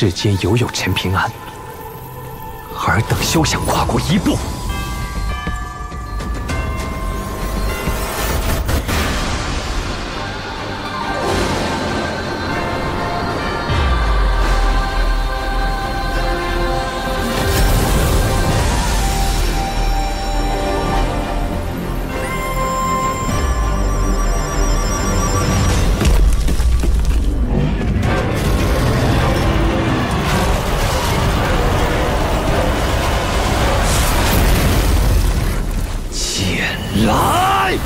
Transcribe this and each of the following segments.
世间犹有陈平安，尔等休想跨过一步。 来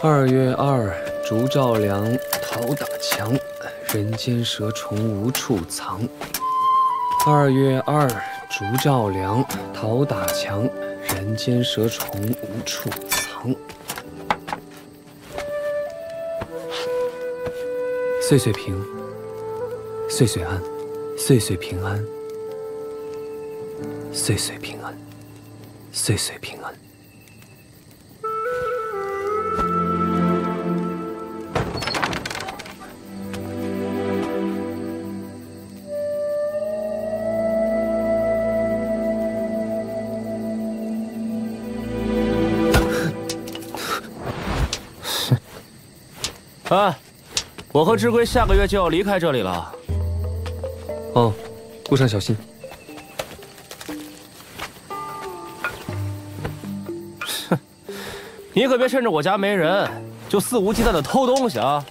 ！2月2，烛照亮，桃打墙，人间蛇虫无处藏。2月2，烛照亮，桃打墙，人间蛇虫无处藏。岁岁平，岁岁安，岁岁平安，岁岁平安，岁岁平安。 哎，我和志贵下个月就要离开这里了。哦，路上小心。哼，你可别趁着我家没人就肆无忌惮的偷东西啊！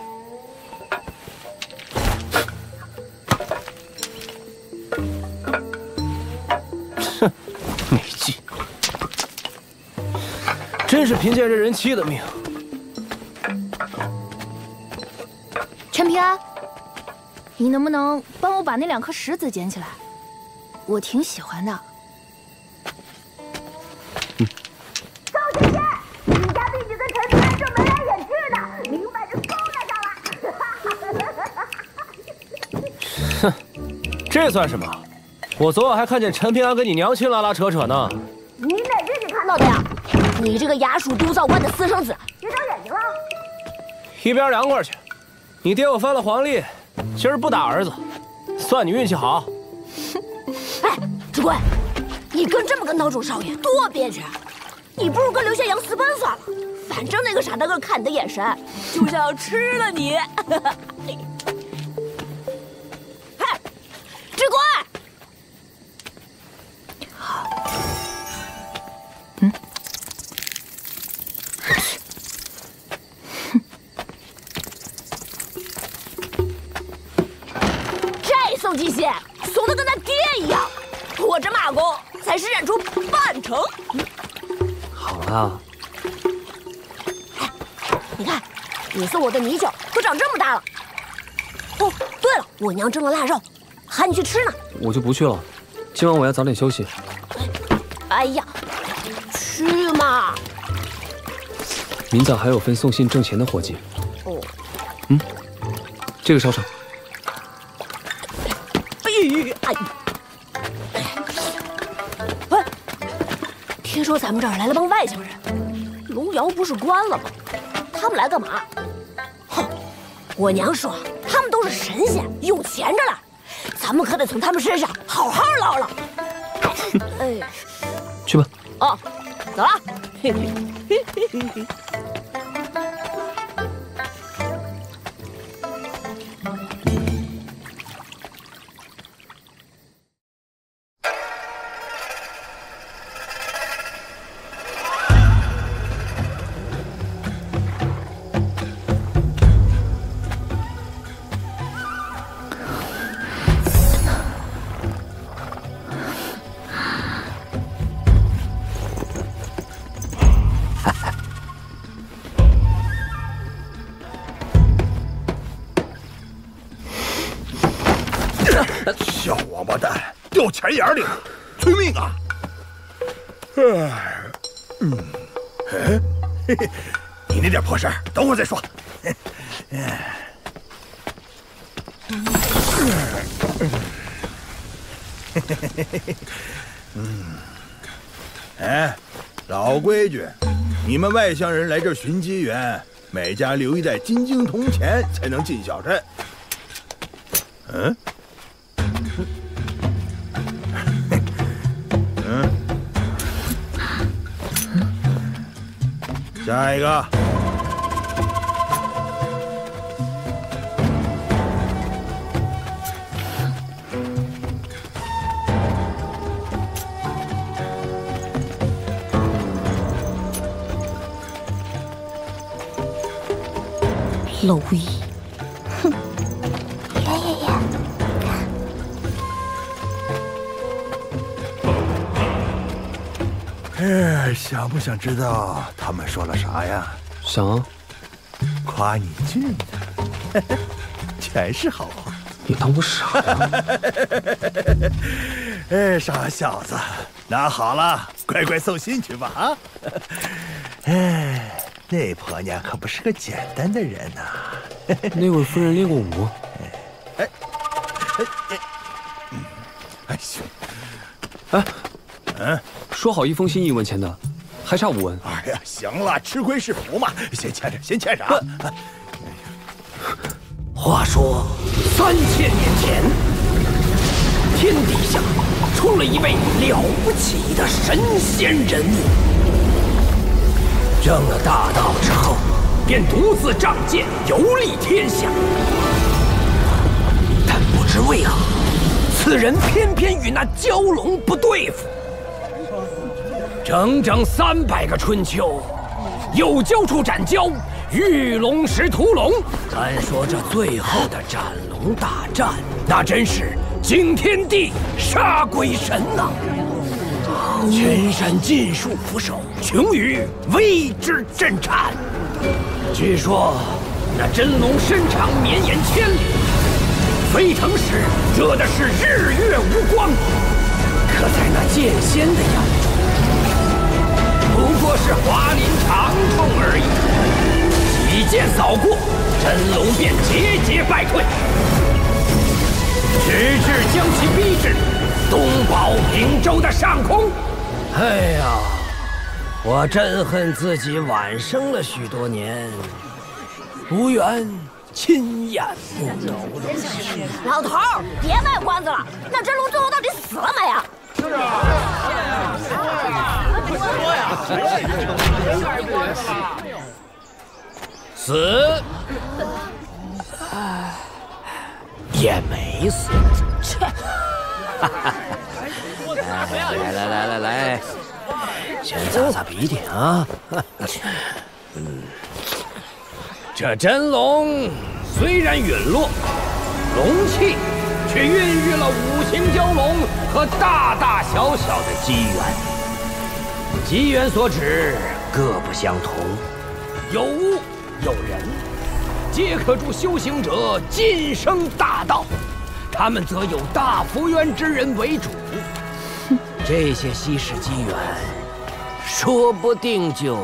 哼，没劲，真是贫贱任人欺的命。 陈平安，你能不能帮我把那2颗石子捡起来？我挺喜欢的。高姐姐，你家弟弟跟陈平安正眉来眼去的，明摆着勾搭上了。哼，这算什么？我昨晚还看见陈平安跟你娘亲拉拉扯扯呢。你哪只眼看到的呀？你这个衙署督造官的私生子，别长眼睛了！一边凉快去！ 你爹我翻了黄历，今儿不打儿子，算你运气好。哎，志贵，你跟这么个孬种少爷多憋屈！你不如跟刘宪阳私奔算了，反正那个傻大个看你的眼神，就像要吃了你。哎，送机械，送的跟咱爹一样。我这马工才施展出半成。好了，哎，你看，你送我的泥鳅都长这么大了。哦，对了，我娘蒸了腊肉，喊你去吃呢。我就不去了，今晚我要早点休息。哎呀，去嘛！明早还有份送信挣钱的活计。哦，这个烧上。哎，听说咱们这儿来了帮外乡人，龙窑不是关了吗？他们来干嘛？哼，我娘说他们都是神仙，有钱着呢，咱们可得从他们身上好好捞捞。哎，去吧。哦，走了。嘿嘿嘿嘿嘿。小王八蛋，掉钱眼里了，催命啊！嘿嘿，你那点破事儿，等会儿再说。哎，老规矩，你们外乡人来这儿寻机缘，每家留一袋金晶铜钱才能进小镇。下一个。老魏，哼，呀！想不想知道他们说了啥呀？想啊。夸你俊呢，全是好话。你当我傻呀？哎，傻小子，那好了，乖乖送信去吧啊！哎，那婆娘可不是个简单的人呐。那位夫人练过武。哎，行。说好1封信1文钱的，还差5文。哎呀，行了，吃亏是福嘛，先欠着，先欠着啊。话说3000年前，天底下出了一位了不起的神仙人物，证了大道之后，便独自仗剑游历天下。但不知为何，此人偏偏与那蛟龙不对付。整整300个春秋，有蛟处斩蛟，遇龙时屠龙。单说这最后的斩龙大战，那真是惊天地杀鬼神呐！全山尽数俯首，穷于为之震颤。据说那真龙身长绵延千里，飞腾时惹的是日月无光。可在那剑仙的眼中，不过是华林长虫而已。几剑扫过，真龙便节节败退，直至将其逼至东保平州的上空。哎呀，我真恨自己晚生了许多年，无缘亲眼目睹。老头儿，别卖关子了，那真龙最后到底死了没啊？死，也没死。切！来，先擦擦鼻涕啊。这真龙虽然陨落，龙气却孕育了五行蛟龙和大大小小的机缘。机缘所指，各不相同，有物有人，皆可助修行者晋升大道。他们则有大福缘之人为主。这些稀世机缘，说不定就，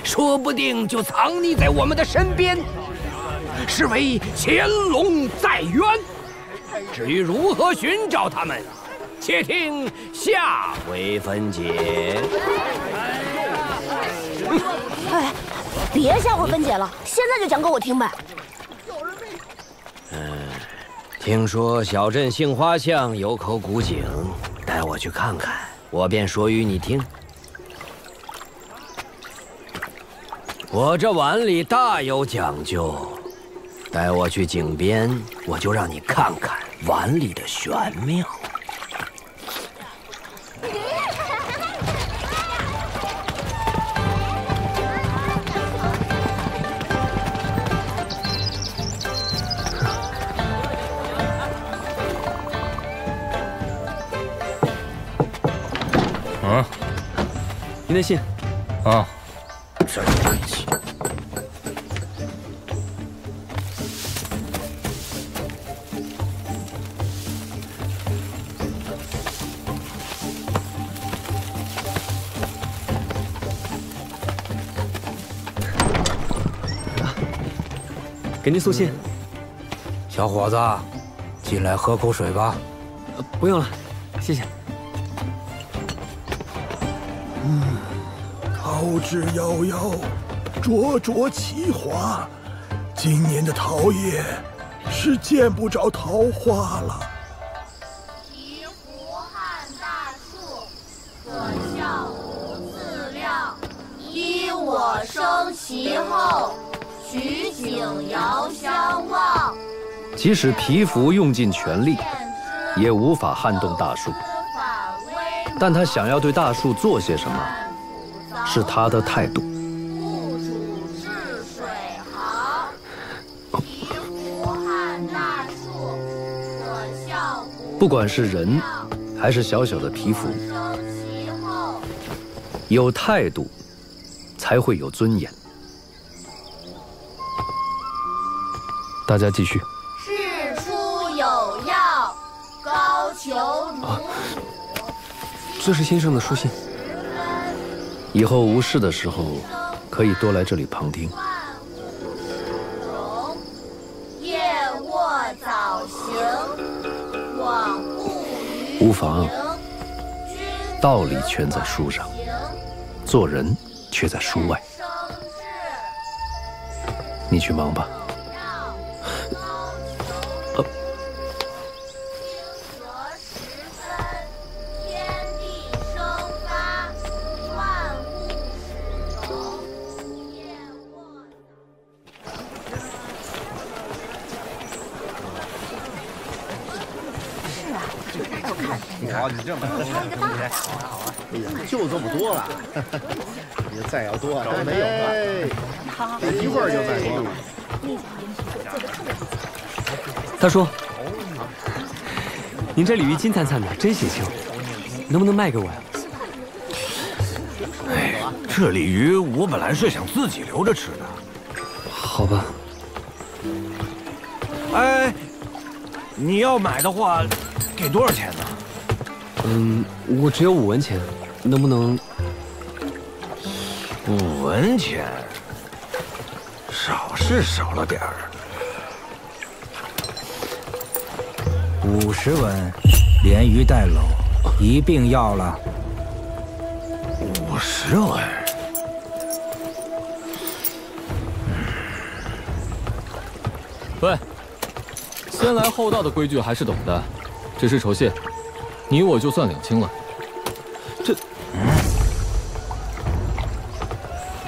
说不定就藏匿在我们的身边，是为潜龙在渊。至于如何寻找他们，且听下回分解。哎，别下回分解了，现在就讲给我听呗。听说小镇杏花巷有口古井，带我去看看，我便说与你听。我这碗里大有讲究，带我去井边，我就让你看看碗里的玄妙。您的信。啊。真晦气。给您送信。小伙子，进来喝口水吧。不用了，谢谢。桃之夭夭，灼灼其华。今年的桃叶是见不着桃花了。醍醐撼大树，可笑无自量。依我生其后，取景遥相望。即使皮肤用尽全力，也无法撼动大树。但他想要对大树做些什么，是他的态度。物主治水行，醍醐撼大树，可笑无。不管是人，还是小小的皮肤，有态度，才会有尊严。大家继续。事出有要，高俅如虎。这是先生的书信。以后无事的时候，可以多来这里旁听。夜卧早行，往不于无妨，道理全在书上，做人却在书外。你去忙吧。好，你这么多，哎呀，就这么多了，你再要多，咱没有了，一会儿就再多了。大叔，您这鲤鱼金灿灿的，真血腥，能不能卖给我呀？哎，这鲤鱼我本来是想自己留着吃的。好吧。哎，你要买的话，给多少钱呢？我只有5文钱，能不能？5文钱，少是少了点儿。50文，连鱼带篓，一并要了。50文。喂，先来后到的规矩还是懂的，这是酬谢，你我就算领清了。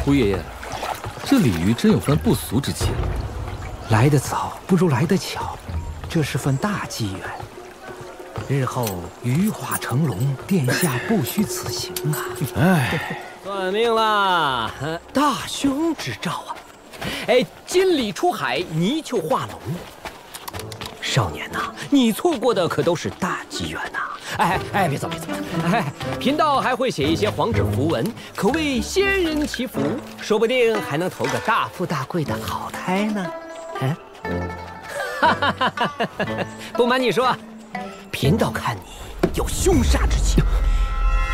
胡爷爷，这鲤鱼真有番不俗之气。来得早不如来得巧，这是份大机缘。日后鱼化成龙，殿下不虚此行啊！算命啦！大凶之兆啊！金鲤出海，泥鳅化龙。少年呐，你错过的可都是大机缘呐！别走！贫道还会写一些黄纸符文，可谓仙人祈福，说不定还能投个大富大贵的好胎呢。不瞒你说，贫道看你有凶煞之气，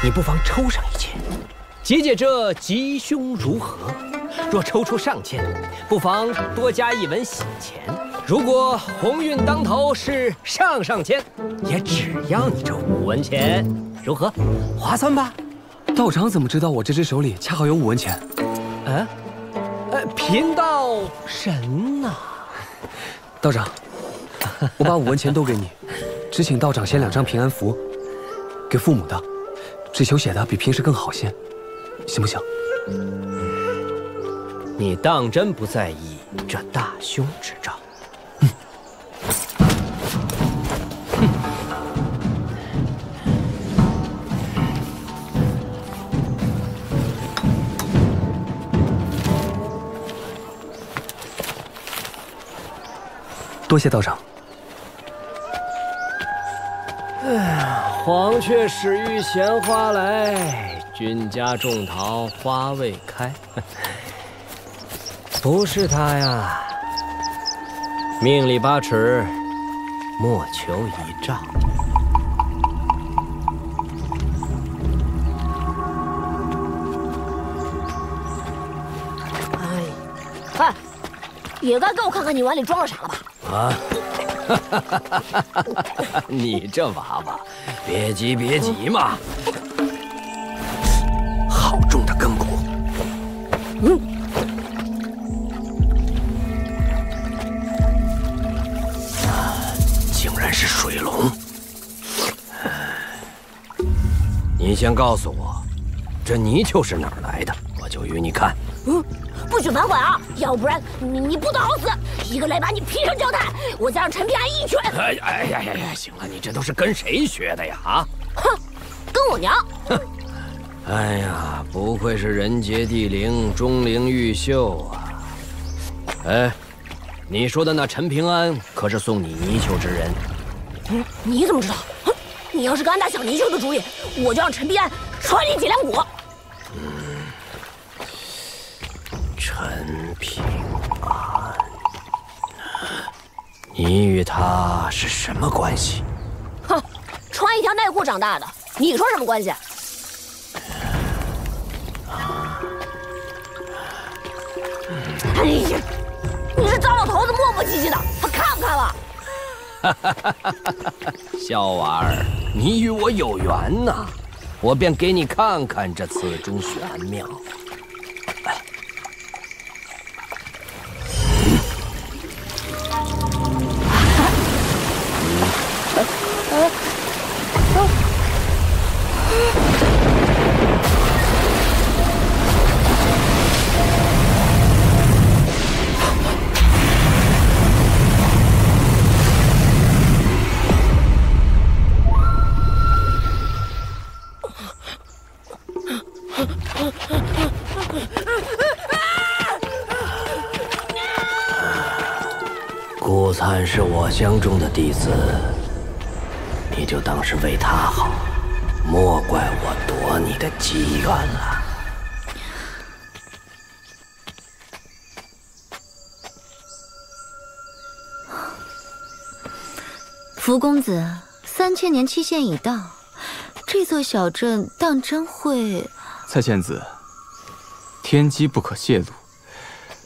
你不妨抽上一签，解解这吉凶如何？若抽出上签，不妨多加一文喜钱。如果鸿运当头是上签，也只要你这5文钱，如何？划算吧？道长怎么知道我这只手里恰好有5文钱？贫道神呐！道长，我把5文钱都给你，只请道长写2张平安符，给父母的，只求写的比平时更好些，行不行？你当真不在意这大凶之兆？多谢道长。黄雀始遇闲花来，君家种桃花未开。不是他呀，命里8尺，莫求一丈。也该给我看看你碗里装了啥了吧？你这娃娃，别急嘛。好重的根骨。竟然是水龙。你先告诉我，这泥鳅是哪儿来的，我就与你看。不许反悔啊！要不然你不得好死！一个雷把你劈成焦炭，我再让陈平安一拳。行了，你这都是跟谁学的呀？哼，跟我娘。哎呀，不愧是人杰地灵、钟灵毓秀啊！你说的那陈平安可是送你泥鳅之人？你怎么知道？你要是敢打小泥鳅的主意，我就让陈平安踹你脊梁骨。陈平安，你与他是什么关系？哼，穿一条内裤长大的，你说什么关系？哎呀，你是糟老头子磨磨唧唧的，还看不看了？小娃儿，你与我有缘呐，我便给你看看这此中玄妙。顾灿是我乡中的弟子，你就当是为他好，莫怪我夺你的机缘了。福公子，3000年期限已到，这座小镇当真会……蔡仙子，天机不可泄露。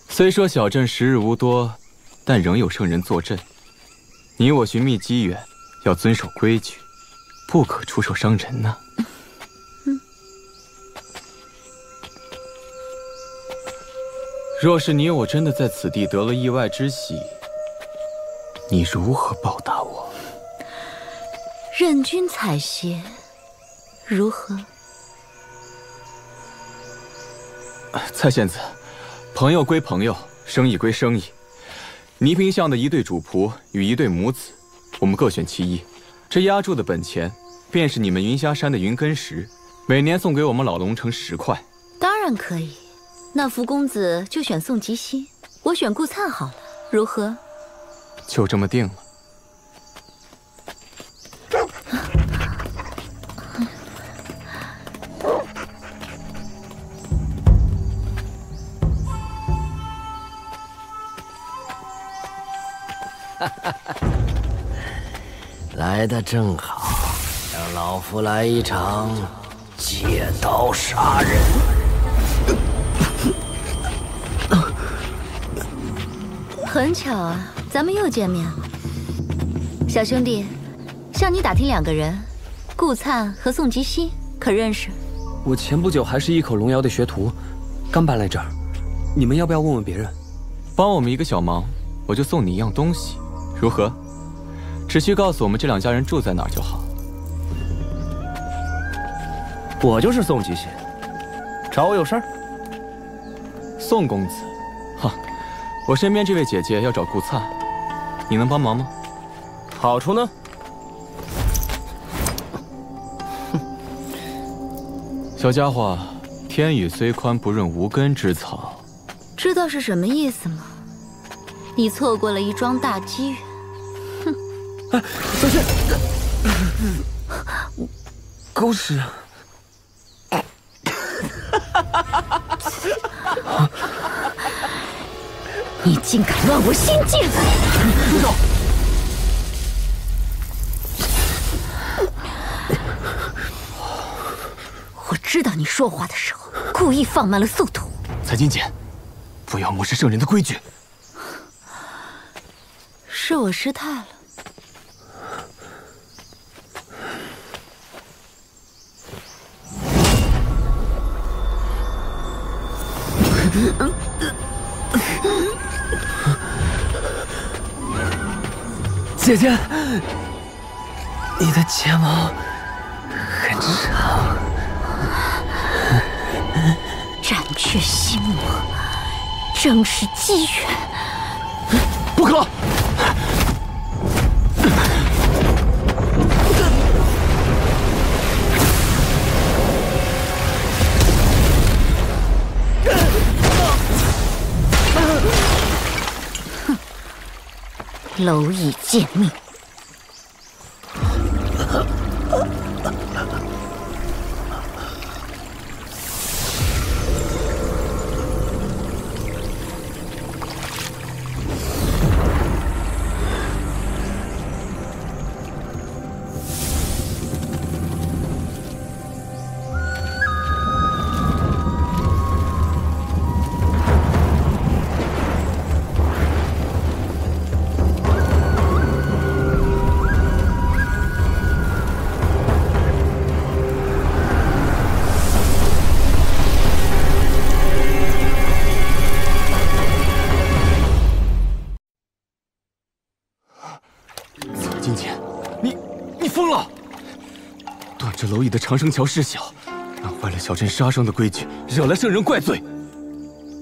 虽说小镇时日无多，但仍有圣人坐镇。你我寻觅机缘，要遵守规矩，不可出手伤人呐。若是你我真的在此地得了意外之喜，你如何报答我？任君采撷，如何？蔡仙子，朋友归朋友，生意归生意。倪萍巷的一对主仆与一对母子，我们各选其一。这押注的本钱，便是你们云霞山的云根石，每年送给我们老龙城10块。当然可以。那福公子就选宋吉熙。我选顾灿好了，如何？就这么定了。来得正好，让老夫来一场借刀杀人。很巧啊，咱们又见面了。小兄弟，向你打听2个人，顾灿和宋吉熙，可认识？我前不久还是一口龙窑的学徒，刚搬来这儿。你们要不要问问别人？帮我们一个小忙，我就送你一样东西，如何？只需告诉我们这2家人住在哪儿就好。我就是宋吉熙，找我有事儿？宋公子，哈，我身边这位姐姐要找顾灿，你能帮忙吗？好处呢？小家伙，天雨虽宽，不润无根之草。知道是什么意思吗？你错过了一桩大机缘。哼！哎，小心！狗屎！你竟敢乱我心境！住手！我知道你说话的时候故意放慢了速度。蔡金简，不要漠视圣人的规矩。是我失态了。姐姐，你的睫毛很长。斩却心魔，正是机缘。不可！蝼蚁贱命！金简，你疯了！断这蝼蚁的长生桥事小，弄坏了小镇杀生的规矩，惹来圣人怪罪。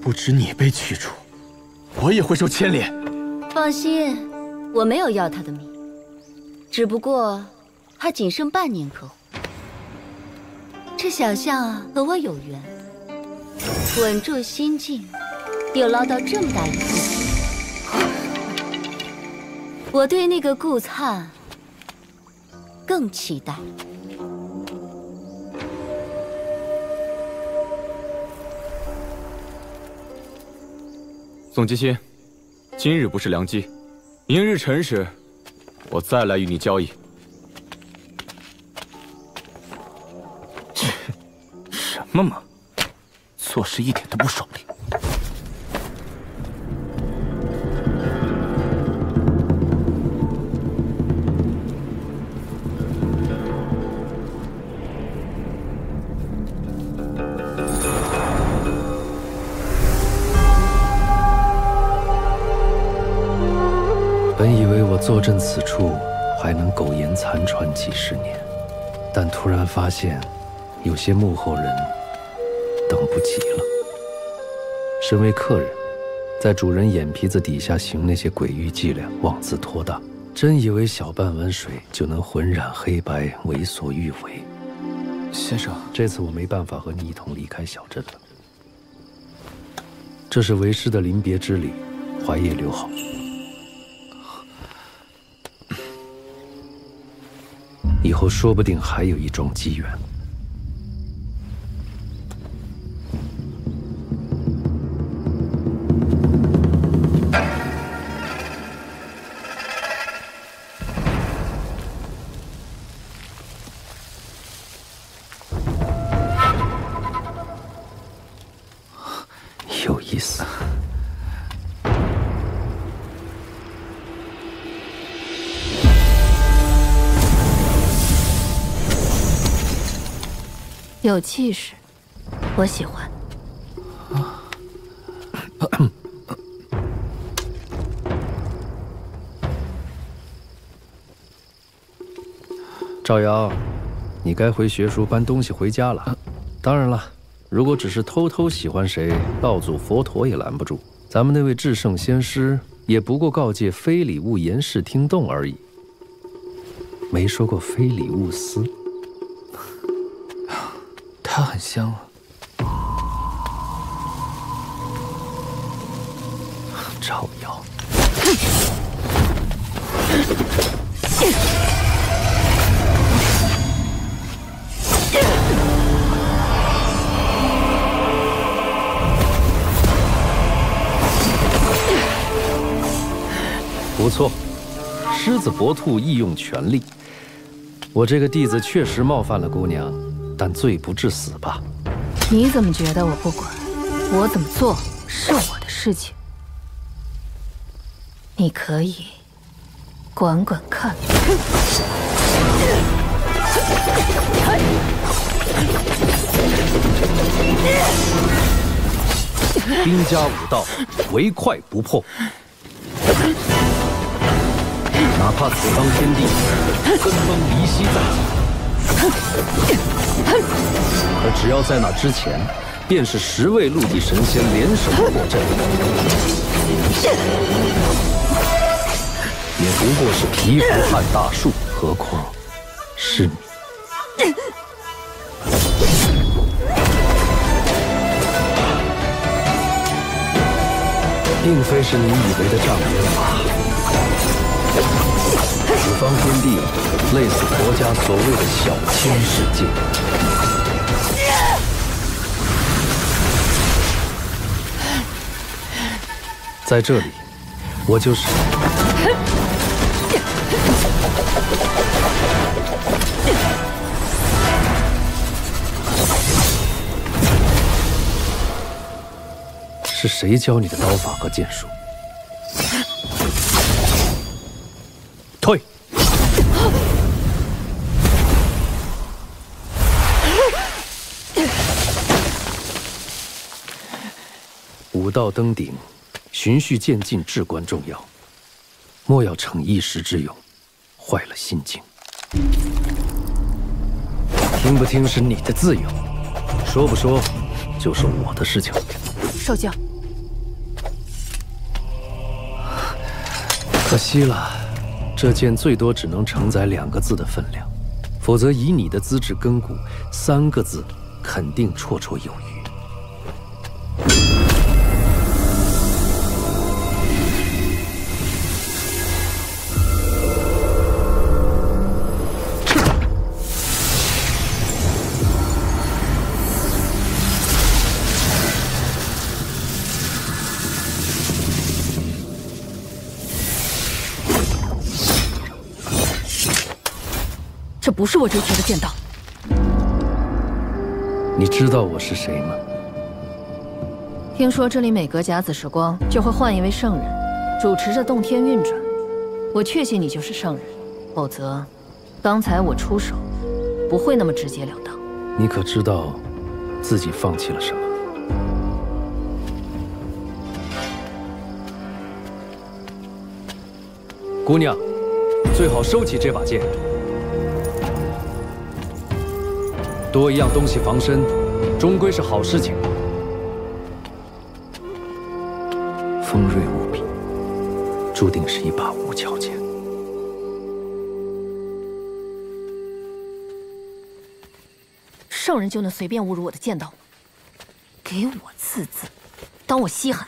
不止你被驱逐，我也会受牵连。放心，我没有要他的命，只不过他仅剩半年可活。这小象啊，和我有缘，稳住心境，又捞到这么大一笔钱。我对那个顾灿更期待。宋吉熙，今日不是良机，明日辰时，我再来与你交易。什么嘛，做事一点都不爽利。本以为我坐镇此处还能苟延残喘几十年，但突然发现，有些幕后人等不及了。身为客人，在主人眼皮子底下行那些诡异伎俩，妄自托大，真以为小半碗水就能浑染黑白，为所欲为。先生，这次我没办法和你一同离开小镇了。这是为师的临别之礼，怀也留好。以后说不定还有一桩机缘。有意思。有气势，我喜欢。赵瑶，你该回学书搬东西回家了。当然了，如果只是偷偷喜欢谁，道祖佛陀也拦不住。咱们那位至圣先师也不过告诫非礼勿言，视听动而已，没说过非礼勿思。它很香啊。赵瑶，不错，狮子搏兔，亦用全力。我这个弟子确实冒犯了姑娘，但罪不至死吧？你怎么觉得我不管？我怎么做是我的事情，你可以管管看。兵家武道，唯快不破。哪怕此方天地分崩离析在即，可只要在那之前，便是10位陆地神仙联手破阵，也不过是蚍蜉撼大树，何况是你。并非是你以为的障眼法。此方天地，类似佛家所谓的小千世界。在这里，我就是。是谁教你的刀法和剑术？退！武道登顶，循序渐进至关重要，莫要逞一时之勇，坏了心境。听不听是你的自由，说不说就是我的事情。受教。可惜了，这剑最多只能承载2个字的分量，否则以你的资质根骨，3个字肯定绰绰有余。这不是我追求的剑道。你知道我是谁吗？听说这里每隔甲子时光就会换一位圣人，主持着洞天运转。我确信你就是圣人，否则，刚才我出手不会那么直截了当。你可知道自己放弃了什么？姑娘，最好收起这把剑。多一样东西防身，终归是好事情。锋锐无比，注定是一把无鞘剑。圣人就能随便侮辱我的剑道？给我刺字，当我稀罕？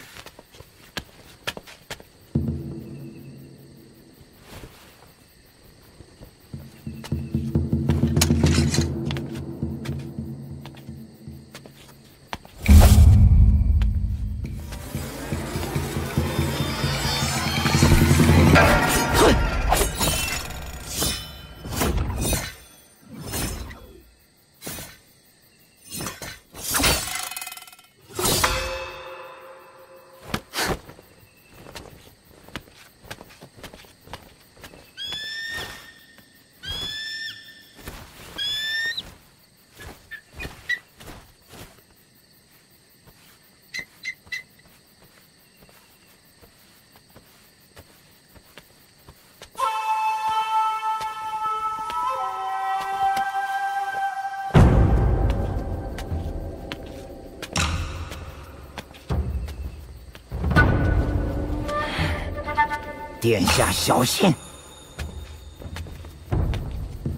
殿下小心。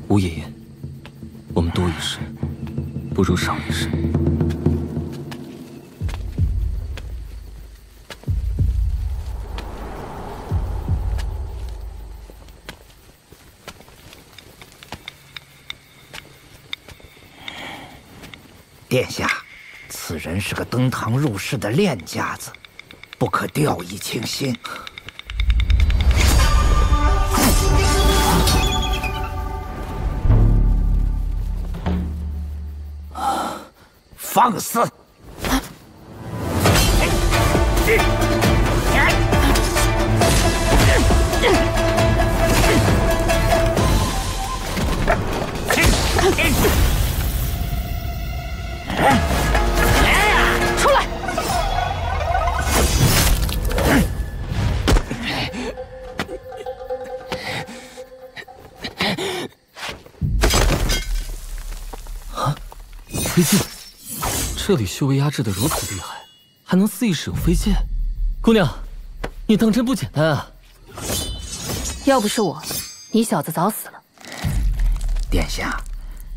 吴爷爷，我们多一事，不如少一事。殿下，此人是个登堂入室的练家子，不可掉以轻心。放肆！出来！飞剑，这里修为压制的如此厉害，还能肆意使用飞剑。姑娘，你当真不简单啊！要不是我，你小子早死了。殿下，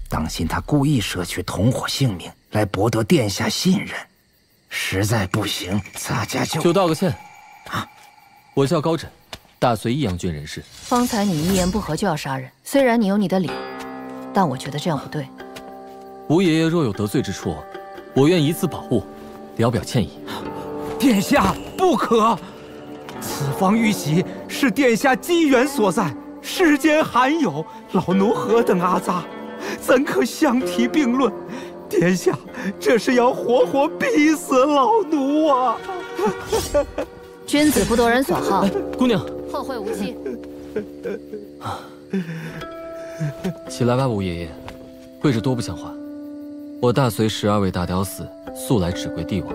当心他故意舍去同伙性命来博得殿下信任，实在不行，咱家就道个歉。啊，我叫高枕，大隋益阳郡人士。方才你一言不合就要杀人，虽然你有你的理，但我觉得这样不对。吴爷爷若有得罪之处，我愿以此保护，聊表歉意。殿下不可！此方玉玺是殿下机缘所在，世间罕有，老奴何等阿杂，怎可相提并论？殿下，这是要活活逼死老奴啊！君子不夺人所好。姑娘，后会无期。起来吧，吴爷爷，跪着多不像话。我大隋12位大屌死，素来只跪帝王。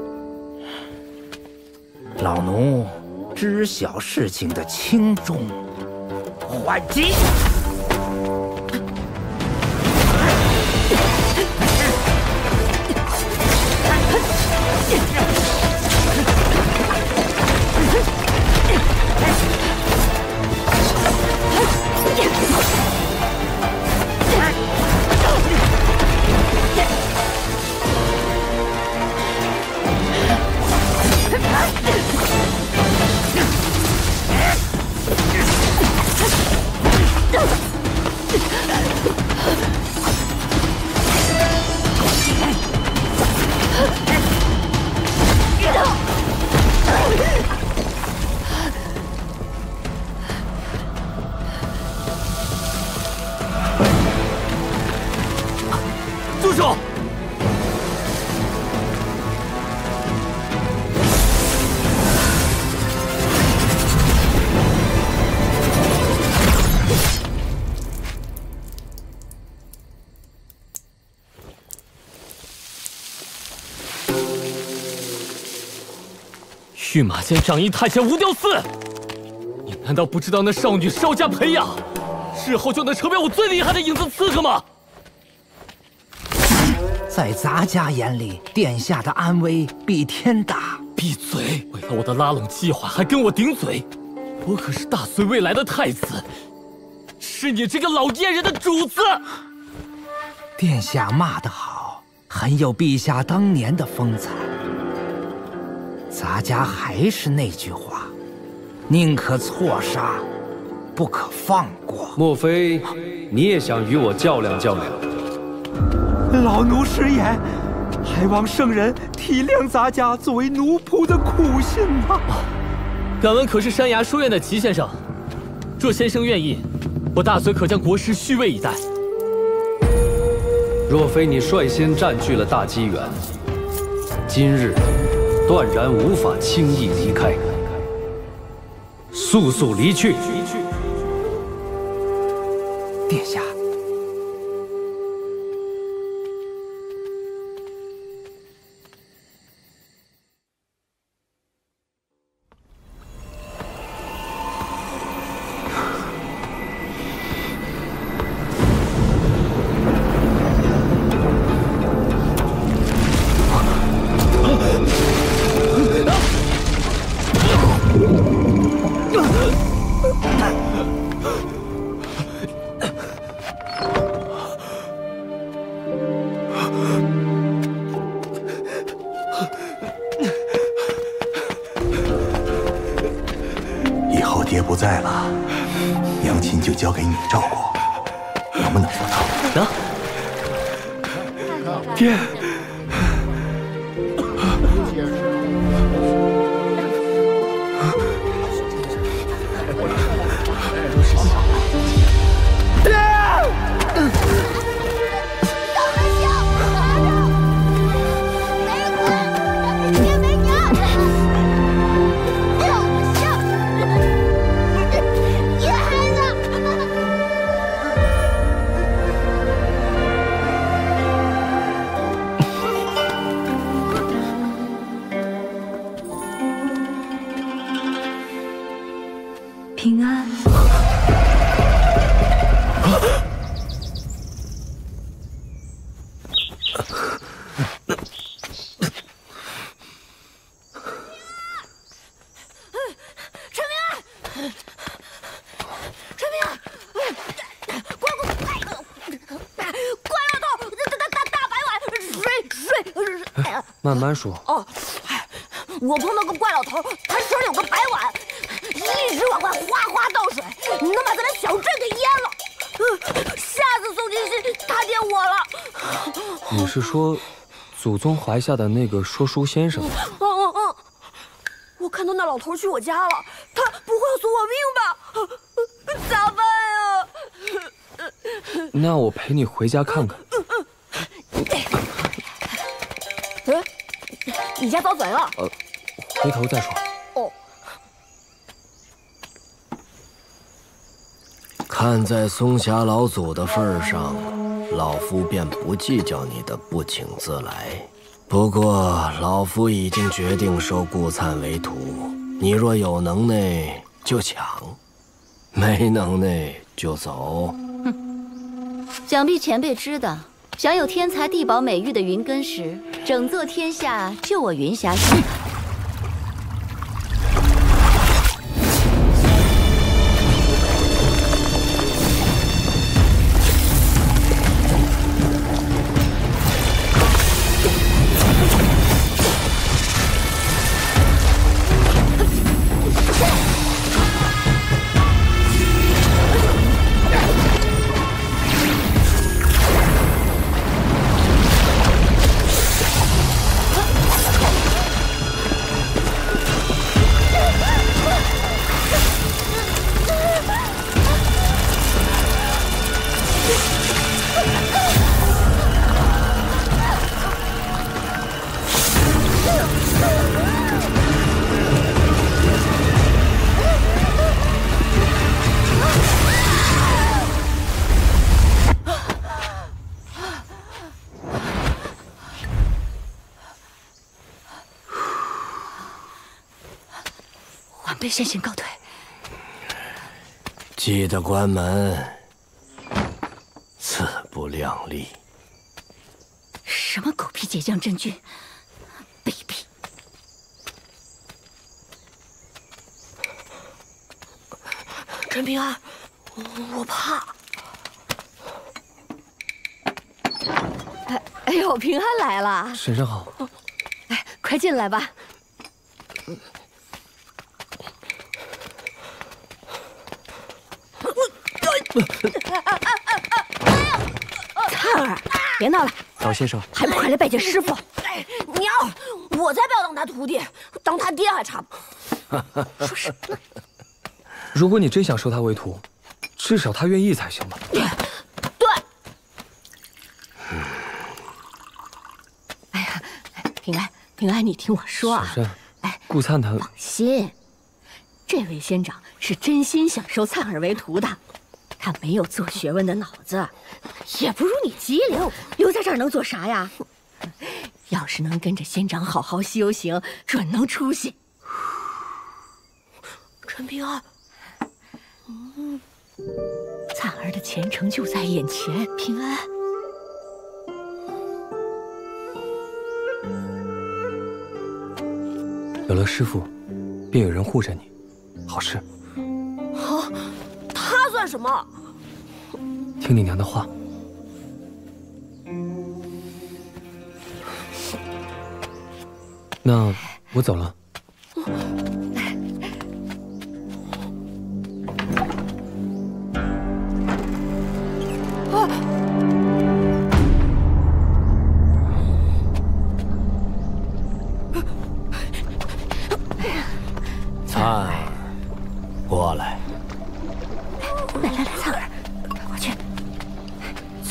老奴知晓事情的轻重缓急。住手！御马监掌印太监吴雕嗣，你难道不知道那少女稍加培养，日后就能成为我最厉害的影子刺客吗？在咱家眼里，殿下的安危比天大。闭嘴！为了我的拉拢计划还跟我顶嘴，我可是大隋未来的太子，是你这个老阉人的主子。殿下骂得好，很有陛下当年的风采。咱家还是那句话，宁可错杀，不可放过。莫非你也想与我较量较量？老奴失言，还望圣人体谅咱家作为奴仆的苦心啊！敢问可是山崖书院的齐先生？若先生愿意，我大隋可将国师虚位以待。若非你率先占据了大机缘，今日断然无法轻易离开。速速离去！殿下。就交给你照顾，能不能做到？能。爹。平安。慢慢说。哦，我碰到个怪老头，他手里有个白碗，一直往外哗哗倒水，能把咱们小镇给淹了。下次送进去，他爹我了。你是说，祖宗怀下的那个说书先生？我看到那老头去我家了，他不会要送我命吧？咋办呀？那我陪你回家看看。你家遭贼了？回头再说。哦。看在松霞老祖的份上，老夫便不计较你的不请自来。不过老夫已经决定收顾粲为徒，你若有能耐就抢，没能耐就走。想必前辈知道，享有天才地宝美誉的云根石，整座天下就我云霞县。被先行告退，记得关门，自不量力。什么狗屁解将真君，卑鄙！陈平安，我怕。哎呦，平安来了，婶婶好。哎，快进来吧。灿儿，别闹了。老先生，还不快来拜见师傅！娘，我才不要当他徒弟，当他爹还差不。说什么呢？如果你真想收他为徒，至少他愿意才行吧？对。哎呀，平安，你听我说啊！婶婶，顾粲他放心，这位仙长是真心想收粲儿为徒的。他没有做学问的脑子，也不如你机灵，留在这儿能做啥呀？要是能跟着仙长好好修行，准能出息。陈平安，粲儿的前程就在眼前。平安，有了师傅，便有人护着你，好事。好，他算什么？听你娘的话。那我走了。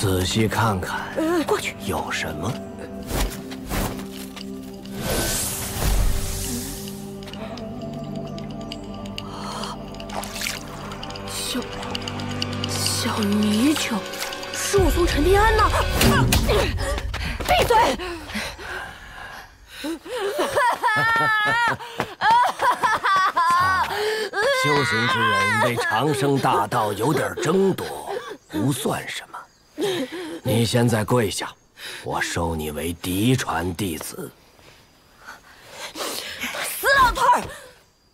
仔细看看，过去有什么？小泥鳅，是我送陈平安呢。闭嘴！修行之人为长生大道有点争夺，不算什么。你现在跪下，我收你为嫡传弟子。死老头儿，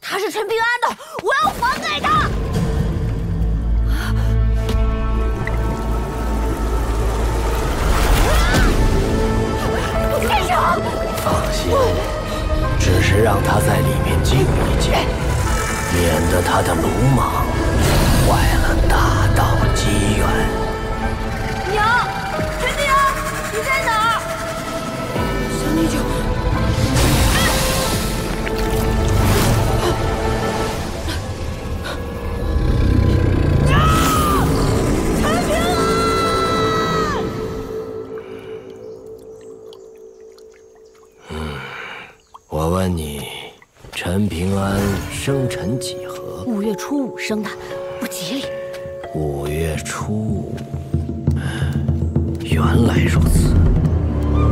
他是陈平安的，我要还给他。先生，放心，只是让他在里面静一静，免得他的鲁莽坏了大道机缘。娘，陈平安，你在哪儿？小泥鳅。陈平安！我问你，陈平安生辰几何5月初5生的，不吉利。5月初5，原来如此。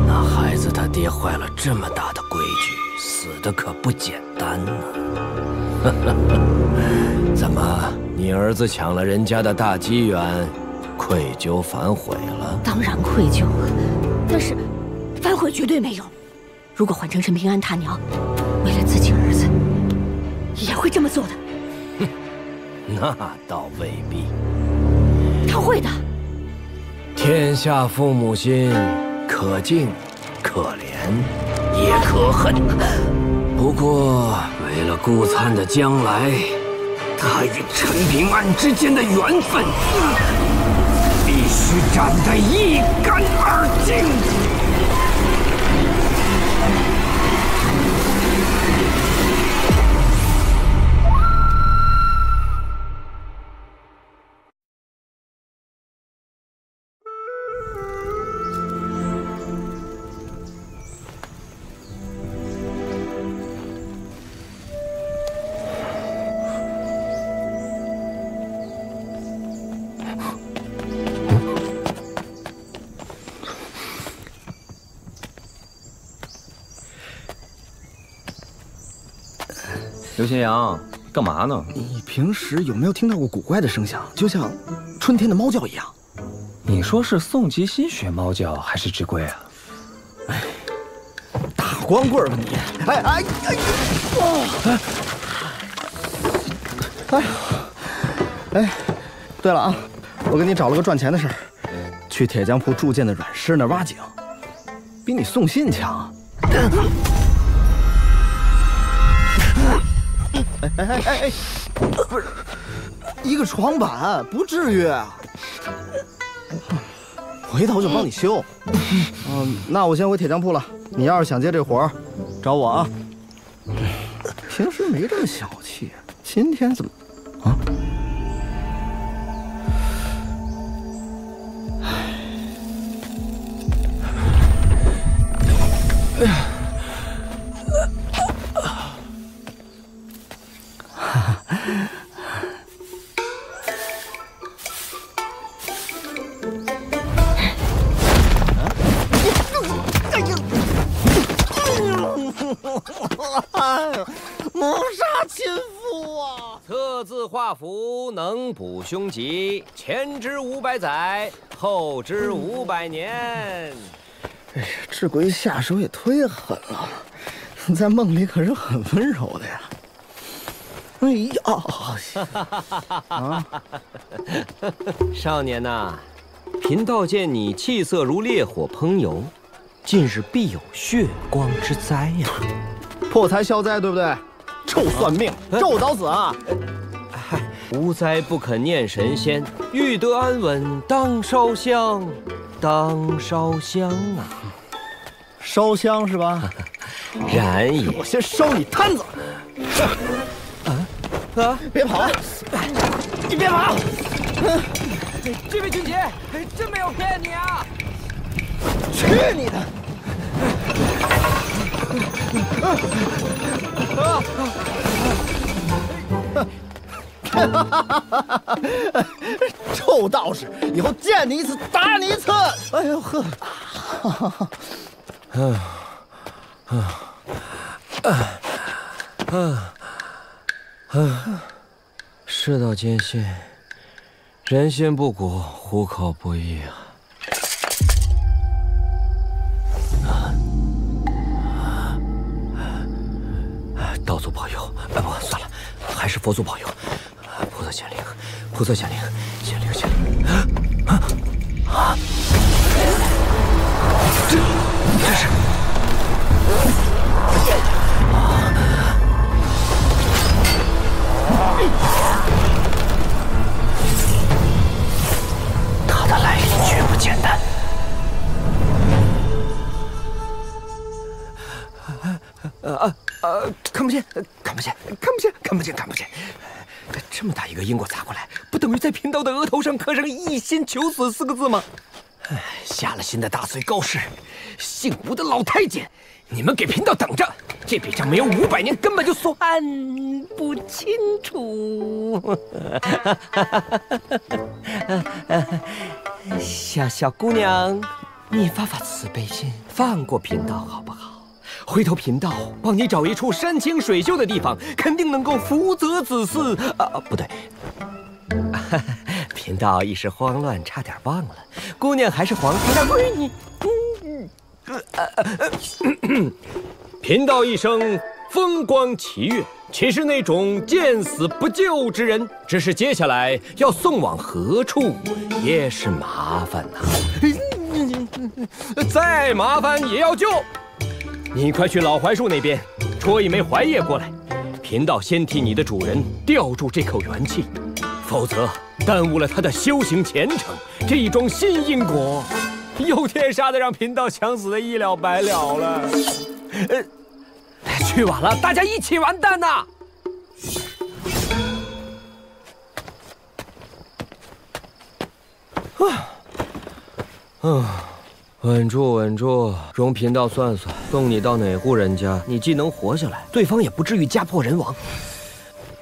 那孩子他爹坏了这么大的规矩，死的可不简单呢。怎么，你儿子抢了人家的大机缘，愧疚反悔了？当然愧疚了，但是反悔绝对没有。如果换成陈平安他娘，为了自己儿子，也会这么做的。那倒未必。他会的。天下父母心，可敬、可怜，也可恨。不过，为了顾灿的将来，他与陈平安之间的缘分，必须斩得一干二净。刘新阳，干嘛呢？你平时有没有听到过古怪的声响，就像春天的猫叫一样？你说是宋吉新学猫叫还是志贵啊？哎，大光棍吧你！哎哎哎！哦！哎呀！哎，对了啊，我给你找了个赚钱的事儿，去铁匠铺铸剑的阮师那挖井，比你送信强。哎，不是，一个床板不至于，回头就帮你修。那我先回铁匠铺了。你要是想接这活儿，找我啊。平时没这么小气，今天怎么啊？哎呀！谋杀亲夫啊！测字画符能补凶吉，前知500载，后知500年。哎呀，志贵下手也忒狠了，在梦里可是很温柔的呀。哎呀！啊！少年呐，贫道见你气色如烈火烹油，近日必有血光之灾呀！破财消灾，对不对？臭算命，咒早死啊！嗨，无灾不肯念神仙，欲得安稳当烧香，当烧香啊！烧香是吧？然也。我先烧你摊子！别跑啊！你别跑！这位军姐，真没有骗你啊！去你的！臭道士，以后见你一次打你一次！哎呦呵！世道艰辛，人心不古，虎口不一啊！道祖保佑！哎，不，算了，还是佛祖保佑。菩萨显灵，菩萨显灵，显灵显灵！啊！这是。他的来历绝不简单。看不见，看不见，看不见，看不见，看不见。这么大一个因果砸过来，不等于在贫道的额头上刻上“一心求死”4个字吗？哎，下了心的大隋高氏，姓吴的老太监，你们给贫道等着！这笔账没有500年，根本就算不清楚。小姑娘，你发发慈悲心，放过贫道好不好？回头贫道帮你找一处山清水秀的地方，肯定能够福泽子嗣。不对，贫道一时慌乱，差点忘了，姑娘还是皇上的闺女。贫道一生风光奇月，岂是那种见死不救之人？只是接下来要送往何处，也是麻烦呐。再麻烦也要救。你快去老槐树那边戳一枚槐叶过来，贫道先替你的主人吊住这口元气，否则耽误了他的修行前程，这一桩新因果，有天杀的让贫道想死的一了百了了。去晚了，大家一起完蛋呐！稳住，稳住，容贫道算算，送你到哪户人家，你既能活下来，对方也不至于家破人亡。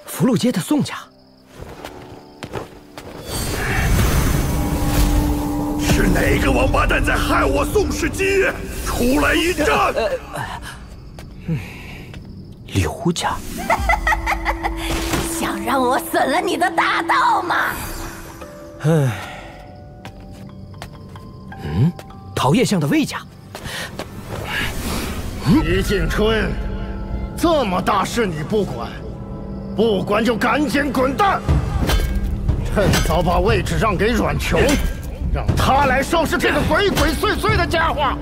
福禄街的宋家，是哪个王八蛋在害我宋氏基业？出来应战！刘家，想让我损了你的大道吗？桃叶巷的魏家。李靖春，这么大事你不管，不管就赶紧滚蛋！趁早把位置让给阮琼，让他来收拾这个鬼鬼祟祟的家伙。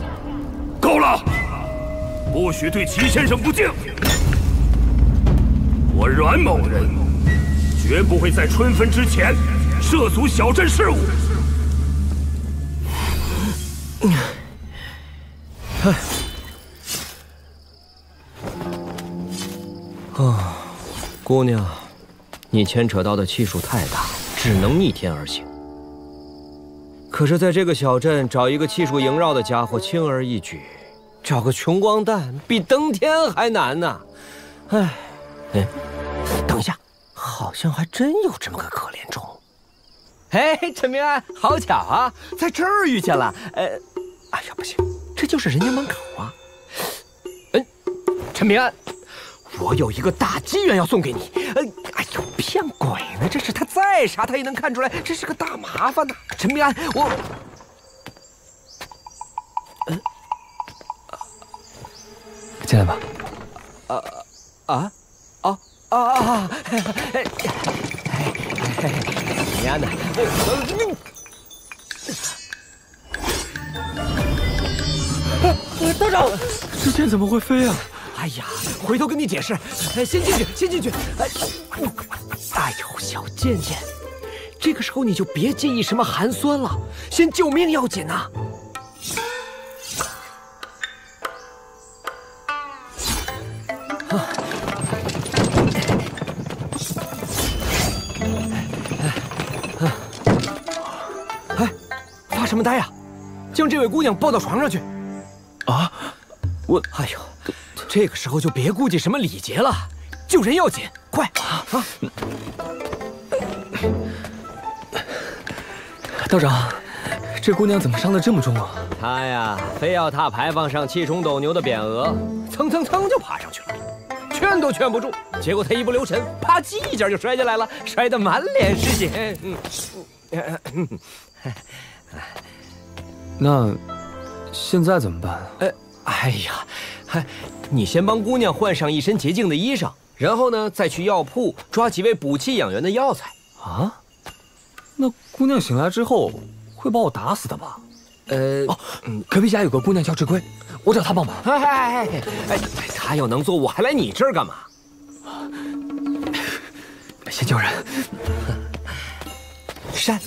够了，不许对齐先生不敬。我阮某人绝不会在春分之前涉足小镇事务。姑娘，你牵扯到的气数太大，只能逆天而行。可是，在这个小镇找一个气数萦绕的家伙轻而易举，找个穷光蛋比登天还难呢。等一下，好像还真有这么个可怜虫。陈明安，好巧啊，在这儿遇见了。哎呀，不行，这就是人家门口啊。陈明安，我有一个大机缘要送给你。哎呦，骗鬼呢！这是他再傻，他也能看出来这是个大麻烦呐。陈明安，我，进来吧。明安呐，道长，这剑怎么会飞啊？哎呀，回头跟你解释。先进去，先进去。哎呦，小贱贱，这个时候你就别介意什么寒酸了，先救命要紧呐。什么呆呀？将这位姑娘抱到床上去。啊，哎呦，这个时候就别顾忌什么礼节了，救人要紧，快啊！道长，这姑娘怎么伤得这么重啊？她呀，非要踏牌坊上气冲斗牛的匾额，蹭蹭蹭就爬上去了，劝都劝不住，结果她一不留神，啪叽一下就摔下来了，摔得满脸是血。那现在怎么办？哎呀，你先帮姑娘换上一身洁净的衣裳，然后呢，再去药铺抓几味补气养元的药材。啊？那姑娘醒来之后会把我打死的吧？隔壁家有个姑娘叫志圭，我找她帮忙。她要能做，我还来你这儿干嘛？先救人。善。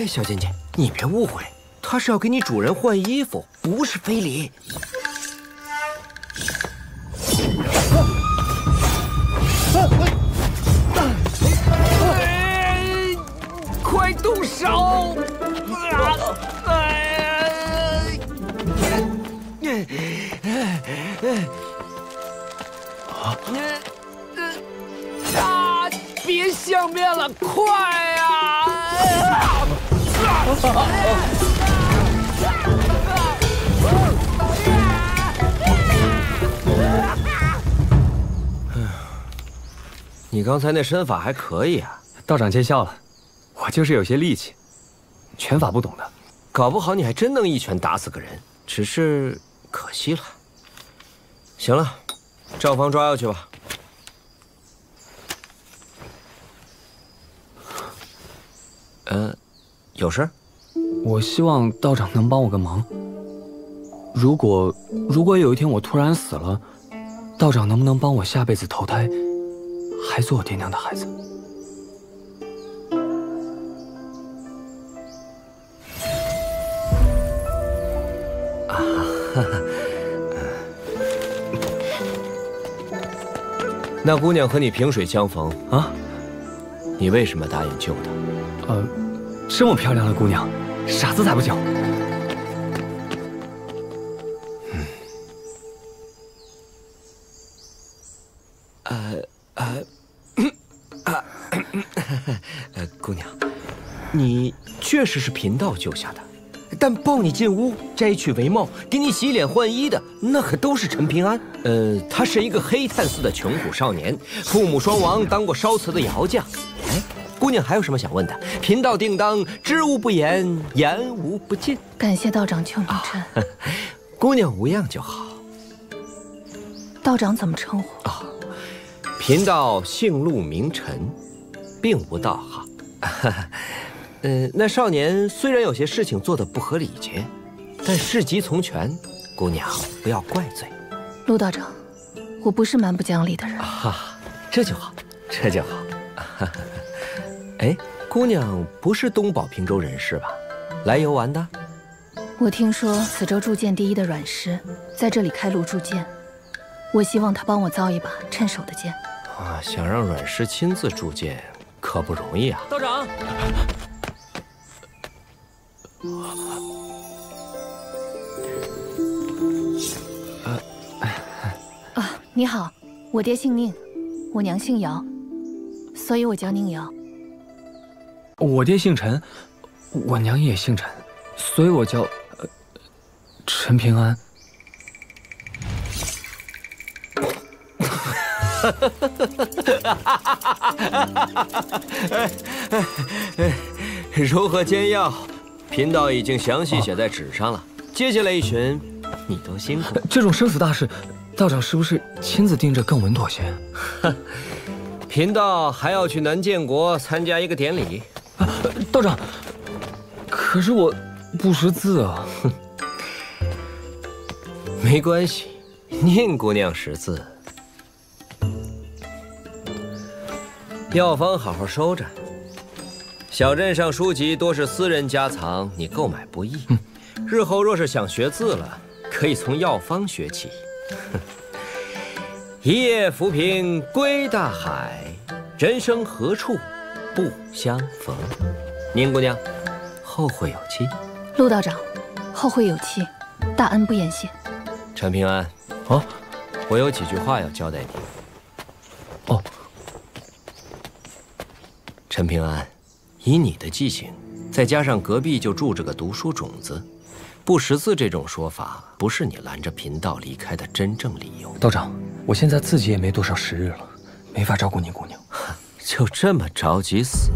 小姐姐，你别误会，她是要给你主人换衣服，不是非礼。快动手！别相面了，快啊！你刚才那身法还可以啊，道长见笑了，我就是有些力气，拳法不懂的，搞不好你还真能一拳打死个人，只是可惜了。行了，账房抓药去吧。有事？我希望道长能帮我个忙。如果有一天我突然死了，道长能不能帮我下辈子投胎，还做我爹娘的孩子？那姑娘和你萍水相逢啊，你为什么答应救她？这么漂亮的姑娘，傻子才不救。姑娘，你确实是贫道救下的，但抱你进屋、摘去帷帽、给你洗脸换衣的，那可都是陈平安。他是一个黑炭似的穷苦少年，父母双亡，当过烧瓷的窑匠。姑娘还有什么想问的？贫道定当知无不言，言无不尽。感谢道长救名真。姑娘无恙就好。道长怎么称呼？贫道姓陆名陈，并无道号。那少年虽然有些事情做得不合礼节，但事急从权，姑娘不要怪罪。陆道长，我不是蛮不讲理的人。这就好，这就好。姑娘不是东宝平州人士吧？来游玩的？我听说此州铸剑第一的阮师在这里开路铸剑，我希望他帮我造一把趁手的剑。想让阮师亲自铸剑，可不容易啊。道长，你好，我爹姓宁，我娘姓姚，所以我叫宁瑶。我爹姓陈，我娘也姓陈，所以我叫陈平安。如何煎药，贫道已经详细写在纸上了。接下来一巡，你多辛苦。这种生死大事，道长是不是亲自盯着更稳妥些？贫道还要去南建国参加一个典礼。道长，可是我不识字啊。没关系，宁姑娘识字。药方好好收着。小镇上书籍多是私人家藏，你购买不易。日后若是想学字了，可以从药方学起。一夜浮萍归大海，人生何处不相逢。宁姑娘，后会有期。陆道长，后会有期，大恩不言谢。陈平安，我有几句话要交代你。陈平安，以你的记性，再加上隔壁就住着个读书种子，不识字这种说法，不是你拦着贫道离开的真正理由。道长，我现在自己也没多少时日了，没法照顾宁姑娘。就这么着急死？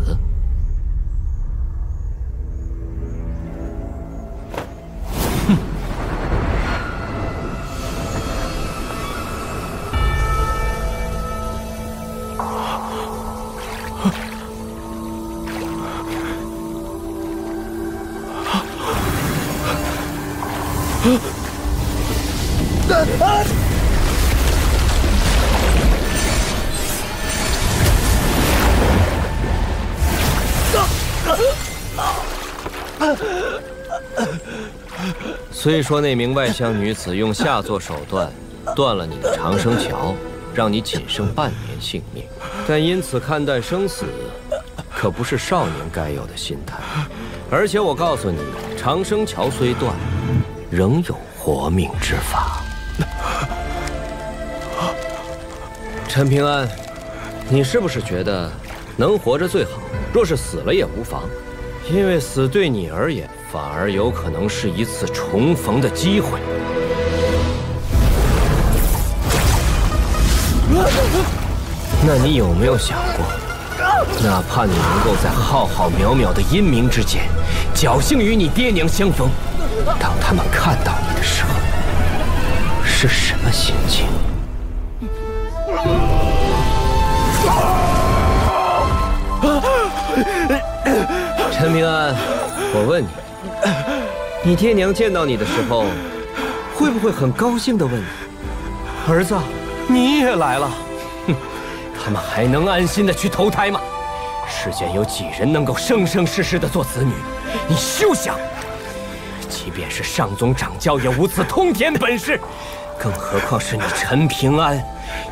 虽说那名外乡女子用下作手段断了你的长生桥，让你仅剩半年性命，但因此看待生死，可不是少年该有的心态。而且我告诉你，长生桥虽断，仍有活命之法。陈平安，你是不是觉得能活着最好？若是死了也无妨，因为死对你而言，反而有可能是一次重逢的机会。那你有没有想过，哪怕你能够在浩浩渺渺的阴冥之间，侥幸与你爹娘相逢，当他们看到你的时候，是什么心情？陈平安，我问你，你爹娘见到你的时候，会不会很高兴地问你：“儿子，你也来了？”哼，他们还能安心地去投胎吗？世间有几人能够生生世世地做子女？你休想！即便是上宗掌教也无此通天本事，更何况是你陈平安，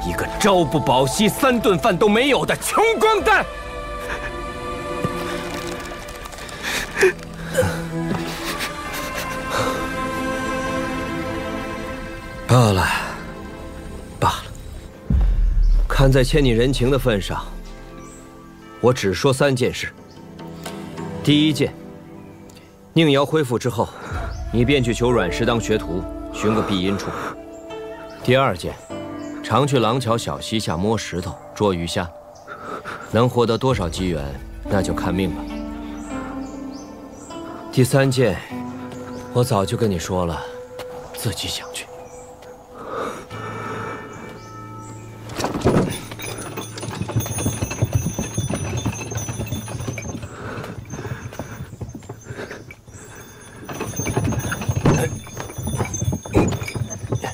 一个朝不保夕、3顿饭都没有的穷光蛋！罢了，罢了。看在欠你人情的份上，我只说3件事。第一件，宁瑶恢复之后，你便去求阮石当学徒，寻个避阴处。第二件，常去廊桥小溪下摸石头、捉鱼虾，能获得多少机缘，那就看命了。第3件，我早就跟你说了，自己想去。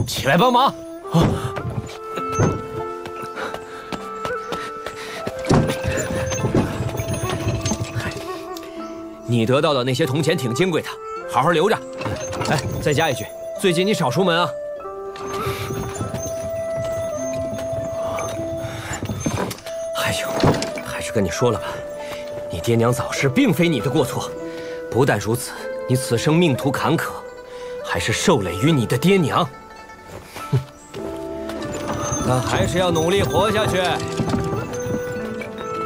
起来帮忙！你得到的那些铜钱挺金贵的，好好留着。哎，再加一句，最近你少出门啊。还有，还是跟你说了吧，你爹娘早逝并非你的过错。不但如此，你此生命途坎坷，还是受累于你的爹娘。但还是要努力活下去。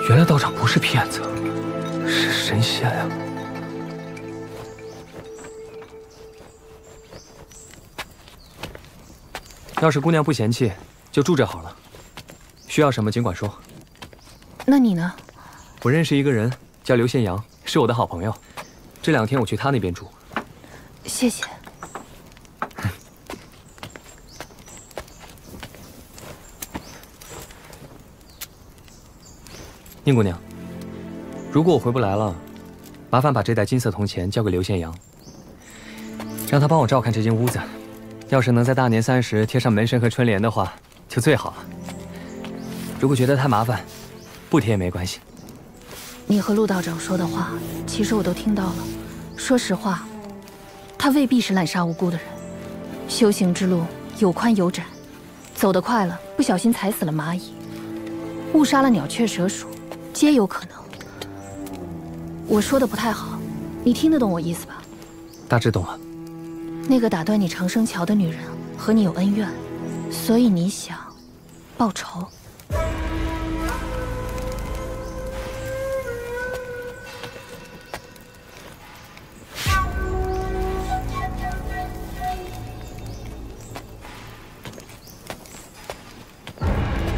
原来道长不是骗子，是神仙啊！要是姑娘不嫌弃，就住这好了。需要什么尽管说。那你呢？我认识一个人，叫刘宪阳，是我的好朋友。这2天我去他那边住。谢谢。宁姑娘，如果我回不来了，麻烦把这袋金色铜钱交给刘宪阳，让他帮我照看这间屋子。要是能在大年30贴上门神和春联的话，就最好了。如果觉得太麻烦，不贴也没关系。你和陆道长说的话，其实我都听到了。说实话，他未必是滥杀无辜的人。修行之路有宽有窄，走得快了，不小心踩死了蚂蚁；误杀了鸟雀蛇鼠，皆有可能。我说的不太好，你听得懂我意思吧？大致懂了。那个打断你长生桥的女人和你有恩怨，所以你想报仇。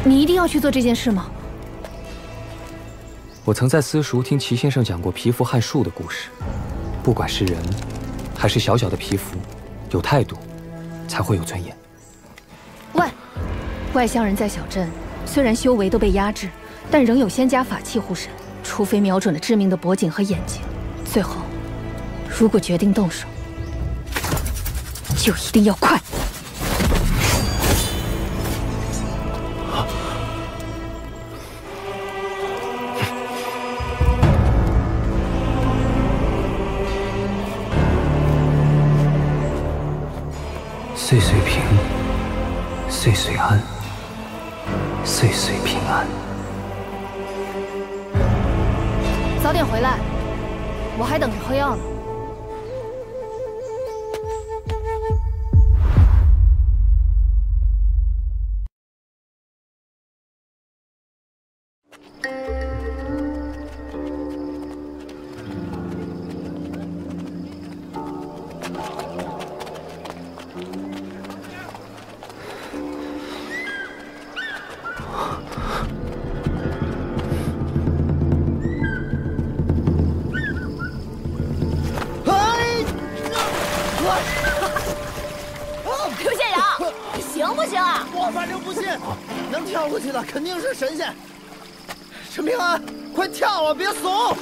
你一定要去做这件事吗？我曾在私塾听齐先生讲过皮肤撼树的故事，不管是人，还是小小的皮肤，有态度，才会有尊严。喂，外乡人在小镇，虽然修为都被压制，但仍有仙家法器护身，除非瞄准了致命的脖颈和眼睛，最后，如果决定动手，就一定要快。岁岁平，岁岁安，岁岁平安。早点回来，我还等着喝药呢。刘县阳，你行不行啊？我反正不信，能跳过去的肯定是神仙。陈平安，快跳啊，别怂！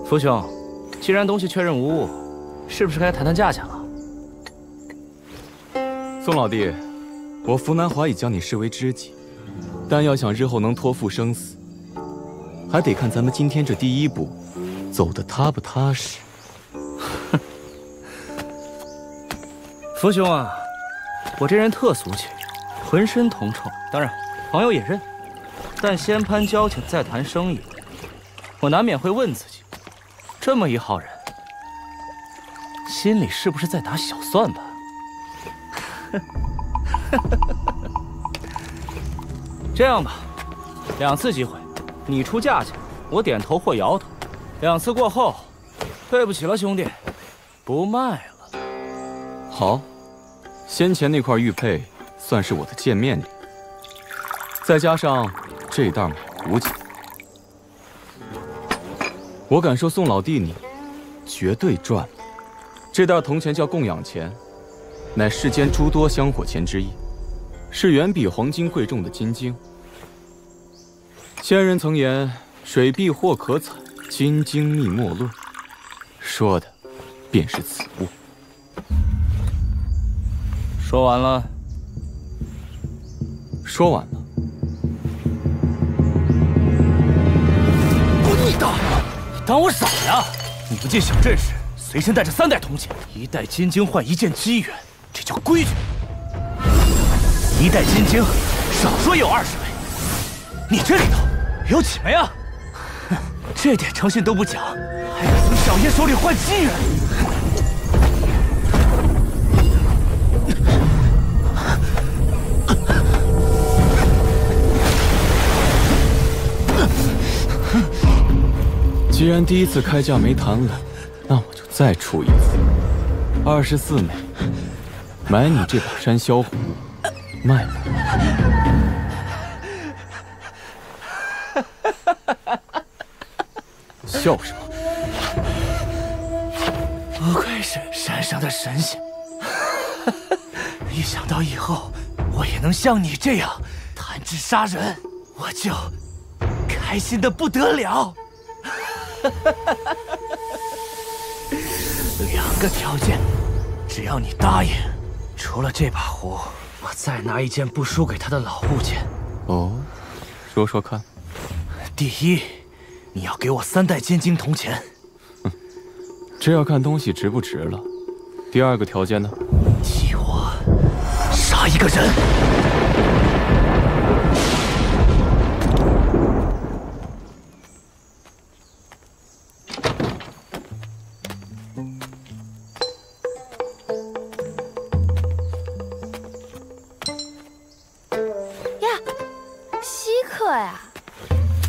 福兄，既然东西确认无误，是不是该谈谈价钱了？宋老弟，我福南华已将你视为知己，但要想日后能托付生死，还得看咱们今天这第一步走得踏不踏实。福兄啊，我这人特俗气，浑身铜臭，当然朋友也认，但先攀交情再谈生意，我难免会问自己。这么一号人，心里是不是在打小算盘？这样吧，2次机会，你出价钱，我点头或摇头。2次过后，对不起了，兄弟，不卖了。好，先前那块玉佩算是我的见面礼，再加上这袋买古锦。我敢说，宋老弟你绝对赚了。这袋铜钱叫供养钱，乃世间诸多香火钱之一，是远比黄金贵重的金晶。先人曾言：“水碧或可采，金晶觅莫论。”说的便是此物。说完了。说完了。滚你大爷！当我傻呀？你们进小镇时随身带着3袋铜钱，1袋金晶换1件机缘，这叫规矩。1袋金晶，少说也有20枚。你这里头有几枚啊？这点诚信都不讲，还敢从小爷手里换机缘？既然第1次开价没谈拢，那我就再出1次，24枚，买你这把山魈虎，卖了。笑什么？不愧是山上的神仙。一想到以后我也能像你这样弹指杀人，我就开心的不得了。2个条件，只要你答应，除了这把壶，我再拿一件不输给他的老物件。哦，说说看。第一，你要给我3袋尖晶铜钱。这要看东西值不值了。第2个条件呢？替我杀一个人。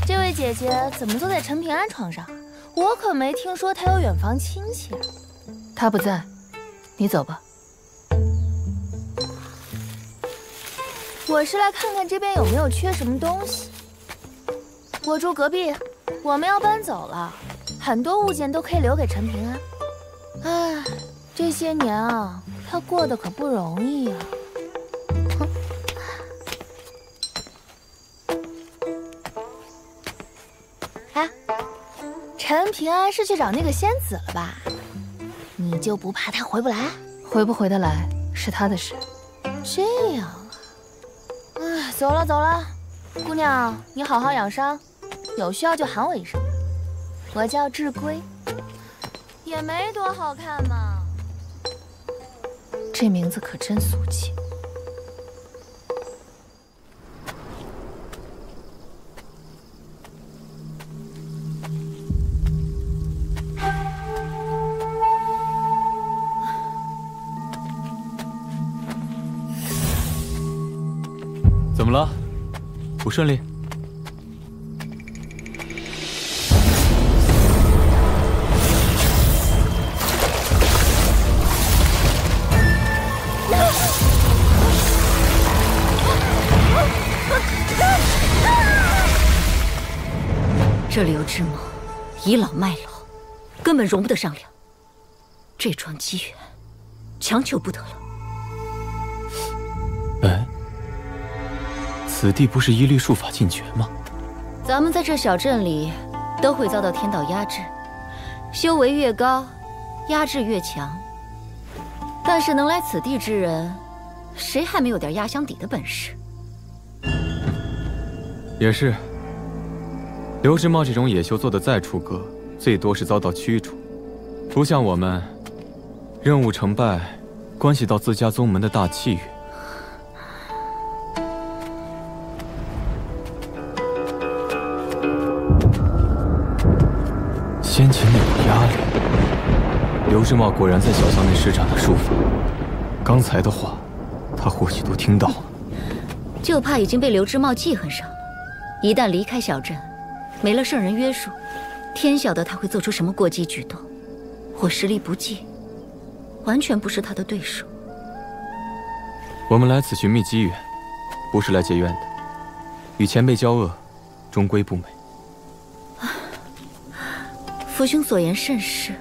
这位姐姐怎么坐在陈平安床上？我可没听说她有远房亲戚。她不在，你走吧。我是来看看这边有没有缺什么东西。我住隔壁，我们要搬走了，很多物件都可以留给陈平安。唉，这些年啊，他过得可不容易呀。陈平安是去找那个仙子了吧？你就不怕他回不来？回不回得来是他的事。这样啊，哎，走了走了，姑娘，你好好养伤，有需要就喊我一声。我叫志归，也没多好看嘛。这名字可真俗气。怎么了？不顺利？这刘之茂倚老卖老，根本容不得上梁。这桩机缘，强求不得了。哎，此地不是一律术法禁绝吗？咱们在这小镇里，都会遭到天道压制，修为越高，压制越强。但是能来此地之人，谁还没有点压箱底的本事？也是。刘之茂这种野修做的再出格，最多是遭到驱逐。不像我们，任务成败，关系到自家宗门的大气运。先前那股压力，刘之茂果然在小巷内施展了术法。刚才的话，他或许都听到了。就怕已经被刘之茂记恨上了。一旦离开小镇，没了圣人约束，天晓得他会做出什么过激举动。我实力不济，完全不是他的对手。我们来此寻觅机缘，不是来结怨的。与前辈交恶，终归不美。父兄所言甚是。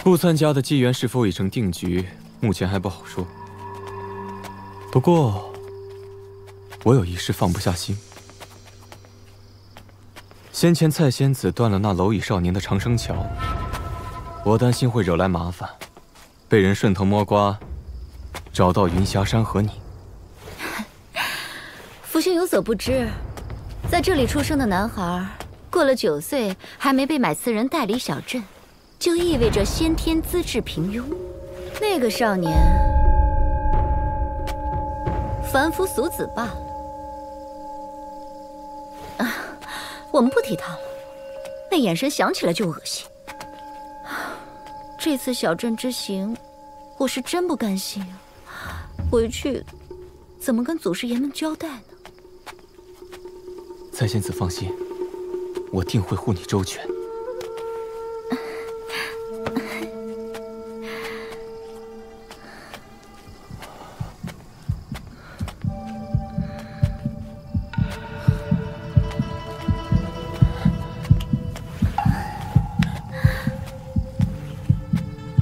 顾参家的机缘是否已成定局，目前还不好说。不过，我有一事放不下心。先前蔡仙子断了那蝼蚁少年的长生桥，我担心会惹来麻烦，被人顺藤摸瓜，找到云霞山和你。父兄有所不知，在这里出生的男孩，过了9岁还没被买词人带离小镇，就意味着先天资质平庸。那个少年，凡夫俗子罢了。我们不提他了，那眼神想起来就恶心。这次小镇之行，我是真不甘心啊！回去怎么跟祖师爷们交代呢？蔡仙子放心，我定会护你周全。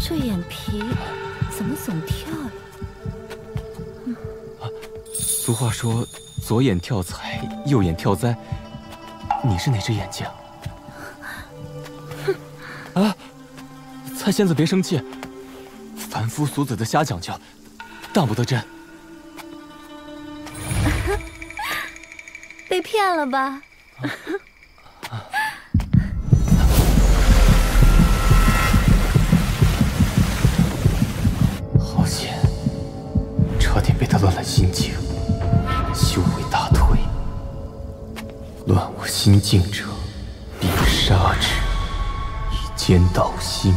这眼皮怎么总跳呀？俗话说，左眼跳财，右眼跳灾。你是哪只眼睛？啊，蔡仙子别生气，凡夫俗子的瞎讲究，当不得真。被骗了吧？好险，差点被他乱了心境，修为大退。乱我心境者，必杀之，以奸盗心。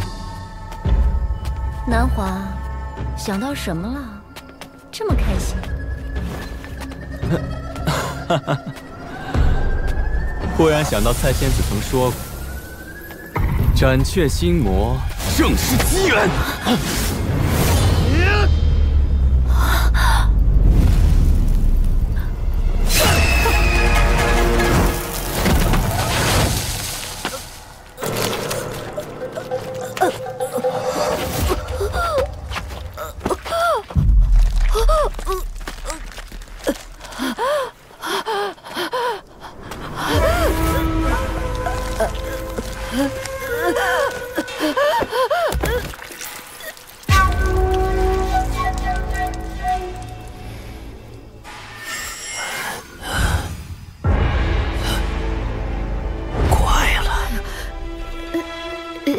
南华，想到什么了？这么开心？忽然想到蔡仙子曾说过，斩却心魔，正是机缘。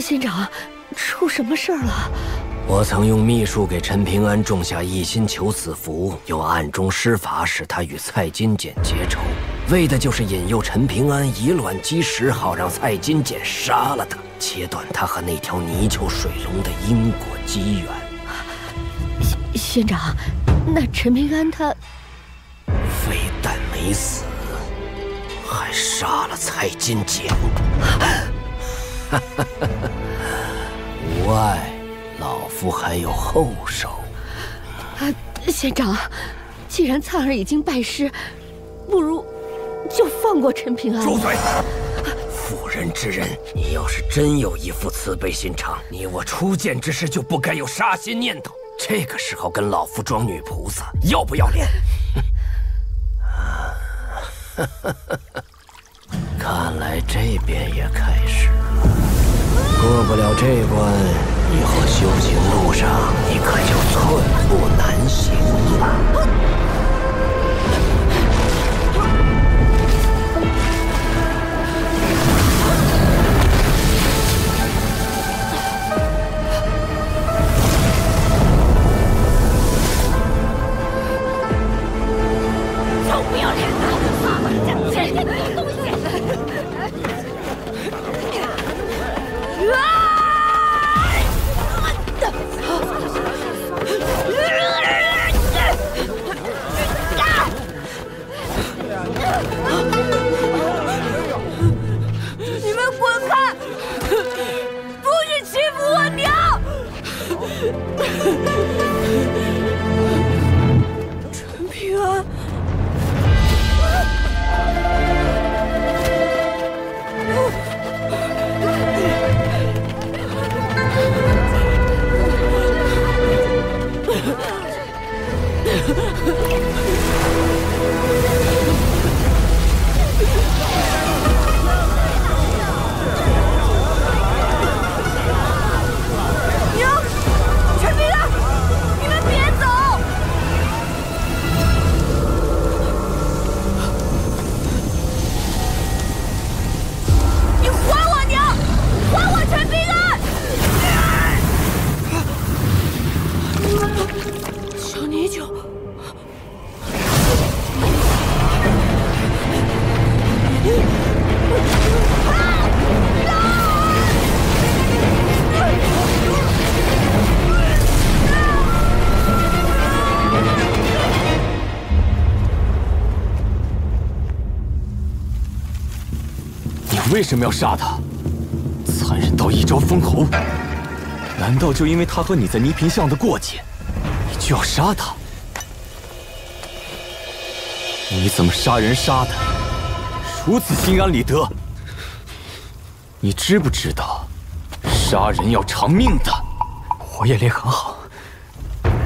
仙长，出什么事儿了？我曾用秘术给陈平安种下一心求死符，又暗中施法使他与蔡金简结仇，为的就是引诱陈平安以卵击石，好让蔡金简杀了他，切断他和那条泥鳅水龙的因果机缘。仙长，那陈平安他非但没死，还杀了蔡金简。无碍，老夫还有后手。仙长，既然灿儿已经拜师，不如就放过陈平安。住嘴！妇人之仁，你要是真有一副慈悲心肠，你我初见之时就不该有杀心念头。这个时候跟老夫装女菩萨，要不要脸？看来这边也开始了。过不了这关，以后修行路上你可就寸步难行了。臭不要脸的！这个东西！你们滚开！不许欺负我娘！陈平安。娘，陈平安，你们别走！你还我娘，还我陈平安！小泥鳅。你为什么要杀他？残忍到一招封喉，难道就因为他和你在泥坪巷的过节，你就要杀他？你怎么杀人杀的如此心安理得？你知不知道，杀人要偿命的？火焰莲很好，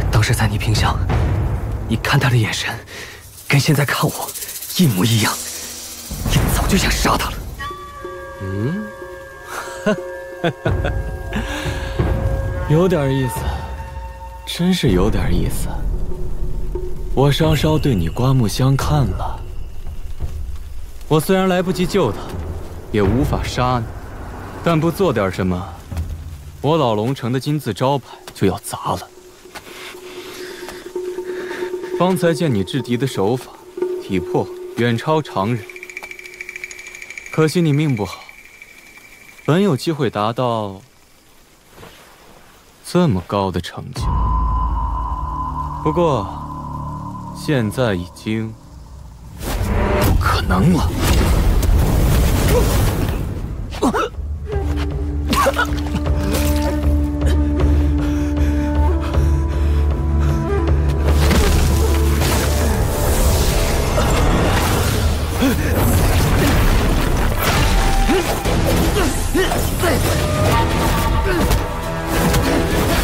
当时在泥萍巷，你看他的眼神，跟现在看我一模一样，你早就想杀他了。嗯，有点意思，真是有点意思。我稍稍对你刮目相看了。我虽然来不及救他，也无法杀你，但不做点什么，我老龙城的金字招牌就要砸了。方才见你制敌的手法、体魄远超常人，可惜你命不好，本有机会达到这么高的成就。不过，现在已经不可能了。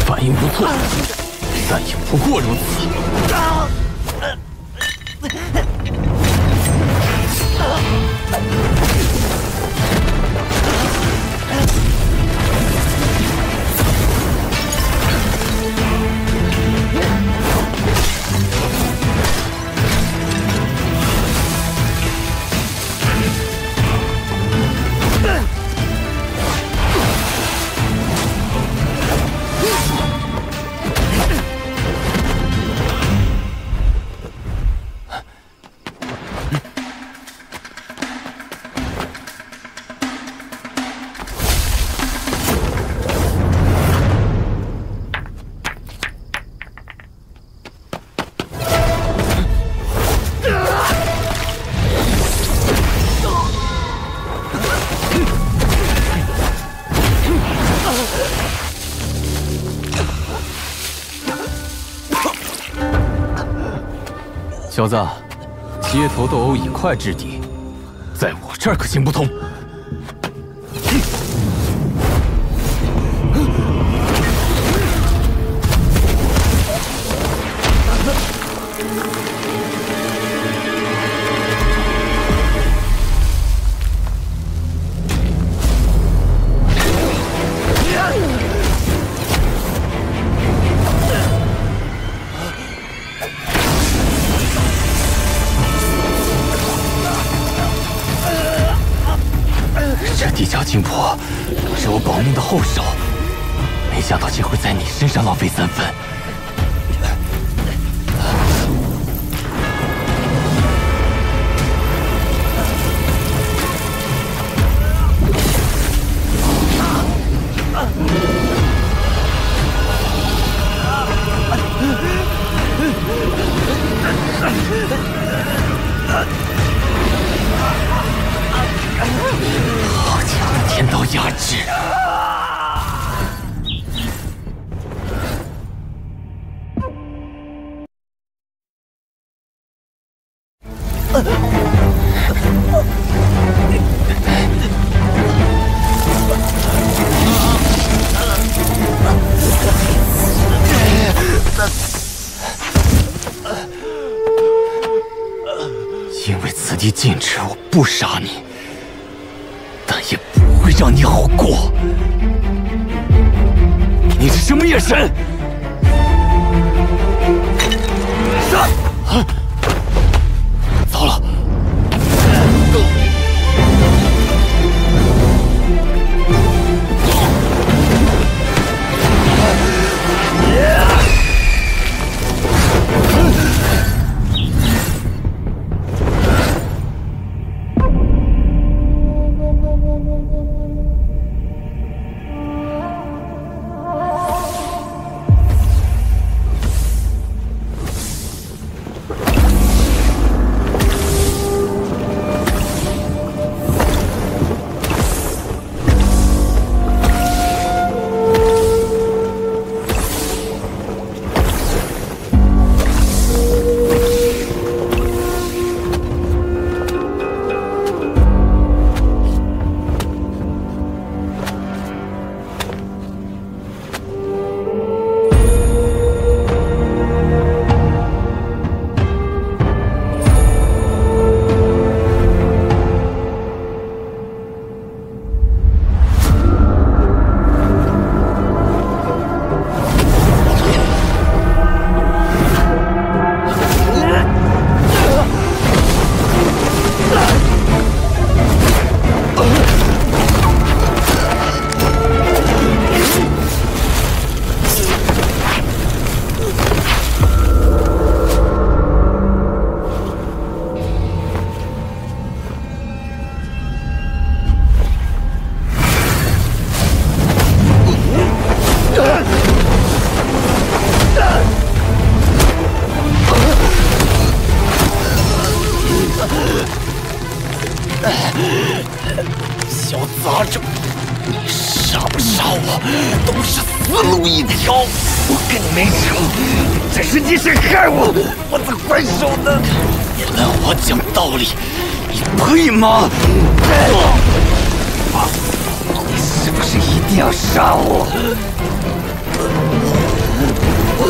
反应不错，但也不过如此。小子，街头斗殴以快制敌，在我这儿可行不通。地窖精魄是我保命的后手，没想到竟会在你身上浪费3分。好强的天道压制！因为此地禁止我不杀你，但也不会让你好过。你是什么眼神？杀！糟了！路一条。我跟你没仇，这是你想害我，我才还手的。你拦我讲道理，你配吗？你是不是一定要杀我？我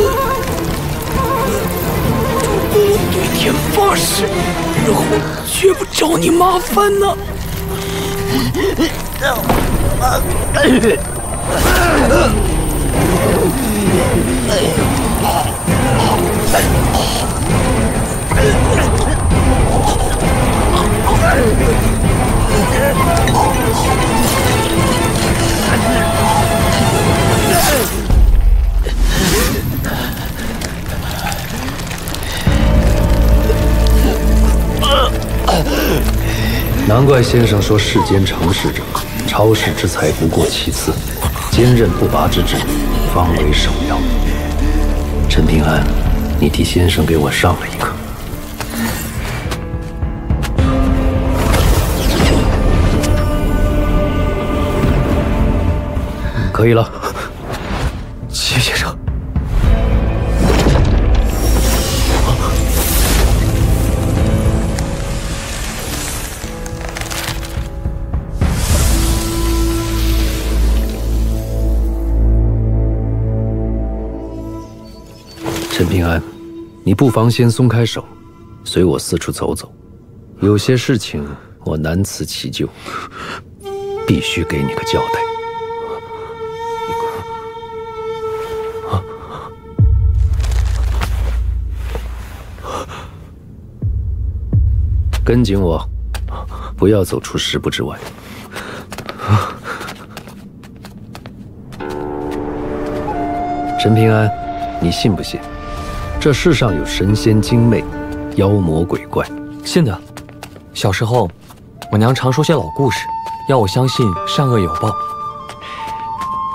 对天发誓，日后绝不找你麻烦呢。难怪先生说世间成事者，超世之才不过其次，坚韧不拔之志，方为首要。陈平安，你替先生给我上了一课。可以了，齐先生。陈平安，你不妨先松开手，随我四处走走。有些事情我难辞其咎，必须给你个交代。跟紧我，不要走出10步之外。陈平安，你信不信？这世上有神仙精魅，妖魔鬼怪。信的。小时候，我娘常说些老故事，要我相信善恶有报。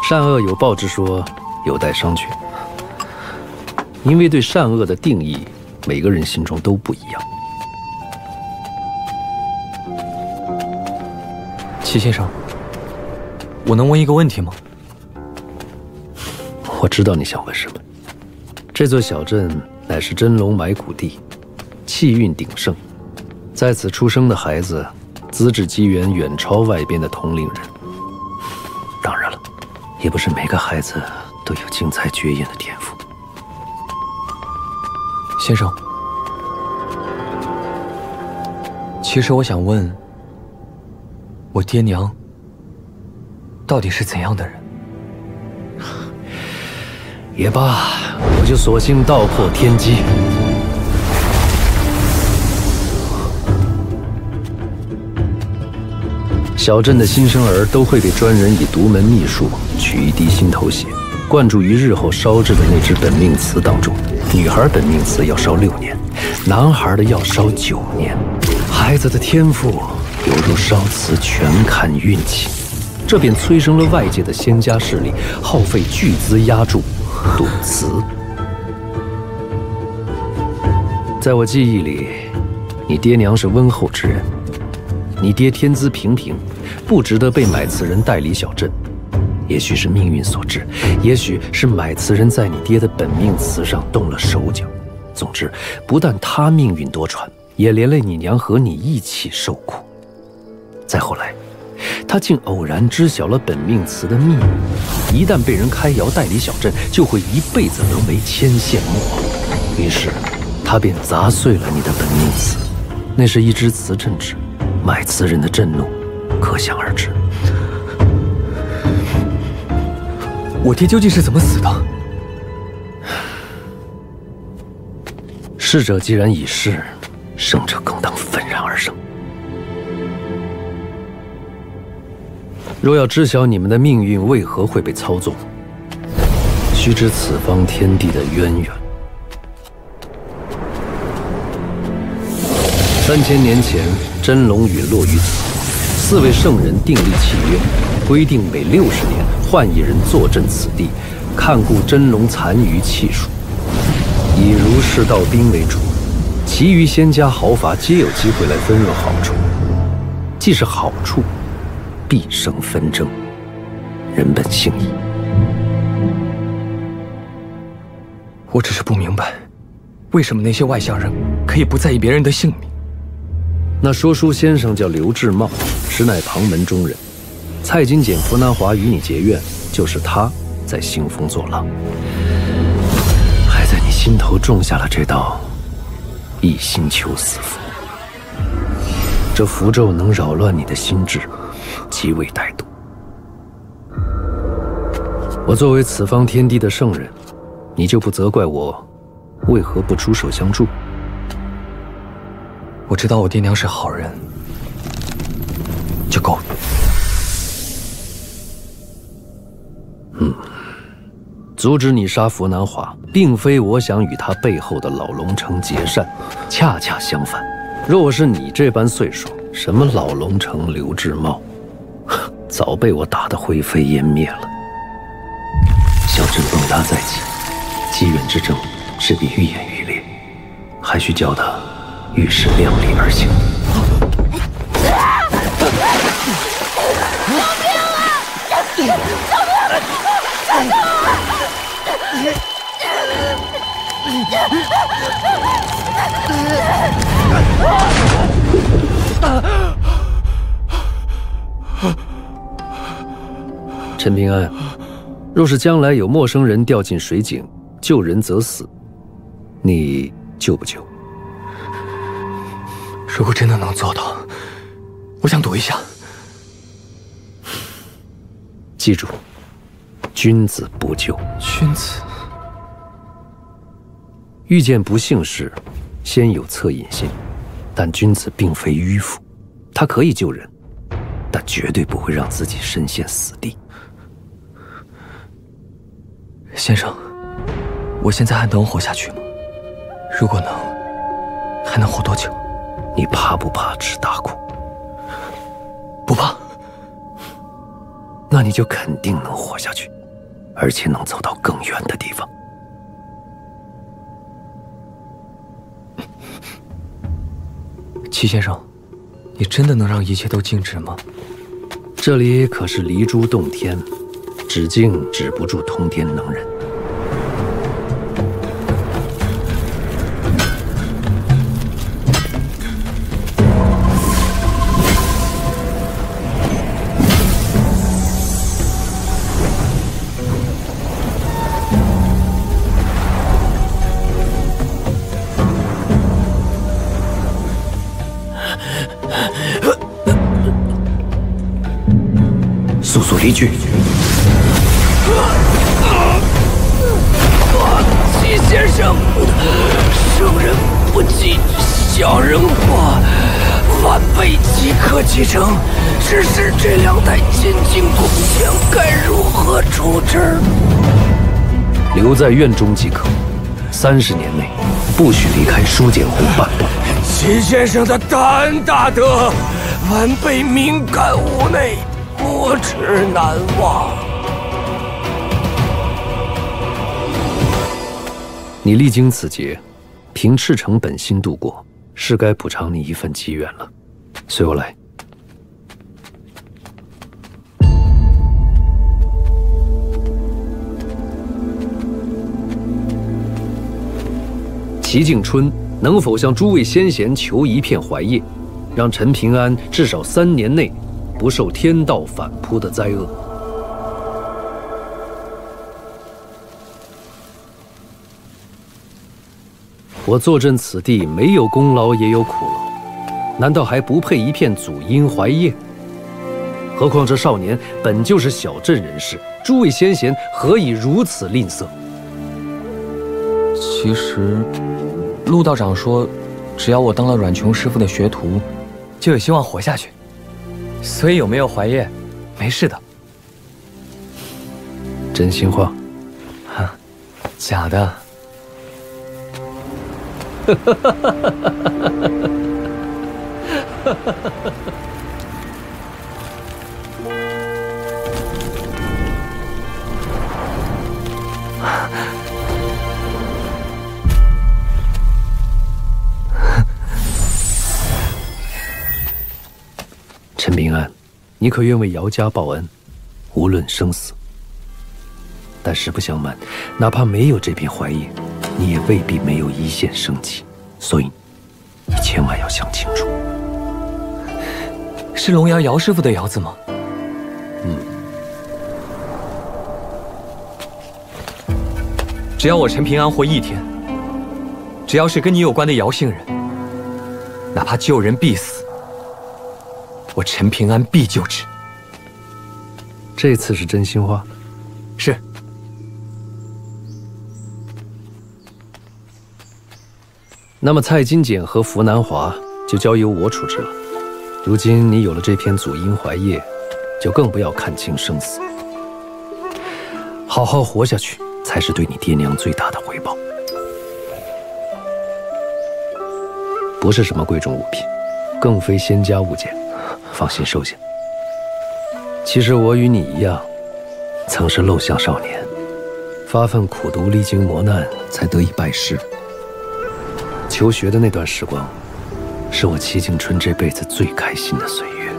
善恶有报之说有待商榷，因为对善恶的定义，每个人心中都不一样。齐先生，我能问一个问题吗？我知道你想问什么。这座小镇乃是真龙埋骨地，气运鼎盛，在此出生的孩子，资质机缘远超外边的同龄人。当然了，也不是每个孩子都有精彩绝艳的天赋。先生，其实我想问，我爹娘到底是怎样的人？也罢，我就索性道破天机。小镇的新生儿都会被专人以独门秘术取一滴心头血，灌注于日后烧制的那支本命瓷当中。女孩本命瓷要烧6年，男孩的要烧9年。孩子的天赋犹如烧瓷，全看运气。这便催生了外界的仙家势力，耗费巨资压铸赌瓷。在我记忆里，你爹娘是温厚之人。你爹天资平平，不值得被买瓷人带离小镇。也许是命运所致，也许是买瓷人在你爹的本命瓷上动了手脚。总之，不但他命运多舛，也连累你娘和你一起受苦。再后来，他竟偶然知晓了本命瓷的秘密，一旦被人开窑带离小镇，就会一辈子沦为牵线木偶。于是，他便砸碎了你的本命瓷，那是一只瓷镇纸，买瓷人的震怒可想而知。我爹究竟是怎么死的？逝者既然已逝，生者更当愤然而生。若要知晓你们的命运为何会被操纵，须知此方天地的渊源。3000年前，真龙陨落于此，4位圣人订立契约，规定每60年换一人坐镇此地，看顾真龙残余气数，以儒士道兵为主，其余仙家豪阀皆有机会来分润好处。既是好处，必生纷争，人本性异。我只是不明白，为什么那些外乡人可以不在意别人的性命？那说书先生叫刘志茂，实乃旁门中人。蔡金简、福南华与你结怨，就是他在兴风作浪，还在你心头种下了这道一心求死符。这符咒能扰乱你的心智，极为歹毒。我作为此方天地的圣人，你就不责怪我为何不出手相助？我知道我爹娘是好人，就够了。阻止你杀福南华，并非我想与他背后的老龙城结善，恰恰相反。若是你这般岁数，什么老龙城、刘志茂，早被我打得灰飞烟灭了。小镇崩塌在即，机缘之争势必愈演愈烈，还需教他遇事量力而行。救命啊！救命！陈平安，若是将来有陌生人掉进水井，救人则死，你救不救？如果真的能做到，我想赌一下。记住，君子不救。君子。遇见不幸事，先有恻隐心，但君子并非迂腐，他可以救人，但绝对不会让自己身陷死地。先生，我现在还能活下去吗？如果能，还能活多久？你怕不怕吃大苦？不怕。那你就肯定能活下去，而且能走到更远的地方。齐先生，你真的能让一切都静止吗？这里可是离珠洞天，止静止不住通天能人。速速离去！齐先生，圣人不计小人过，晚辈即刻启程。只是这2代金睛铜像该如何处置？留在院中即可，30年内不许离开书简湖半步。齐先生的大恩大德，晚辈敏感无内，没齿难忘。你历经此劫，凭赤诚本心度过，是该补偿你一份机缘了。随我来。齐敬春能否向诸位先贤求一片槐叶，让陈平安至少3年内不受天道反扑的灾厄？我坐镇此地，没有功劳也有苦劳，难道还不配一片祖荫槐叶？何况这少年本就是小镇人士，诸位先贤何以如此吝啬？其实，陆道长说，只要我当了阮琼师傅的学徒，就有希望活下去。所以有没有槐叶，没事的。真心话？啊，假的。陈平安，你可愿为姚家报恩，无论生死？但实不相瞒，哪怕没有这片槐叶，你也未必没有一线生机，所以你千万要想清楚。是龙窑姚师傅的窑子吗？只要我陈平安活一天，只要是跟你有关的姚姓人，哪怕救人必死，我陈平安必救之。这次是真心话？是。那么蔡金简和符南华就交由我处置了。如今你有了这片祖荫槐叶，就更不要看清生死，好好活下去，才是对你爹娘最大的回报。不是什么贵重物品，更非仙家物件，放心收下。其实我与你一样，曾是陋巷少年，发奋苦读，历经磨难，才得以拜师。求学的那段时光，是我齐景春这辈子最开心的岁月。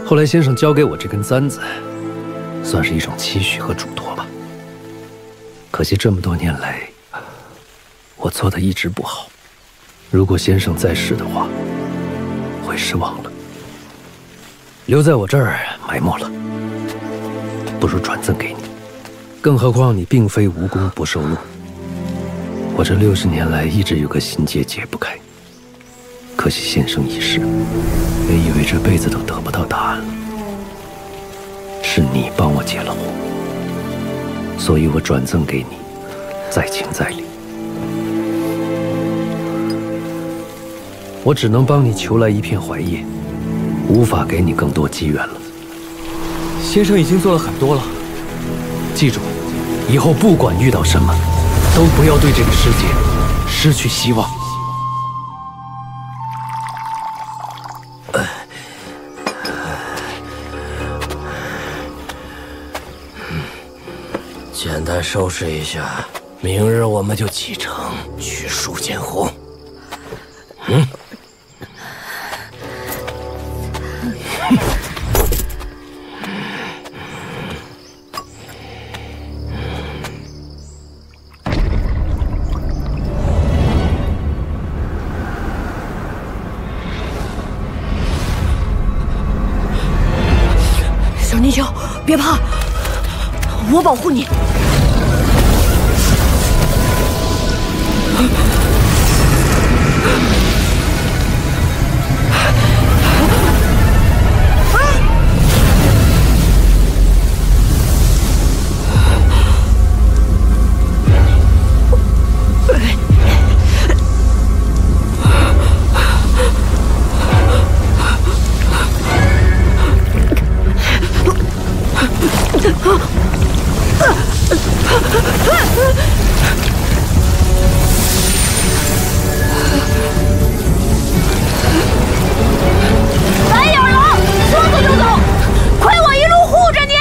后来先生交给我这根簪子，算是一种期许和嘱托吧。可惜这么多年来，我做的一直不好。如果先生在世的话，会失望了。留在我这儿埋没了，不如转赠给你。更何况你并非无功不受禄。我这60年来一直有个心结解不开，可惜先生已逝，也以为这辈子都得不到答案了。是你帮我解了惑，所以我转赠给你，在情在理。我只能帮你求来一片槐叶，无法给你更多机缘了。先生已经做了很多了，记住，以后不管遇到什么，都不要对这个世界失去希望。简单收拾一下，明日我们就启程去书剑湖。小泥鳅，别怕，我保护你。白眼狼，说走就走，亏我一路护着你。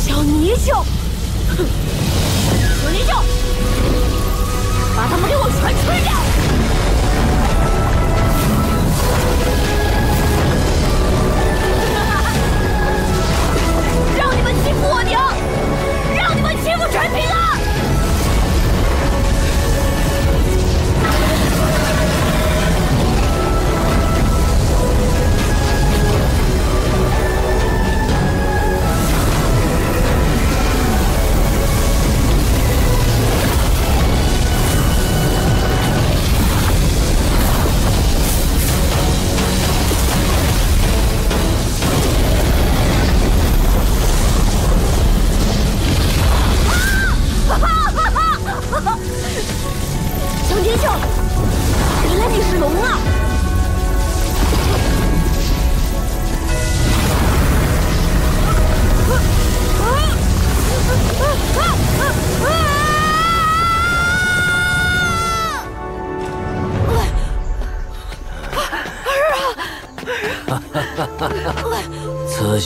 小泥鳅，小泥鳅，把他们给我全吃掉！让你们欺负我娘，让你们欺负陈平安！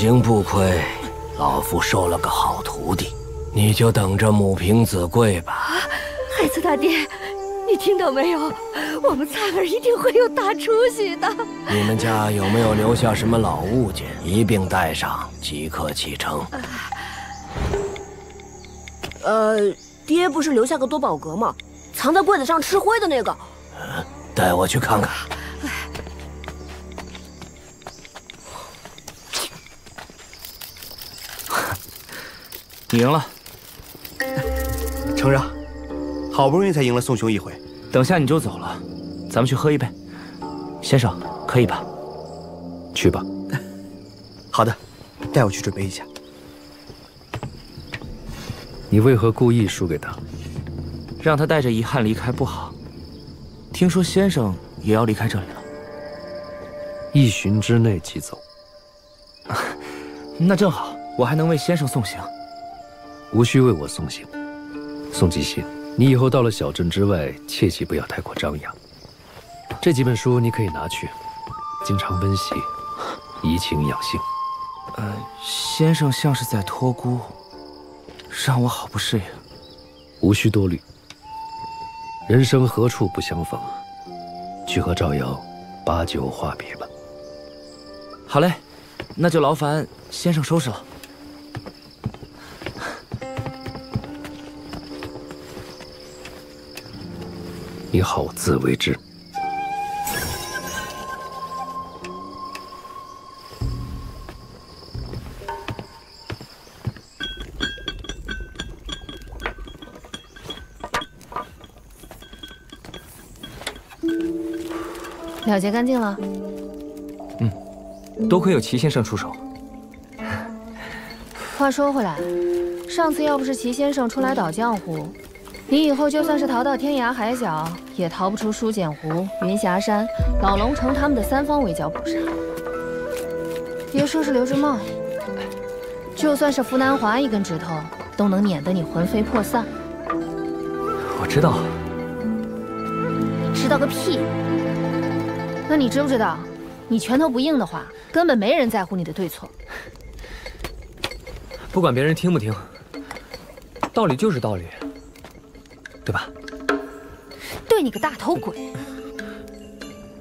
行不亏，老夫收了个好徒弟，你就等着母凭子贵吧。孩子大爹，你听到没有？我们灿儿一定会有大出息的。你们家有没有留下什么老物件？一并带上，即刻启程。爹不是留下个多宝阁吗？藏在柜子上吃灰的那个。带我去看看。你赢了，承让，好不容易才赢了宋兄一回。等下你就走了，咱们去喝一杯。先生，可以吧？去吧。好的，带我去准备一下。你为何故意输给他？让他带着遗憾离开不好。听说先生也要离开这里了，1旬之内即走。那正好，我还能为先生送行。无需为我送行。宋继信，你以后到了小镇之外，切记不要太过张扬。这几本书你可以拿去，经常温习，怡情养性。先生像是在托孤，让我好不适应。无需多虑。人生何处不相逢？去和赵瑶把酒话别吧。好嘞，那就劳烦先生收拾了。你好自为之。了结干净了。多亏有齐先生出手。话说回来，上次要不是齐先生出来捣浆糊，你以后就算是逃到天涯海角，也逃不出书简湖、云霞山、老龙城他们的3方围剿捕杀。别说是刘志茂，就算是福南华一根指头，都能碾得你魂飞魄散。我知道。知道个屁！那你知不知道，你拳头不硬的话，根本没人在乎你的对错。不管别人听不听，道理就是道理，对吧？对你个大头鬼！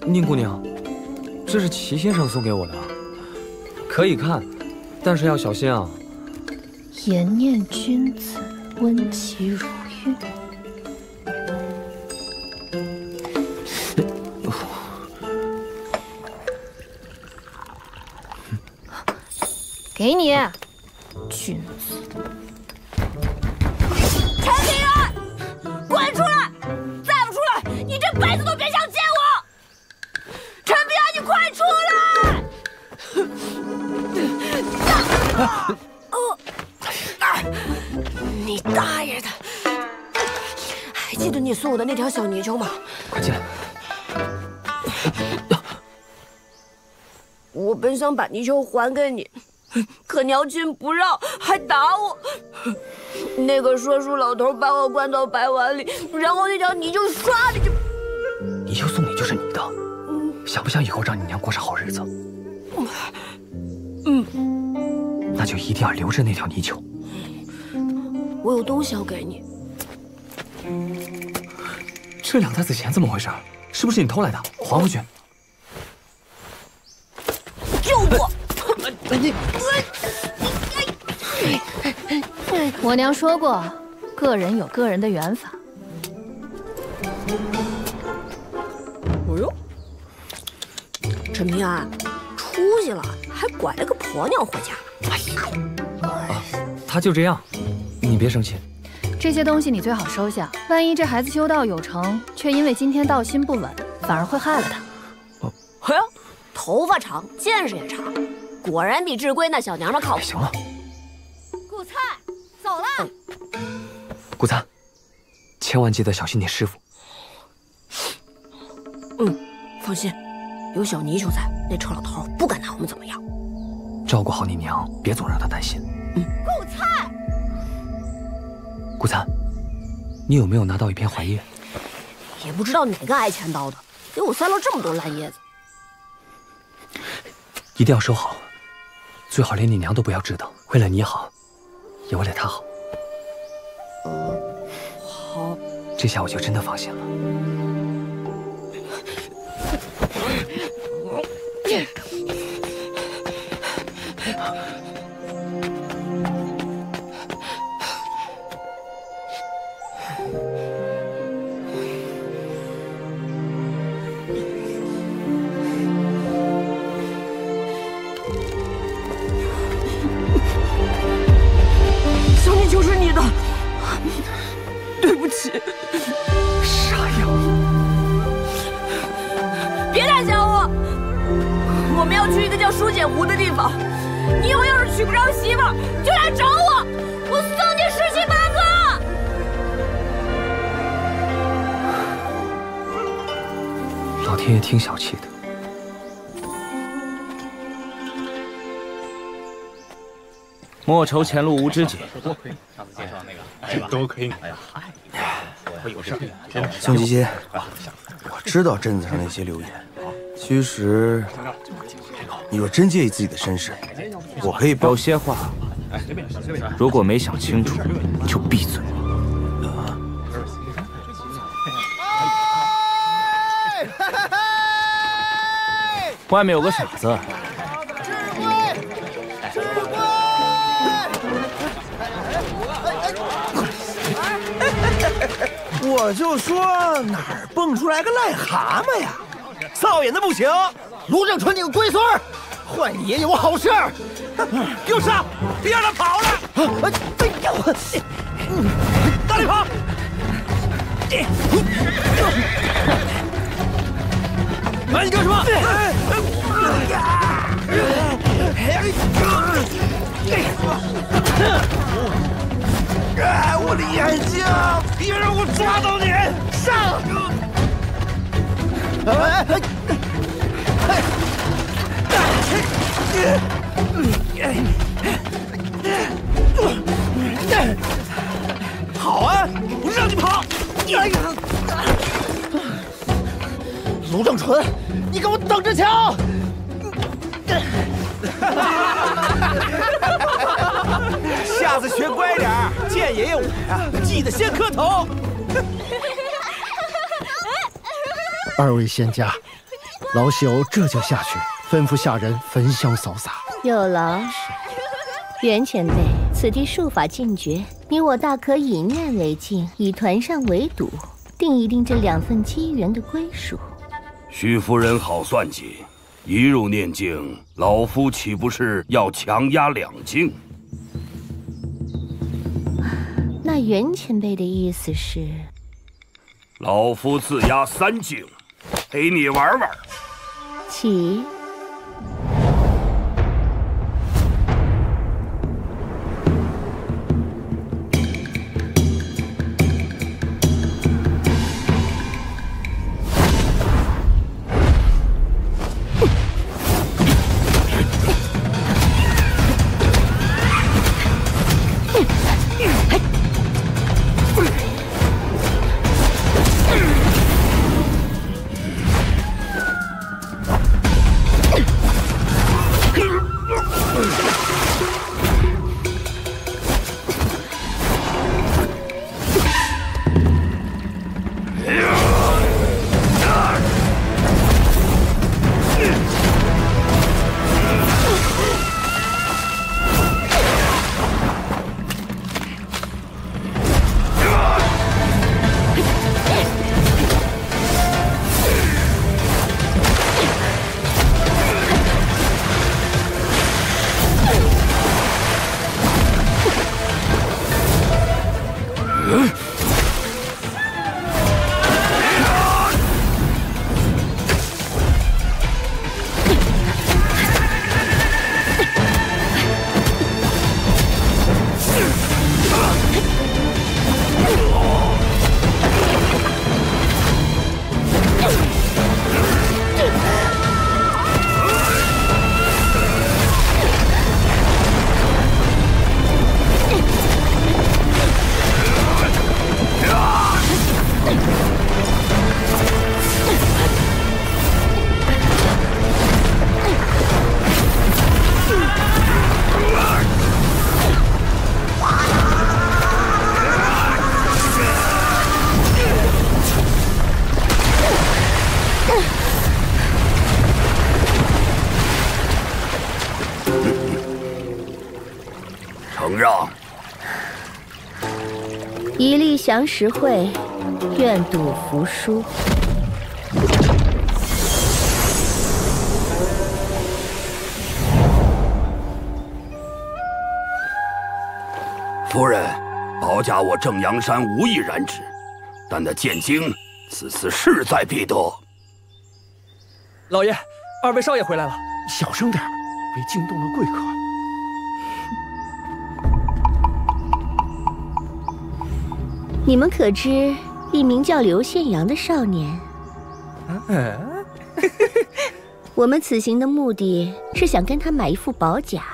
宁姑娘，这是齐先生送给我的，可以看，但是要小心啊。颜念君子，温其如玉。给你，君子。陈平原，滚出来！再不出来，你这辈子都别想见我！陈平原，你快出来！你大爷的！还记得你送我的那条小泥鳅吗？快进来！我本想把泥鳅还给你。可娘亲不让，还打我。那个说书老头把我灌到白碗里，然后那条泥鳅唰的就……泥鳅送你就是你的，想不想以后让你娘过上好日子？那就一定要留着那条泥鳅。我有东西要给你。这2袋子钱怎么回事？是不是你偷来的？还回去。救我！我娘说过，个人有个人的缘法。哎呦，陈平安，出息了，还拐了个婆娘回家。他就这样，你别生气。这些东西你最好收下，万一这孩子修道有成，却因为今天道心不稳，反而会害了他。哎呀，头发长，见识也长，果然比智贵那小娘们靠谱。行了，古菜，走了。顾灿，千万记得小心你师傅。放心，有小泥鳅在，那臭老头不敢拿我们怎么样。照顾好你娘，别总让她担心。顾灿，顾灿，你有没有拿到一片槐叶？也不知道哪个挨钱刀的，给我塞了这么多烂叶子。一定要收好，最好连你娘都不要知道，为了你好，也为了她好。好。这下我就真的放心了。小米就是你的，对不起，傻样。别来想我，我们要去一个叫书简湖的地方。你以后要是娶不着媳妇儿，就来找我，我送你17八个。老天爷挺小气的。莫愁前路无知己。多亏上次介绍那个，多亏你。哎呀，我有事。宋吉杰，我知道镇子上那些流言，其实你若真介意自己的身世，我可以有些话，如果没想清楚，就闭嘴。外面有个傻子。我就说哪儿蹦出来个癞蛤蟆呀！扫眼的不行，卢正淳你个龟孙儿，坏你也有好事儿，给我上，别让他跑了！哎呦，大力跑！哎，你干什么？我的眼睛！别让我抓到你！上！好啊，我让你跑！卢正淳，你给我等着瞧！下次学乖点儿，见爷爷我呀，记得先磕头。二位仙家，老朽这就下去吩咐下人焚香扫洒。有劳，袁前辈，此地术法禁绝，你我大可以念为镜，以团扇为赌，定一定这2份机缘的归属。徐夫人好算计，一入念境，老夫岂不是要强压2境？那袁前辈的意思是，老夫自压3境，陪你玩玩。起。一力降实惠，愿赌服输。夫人，保家我正阳山无意染指，但那剑经此次势在必得。老爷，二位少爷回来了，小声点，别惊动了贵客。你们可知一名叫刘宪阳的少年？我们此行的目的是想跟他买一副宝甲，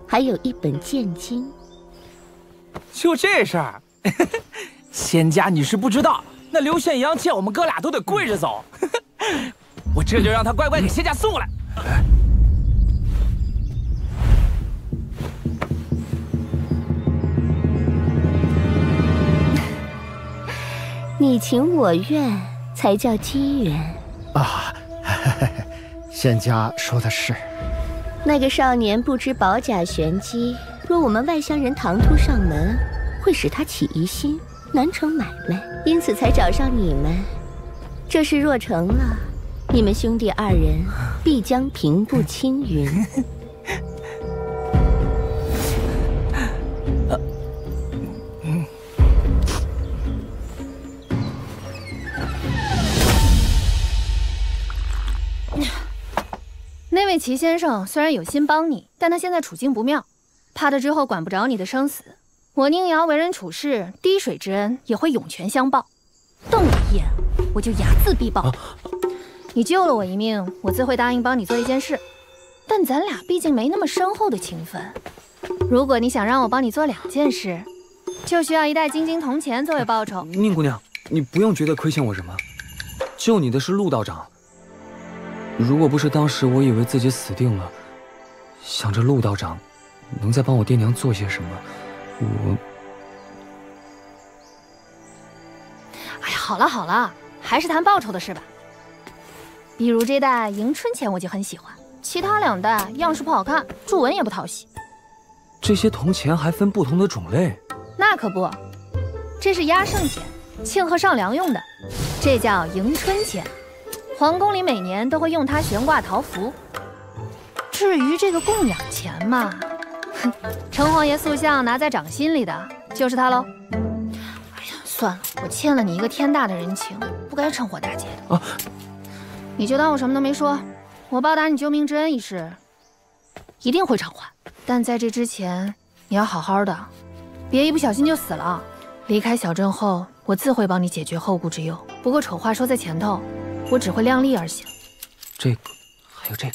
还有一本剑经。就这事儿，仙家你是不知道，那刘宪阳见我们哥俩都得跪着走，我这就让他乖乖给仙家送过来。你情我愿才叫机缘啊！仙家说的是。那个少年不知宝甲玄机，若我们外乡人唐突上门，会使他起疑心，难成买卖，因此才找上你们。这事若成了，你们兄弟二人必将平步青云。那位齐先生虽然有心帮你，但他现在处境不妙，怕他之后管不着你的生死。我宁瑶为人处事，滴水之恩也会涌泉相报。动我一言，我就睚眦必报。你救了我一命，我自会答应帮你做一件事。但咱俩毕竟没那么深厚的情分，如果你想让我帮你做2件事，就需要1袋金晶铜钱作为报酬。宁姑娘，你不用觉得亏欠我什么，救你的是陆道长。如果不是当时我以为自己死定了，想着陆道长能再帮我爹娘做些什么，哎呀，好了好了，还是谈报酬的事吧。比如这袋迎春钱我就很喜欢，其他2袋样式不好看，注纹也不讨喜。这些铜钱还分不同的种类？那可不，这是压胜钱，庆贺上梁用的，这叫迎春钱。皇宫里每年都会用它悬挂桃符。至于这个供养钱嘛，城隍爷塑像拿在掌心里的就是它喽。哎呀，算了，我欠了你一个天大的人情，不该趁火打劫的。你就当我什么都没说。我报答你救命之恩一事，一定会偿还。但在这之前，你要好好的，别一不小心就死了。离开小镇后，我自会帮你解决后顾之忧。不过丑话说在前头，我只会量力而行。这个，还有这个，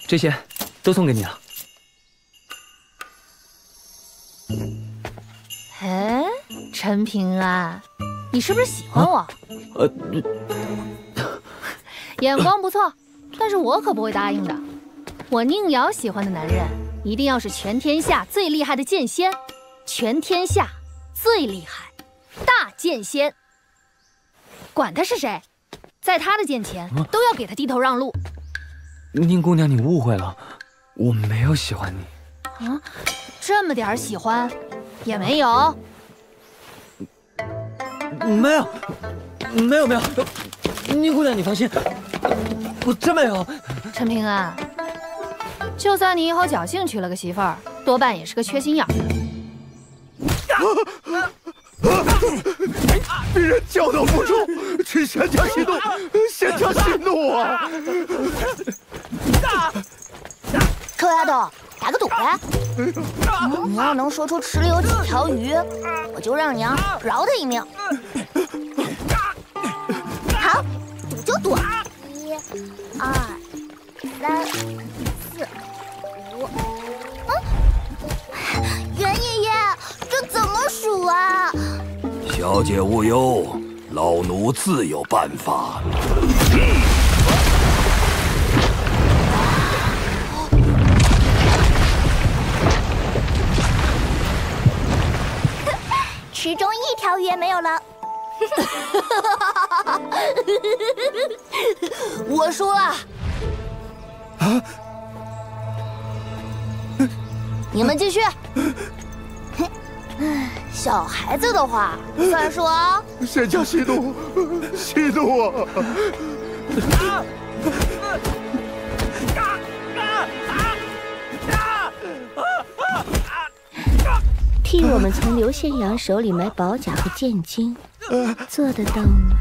这些都送给你了。哎，陈平安，你是不是喜欢我？眼光不错，但是我可不会答应的。我宁瑶喜欢的男人，一定要是全天下最厉害的剑仙，全天下最厉害大剑仙。管他是谁，在他的剑前都要给他低头让路。宁姑娘，你误会了，我没有喜欢你。啊，这么点喜欢也没有？没有，没有，没有。宁姑娘，你放心，我真没有。陈平安，就算你以后侥幸娶了个媳妇儿，多半也是个缺心眼儿的。鄙人教导不周，请仙家息怒，仙家息怒啊！臭丫头，打个赌呗！你要能说出池里有几条鱼，我就让娘饶他一命。好，赌就赌。1、2、3、4、5。袁爷爷，这怎么数啊？小姐勿忧，老奴自有办法。池中1条鱼也没有了。我输了。啊！你们继续。小孩子的话算数啊！仙家息怒，息怒啊！替我们从刘县阳手里买宝甲和剑晶，做得到吗？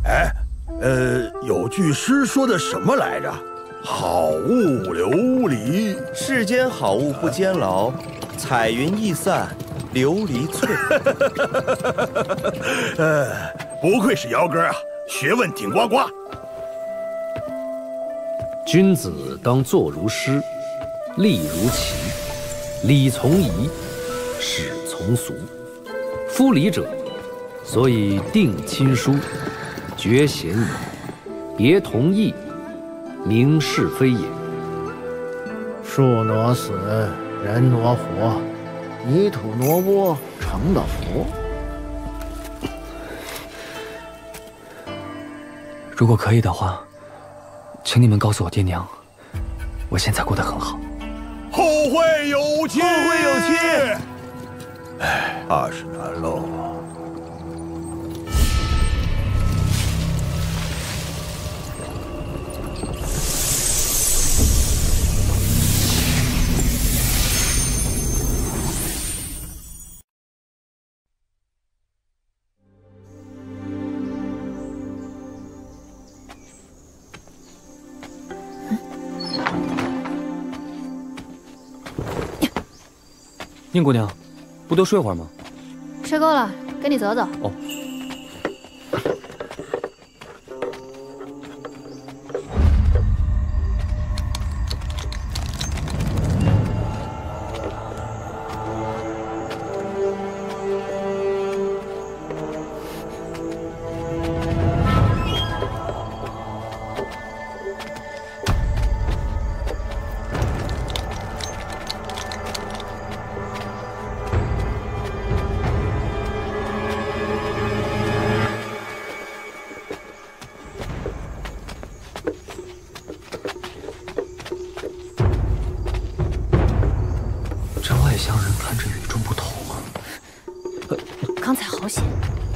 哎，有句诗说的什么来着？好物流离，世间好物不坚牢，彩云易散琉璃脆。不愧是姚哥啊，学问顶呱呱。君子当坐如诗，立如棋，礼从仪，史从俗。夫礼者，所以定亲疏，决贤矣，别同义，明是非也。树挪死，人挪活，泥土挪窝成了佛。如果可以的话，请你们告诉我爹娘，我现在过得很好。后会有期，后会有期。哎，怕是难喽。宁姑娘，不多睡会儿吗？睡够了，跟你走走。哦。刚才好险，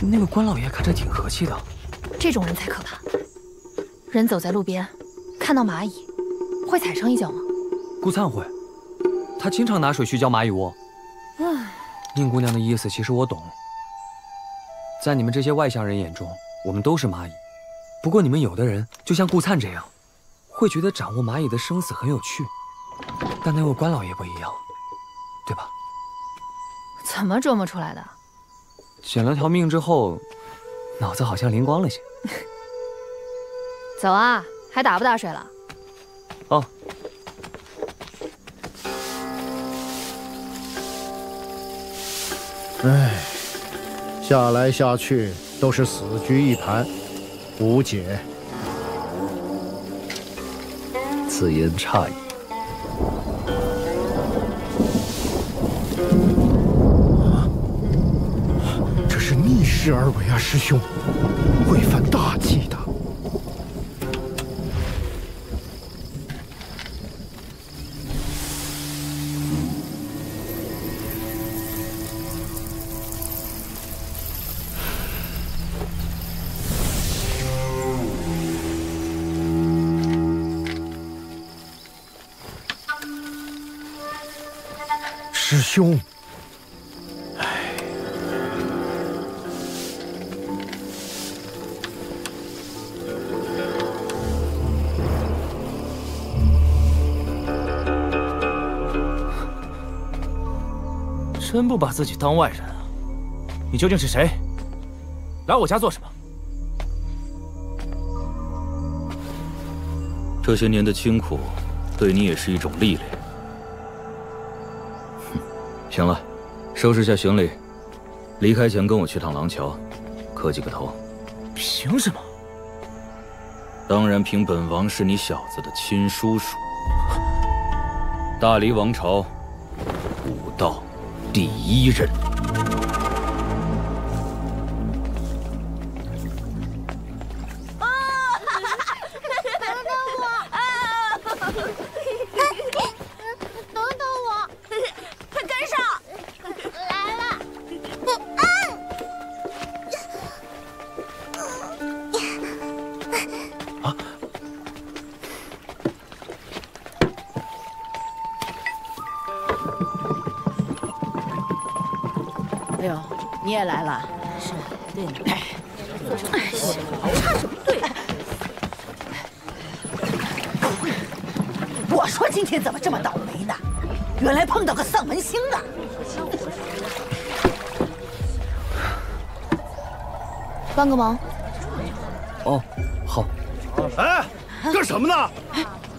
那个关老爷看着挺和气的。这种人才可怕。人走在路边，看到蚂蚁，会踩上一脚吗？顾灿会，他经常拿水去浇蚂蚁窝。唉，宁姑娘的意思其实我懂，在你们这些外乡人眼中，我们都是蚂蚁。不过你们有的人就像顾灿这样，会觉得掌握蚂蚁的生死很有趣，但那位关老爷不一样，对吧？怎么琢磨出来的？捡了条命之后，脑子好像灵光了些。走啊，还打不打水了？哦。唉，下来下去都是死局一盘，无解。此言差矣。这是逆势而为啊，师兄，会犯大忌的。师兄，真不把自己当外人啊！你究竟是谁？来我家做什么？这些年的清苦，对你也是一种历练。行了，收拾下行李，离开前跟我去趟廊桥，磕几个头。凭什么？当然凭本王是你小子的亲叔叔。大黎王朝武道第一人。哎呦，你也来了？是，对呢。哎，插什么队？我说今天怎么这么倒霉呢？原来碰到个丧门星啊！帮个忙。哦，好。哎，干什么呢？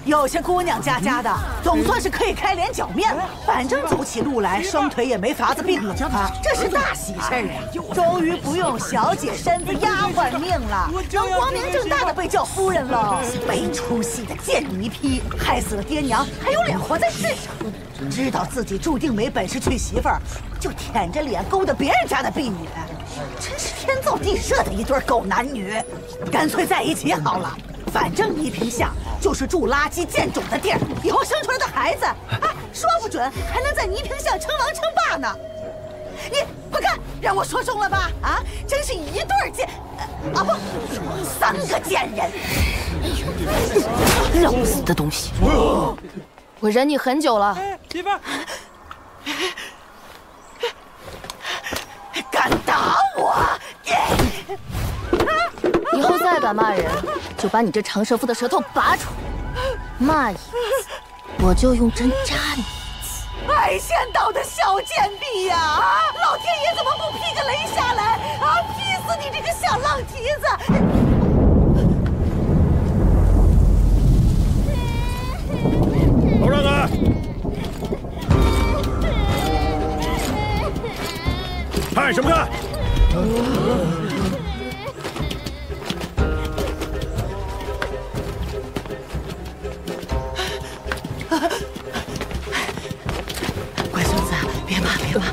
有些姑娘家的，总算是可以开脸脚面了。反正走起路来，双腿也没法子并拢啊，这是大喜事儿啊！终于不用小姐身子丫鬟命了，能光明正大的被叫夫人了。没出息的贱女一批，害死了爹娘，还有脸活在世上？知道自己注定没本事娶媳妇儿，就舔着脸勾搭别人家的婢女，真是天造地设的一对狗男女。干脆在一起好了。反正倪萍巷就是住垃圾贱种的地儿，以后生出来的孩子，说不准还能在倪萍巷称王称霸呢。你快看，让我说中了吧？啊，真是一对贱，不，3个贱人！老死的东西！我忍你很久了，媳妇儿，敢打我！以后再敢骂人，就把你这长舌妇的舌头拔出来。骂一次，我就用针扎你一次。挨仙道的小贱婢呀！啊，老天爷怎么不劈个雷下来啊？劈死你这个小浪蹄子！都让开！看什么看？乖孙子，别骂别骂。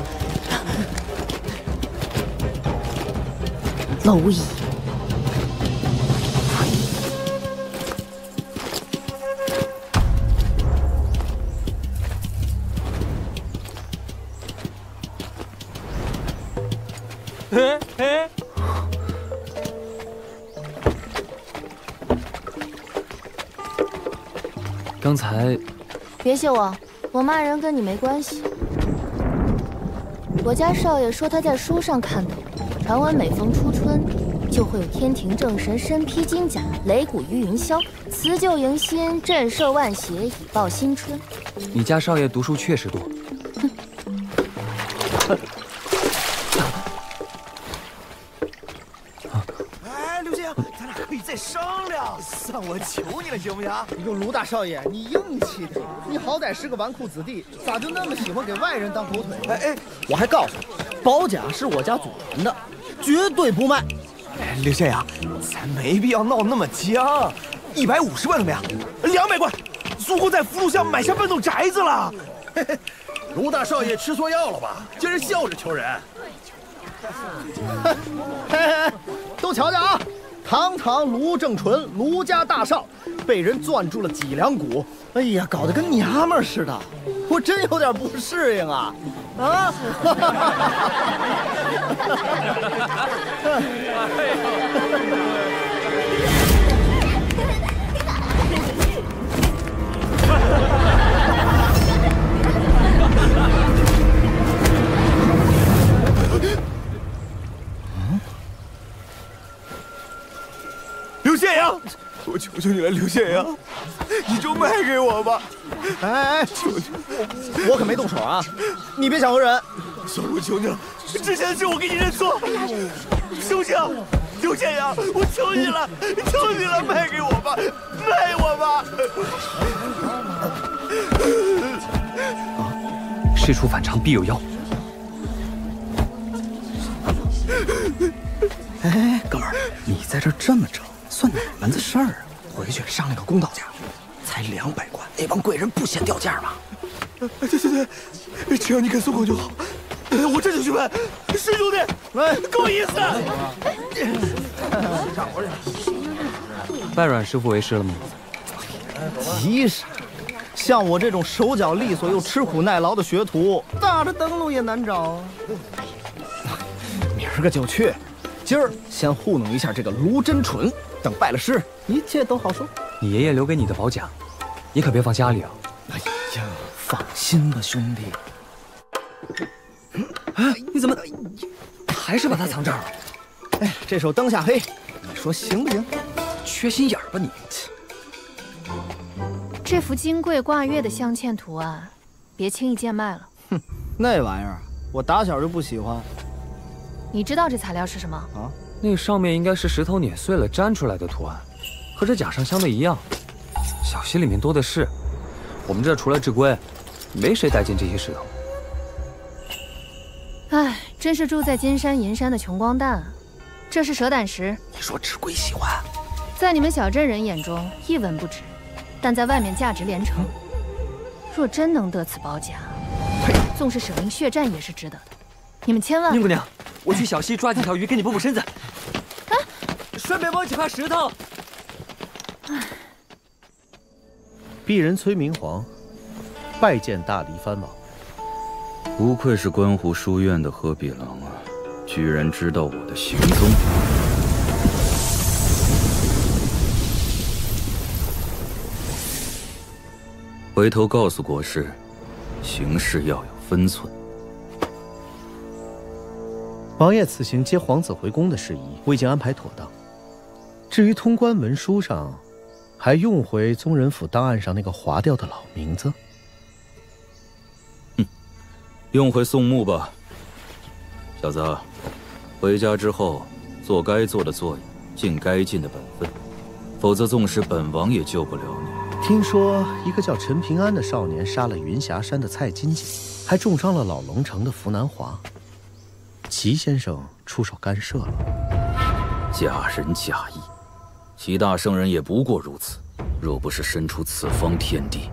蝼蚁。刚才，别谢我，我骂人跟你没关系。我家少爷说他在书上看到，传闻每逢初春，就会有天庭正神身披金甲，擂鼓于云霄，辞旧迎新，震慑万邪，以报新春。你家少爷读书确实多。哎，刘星，咱俩可以再商量。算我求你了，行不行？哟，卢大少爷，你硬气点！你好歹是个纨绔子弟，咋就那么喜欢给外人当狗腿？哎，我还告诉你，宝甲是我家祖传的，绝对不卖。刘县阳，咱没必要闹那么僵。150万怎么样？200贯，足够在福禄巷买下半栋宅子了。卢大少爷吃错药了吧？竟然笑着求人。嘿，都瞧瞧啊！堂堂卢正纯，卢家大少，被人攥住了几两股，哎呀，搞得跟娘们似的，我真有点不适应啊！啊！刘县阳，我求求你了，刘县阳，你就卖给我吧！哎，求求我可没动手啊！你别想讹人。算了，我求你了，之前的事我给你认错，行不行？刘县阳，我求你了，求你了，卖给我吧，卖我吧！事出反常必有妖。哎，哥们儿，你在这这么整，算哪门子事儿啊？回去商量个公道价，才200贯，那帮贵人不嫌掉价吗？对，只要你肯松口就好。我这就去问，师兄弟，来，够意思。拜阮师傅为师了吗？急啥？像我这种手脚利索又吃苦耐劳的学徒，打着灯笼也难找啊。明儿个就去，今儿先糊弄一下这个卢真纯，等拜了师，一切都好说。你爷爷留给你的宝甲，你可别放家里啊！哎呀，放心吧，兄弟。哎，你怎么还是把它藏这儿了？哎，这手灯下黑，你说行不行？缺心眼儿吧你！这幅金桂挂月的镶嵌图案，别轻易贱卖了。哼，那玩意儿我打小就不喜欢。你知道这材料是什么？啊？那上面应该是石头碾碎了粘出来的图案，和这假上镶的一样。小溪里面多的是，我们这儿除了志龟，没谁待见这些石头。唉，真是住在金山银山的穷光蛋。这是蛇胆石，你说志龟喜欢？在你们小镇人眼中一文不值，但在外面价值连城。若真能得此宝甲，纵是舍命血战也是值得的。你们千万……宁姑娘，我去小溪抓几条鱼给你补补身子，顺便摸几块石头。鄙人崔明皇，拜见大黎藩王。不愧是观湖书院的鹤壁郎啊，居然知道我的行踪。回头告诉国师，行事要有分寸。王爷此行接皇子回宫的事宜，我已经安排妥当。至于通关文书上，还用回宗人府档案上那个划掉的老名字？用回宋墓吧，小子，回家之后做该做的作业，尽该尽的本分，否则纵使本王也救不了你。听说一个叫陈平安的少年杀了云霞山的蔡金姐，还重伤了老龙城的符南华。齐先生出手干涉了。假仁假义，齐大圣人也不过如此。若不是身处此方天地，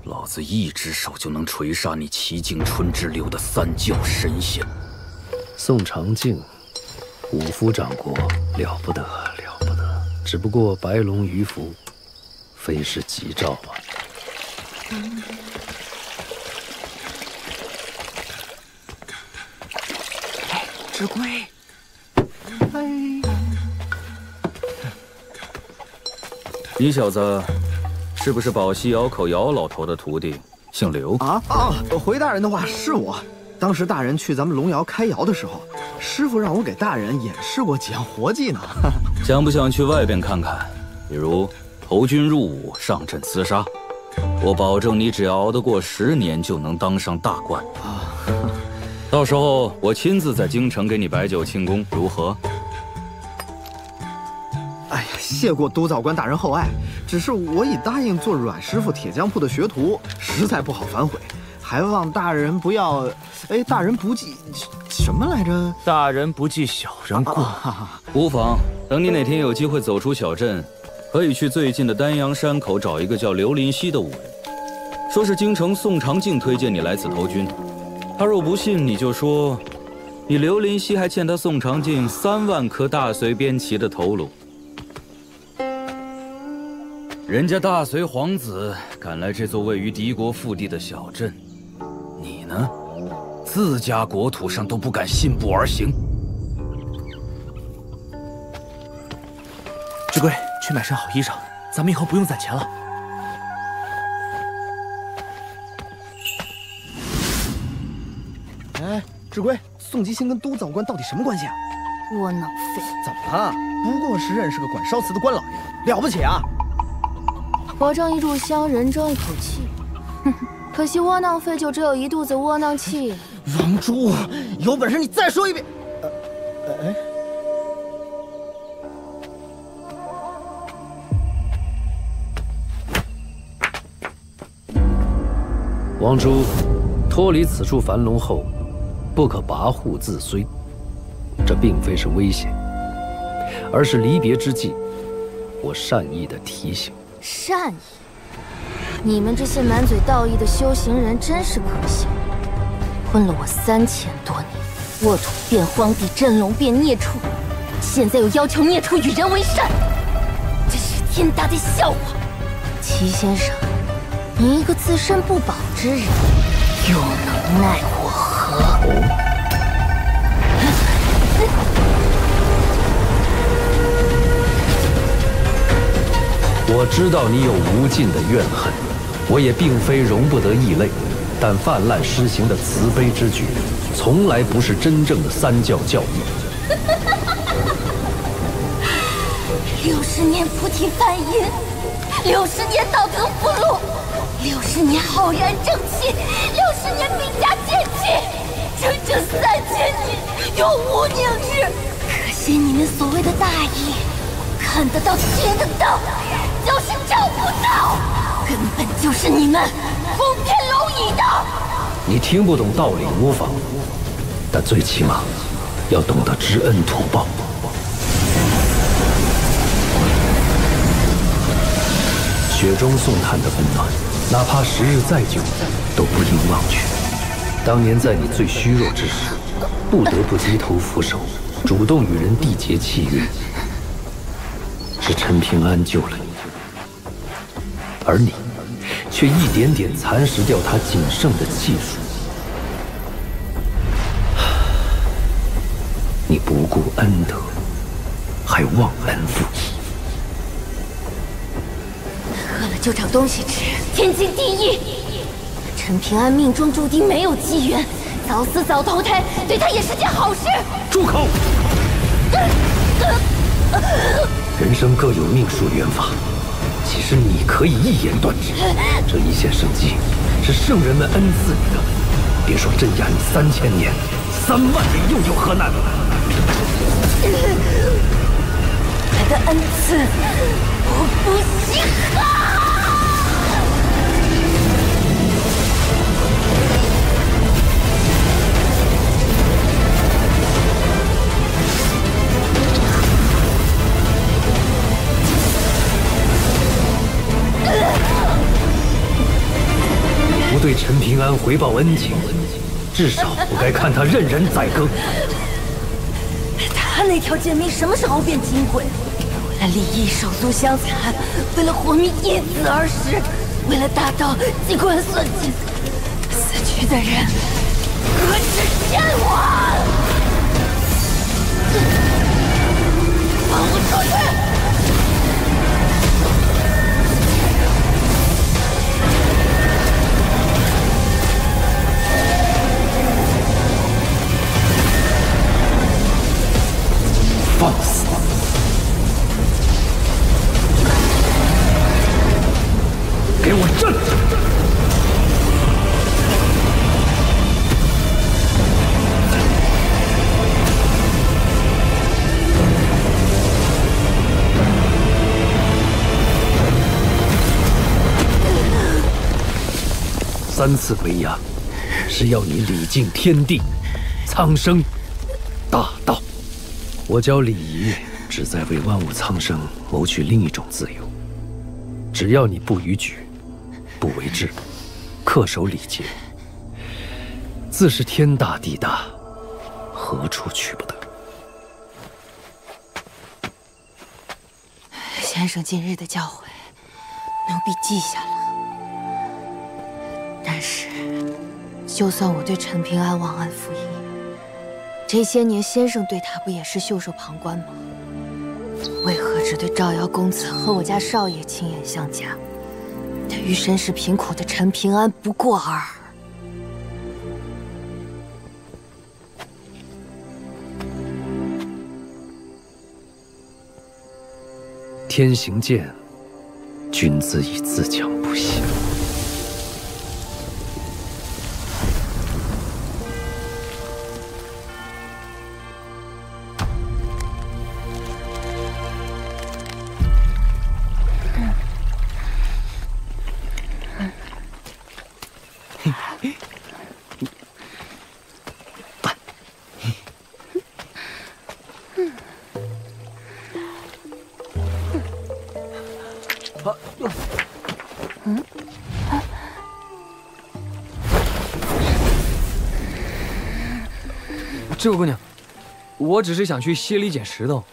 老子一只手就能锤杀你齐景春之流的三教神仙。宋长敬，武夫长过，了不得，了不得。只不过白龙鱼符，非是吉兆啊。志龟，你小子是不是宝溪窑口姚老头的徒弟，姓刘？回大人的话是我。当时大人去咱们龙窑开窑的时候，师傅让我给大人演示过几样活计呢。想不想去外边看看？比如投军入伍、上阵厮杀，我保证你只要熬得过10年，就能当上大官。到时候我亲自在京城给你摆酒庆功，如何？哎呀，谢过督造官大人厚爱，只是我已答应做阮师傅铁匠铺的学徒，实在不好反悔，还望大人不要……哎，大人不计什么来着？大人不计小人过。无妨，等你哪天有机会走出小镇，可以去最近的丹阳山口找一个叫刘林熙的武人，说是京城宋长敬推荐你来此投军。他若不信，你就说，你刘林熙还欠他宋长敬3万颗大隋边旗的头颅。人家大隋皇子赶来这座位于敌国腹地的小镇，你呢，自家国土上都不敢信步而行。志贵，去买身好衣裳，咱们以后不用攒钱了。哎，志贵，宋吉星跟督造官到底什么关系啊？窝囊废！怎么了？不过是认识个管烧瓷的官老爷，了不起啊！佛正一炷香，人争一口气。哼，可惜窝囊废就只有一肚子窝囊气。王珠，有本事你再说一遍！王珠，脱离此处樊笼后，不可跋扈自虽。这并非是危险，而是离别之际，我善意的提醒。善意？你们这些满嘴道义的修行人真是可笑！困了我3000多年，沃土变荒地，镇龙变孽畜，现在又要求孽畜与人为善，真是天大的笑话！齐先生，你一个自身不保之人，又能奈我何？我知道你有无尽的怨恨，我也并非容不得异类。但泛滥施行的慈悲之举，从来不是真正的三教教义。60年菩提梵音，60年道德福禄，60年浩然正气，60年兵家剑气，整整3000年，永无宁日。可惜你们所谓的大义，看得到听得到，就是找不到，根本就是你们封天蝼蚁的。你听不懂道理无妨，但最起码要懂得知恩图报。雪中送炭的温暖，哪怕时日再久，都不应忘却。当年在你最虚弱之时，不得不低头俯首，主动与人缔结契约，是陈平安救了你，而你却一点点蚕食掉他仅剩的技术。你不顾恩德，还忘恩负义。饿了就找东西吃，天经地义。陈平安命中注定没有机缘，早死早投胎，对他也是件好事。住口！人生各有命数缘法，其实你可以一言断之。这一线生机是圣人们恩赐你的，别说镇压你3000年，3万年又有何难？他的恩赐，我不稀罕。不对陈平安回报恩情，至少不该看他任人宰割。他那条贱命什么时候变金贵？为了利益手足相残，为了活命因子而食，为了达到机关算尽，死去的人何止1000万！放我出去！放肆！给我站住！3次围压，是要你礼敬天地、苍生、大道。我教礼仪，旨在为万物苍生谋取另一种自由。只要你不逾矩，不为志，恪守礼节，自是天大地大，何处去不得？先生今日的教诲，奴婢记下了。但是，就算我对陈平安忘恩负义，这些年先生对他不也是袖手旁观吗？为何只对赵瑶公子和我家少爷亲眼相加，对于身世贫苦的陈平安不过尔尔？天行健，君子以自强不息。这位姑娘，我只是想去溪里捡石头。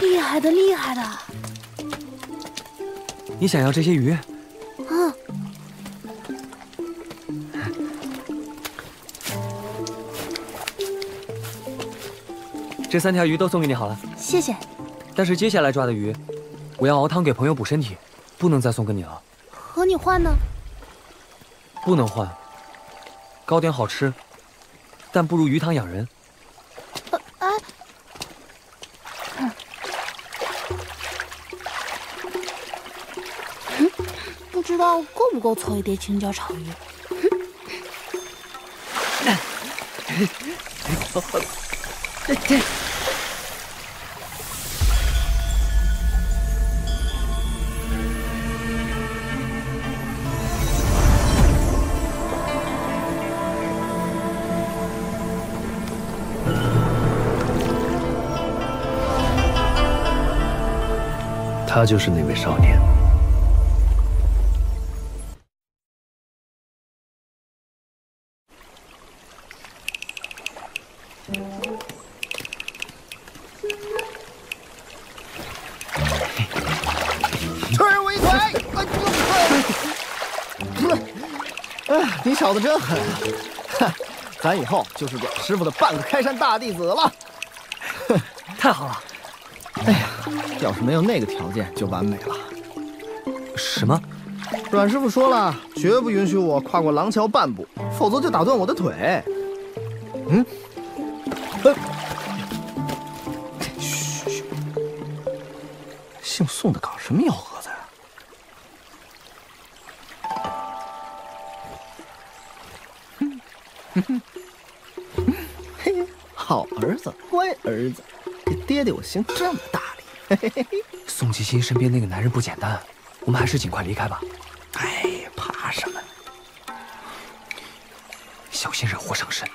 厉害的，厉害的！你想要这些鱼？嗯。这3条鱼都送给你好了。谢谢。但是接下来抓的鱼，我要熬汤给朋友补身体，不能再送给你了。和你换呢？不能换。糕点好吃，但不如鱼汤养人。不知道够不够凑一碟青椒炒鱼。他就是那位少年。春儿我一腿！哎，你小子真狠啊！哼，咱以后就是阮师傅的半个开山大弟子了。太好了！哎呀，要是没有那个条件就完美了。什么？阮师傅说了，绝不允许我跨过廊桥半步，否则就打断我的腿。嗯。嘘。姓宋的搞什么幺蛾子呀？嘿，好儿子，乖儿子，爹爹我心这么大理。嘿嘿嘿。宋吉星身边那个男人不简单，我们还是尽快离开吧。哎，怕什么？小心惹祸上身。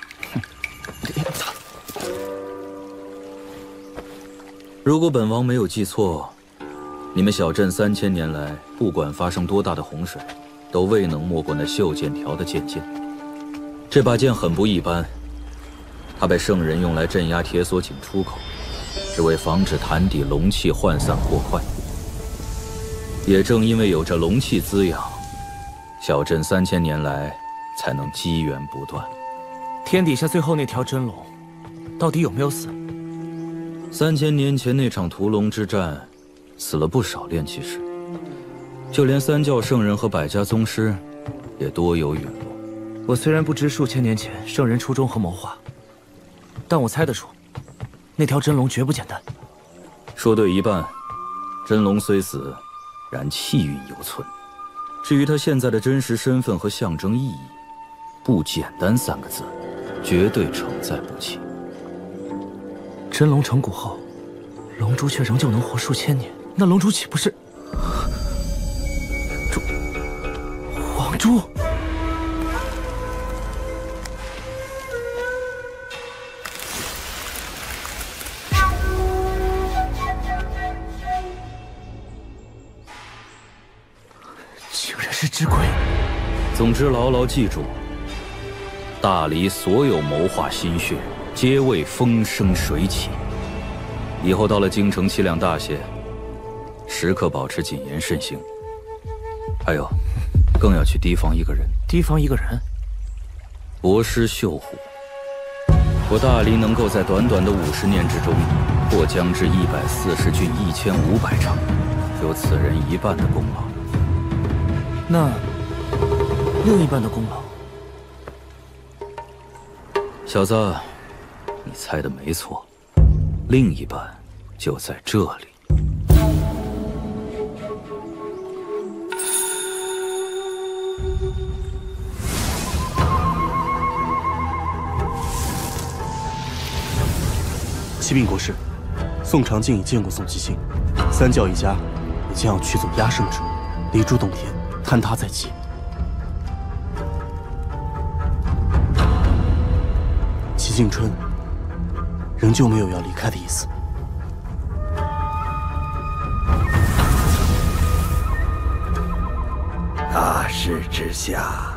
如果本王没有记错，你们小镇3000年来，不管发生多大的洪水，都未能没过那绣剑条的剑剑。这把剑很不一般，它被圣人用来镇压铁索井出口，是为防止潭底龙气涣散过快。也正因为有着龙气滋养，小镇3000年来才能机缘不断。天底下最后那条真龙，到底有没有死？3000年前那场屠龙之战，死了不少炼气士，就连3教圣人和百家宗师，也多有陨落。我虽然不知数千年前圣人初衷和谋划，但我猜得出，那条真龙绝不简单。说对一半，真龙虽死，然气运犹存。至于他现在的真实身份和象征意义，不简单3个字，绝对承载不起。真龙成骨后，龙珠却仍旧能活数千年，那龙珠岂不是黄珠？竟然是之鬼！总之，牢牢记住，大黎所有谋划心血，皆为风生水起。以后到了京城7辆大线，时刻保持谨言慎行。还有，更要去提防一个人。提防一个人？国师绣虎。我大黎能够在短短的50年之中，破江至140郡1500城，有此人一半的功劳。那另一半的功劳？小子，你猜的没错，另一半就在这里。启禀国师，宋长靖已见过宋吉星，3教一家也将要取走压胜之物，离诸洞天，坍塌在即。齐静春仍旧没有要离开的意思。大势之下，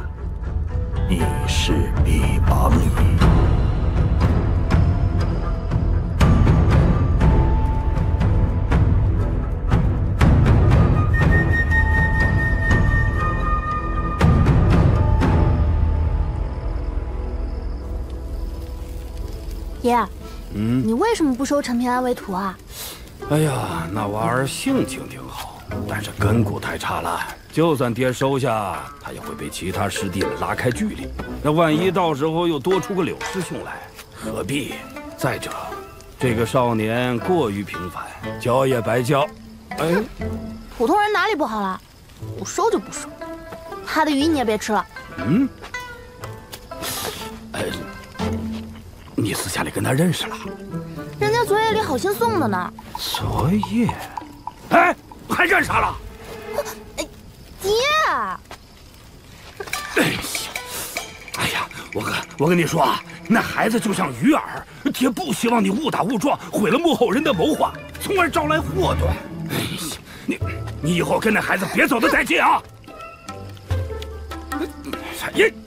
你势必亡矣。爷，你为什么不收陈平安为徒啊？哎呀，那娃儿性情挺好，但是根骨太差了。就算爹收下，他也会被其他师弟们拉开距离。那万一到时候又多出个柳师兄来，何必？再者，这个少年过于平凡，教也白教。哎，普通人哪里不好了？不收就不收，他的鱼你也别吃了。你私下里跟他认识了？人家作业里好心送的呢。作业？哎，还干啥了？爹！哎呀，我跟你说啊，那孩子就像鱼饵，爹不希望你误打误撞毁了幕后人的谋划，从而招来祸端。哎呀，你以后跟那孩子别走得太近啊！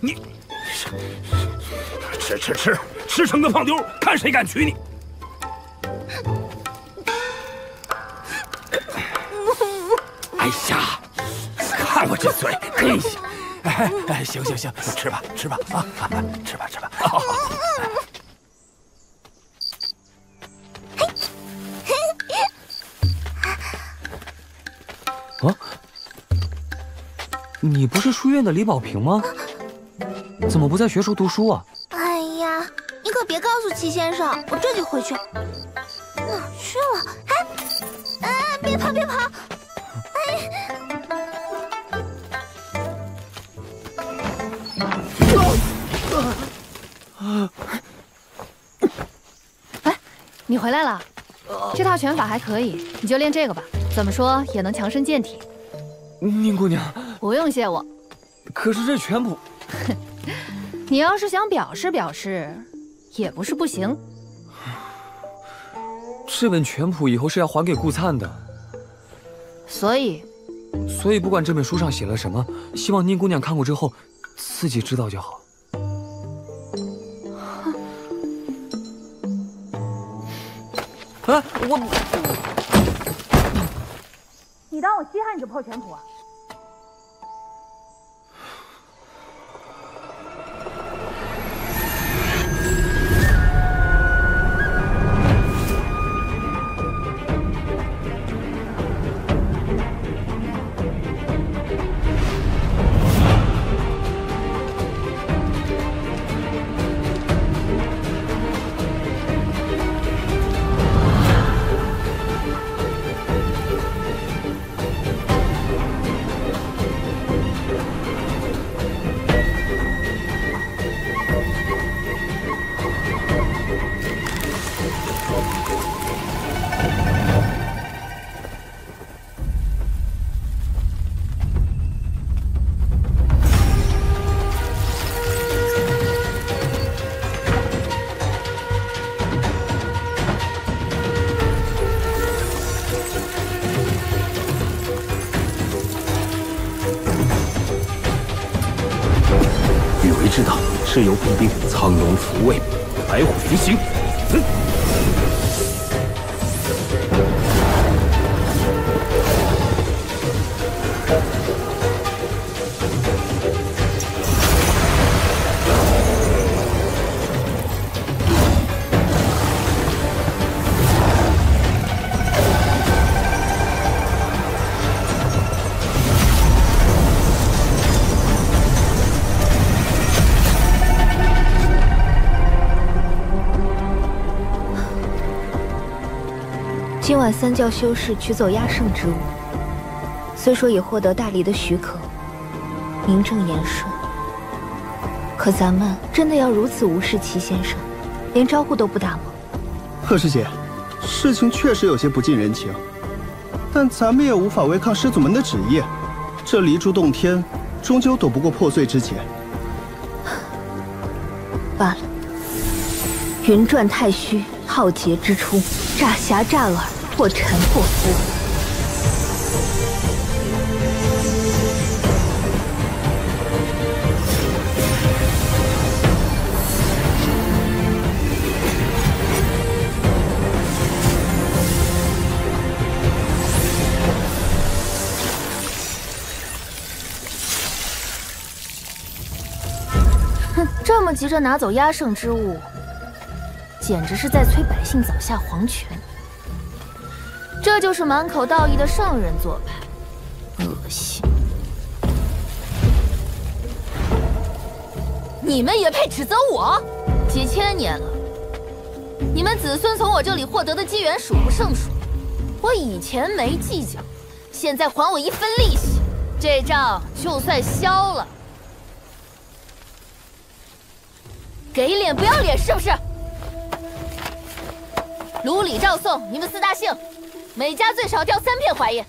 你吃成个胖丢，看谁敢娶你！哎呀，看我这嘴！哎，行，吃吧啊，吃吧。好。啊，你不是书院的李宝平吗？怎么不在学塾读书啊？哎呀，你可别告诉齐先生，我这就回去。哪儿去了？哎，别跑！哎，你回来了，这套拳法还可以，你就练这个吧。怎么说也能强身健体。宁姑娘，不用谢我。可是这拳谱，你要是想表示，也不是不行。这本拳谱以后是要还给顾灿的，所以不管这本书上写了什么，希望宁姑娘看过之后自己知道就好。啊，你当我稀罕你这破拳谱啊？之道，是由必定苍龙抚位，白虎临行。今晚三教修士取走压胜之物，虽说已获得大理的许可，名正言顺，可咱们真的要如此无视齐先生，连招呼都不打吗？贺师姐，事情确实有些不近人情，但咱们也无法违抗师祖们的旨意。这离珠洞天终究躲不过破碎之劫。罢了，云转太虚，浩劫之初，诈侠诈耳，或臣或夫。哼，这么急着拿走压胜之物，简直是在催百姓早下黄泉。这就是满口道义的圣人做派，恶心！你们也配指责我？几千年了，你们子孙从我这里获得的机缘数不胜数，我以前没计较，现在还我一分利息，这账就算消了。给脸不要脸是不是？卢李赵宋，你们4大姓，每家最少掉3片槐叶，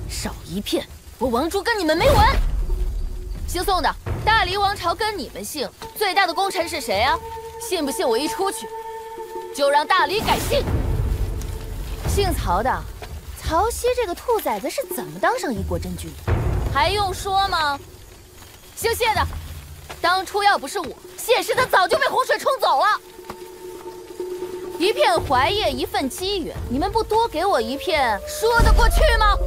少1片，我王珠跟你们没完。姓宋的，大黎王朝跟你们姓，最大的功臣是谁啊？信不信我一出去，就让大黎改姓？姓曹的，曹溪这个兔崽子是怎么当上一国真君的？还用说吗？姓谢的，当初要不是我，谢氏他早就被洪水冲走了。1片槐叶，1份机缘，你们不多给我1片，说得过去吗？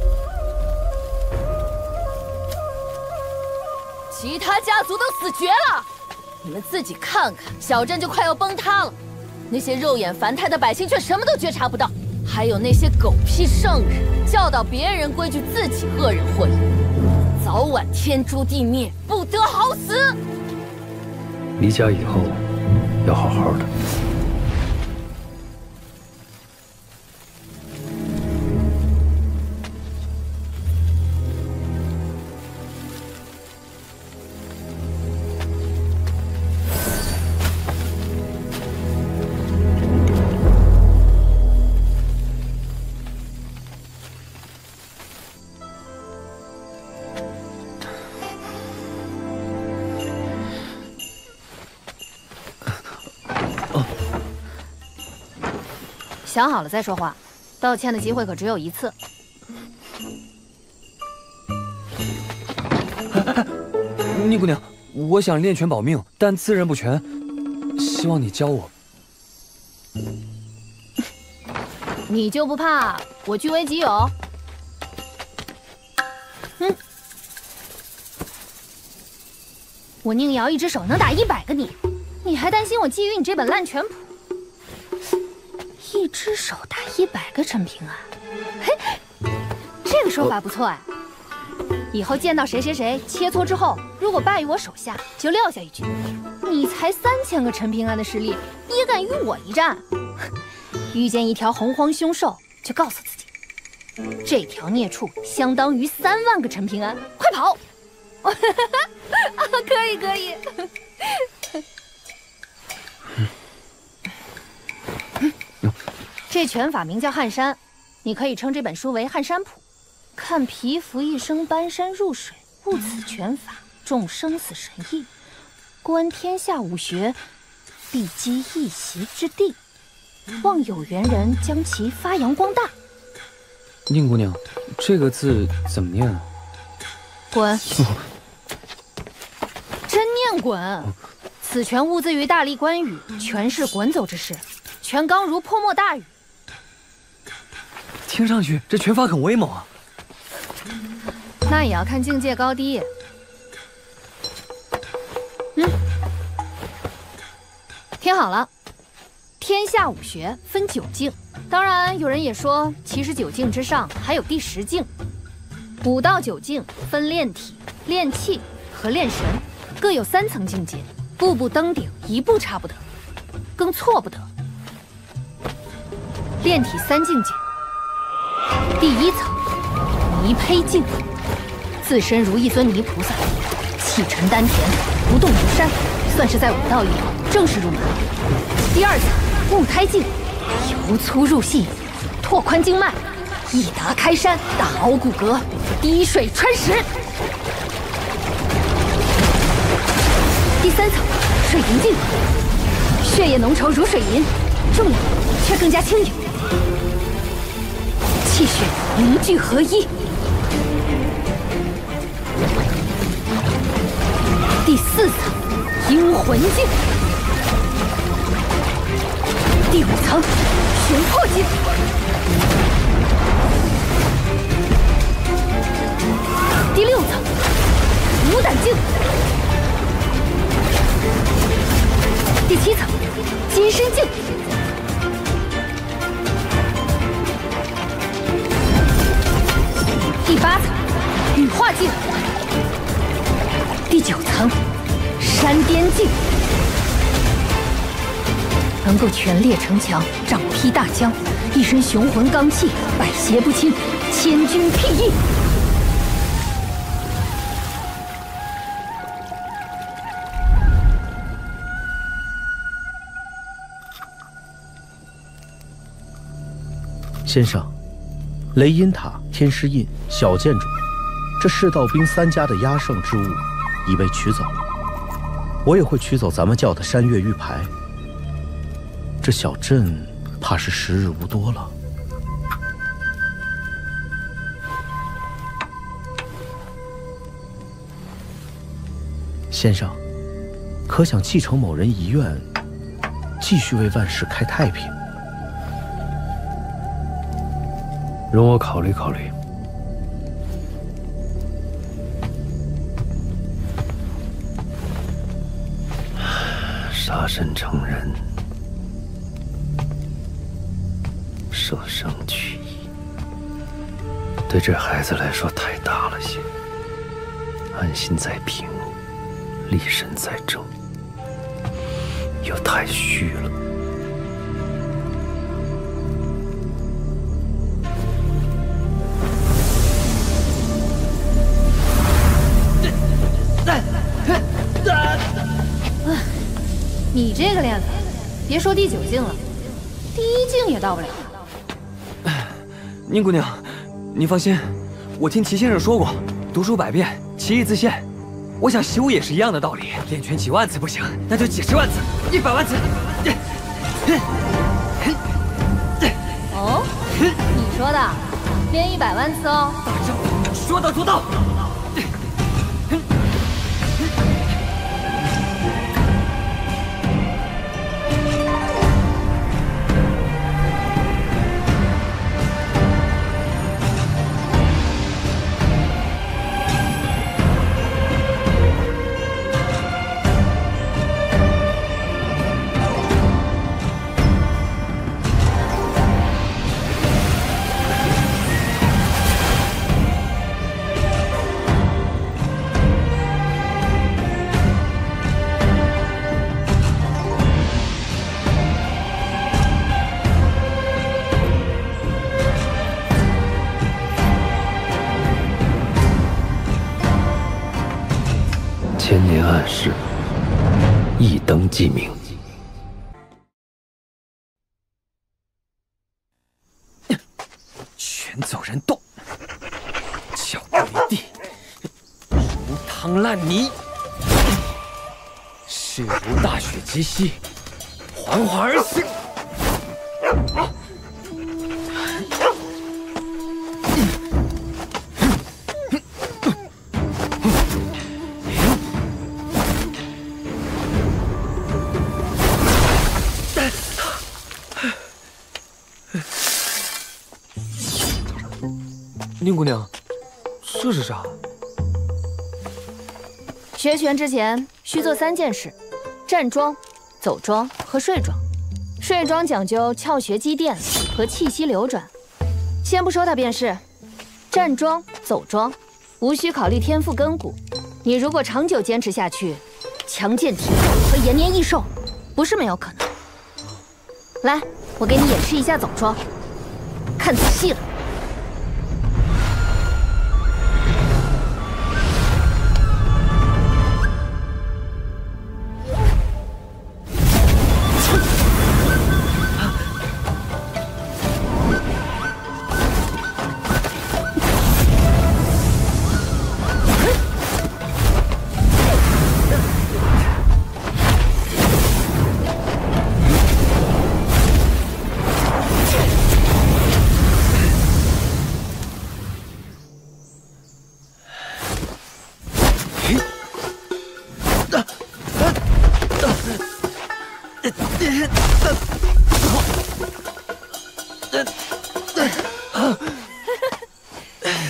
其他家族都死绝了，你们自己看看，小镇就快要崩塌了。那些肉眼凡胎的百姓却什么都觉察不到，还有那些狗屁圣人教导别人规矩，自己恶人祸影，早晚天诛地灭，不得好死。离家以后要好好的。想好了再说话，道歉的机会可只有1次。宁姑娘，我想练拳保命，但自认不全，希望你教我。你就不怕我据为己有？我宁瑶一只手能打100个你，你还担心我觊觎你这本烂拳谱？一只手打100个陈平安，嘿，这个说法不错哎。以后见到谁谁谁切磋之后，如果败于我手下，就撂下一句：你才3000个陈平安的实力，也敢与我一战？遇见一条洪荒凶兽，就告诉自己，这条孽畜相当于3万个陈平安，快跑！可以可以。这拳法名叫撼山，你可以称这本书为《撼山谱》。看皮肤一生搬山入水，悟此拳法，众生死神意。观天下武学，必积一席之地。望有缘人将其发扬光大。宁姑娘，这个字怎么念啊？滚！真念滚！此拳物自于大力关羽，拳是滚走之势，拳刚如泼墨大雨。听上去这拳法很威猛啊！那也要看境界高低。听好了，天下武学分9境，当然有人也说，其实9境之上还有第10境。5到9境分练体、练气和练神，各有3层境界，步步登顶，一步差不得，更错不得。练体3境界。第1层，泥胚境，自身如一尊泥菩萨，气沉丹田，不动如山，算是在武道一头正式入门。第2层，木胎境，由粗入细，拓宽经脉，一达开山，大凹骨骼，滴水穿石。第3层，水银境，血液浓稠如水银，重量却更加轻盈。气血凝聚合一。第4层，阴魂境。第5层，玄魄境。第6层，无胆境。7层金身镜，第8层羽化镜，第9层山巅镜，能够全列城墙，掌劈大江，一身雄浑刚气，百邪不侵，千钧辟役。先生，雷音塔、天师印、小建筑，这世道兵3家的压胜之物已被取走，我也会取走咱们教的山岳玉牌。这小镇怕是时日无多了。先生，可想继承某人遗愿，继续为万世开太平？容我考虑考虑。杀身成仁，舍生取义，对这孩子来说太大了些。安心在平，立身在正，又太虚了。你这个练法，别说第9境了，第1境也到不了。宁姑娘，你放心，我听齐先生说过，读书百遍，其义自现。我想修也是一样的道理，练拳几万次不行，那就几10万次、100万次。哦，你说的，练100万次哦。大丈夫说到做到。千年暗示，一灯即明。拳走人动，脚步离地，如汤烂泥，势如大雪击西，缓缓而行。宁姑娘，这是啥？学拳之前需做3件事：站桩、走桩和睡桩。睡桩讲究窍穴积淀和气息流转。先不说它便是，站桩、走桩无需考虑天赋根骨，你如果长久坚持下去，强健体魄和延年益寿不是没有可能。来，我给你演示一下走桩，看仔细了。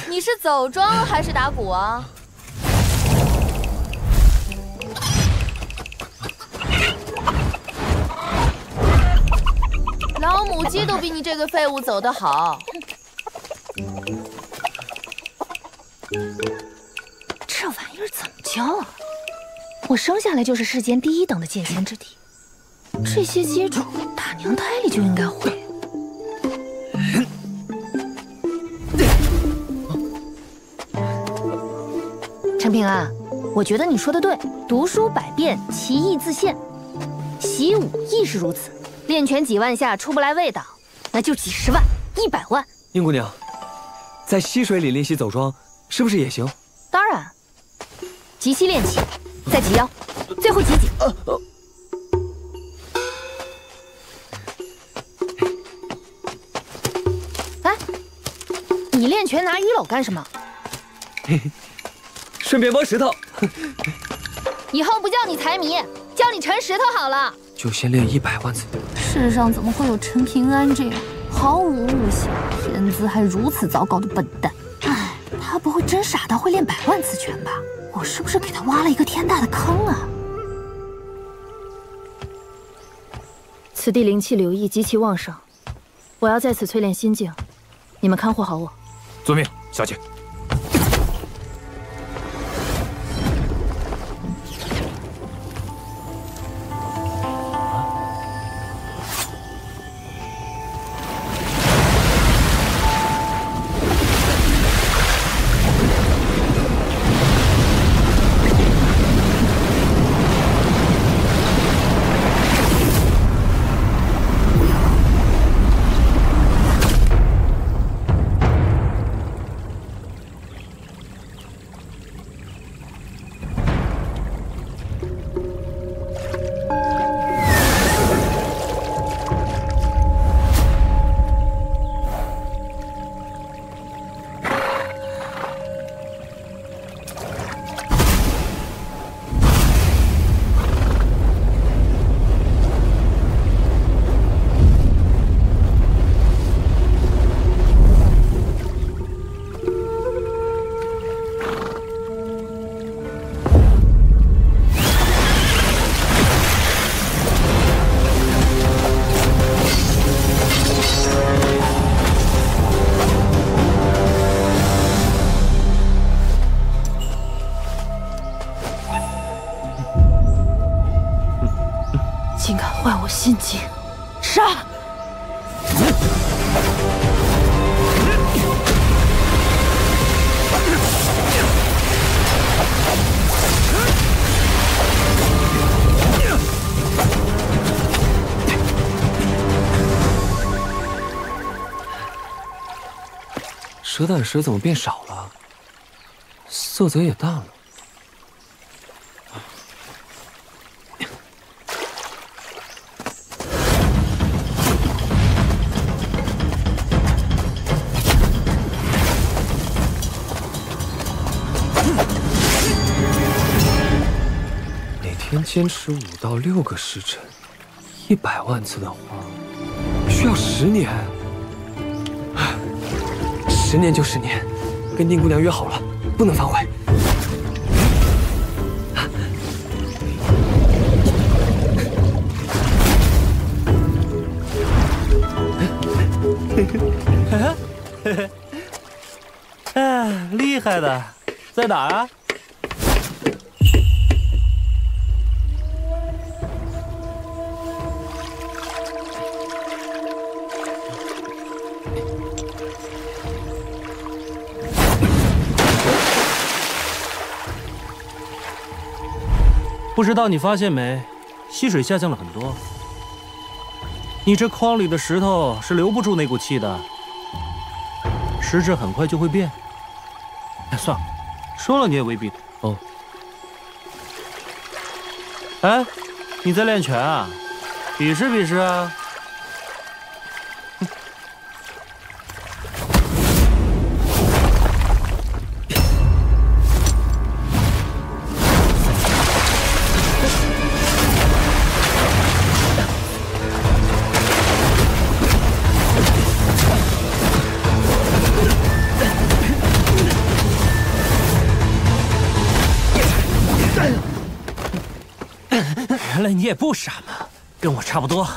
你是走桩还是打鼓啊？鸡都比你这个废物走得好。这玩意儿怎么教啊？我生下来就是世间第一等的剑仙之体，这些基础打娘胎里就应该会。陈平安，我觉得你说的对，读书百遍，其义自现。习武亦是如此，练拳几万下出不来味道，那就几十万、100万。殷姑娘，在溪水里练习走桩，是不是也行？当然，急膝练气，再挤腰，最后挤挤。哎，你练拳拿鱼篓干什么？顺便摸石头。以后不叫你财迷，叫你陈石头好了。就先练100万次。世上怎么会有陈平安这样毫无悟性、天资还如此糟糕的笨蛋？哎，他不会真傻到会练100万次拳吧？我是不是给他挖了一个天大的坑啊？此地灵气流溢极其旺盛，我要在此淬炼心境，你们看护好我。遵命，小姐。心境，杀！蛇胆石怎么变少了？色泽也淡了。 坚持5到6个时辰，100万次的话，需要10年。10年就10年，跟宁姑娘约好了，不能反悔。哎，厉害的，在哪儿啊？ 不知道你发现没，溪水下降了很多。你这筐里的石头是留不住那股气的，实质很快就会变。哎，算了，说了你也未必哦。哎，你在练拳啊？比试比试啊！ 原来你也不傻嘛，跟我差不多，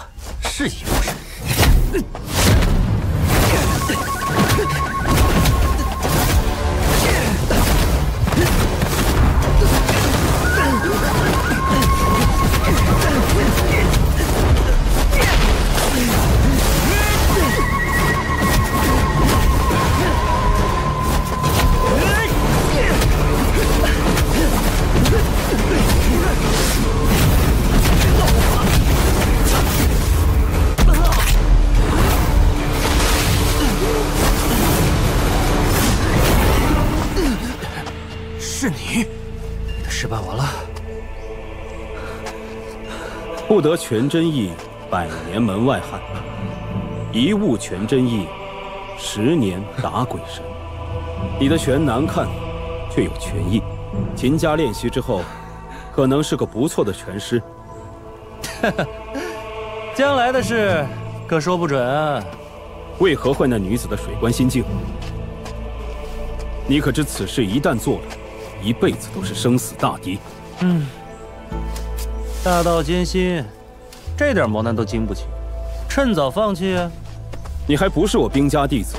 是一路人。是你，事办完了。不得全真意，100年门外汉；一悟全真意，10年打鬼神。你的拳难看，却有拳意，勤加练习之后，可能是个不错的拳师。将来的事可说不准啊。为何会那女子的水关心境？你可知此事一旦做了，一辈子都是生死大敌。大道艰辛，这点磨难都经不起，趁早放弃啊！你还不是我兵家弟子，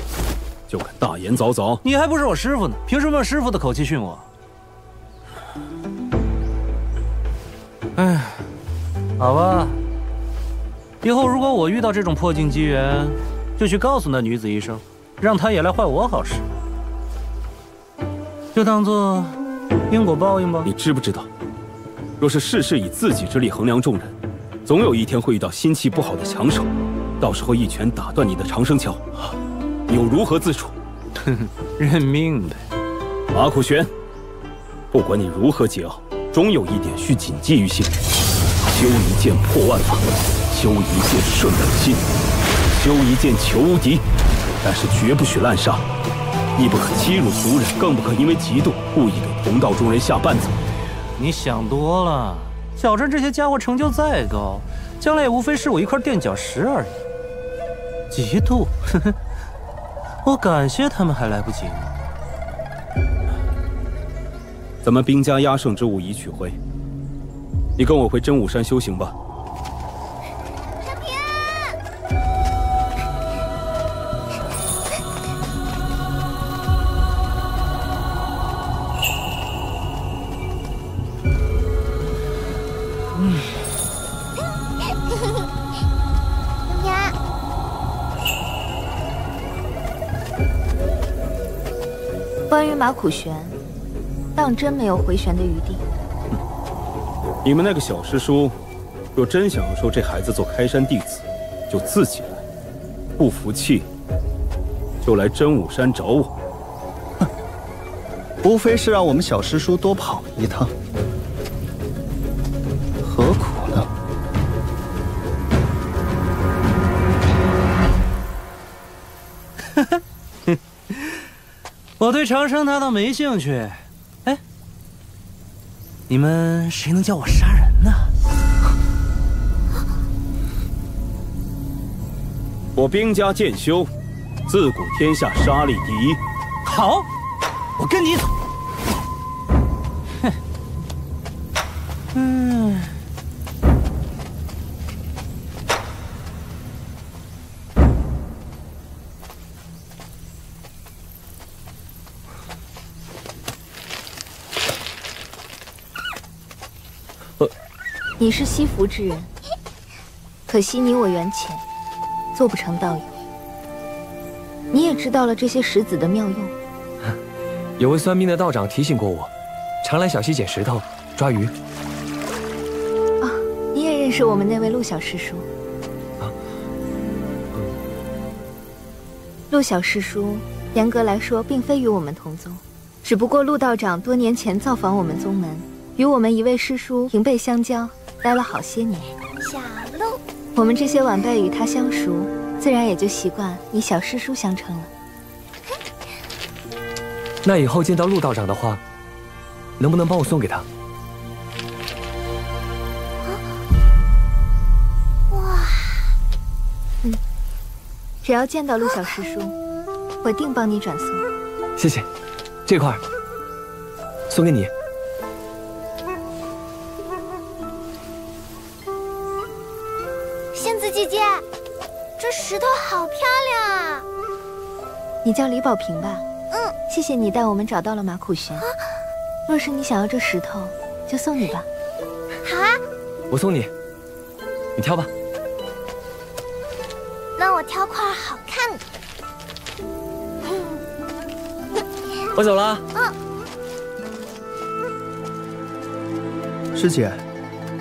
就敢大言凿凿？你还不是我师傅呢，凭什么用师傅的口气训我？哎，好吧，以后如果我遇到这种破镜机缘，就去告诉那女子一声，让她也来坏我好事，就当做因果报应吧。你知不知道，若是事事以自己之力衡量众人，总有一天会遇到心气不好的强手，到时候一拳打断你的长生桥，你又如何自处？认命呗。马苦玄，不管你如何桀骜，终有一点需谨记于心：修一剑破万法，修一剑顺人心，修一剑求无敌。但是绝不许滥杀，亦不可欺辱俗人，更不可因为嫉妒故意给同道中人下绊子。你想多了，小镇这些家伙成就再高，将来也无非是我一块垫脚石而已。嫉妒，我感谢他们还来不及呢。咱们兵家压胜之物已取回，你跟我回真武山修行吧。关于马苦玄，当真没有回旋的余地。你们那个小师叔，若真想要收这孩子做开山弟子，就自己来；不服气，就来真武山找我。无非是让我们小师叔多跑一趟，何苦呢？我对长生他倒没兴趣。哎，你们谁能教我杀人呢？我兵家剑修，自古天下杀力第一。好，我跟你走。哼，你是西服之人，可惜你我缘浅，做不成道友。你也知道了这些石子的妙用。有位算命的道长提醒过我，常来小溪捡石头、抓鱼。啊，你也认识我们那位陆小师叔？陆小师叔，严格来说并非与我们同宗，只不过陆道长多年前造访我们宗门，与我们一位师叔平辈相交，待了好些年。小陆，我们这些晚辈与他相熟，自然也就习惯以小师叔相称了。那以后见到陆道长的话，能不能帮我送给他？哇，只要见到陆小师叔，我定帮你转送。谢谢，这块送给你。仙子姐姐，这石头好漂亮啊！你叫李宝平吧？嗯，谢谢你带我们找到了马苦穴。若是你想要这石头，就送你吧。好啊，我送你，你挑吧。那我挑块好看的。我走了。师姐，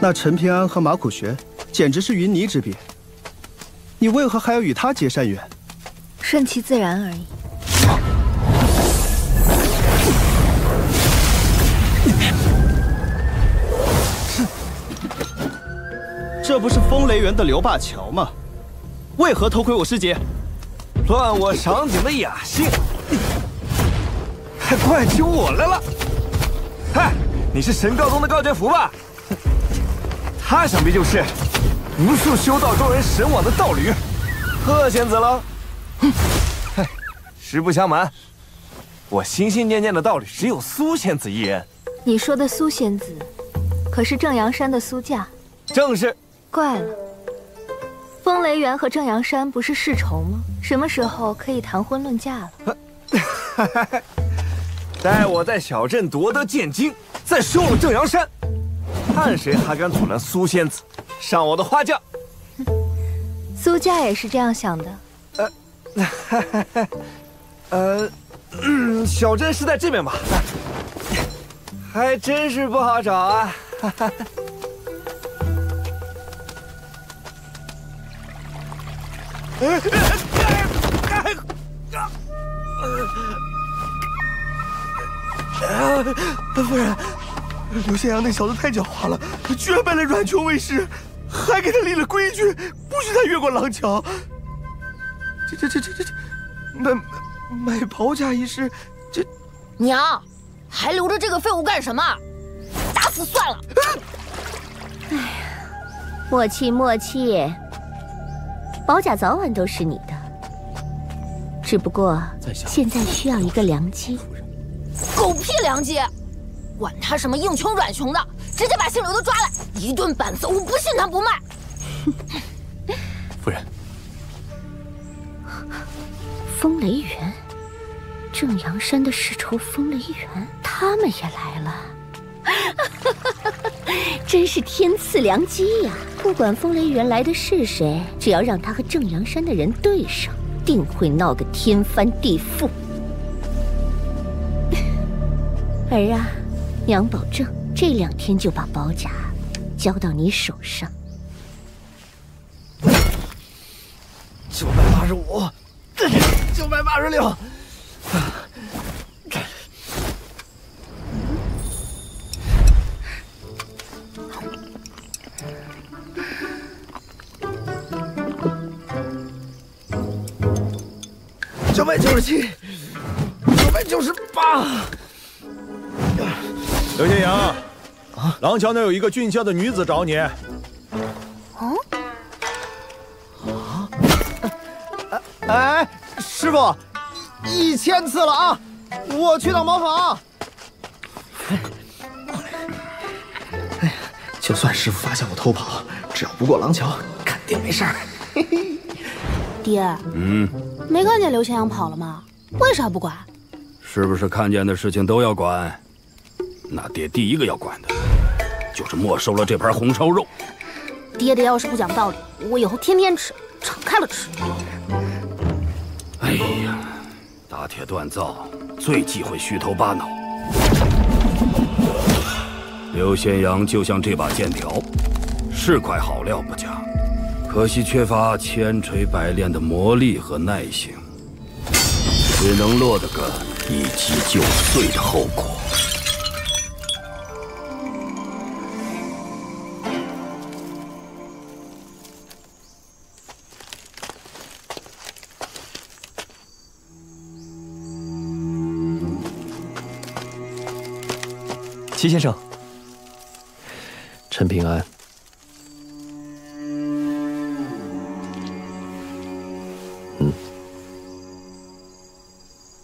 那陈平安和马苦穴简直是云泥之别，你为何还要与他结善缘？顺其自然而已。这不是风雷园的刘灞桥吗？为何偷窥我师姐？乱我赏景的雅兴，还怪起我来了！嗨，你是神高宗的高觉福吧？他想必就是无数修道中人神往的道侣，贺仙子了。嗨，实不相瞒，我心心念念的道侣只有苏仙子一人。你说的苏仙子，可是正阳山的苏驾？正是。怪了，风雷园和正阳山不是世仇吗？什么时候可以谈婚论嫁了？待我在小镇夺得剑经，再收了正阳山，看谁还敢阻拦苏仙子上我的花轿。苏家也是这样想的。小镇是在这边吧？还真是不好找啊。夫人，刘仙阳那小子太狡猾了，居然拜了阮琼为师，还给他立了规矩，不许他越过廊桥。这买袍嫁一事，这娘，还留着这个废物干什么？打死算了。哎呀，莫气莫气，保甲早晚都是你的，只不过现在需要一个良机。狗屁良机！管他什么硬穷软穷的，直接把姓刘的抓来，一顿板子，我不信他不卖。夫人，风雷园，正阳山的世仇风雷园，他们也来了。真是天赐良机呀！不管风雷园来的是谁，只要让他和正阳山的人对上，定会闹个天翻地覆。儿啊，娘保证这2天就把宝甲交到你手上。985，986。997，998。刘仙阳，廊桥那有一个俊俏的女子找你。哎，师傅，1000次了啊！我去趟茅房。就算师傅发现我偷跑，只要不过廊桥，肯定没事儿。爹，没看见刘仙阳跑了吗？为啥不管？是不是看见的事情都要管？那爹第一个要管的，就是没收了这盘红烧肉。爹爹要是不讲道理，我以后天天吃，敞开了吃。哎呀，打铁锻造最忌讳虚头巴脑。刘仙阳就像这把剑条，是块好料不假，可惜缺乏千锤百炼的磨砺和耐性，只能落得个一击就碎的后果。齐先生，陈平安，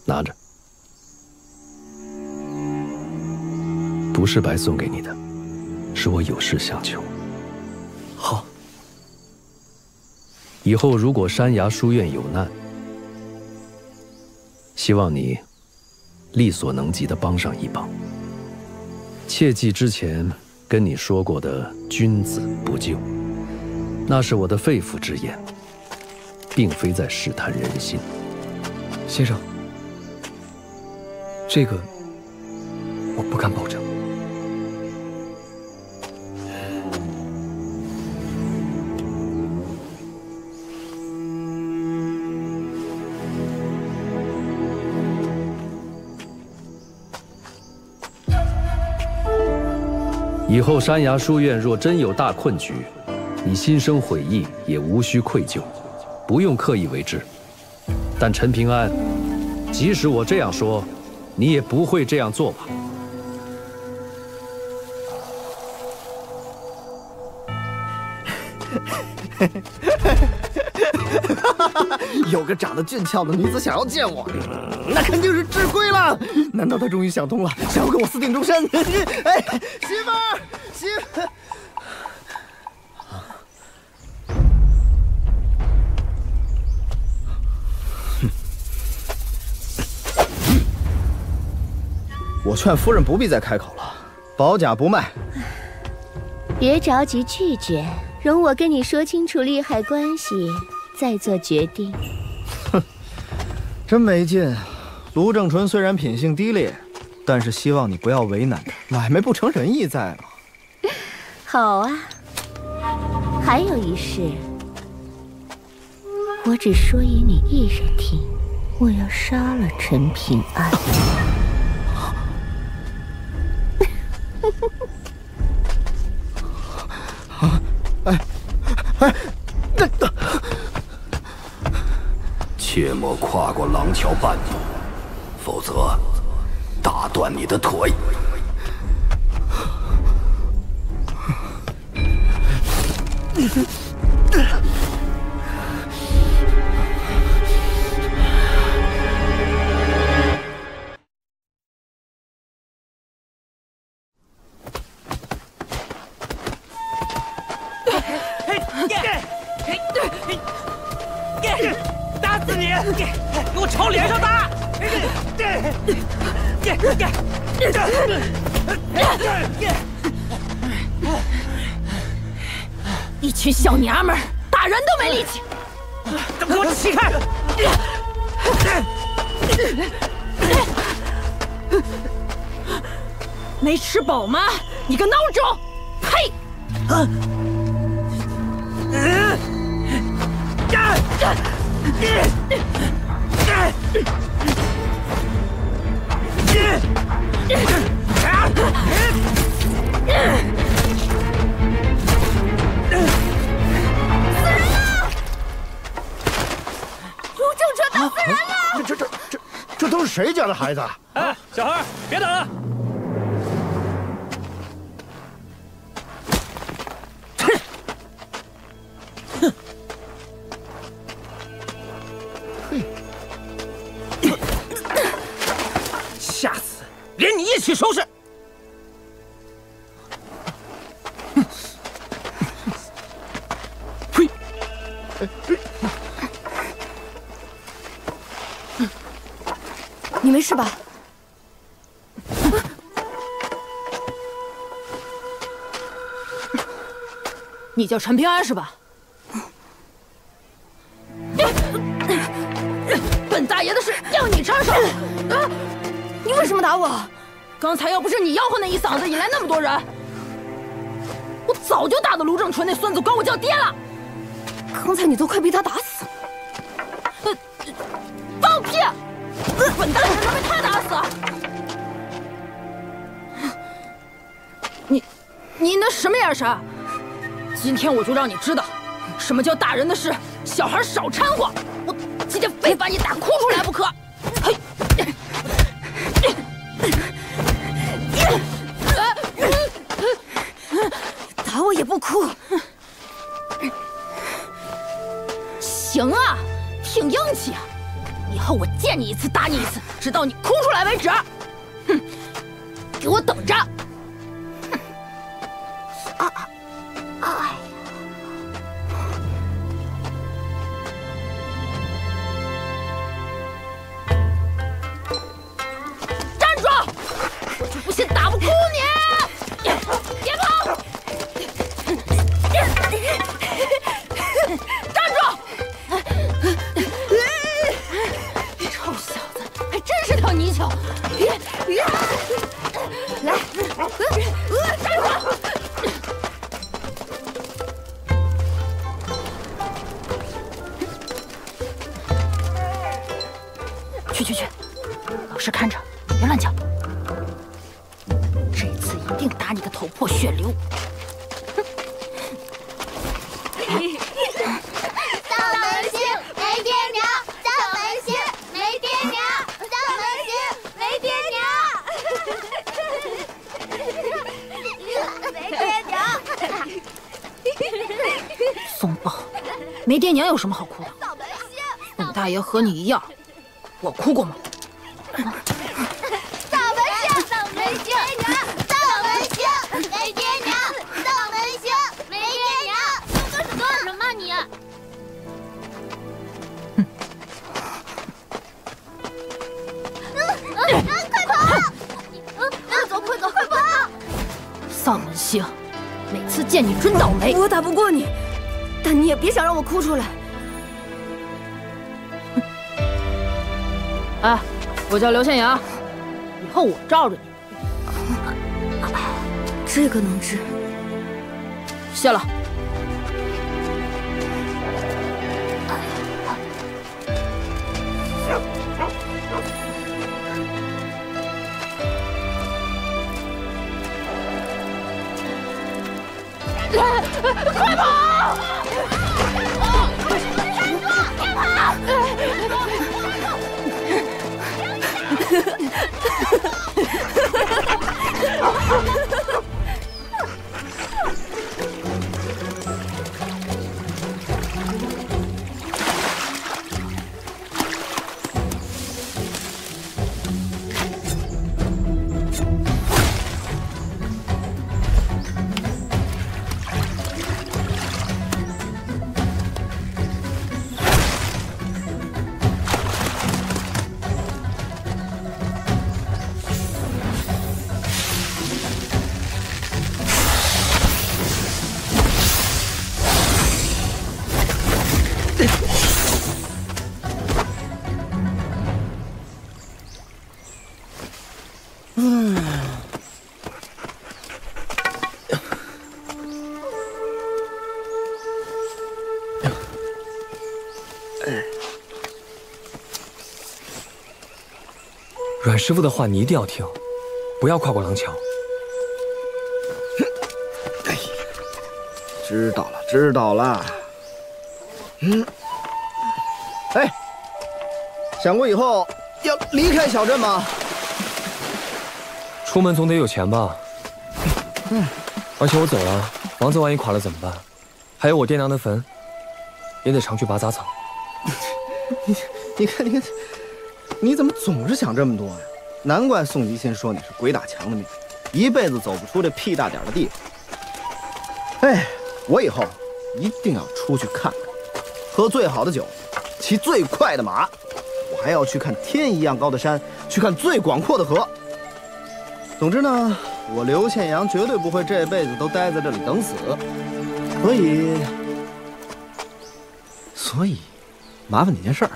拿着，不是白送给你的，是我有事相求。好，以后如果山崖书院有难，希望你力所能及的帮上一帮。切记之前跟你说过的“君子不救”，那是我的肺腑之言，并非在试探人心。先生，这个我不敢保证。以后山崖书院若真有大困局，你心生悔意也无需愧疚，不用刻意为之。但陈平安，即使我这样说，你也不会这样做吧？有个长得俊俏的女子想要见我，那肯定是智贵了。难道她终于想通了，想要跟我私定终身？哎，媳妇儿，媳妇儿。我劝夫人不必再开口了，保甲不卖。别着急拒绝，容我跟你说清楚利害关系，再做决定。哼，真没劲。卢正淳虽然品性低劣，但是希望你不要为难他，买卖不成仁义在嘛。好啊，还有一事，我只说与你一人听，我要杀了陈平安。切莫跨过廊桥半步，否则打断你的腿。打死你！给我朝脸上打！一群小娘们儿，打人都没力气，都给我起开！没吃饱吗？你个孬种！呸！卢正淳打死人了！这都是谁家的孩子？哎，小孩，别打了！下次连你一起收拾！呸！你没事吧？你叫陈平安是吧？本大爷的事要你插手！啊！你为什么打我？刚才要不是你吆喝那一嗓子，引来那么多人，我早就打得卢正淳那孙子管我叫爹了。刚才你都快被他打死了。放屁！本大爷能被他打死？你那什么眼神？今天我就让你知道，什么叫大人的事，小孩少掺和。我今天非把你打哭出来不可！嘿！打我也不哭。行啊，挺硬气啊！以后我见你一次打你一次，直到你哭出来为止。哼，给我等着！去，老实看着，别乱叫。这次一定打你个头破血流。扫门星没爹娘，扫门星没爹娘，扫门星没爹娘，没爹娘。松豹，没爹娘有什么好哭的？本大爷和你一样，我哭过吗？扫门星，扫门星，扫门星没爹娘，扫门星没爹娘。说什么你？快跑！快走！丧门星，每次见你准倒霉。我打不过你，但你也别想让我哭出来。哎，我叫刘宪阳，以后我罩着你。这个能治？谢了。快跑！阮师傅的话你一定要听，不要跨过廊桥。知道了，知道了。哎，想过以后要离开小镇吗？出门总得有钱吧？而且我走了，房子万一垮了怎么办？还有我爹娘的坟，也得常去拔杂草。你看，你怎么总是想这么多呀？难怪宋吉新说你是鬼打墙的命，一辈子走不出这屁大点的地方。哎，我以后一定要出去看看，喝最好的酒，骑最快的马，我还要去看天一样高的山，去看最广阔的河。总之呢，我刘宪阳绝对不会这辈子都待在这里等死，所以麻烦你件事儿，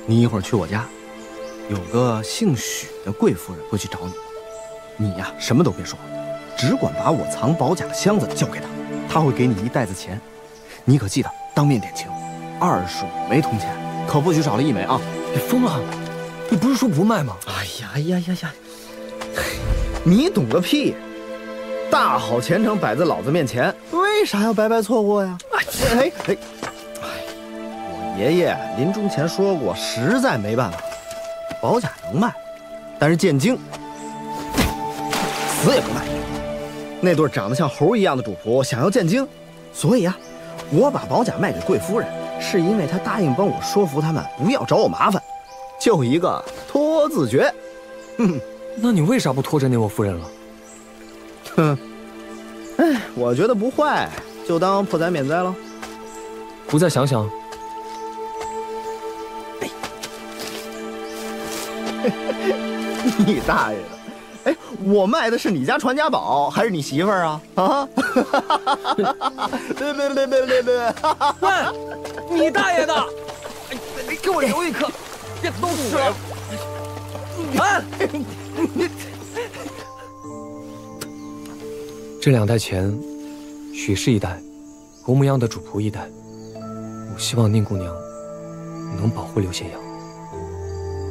你一会儿去我家，有个姓许的贵夫人会去找你，你呀什么都别说，只管把我藏宝甲的箱子交给她，她会给你一袋子钱，你可记得当面点清，25枚铜钱，可不许少了1枚啊！你疯了？你不是说不卖吗？哎呀！你懂个屁！大好前程摆在老子面前，为啥要白白错过呀？我爷爷临终前说过，实在没办法，宝甲能卖，但是剑精死也不卖。那对长得像猴一样的主仆想要剑精，所以我把宝甲卖给贵夫人，是因为她答应帮我说服他们不要找我麻烦，就一个拖字诀。那你为啥不拖着那位夫人了？我觉得不坏，就当破财免灾了。不再想想？你大爷的！哎，我卖的是你家传家宝，还是你媳妇儿啊？啊！别！喂，你大爷的！哎，给我留一颗，别都吃了。哎，这2袋钱，许氏一袋，侯牧阳的主仆一袋。我希望宁姑娘能保护刘宪阳。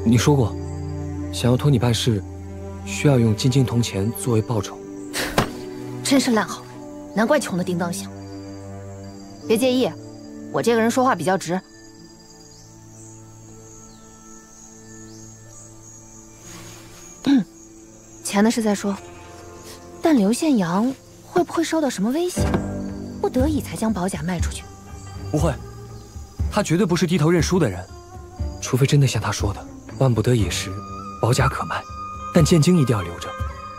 你说过，想要托你办事，需要用金晶铜钱作为报酬。真是烂好人，难怪穷的叮当响。别介意，我这个人说话比较直。钱的事再说，但刘宪阳会不会受到什么威胁？不得已才将宝甲卖出去？不会，他绝对不是低头认输的人，除非真的像他说的，万不得已时，宝甲可卖，但剑晶一定要留着。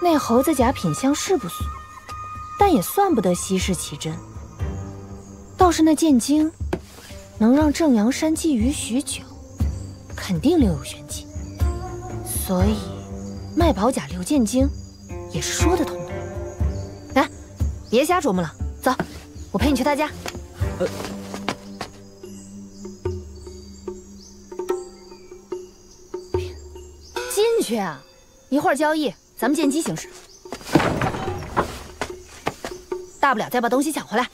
那猴子甲品相是不俗，但也算不得稀世奇珍。倒是那剑晶，能让正阳山觊觎许久，肯定另有玄机。所以，卖宝甲留剑晶，也是说得通的。来，别瞎琢磨了，走，我陪你去他家。进去啊！一会儿交易，咱们见机行事。大不了再把东西抢回来。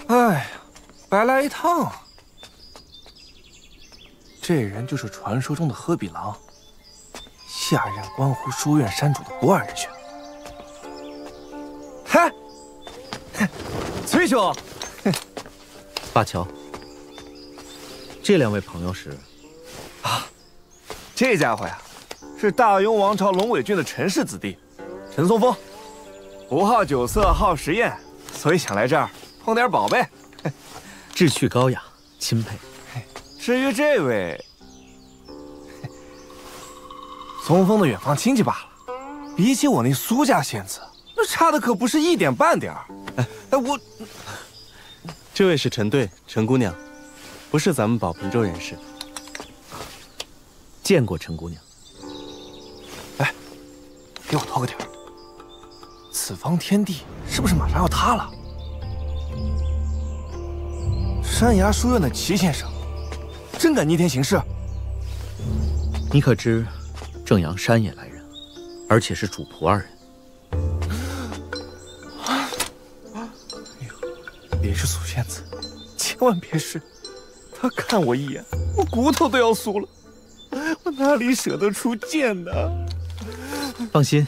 哎呀，白来一趟。这人就是传说中的喝比郎，下任观湖书院山主的不二人选。嗨，崔兄，巴乔，这两位朋友是？这家伙呀，是大雍王朝龙尾郡的陈氏子弟，陈松风，不好酒色好实验，所以想来这儿碰点宝贝。志趣高雅，钦佩。至于这位，松风的远房亲戚罢了，比起我那苏家仙子，那差的可不是一点半点儿。我，这位是陈队，陈姑娘，不是咱们保平州人士。见过陈姑娘。哎，给我透个底儿，此方天地是不是马上要塌了？山崖书院的齐先生，真敢逆天行事？你可知，正阳山也来人，而且是主仆二人。别是苏仙子，千万别是！他看我一眼，我骨头都要酥了，我哪里舍得出剑呢？放心，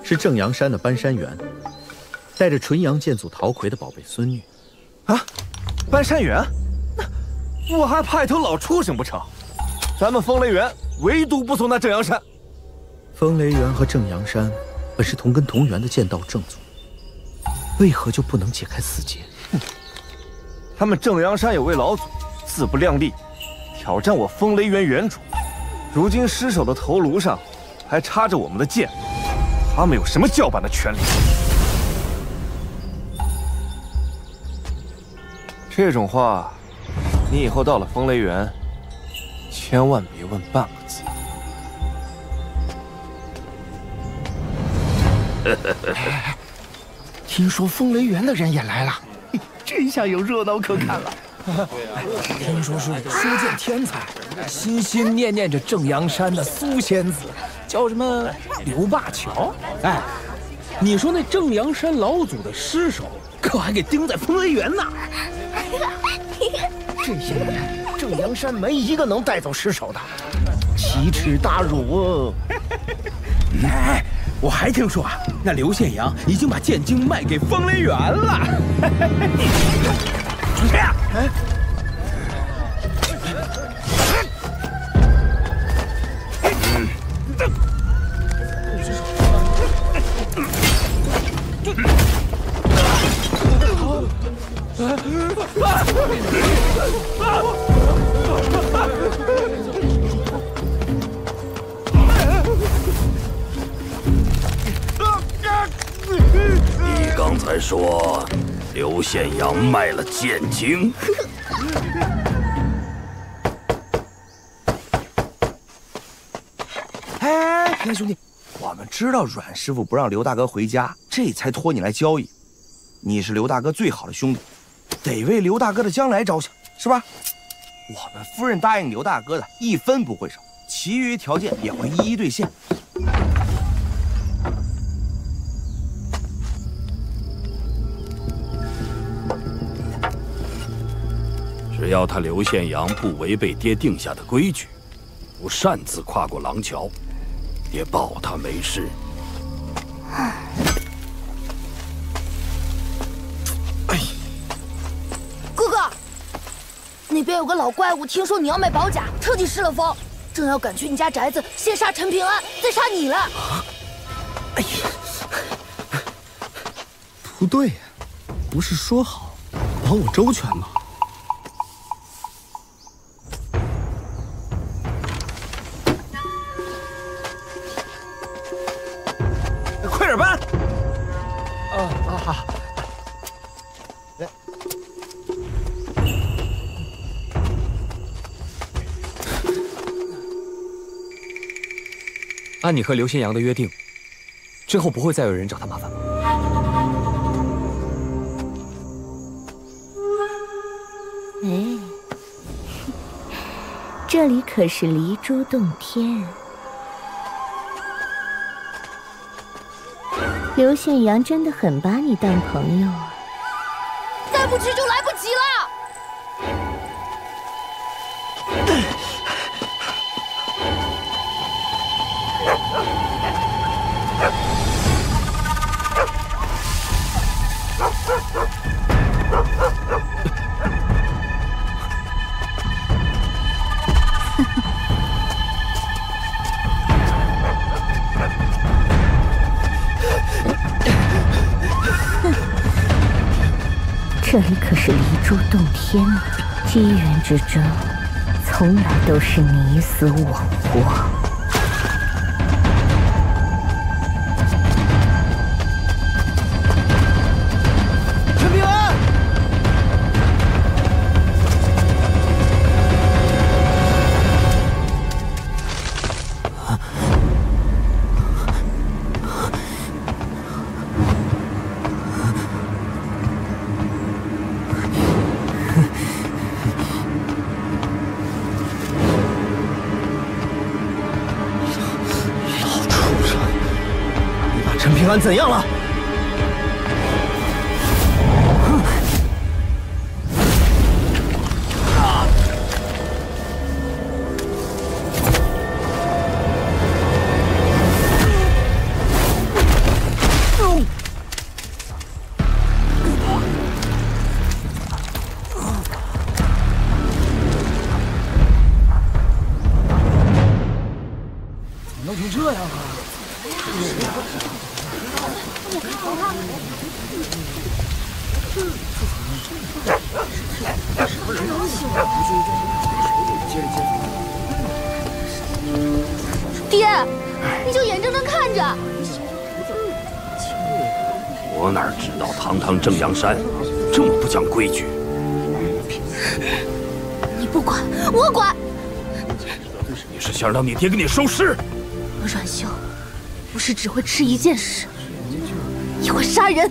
是正阳山的搬山员，带着纯阳剑祖陶魁的宝贝孙女。啊，搬山员？那我还怕一头老畜生不成？咱们风雷园唯独不送那正阳山。风雷园和正阳山本是同根同源的剑道正祖，为何就不能解开死结？他们正阳山有位老祖，自不量力，挑战我风雷园园主。如今尸首的头颅上还插着我们的剑，他们有什么叫板的权利？这种话，你以后到了风雷园，千万别问半个字。听说风雷园的人也来了，这下有热闹可看了。听说是书剑天才，心心念念着正阳山的苏仙子，叫什么刘灞桥？哎，你说那正阳山老祖的尸首，可还给钉在风雷园呢？这些年，正阳山没一个能带走尸首的，奇耻大辱！哎，我还听说啊，那刘宪阳已经把剑晶卖给风雷园了。哎，你刚才说刘宪阳卖了剑晶？哎，平兄弟，我们知道阮师傅不让刘大哥回家，这才托你来交易。你是刘大哥最好的兄弟，得为刘大哥的将来着想，是吧？我们夫人答应刘大哥的一分不会少，其余条件也会一一兑现。要他刘宪阳不违背爹定下的规矩，不擅自跨过廊桥，爹保他没事。哥哥，那边有个老怪物，听说你要卖宝甲，特地失了风，正要赶去你家宅子，先杀陈平安，再杀你了。哎呀，不对呀，不是说好保我周全吗？快点搬！好。按你和刘宪阳的约定，之后不会再有人找他麻烦吗？哎，这里可是离珠洞天。刘宪阳真的很把你当朋友啊！再不去就来不及了。这里可是离珠洞天啊！机缘之争，从来都是你死我活。陈平安，陈平安怎样了？怎么弄成这样啊？爹，你就眼睁睁看着。我哪知道堂堂正阳山这么不讲规矩？你不管，我管。你是想让你爹给你收尸？阮秀不是只会吃一件事，也会杀人。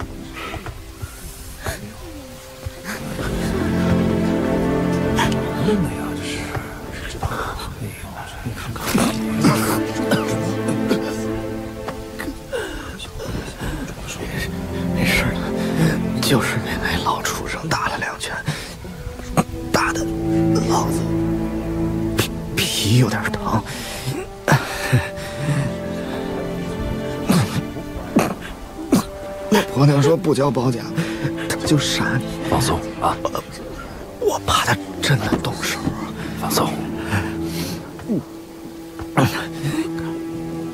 真的呀，这是知道吗？你看看。没事的，就是被那老畜生打了2拳，打的老子皮有点疼。婆娘说不交保甲，他就杀你。放松啊！我怕他真的动手。放松。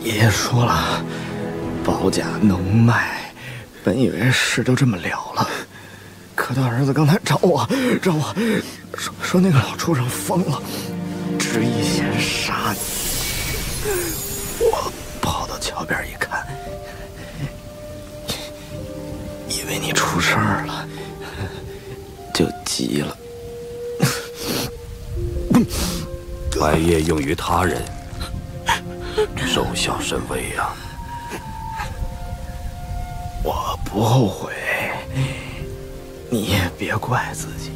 爷爷说了，保甲能卖。本以为事就这么了了，可他儿子刚才找我说那个老畜生疯了，执意先杀你。我跑到桥边一看，以为你出事儿了，就急了。白夜用于他人，受小甚微呀。我不后悔，你也别怪自己。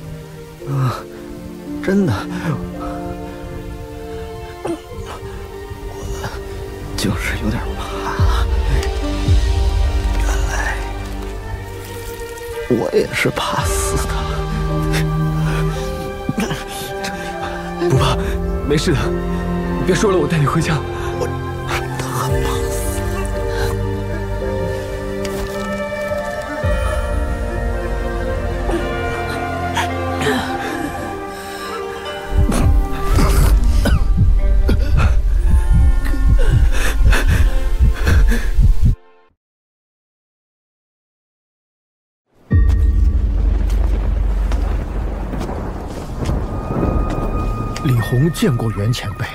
真的，我就是有点怕。原来我也是怕死的。不怕，没事的。你别说了，我带你回家。李红见过袁前辈。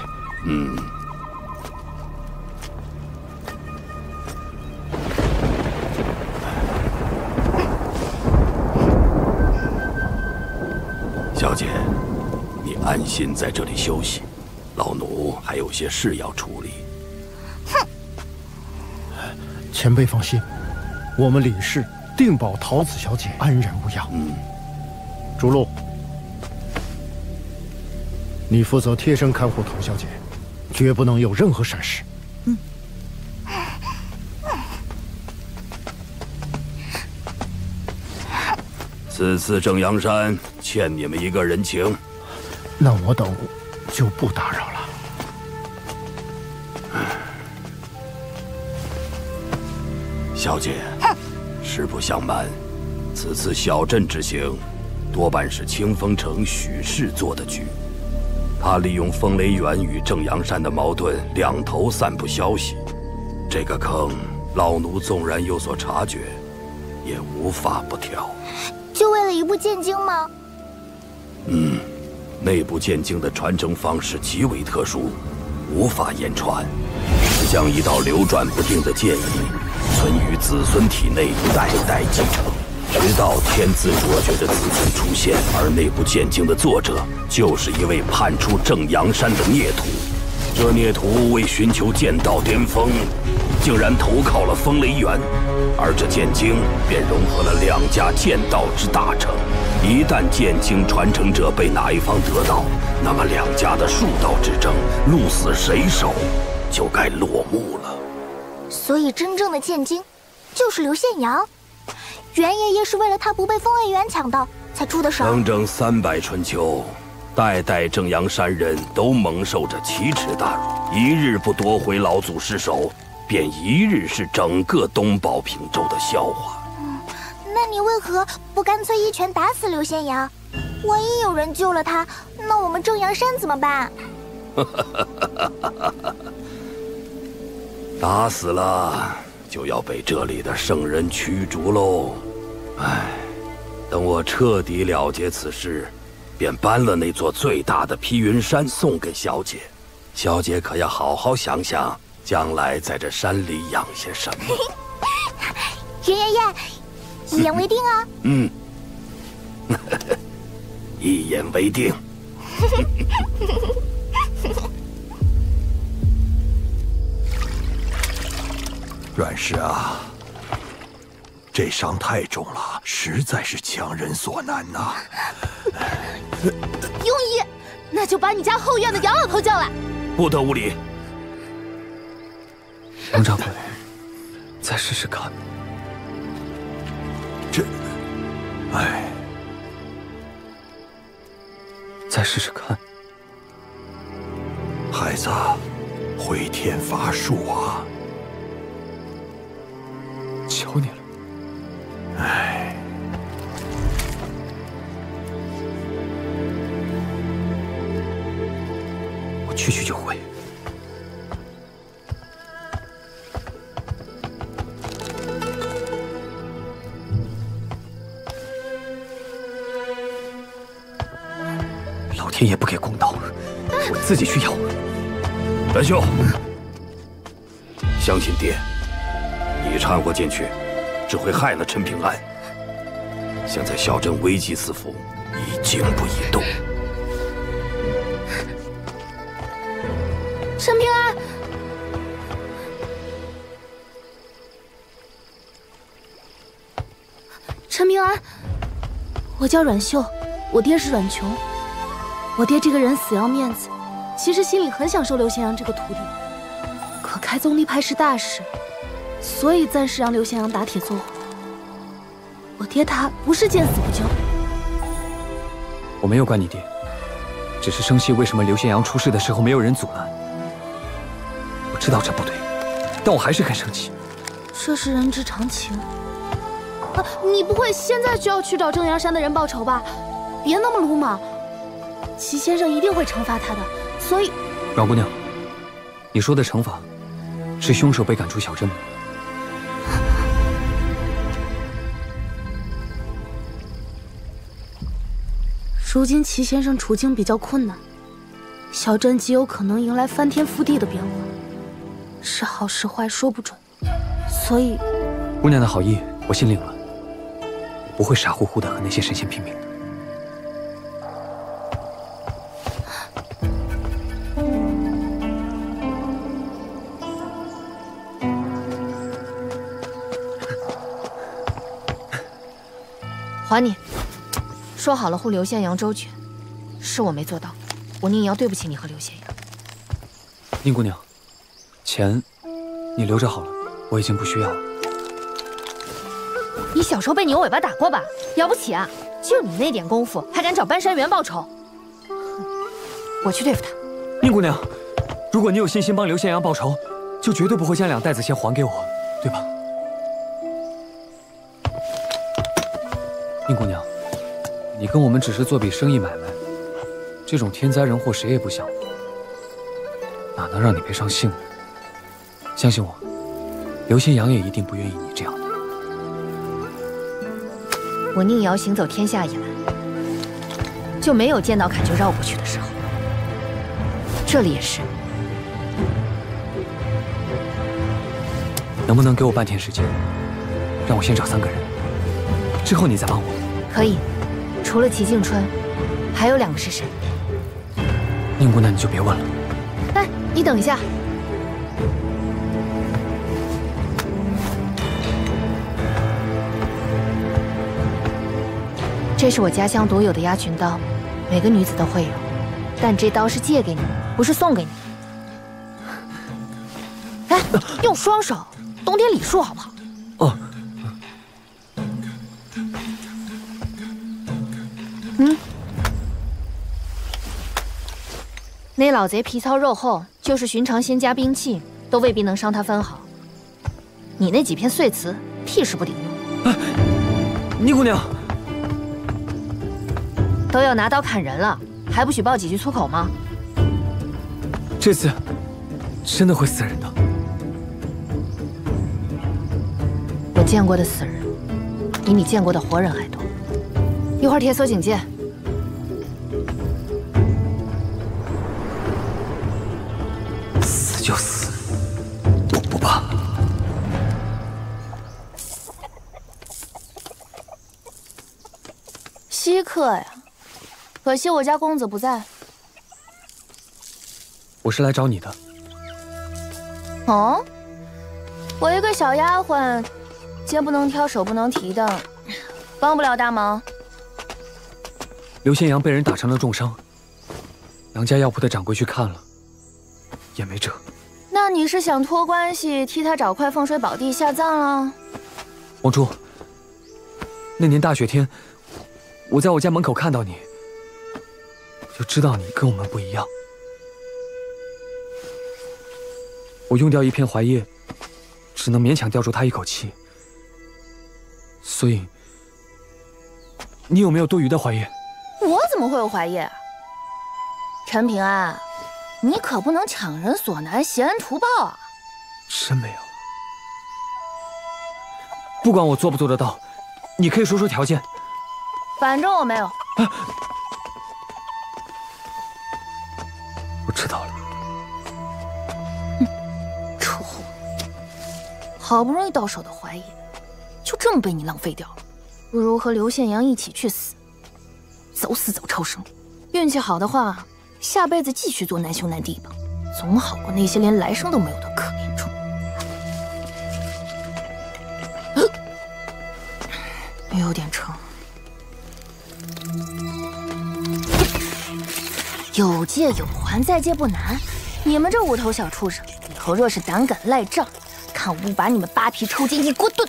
小姐，你安心在这里休息，老奴还有些事要处理。前辈放心，我们李氏定保桃子小姐安然无恙。竹鹿，你负责贴身看护陶小姐，绝不能有任何闪失。此次正阳山欠你们一个人情，那我等就不打扰了。小姐，实不相瞒，此次小镇之行，多半是清风城许氏做的局。他利用风雷园与正阳山的矛盾，两头散布消息。这个坑，老奴纵然有所察觉，也无法不挑。就为了一部剑经吗？内部剑经的传承方式极为特殊，无法言传，只将一道流转不定的剑意存于子孙体内，代代继承，直到天资卓绝的子孙出现。而内部剑经的作者，就是一位叛出正阳山的孽徒。这孽徒为寻求剑道巅峰，竟然投靠了风雷园，而这剑经便融合了两家剑道之大成。一旦剑经传承者被哪一方得到，那么两家的术道之争，鹿死谁手，就该落幕了。所以真正的剑经，就是刘宪阳。袁爷爷是为了他不被风雷园抢到，才出的手。整整300春秋，代代正阳山人都蒙受着奇耻大辱，一日不夺回老祖尸首，便一日是整个东宝平州的笑话。那你为何不干脆一拳打死刘宪阳？万一有人救了他，那我们正阳山怎么办？打死了就要被这里的圣人驱逐喽。唉，等我彻底了结此事，便搬了那座最大的披云山送给小姐。小姐可要好好想想，将来在这山里养些什么。袁爷爷，一言为定啊！一言为定。阮氏啊，这伤太重了，实在是强人所难呐。庸医，那就把你家后院的杨老头叫来。不得无礼。杨掌柜，再试试看。唉，再试试看。孩子，回天乏术啊！求你了。唉，我去就回。老天爷不给公道，我自己去要。元秀，相信爹，你掺和进去，只会害了陈平安。现在小镇危机四伏，宜静不宜动。陈平安，陈平安，我叫阮秀，我爹是阮琼。我爹这个人死要面子，其实心里很想收刘贤阳这个徒弟，可开宗立派是大事，所以暂时让刘贤阳打铁做活。我爹他不是见死不救。我没有怪你爹，只是生气为什么刘宪阳出事的时候没有人阻拦。我知道这不对，但我还是很生气。这是人之常情。你不会现在就要去找正阳山的人报仇吧？别那么鲁莽，齐先生一定会惩罚他的。所以，阮姑娘，你说的惩罚，是凶手被赶出小镇吗？如今齐先生处境比较困难，小镇极有可能迎来翻天覆地的变化，是好是坏说不准。所以，姑娘的好意我心领了，不会傻乎乎的和那些神仙拼命的。还你。说好了护刘宪阳周全，是我没做到，我宁瑶对不起你和刘宪阳。宁姑娘，钱你留着好了，我已经不需要了。你小时候被牛尾巴打过吧？了不起啊！就你那点功夫，还敢找搬山员报仇？我去对付他。宁姑娘，如果你有信心帮刘宪阳报仇，就绝对不会将2袋子钱还给我，对吧？宁姑娘，你跟我们只是做笔生意买卖，这种天灾人祸谁也不想，哪能让你赔上性命？相信我，刘宪阳也一定不愿意你这样的。我宁瑶行走天下以来，就没有见到砍就绕过去的时候，这里也是。能不能给我半天时间，让我先找3个人，之后你再帮我？可以。除了齐静春，还有2个是谁？宁姑娘，你就别问了。哎，你等一下。这是我家乡独有的压群刀，每个女子都会有，但这刀是借给你，不是送给你。哎，用双手，懂点礼数好不好？哦。那老贼皮糙肉厚，就是寻常仙家兵器都未必能伤他分毫。你那几篇碎词，屁事不顶用。哎，宁姑娘，都要拿刀砍人了，还不许爆几句粗口吗？这次真的会死人的。我见过的死人，比你见过的活人还多。一会儿贴搜警戒。死就死，我不怕。稀客呀，可惜我家公子不在。我是来找你的。哦，我一个小丫鬟，肩不能挑，手不能提的，帮不了大忙。刘宪阳被人打成了重伤，杨家药铺的掌柜去看了，也没辙。那你是想托关系替他找块风水宝地下葬了？王珠，那年大雪天，我在我家门口看到你，就知道你跟我们不一样。我用掉一片槐叶，只能勉强吊住他一口气。所以，你有没有多余的槐叶？我怎么会有槐叶？陈平安，你可不能强人所难，挟恩图报啊！真没有。不管我做不做得到，你可以说说条件。反正我没有。我知道了。臭货！好不容易到手的槐叶，就这么被你浪费掉了。不如和刘宪阳一起去死，走死走超生。运气好的话，下辈子继续做难兄难弟吧，总好过那些连来生都没有的可怜虫。有点撑。有借有还，再借不难。你们这无头小畜生，以后若是胆敢赖账，看我不把你们扒皮抽筋一锅炖！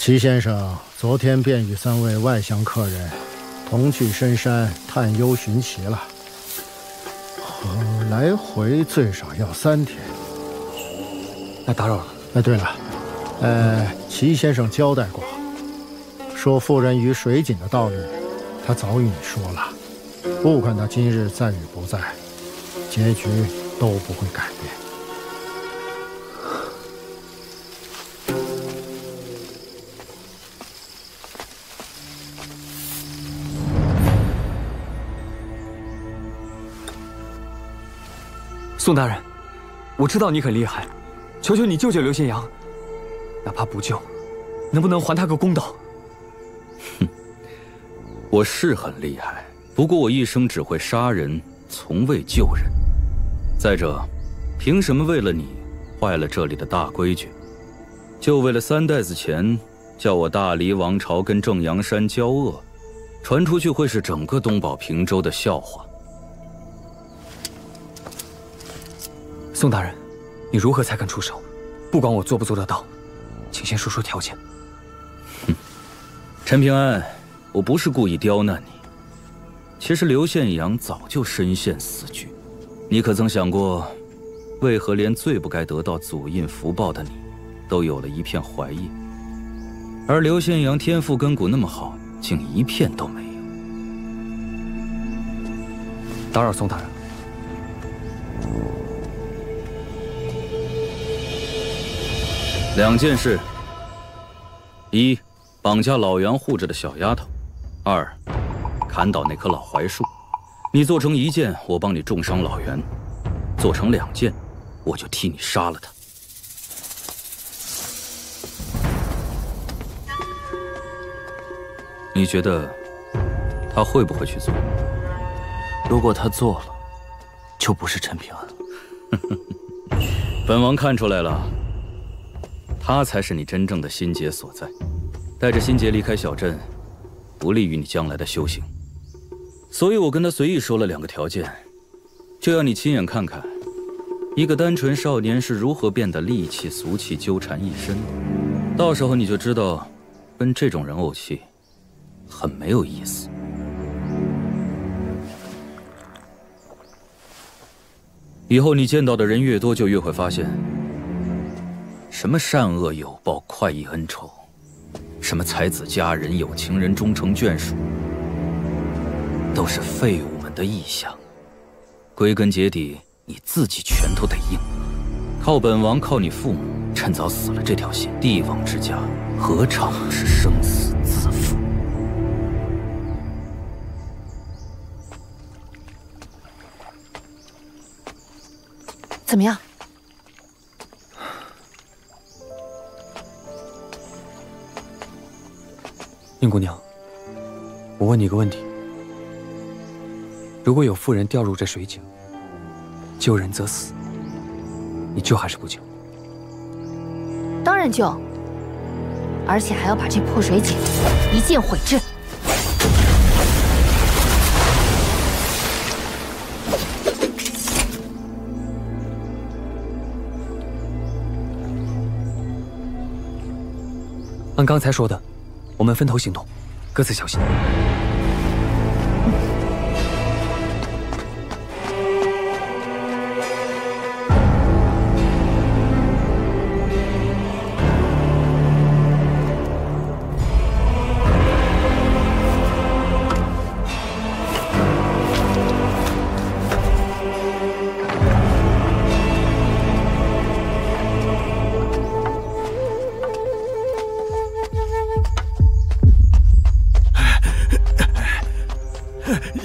齐先生昨天便与3位外乡客人同去深山探幽寻奇了，来回最少要3天。那打扰了。哎，对了，齐先生交代过，说夫人与水井的道理，他早与你说了。不管他今日在与不在，结局都不会改变。宋大人，我知道你很厉害，求求你救救刘宪阳，哪怕不救，能不能还他个公道？哼，我是很厉害，不过我一生只会杀人，从未救人。再者，凭什么为了你坏了这里的大规矩？就为了3代子前叫我大黎王朝跟正阳山交恶，传出去会是整个东保平州的笑话。宋大人，你如何才肯出手？不管我做不做得到，请先说说条件。陈平安，我不是故意刁难你。其实刘宪阳早就深陷死局，你可曾想过，为何连最不该得到祖印福报的你，都有了一片怀疑？而刘宪阳天赋根骨那么好，竟一片都没有。打扰宋大人。2件事：一，绑架老杨护着的小丫头；二，砍倒那棵老槐树。你做成1件，我帮你重伤老袁；做成2件，我就替你杀了他。你觉得他会不会去做？如果他做了，就不是陈平安了。本王看出来了。他才是你真正的心结所在，带着心结离开小镇，不利于你将来的修行。所以我跟他随意说了2个条件，就要你亲眼看看，一个单纯少年是如何变得戾气俗气纠缠一身的。到时候你就知道，跟这种人怄气，很没有意思。以后你见到的人越多，就越会发现。什么善恶有报、快意恩仇，什么才子佳人、有情人终成眷属，都是废物们的臆想。归根结底，你自己拳头得硬。靠本王，靠你父母，趁早死了这条心，帝王之家何尝不是生死自负？怎么样？宁姑娘，我问你个问题：如果有妇人掉入这水井，救人则死，你救还是不救？当然救，而且还要把这破水井一键毁之。按刚才说的，我们分头行动，各自小心。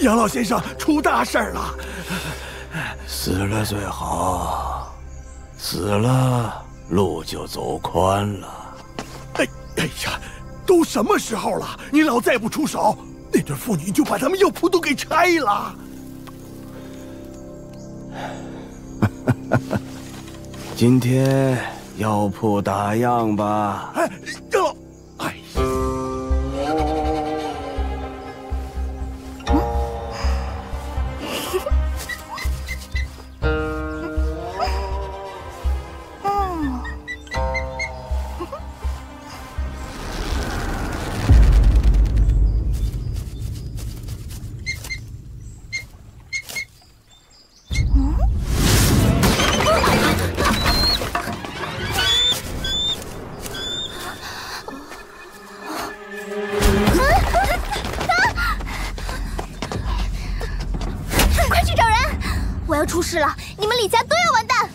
杨老先生出大事了，死了最好，死了路就走宽了。哎呀，都什么时候了，你老再不出手，那对妇女就把他们药铺都给拆了。今天药铺打烊吧。哎，杨老，哎。要出事了，你们李家都要完蛋！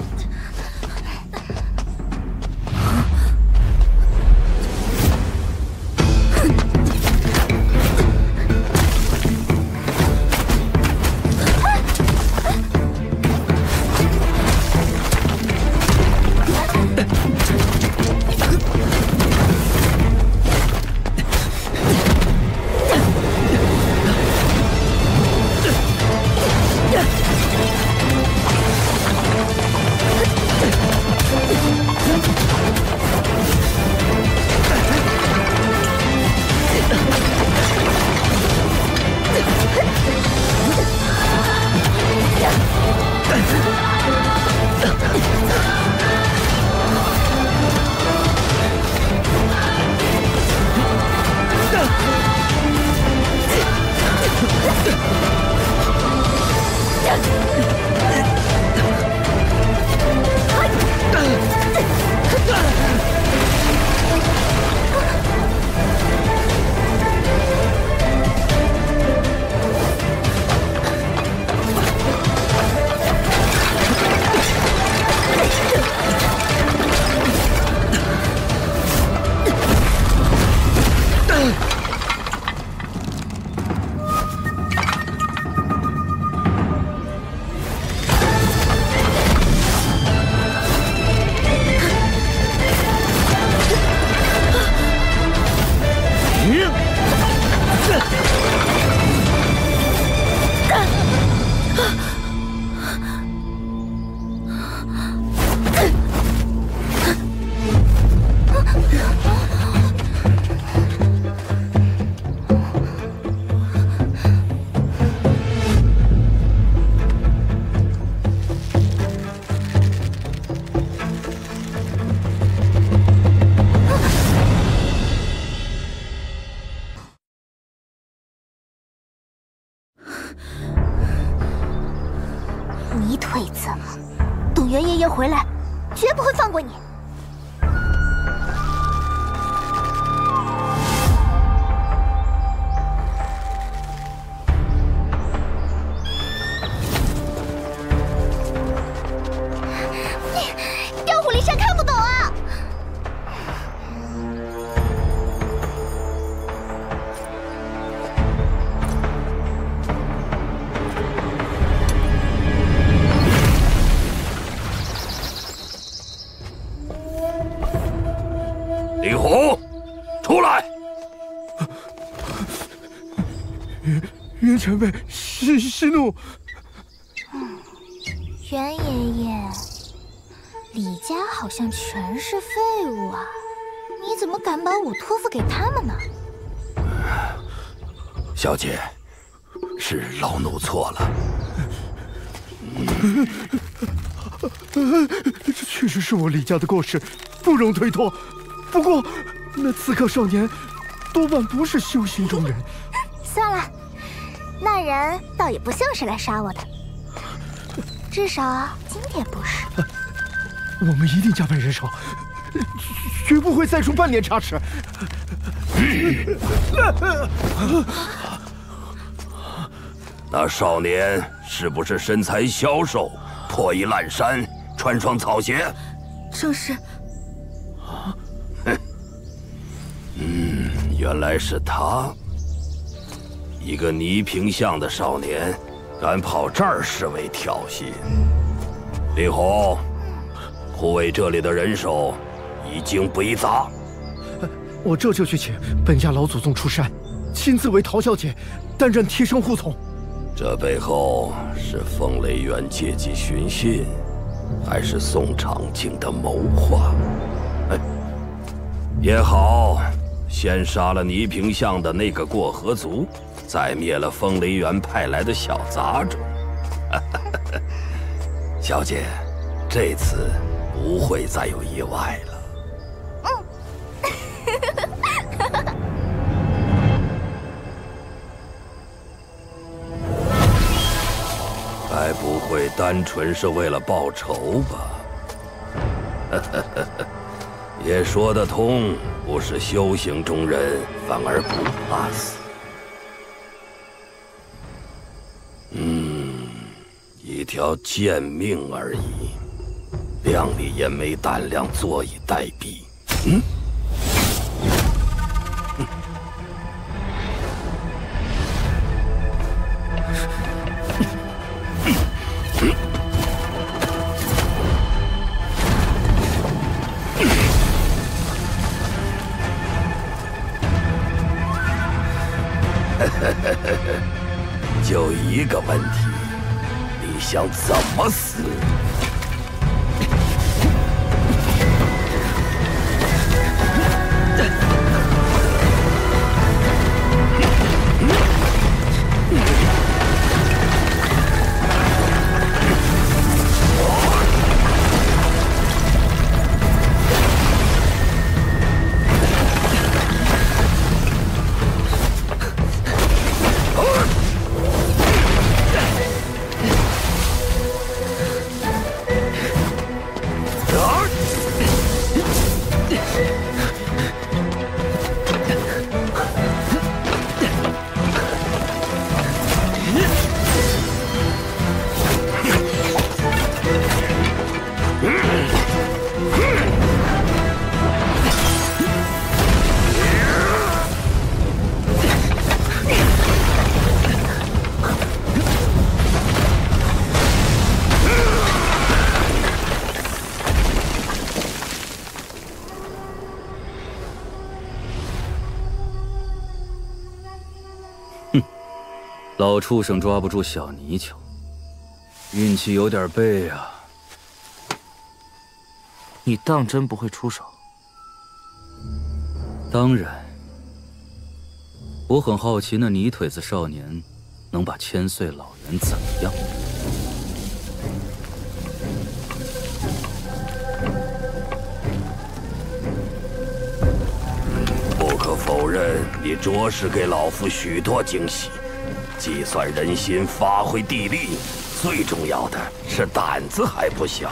你腿子，等袁爷爷回来，绝不会放过你。调虎离山看不懂啊！李红，出来！袁前辈息怒。袁爷爷，李家好像全是废物啊！你怎么敢把我托付给他们呢？小姐，是老奴错了。这确实是我李家的过失，不容推脱。不过，那刺客少年多半不是修行中人。算了，那人倒也不像是来杀我的，至少今天不是。我们一定加倍人手，绝不会再出半点差池。那少年是不是身材消瘦，破衣烂衫，穿双草鞋？正是。原来是他。一个泥平巷的少年，敢跑这儿示威挑衅。李红，护卫这里的人手已经北杂。我这就去请本家老祖宗出山，亲自为陶小姐担任贴身护从。这背后是风雷园借机寻衅，还是宋长敬的谋划？也好，先杀了泥平巷的那个过河族，再灭了风雷园派来的小杂种。小姐，这次不会再有意外了。该不会单纯是为了报仇吧？也说得通，不是修行中人，反而不怕死。一条贱命而已，亮里也没胆量坐以待毙。嗯。 就一个问题，你想怎么死？老畜生抓不住小泥鳅，运气有点背啊！你当真不会出手？当然，我很好奇那泥腿子少年能把千岁老猿怎么样？不可否认，你着实给老夫许多惊喜。 计算人心，发挥地利，最重要的是胆子还不小。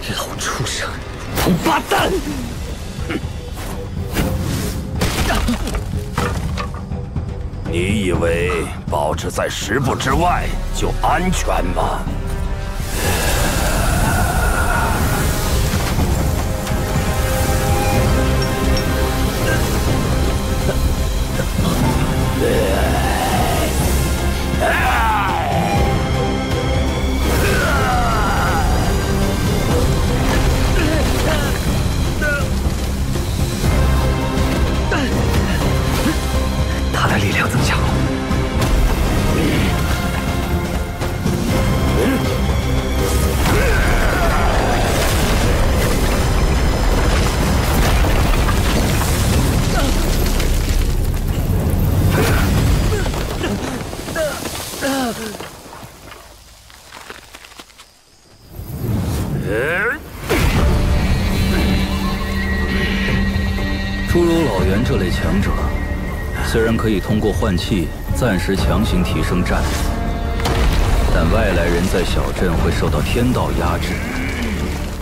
老畜生，王八蛋！你以为保持在10步之外就安全吗？他的力量增强了。诸如老袁这类强者，虽然可以通过换气暂时强行提升战力，但外来人在小镇会受到天道压制，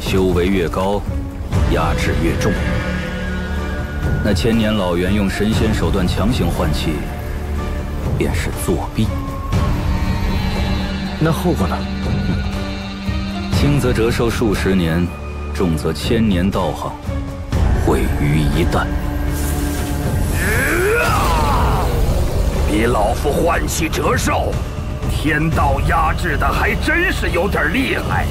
修为越高，压制越重。那千年老袁用神仙手段强行换气，便是作弊。那后果呢？轻则折寿数十年，重则千年道行毁于一旦。比老夫换气折寿，天道压制的还真是有点厉害。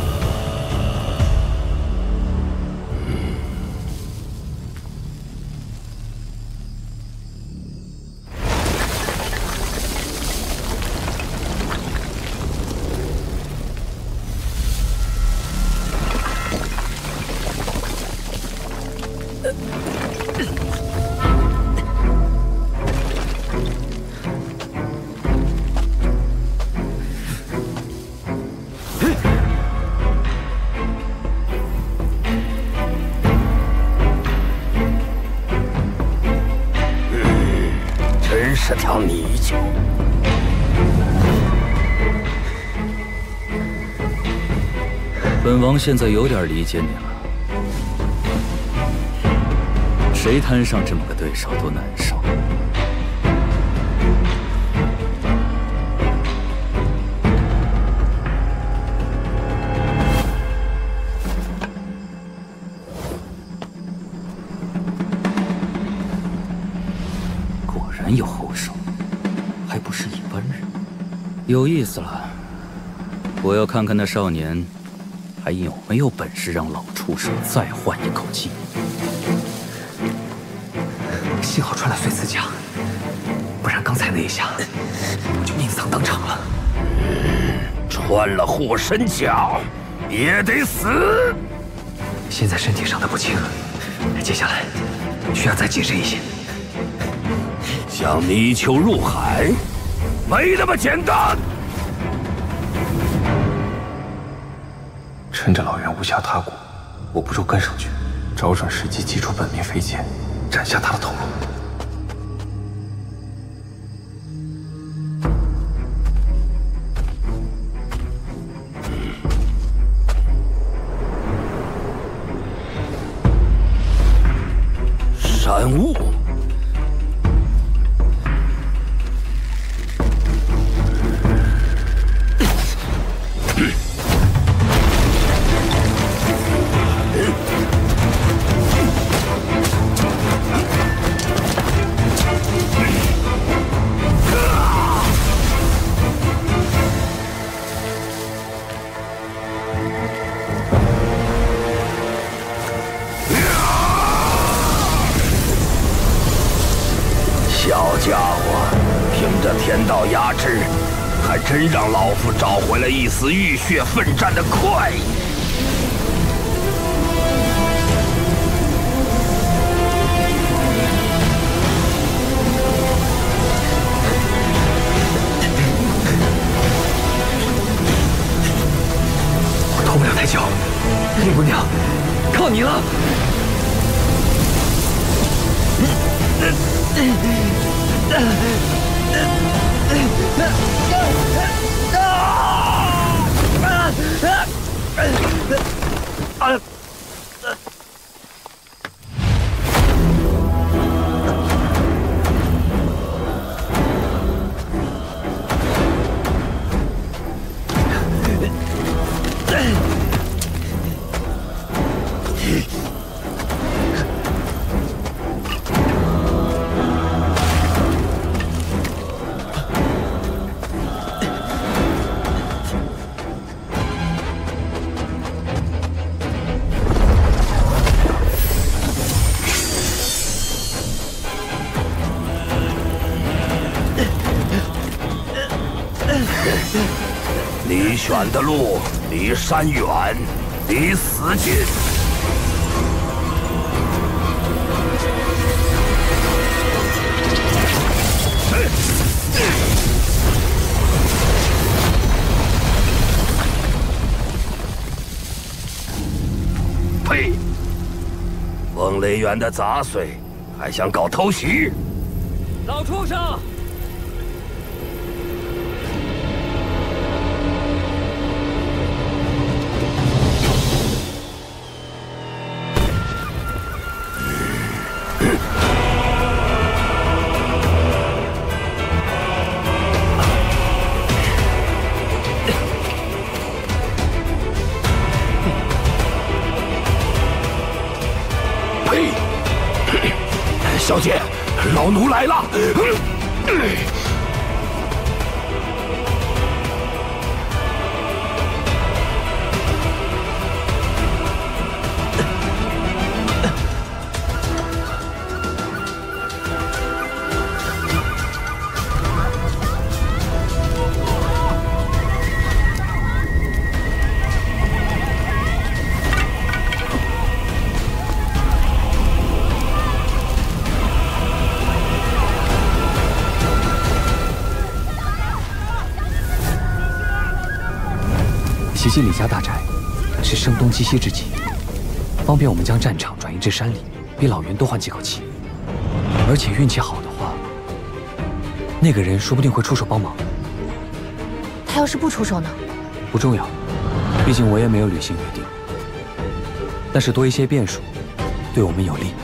是条泥鳅。本王现在有点理解你了。谁摊上这么个对手都难受。有意思了，我要看看那少年还有没有本事让老畜生再换一口气。幸好穿了碎刺甲，不然刚才那一下我就命丧当场了。穿了护身甲也得死。现在身体伤得不轻，接下来需要再谨慎一些。想泥鳅入海，没那么简单。趁着老袁无暇他顾，我不如跟上去，找准时机击出本命飞剑，斩下他的头颅。山雾。小家伙，凭着天道压制，还真让老夫找回了一丝浴血奋战的快意。我拖不了太久，林姑娘，靠你了。你选的路离山远，离死近。呸！风雷园的杂碎，还想搞偷袭？老畜生！小姐，老奴来了。袭击李家大宅是声东击西之计，方便我们将战场转移至山里，比老袁多换几口气。而且运气好的话，那个人说不定会出手帮忙。他要是不出手呢？不重要，毕竟我也没有履行约定。但是多一些变数，对我们有利。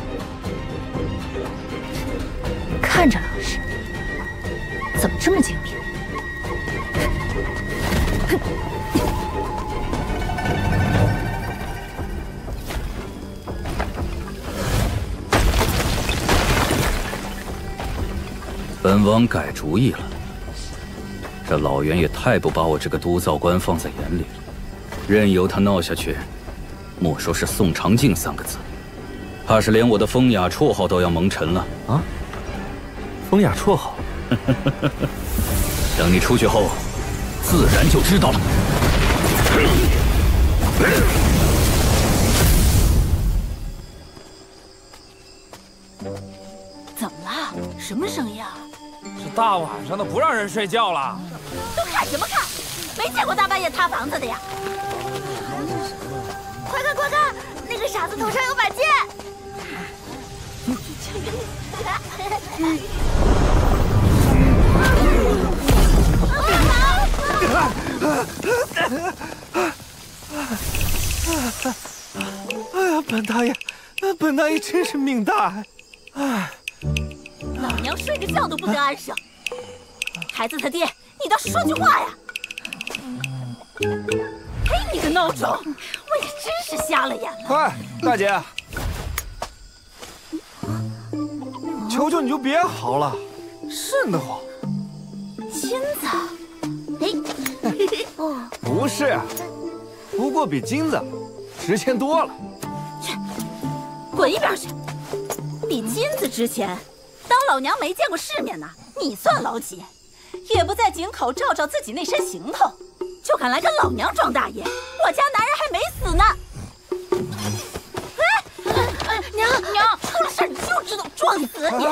看着老实，怎么这么精明？本王改主意了，这老袁也太不把我这个督造官放在眼里了，任由他闹下去，莫说是宋长敬3个字，怕是连我的风雅绰号都要蒙尘了啊！风雅绰号，等你出去后，自然就知道了。怎么了？什么声音啊？是大晚上的不让人睡觉了。都看什么看？没见过大半夜塌房子的呀！快看快看，那个傻子头上有把剑！哎呀，本大爷真是命大！哎，老娘睡个觉都不得安生。孩子他爹，你倒是说句话呀！嘿，你个孬种，我也真是瞎了眼了。哎，大姐，求求你就别嚎了，瘆得慌。金子，哎，哦，不是，不过比金子值钱多了。去，滚一边去！比金子值钱，当老娘没见过世面呢？你算老几？也不在井口照照自己那身行头，就敢来跟老娘装大爷！我家男人还没死呢！哎，娘，出了事你就知道装死你！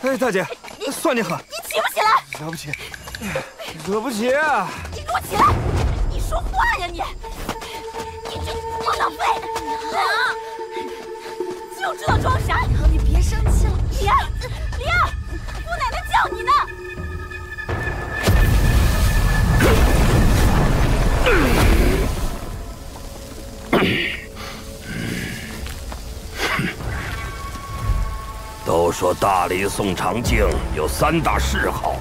哎，大姐，算你狠！你起不起来？了不起，惹不起啊！你给我起来！你说话呀你！你这窝囊废！娘，就知道装傻！娘，你别生气了。李安，姑奶奶叫你呢。都说大理宋长敬有3大嗜好：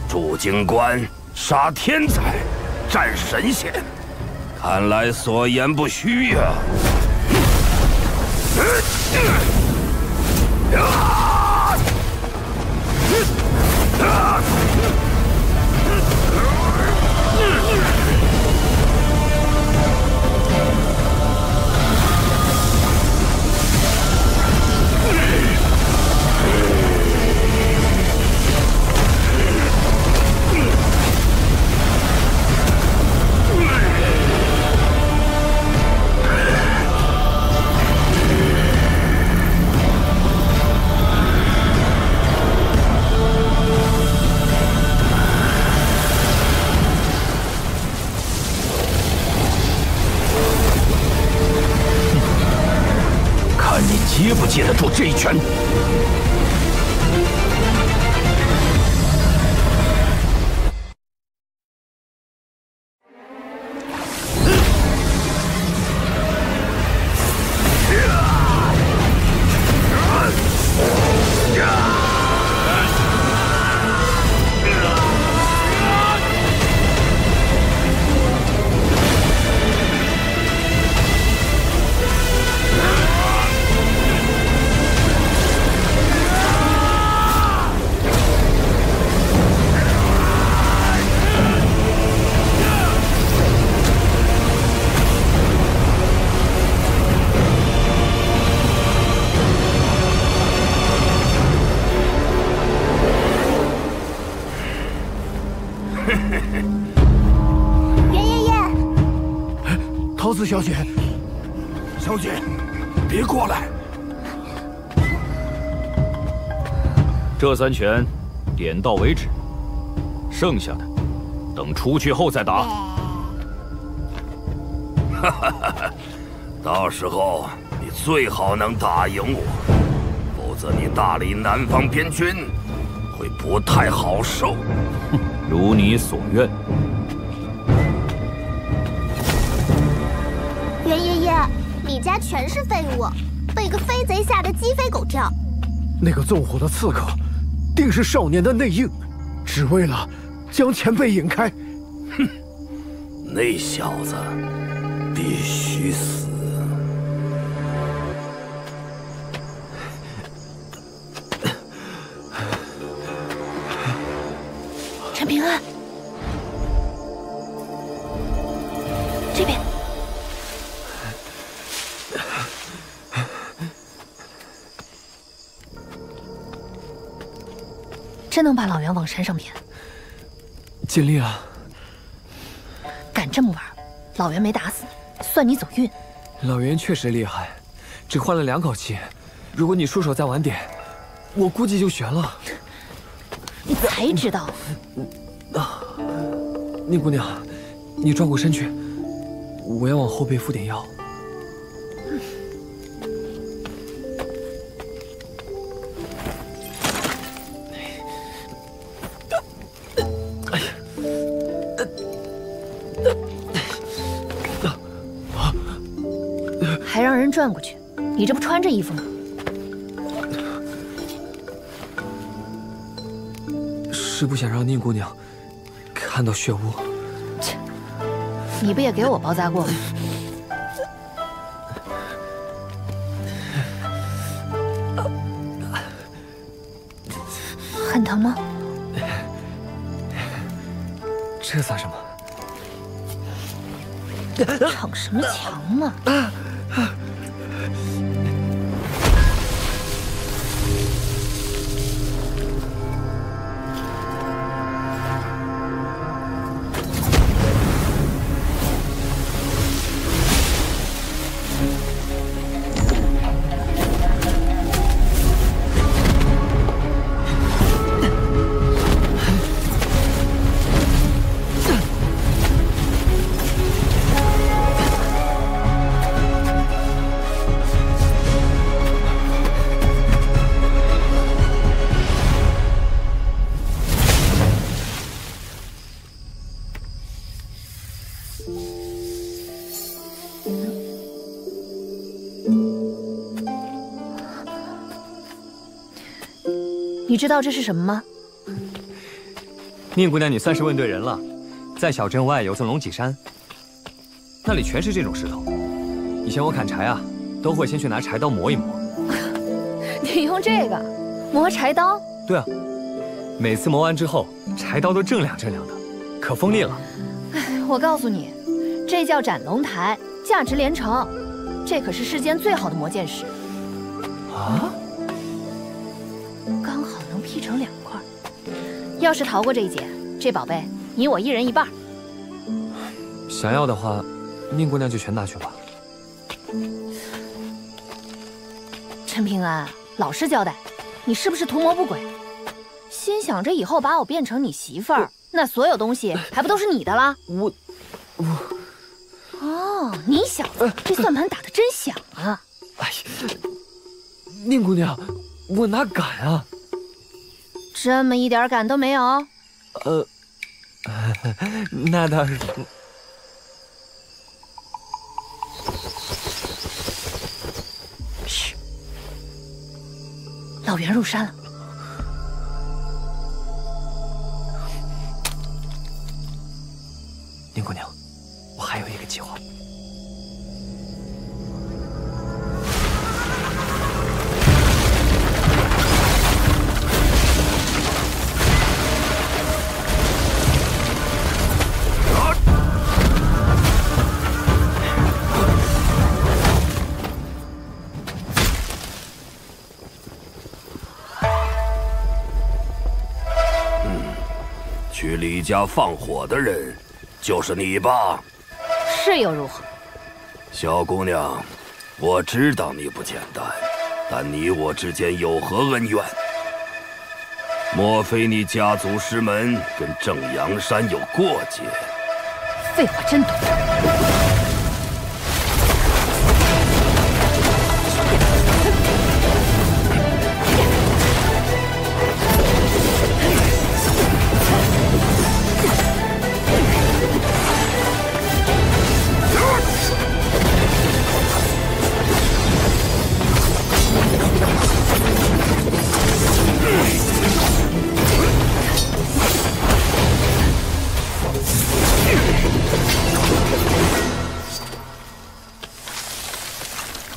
筑京关、杀天才、战神仙。看来所言不虚呀！接不接得住这一拳？袁爷爷，桃子小姐，小姐，别过来！这3拳，点到为止，剩下的等出去后再打。哈哈哈！到时候你最好能打赢我，否则你大理南方边军会不太好受。如你所愿。袁爷爷，李家全是废物，被个飞贼吓得鸡飞狗跳。那个纵火的刺客，定是少年的内应，只为了将前辈引开。哼，那小子必须死。陈平安，真能把老袁往山上骗？尽力了。敢这么玩，老袁没打死你，算你走运。老袁确实厉害，只换了2口气。如果你出手再晚点，我估计就悬了。你才知道。宁姑娘，你转过身去，我要往后背敷点药。还让人转过去，你这不穿着衣服吗？是不想让宁姑娘看到血污。切，你不也给我包扎过吗？很疼吗？这算什么？逞什么强嘛！你知道这是什么吗？宁姑娘，你算是问对人了。在小镇外有座龙脊山，那里全是这种石头。以前我砍柴啊，都会先去拿柴刀磨一磨。你用这个磨柴刀？对啊，每次磨完之后，柴刀都锃亮锃亮的，可锋利了。哎，我告诉你，这叫斩龙台，价值连城。这可是世间最好的磨剑石。啊？刚好能劈成2块。要是逃过这一劫，这宝贝你我1人1半。想要的话，宁姑娘就全拿去吧。陈平安，老实交代，你是不是图谋不轨？心想着以后把我变成你媳妇儿，那所有东西还不都是你的了？哦，你小子这算盘打得真响啊！哎呀，宁姑娘，我哪敢啊！这么一点敢都没有？那倒是。嘘，老袁入山了。宁姑娘，我还有一个计划。去李家放火的人，就是你吧？是又如何？小姑娘，我知道你不简单，但你我之间有何恩怨？莫非你家族师门跟正阳山有过节？废话真多。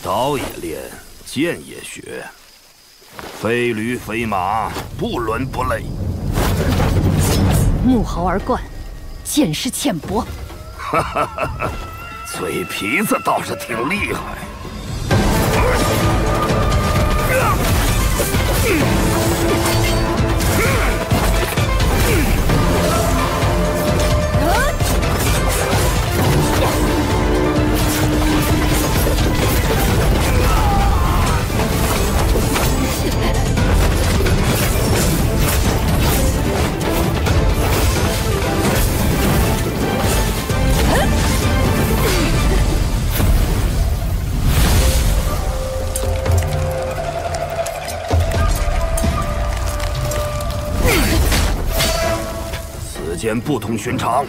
刀也练，剑也学，非驴非马，不伦不类。木豪而惯，见识浅薄。哈哈哈哈，嘴皮子倒是挺厉害。间不同寻常，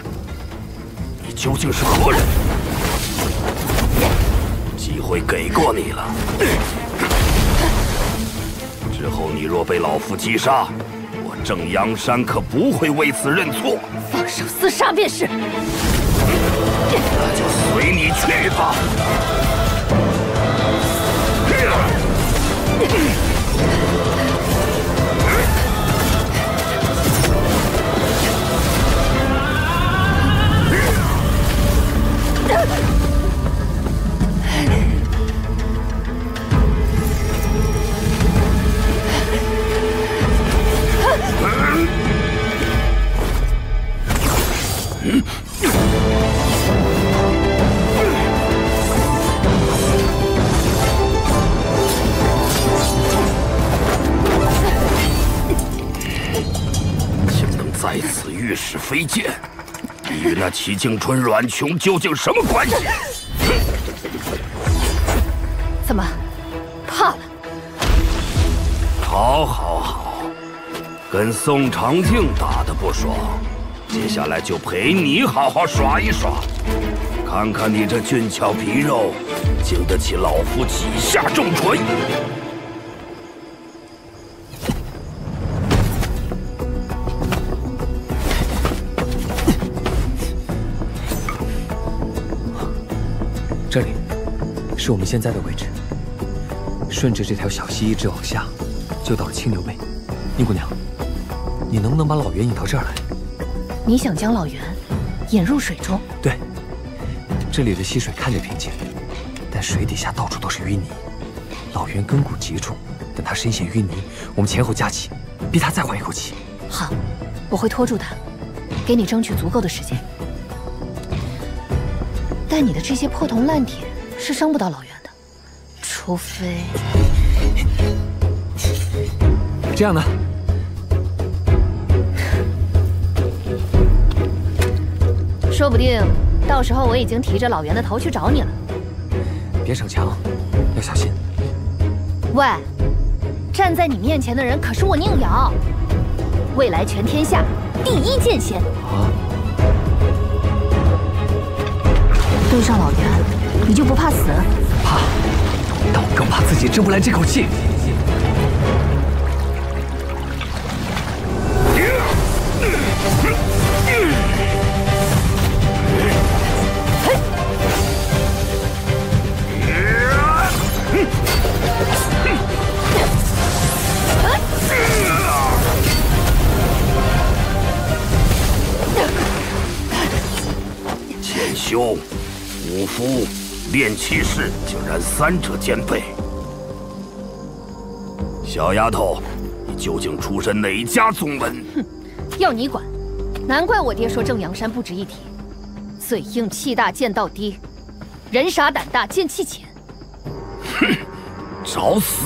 你究竟是何人？机会给过你了，之后你若被老夫击杀，我正阳山可不会为此认错。放手厮杀便是。那就随你去吧。在此御史飞剑，你与那齐静春、阮琼究竟什么关系？怎么，怕了？好，跟宋长庆打得不爽，接下来就陪你好好耍一耍，看看你这俊俏皮肉，经得起老夫几下重锤。这里是我们现在的位置，顺着这条小溪一直往下，就到了青牛背。宁姑娘，你能不能把老袁引到这儿来？你想将老袁引入水中？对，这里的溪水看着平静，但水底下到处都是淤泥。老袁根骨极重，等他深陷淤泥，我们前后夹击，逼他再缓一口气。好，我会拖住他，给你争取足够的时间。但你的这些破铜烂铁是伤不到老袁的，除非这样呢？说不定到时候我已经提着老袁的头去找你了。别逞强，要小心。喂，站在你面前的人可是我宁瑶，未来全天下第一剑仙。啊！对上老袁，你就不怕死？怕，但我更怕自己争不来这口气。剑修、武夫、炼气士，竟然三者兼备。小丫头，你究竟出身哪家宗门？哼，要你管！难怪我爹说正阳山不值一提，嘴硬气大剑道低，人傻胆大剑气浅。哼，找死！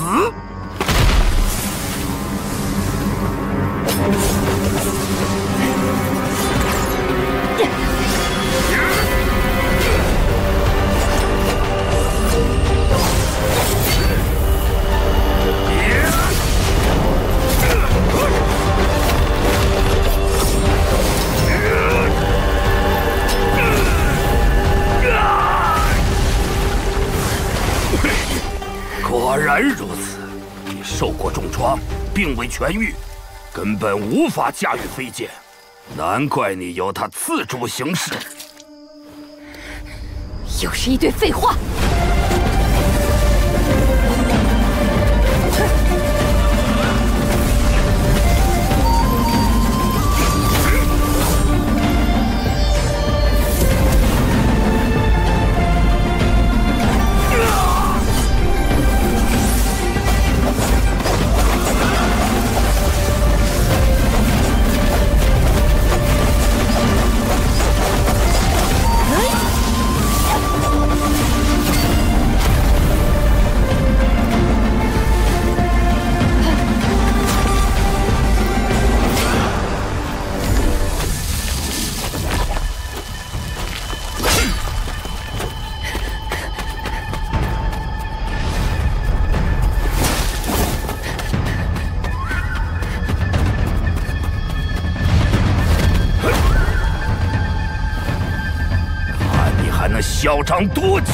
果然如此，你受过重创，并未痊愈，根本无法驾驭飞剑，难怪你由他自主行事。又是一堆废话。么嚣张多久？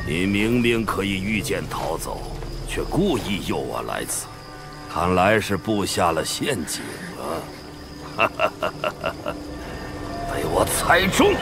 你明明可以御剑逃走，却故意诱我来此，看来是布下了陷阱啊！被我猜中了。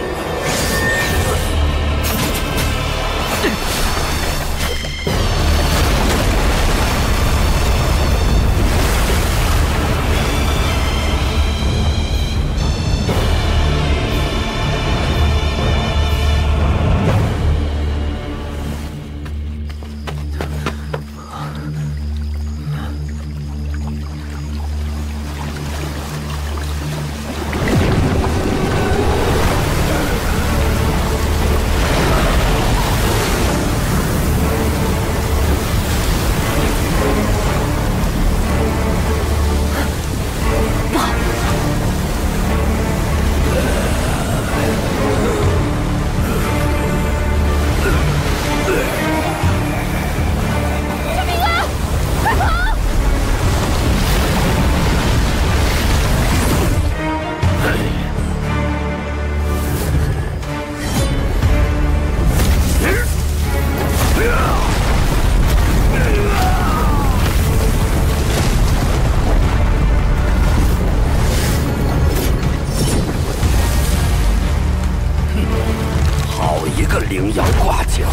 羚羊挂角。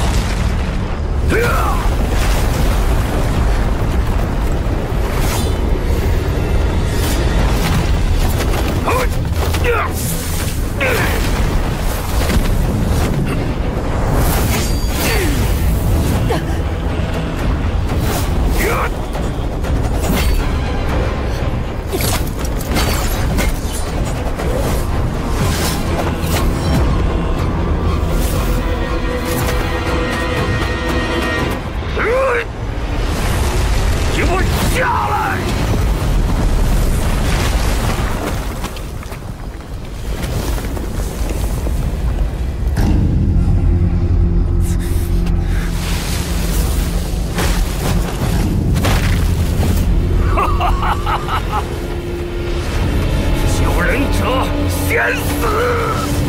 救人者先死！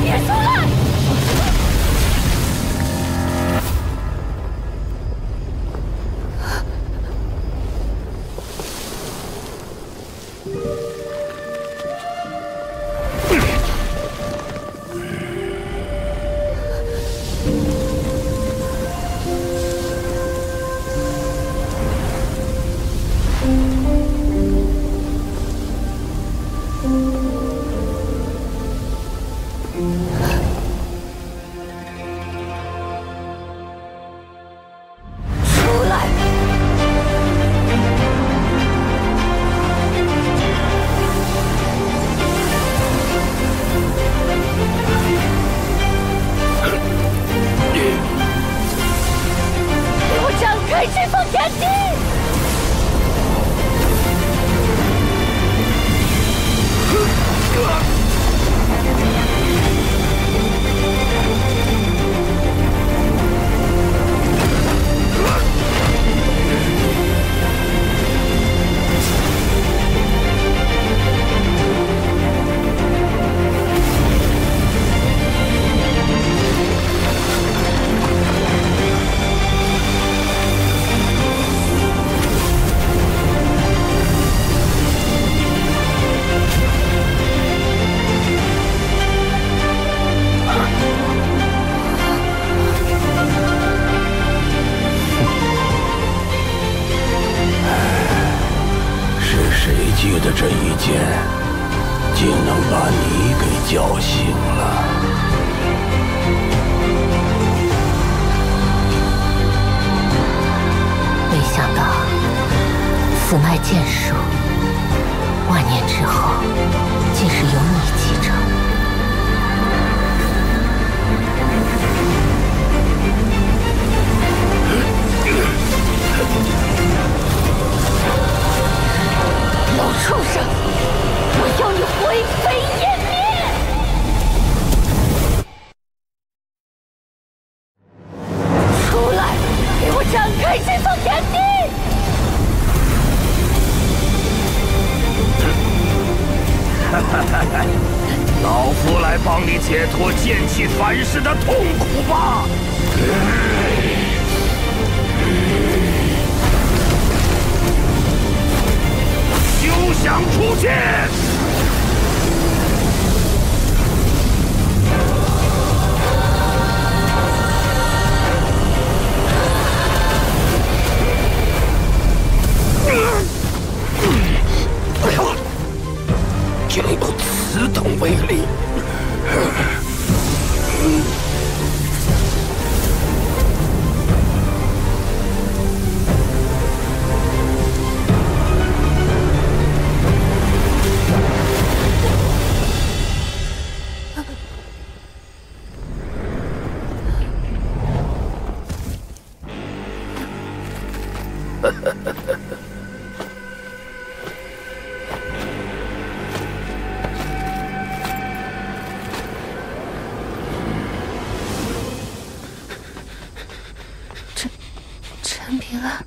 别出来！这方天地！记得这一剑，竟能把你给叫醒了。没想到此脉剑术，万年之后，竟是由你继承。老畜生，我要你灰飞烟灭！出来，给我展开这方天地！老夫来帮你解脱剑气反噬的痛苦吧！休想出剑！竟有此等威力！陈平安，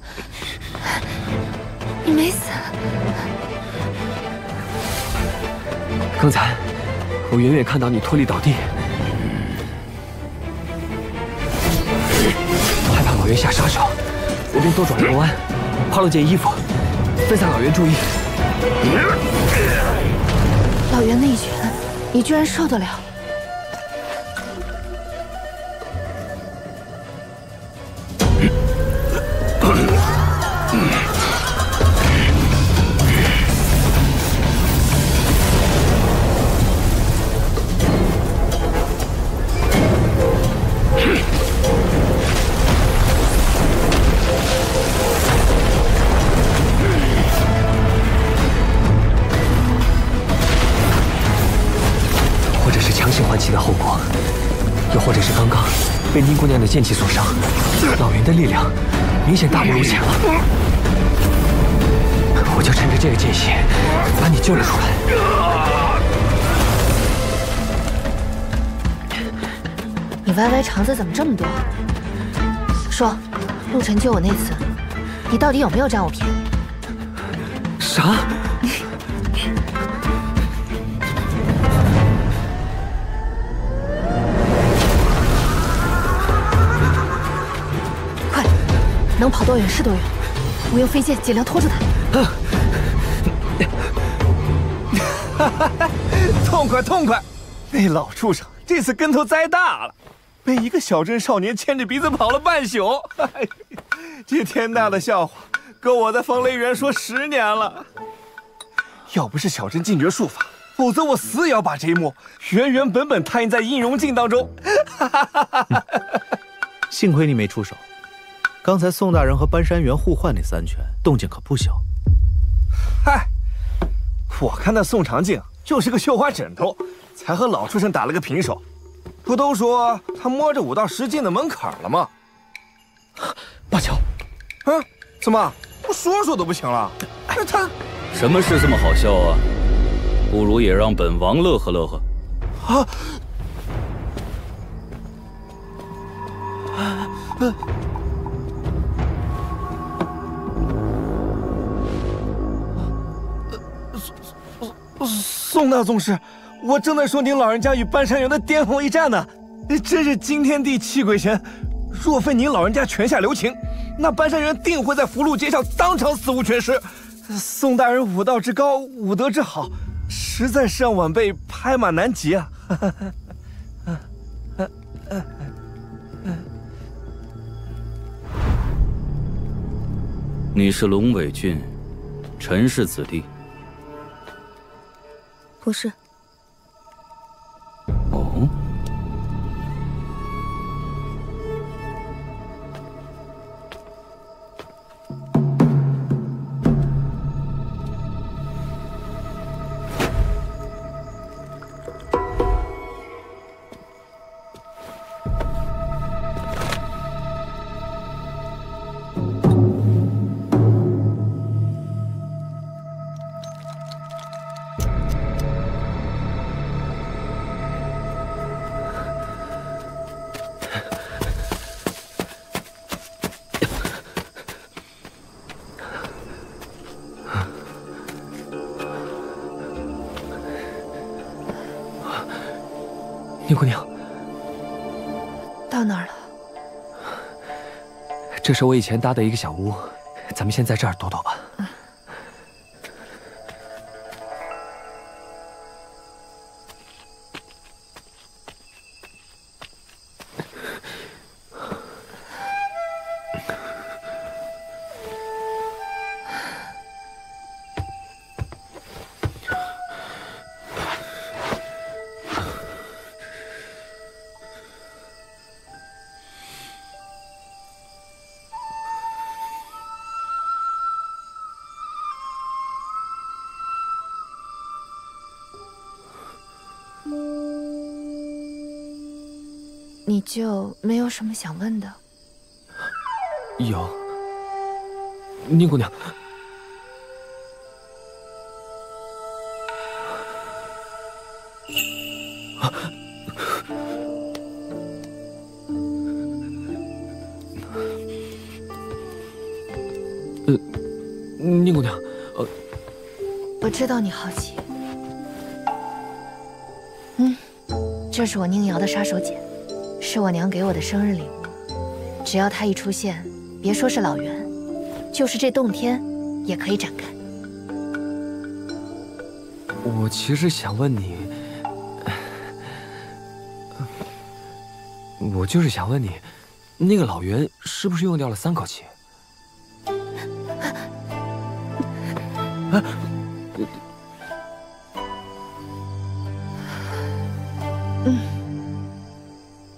你没死。刚才我远远看到你脱力倒地，害怕老袁下杀手，我便多转了个弯，抛了件衣服，分散老袁注意。老袁那一拳，你居然受得了？的后果，又或者是刚刚被宁姑娘的剑气所伤，老袁的力量明显大不如前了。我就趁着这个间隙把你救了出来。你歪歪肠子怎么这么多？说，陆晨救我那次，你到底有没有占我便宜？啥？能跑多远是多远，我用飞剑尽量拖住他。痛快痛快！那老畜生这次跟头栽大了，被一个小镇少年牵着鼻子跑了半宿。这天大的笑话，够我在风雷园说10年了。要不是小镇禁绝术法，否则我死也要把这一幕原原本本踏印在印容镜当中。幸亏你没出手。刚才宋大人和搬山员互换那3拳，动静可不小。嗨，我看那宋长静就是个绣花枕头，才和老畜生打了个平手。不都说他摸着5到10斤的门槛了吗？八乔，怎么不说说都不行了？他什么事这么好笑啊？不如也让本王乐呵乐呵。宋大宗师，我正在说您老人家与半山园的巅峰一战呢，真是惊天地泣鬼神。若非您老人家泉下留情，那半山园定会在福禄街上当场死无全尸。宋大人武道之高，武德之好，实在是让晚辈拍马难及啊！你是龙尾郡陈氏子弟？不是。哦。宁姑娘，到哪儿了？这是我以前搭的一个小屋，咱们先在这儿躲躲吧。你就没有什么想问的？有，宁姑娘，宁姑娘，我知道你好奇。这是我宁瑶的杀手锏。是我娘给我的生日礼物，只要她一出现，别说是老袁，就是这洞天也可以展开。我其实想问你，我就是想问你，那个老袁是不是用掉了3口气？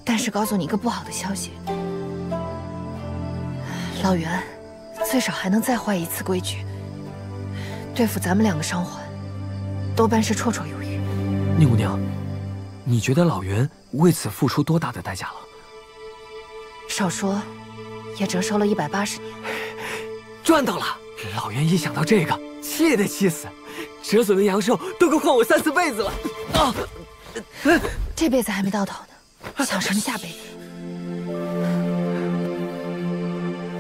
但是告诉你一个不好的消息，老袁最少还能再坏一次规矩，对付咱们2个伤患，多半是绰绰有余。宁姑娘，你觉得老袁为此付出多大的代价了？少说也折寿了180年，赚到了！老袁一想到这个，气也得气死，折损的阳寿都够换我3、4辈子了。啊！这辈子还没到头呢，想什么下辈子？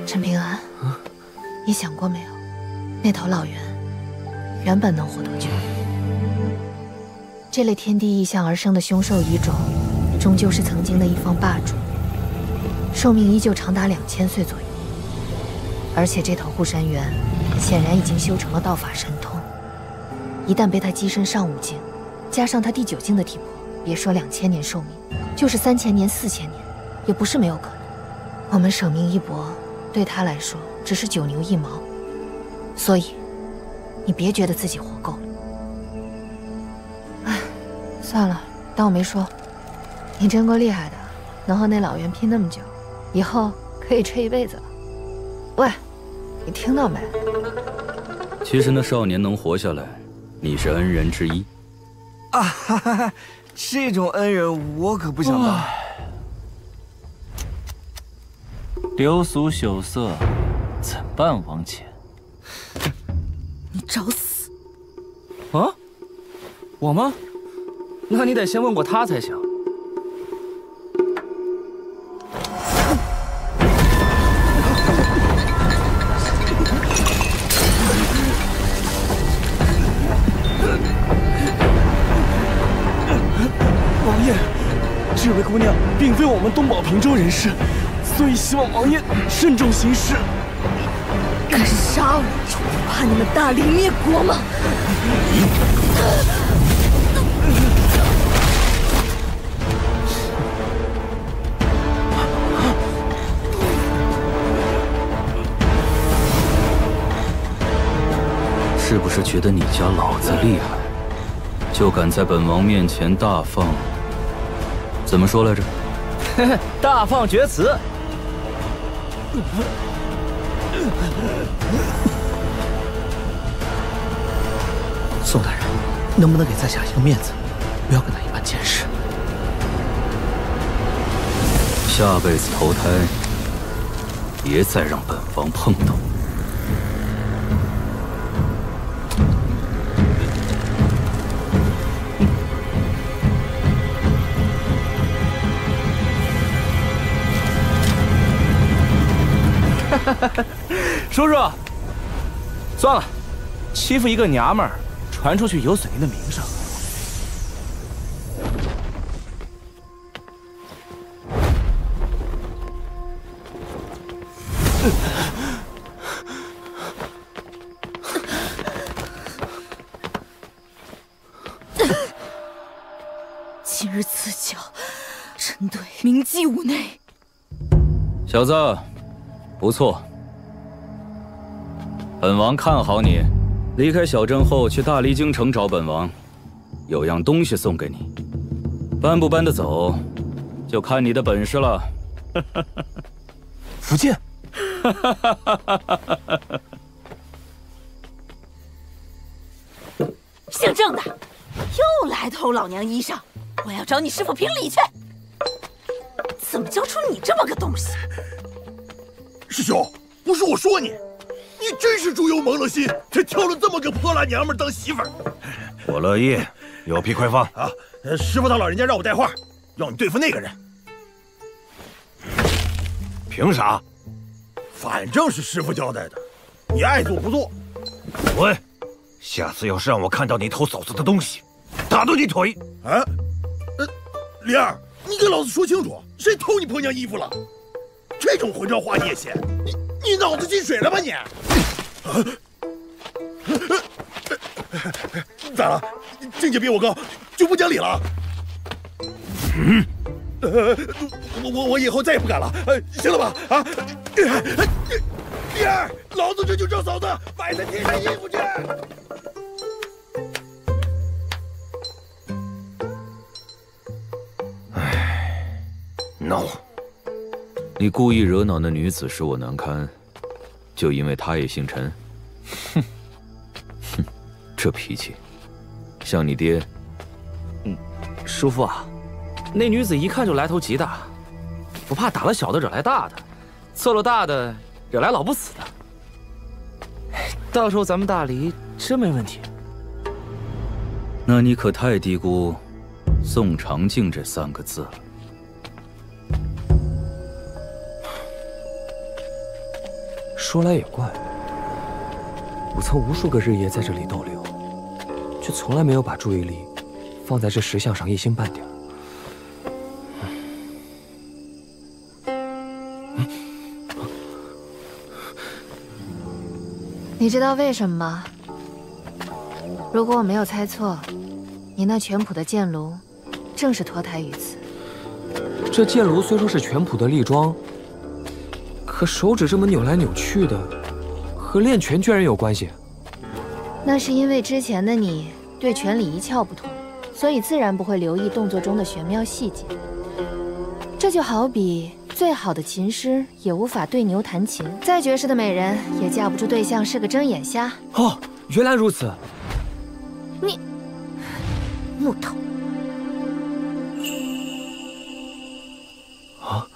陈平安，你想过没有？那头老袁原本能活多久？这类天地异象而生的凶兽遗种，终究是曾经的一方霸主，寿命依旧长达2000岁左右。而且这头护山猿显然已经修成了道法神通，一旦被他跻身上5境，加上他第9境的体魄，别说2000年寿命，就是3000年、4000年，也不是没有可能。我们舍命一搏，对他来说只是9牛1毛，所以你别觉得自己活够了。哎，算了，当我没说。你真够厉害的，能和那老袁拼那么久，以后可以吹一辈子了。喂，你听到没？其实那少年能活下来，你是恩人之一。啊哈哈，这种恩人我可不想当。流俗朽色，怎办王钱？你找死！啊？我吗？那你得先问过他才行。王爷，这位姑娘并非我们东宝平州人士，所以希望王爷慎重行事。敢杀我，就不怕你们大理灭国吗？是不是觉得你家老子厉害，就敢在本王面前大放？怎么说来着？大放厥词。宋大人，能不能给在下一个面子，不要跟他一般见识？下辈子投胎，别再让本王碰到。叔叔，算了，欺负一个娘们儿，传出去有损您的名声。今日此教，真对铭记吾内。小子，不错。本王看好你。离开小镇后，去大离京城找本王，有样东西送给你。搬不搬得走，就看你的本事了。福晋。姓郑的，又来偷老娘衣裳，我要找你师傅评理去。怎么教出你这么个东西？师兄，不是我说你，你真是猪油蒙了心，才挑了这么个破烂娘们当媳妇儿。我乐意，有屁快放啊！师傅他老人家让我带话，要你对付那个人。凭啥？反正是师傅交代的，你爱做不做。滚！下次要是让我看到你偷嫂子的东西，打断你腿！啊？灵儿，你跟老子说清楚，谁偷你婆娘衣服了？这种混账话你也信？你脑子进水了吧你？咋了？境界比我高就不讲理了？我以后再也不敢了，行了吧？啊！灵儿，老子这就找嫂子买她贴身衣服去。闹！你故意惹恼那女子，使我难堪，就因为她也姓陈？哼，哼，这脾气，像你爹。叔父啊，那女子一看就来头极大，不怕打了小的惹来大的，错了大的惹来老不死的。到时候咱们大离真没问题。那你可太低估宋长敬这3个字了。说来也怪，我曾无数个日夜在这里逗留，却从来没有把注意力放在这石像上一星半点。你知道为什么吗？如果我没有猜错，你那全谱的剑炉正是脱胎于此。这剑炉虽说是全谱的立桩，可手指这么扭来扭去的，和练拳居然有关系？那是因为之前的你对拳理一窍不通，所以自然不会留意动作中的玄妙细节。这就好比最好的琴师也无法对牛弹琴，再绝世的美人也架不住对象是个睁眼瞎。哦，原来如此。你木头啊！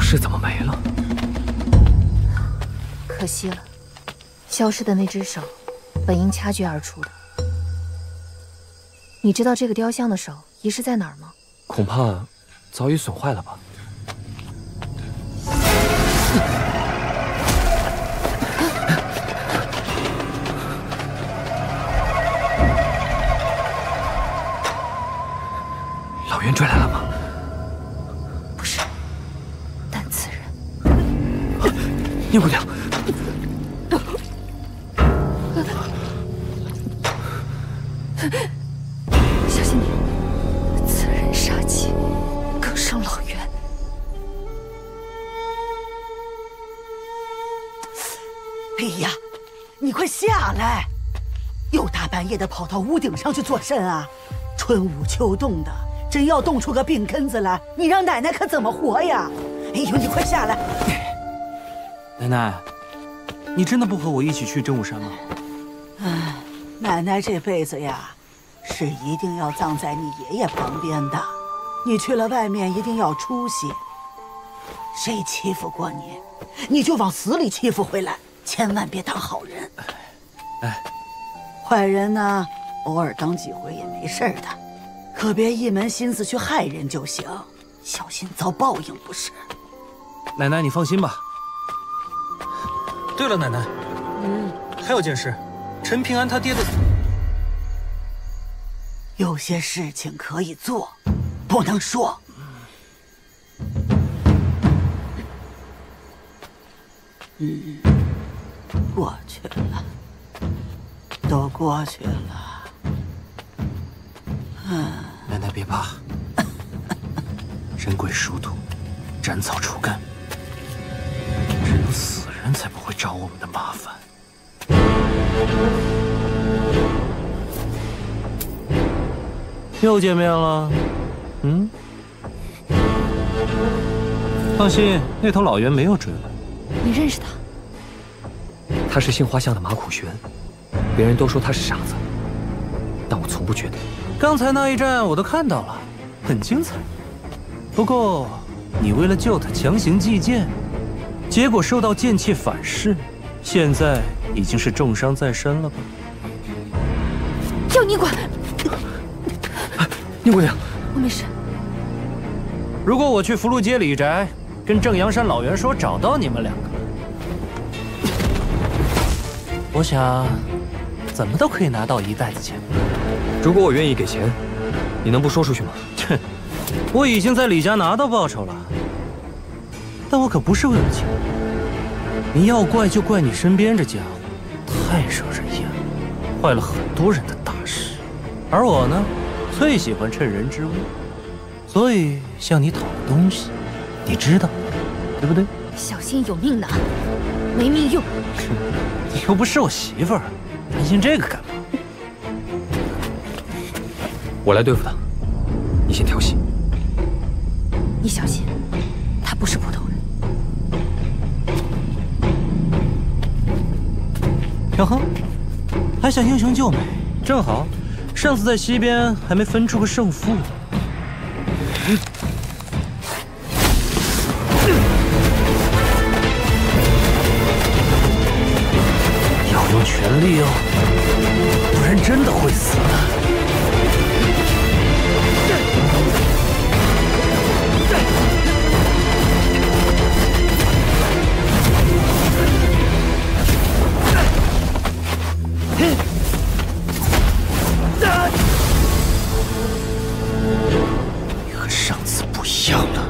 这怎么没了？可惜了，消失的那只手，本应掐诀而出的。你知道这个雕像的手遗失在哪儿吗？恐怕早已损坏了吧。老袁追来了吗？宁姑娘，小心点！此人杀气更胜老袁。哎呀，你快下来！又大半夜的跑到屋顶上去做甚啊？春捂秋冻的，真要冻出个病根子来，你让奶奶可怎么活呀？哎呦，你快下来！奶奶，你真的不和我一起去真武山吗？哎，奶奶这辈子呀，是一定要葬在你爷爷旁边的。你去了外面一定要出息。谁欺负过你，你就往死里欺负回来，千万别当好人。哎，坏人呢，偶尔当几回也没事的，可别一门心思去害人就行，小心遭报应不是？奶奶，你放心吧。对了，奶奶，还有件事，陈平安他爹的。有些事情可以做，不能说。过去了，都过去了。奶奶别怕，人鬼殊途，斩草除根，只有死人才不会找我们的麻烦。又见面了，放心，那头老袁没有追来。你认识他？他是杏花巷的马苦玄，别人都说他是傻子，但我从不觉得。刚才那一战我都看到了，很精彩。不过，你为了救他强行祭剑，结果受到剑气反噬，现在已经是重伤在身了吧？要你管！宁姑娘，我没事。如果我去福禄街李宅，跟正阳山老袁说找到你们两个，我想怎么都可以拿到一袋子钱。如果我愿意给钱，你能不说出去吗？哼，我已经在李家拿到报酬了，但我可不是为了钱。你要怪就怪你身边这家伙太惹人厌了，坏了很多人的大事。而我呢，最喜欢趁人之危，所以向你讨的东西，你知道，对不对？小心有命拿，没命用。你又不是我媳妇儿，担心这个干嘛？我来对付他，你先调戏。你小心，他不是普通人。哟呵，还想英雄救美，正好，上次在西边还没分出个胜负。要用全力哦，不然真的会死的。和上次不一样了。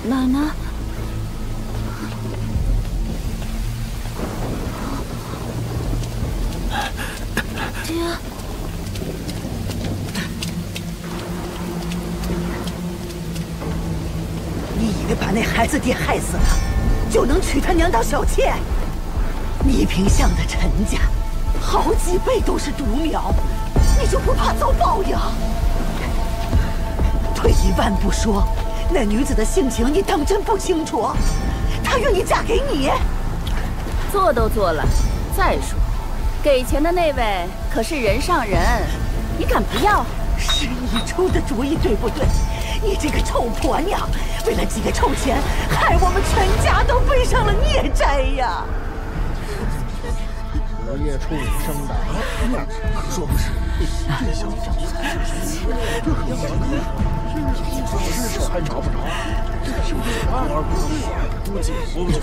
奶奶，爹，你以为把那孩子爹害死了，就能娶他娘当小妾？倪萍巷的陈家，好几辈都是独苗，你就不怕遭报应？退一万步说，那女子的性情你当真不清楚？她愿意嫁给你？做都做了，再说，给钱的那位可是人上人，你敢不要？是你出的主意，对不对？你这个臭婆娘，为了几个臭钱，害我们全家都背上了孽债呀！荷叶处女生的，可说不是。这小子这可是手还找不着，这是不是二不估计活不久。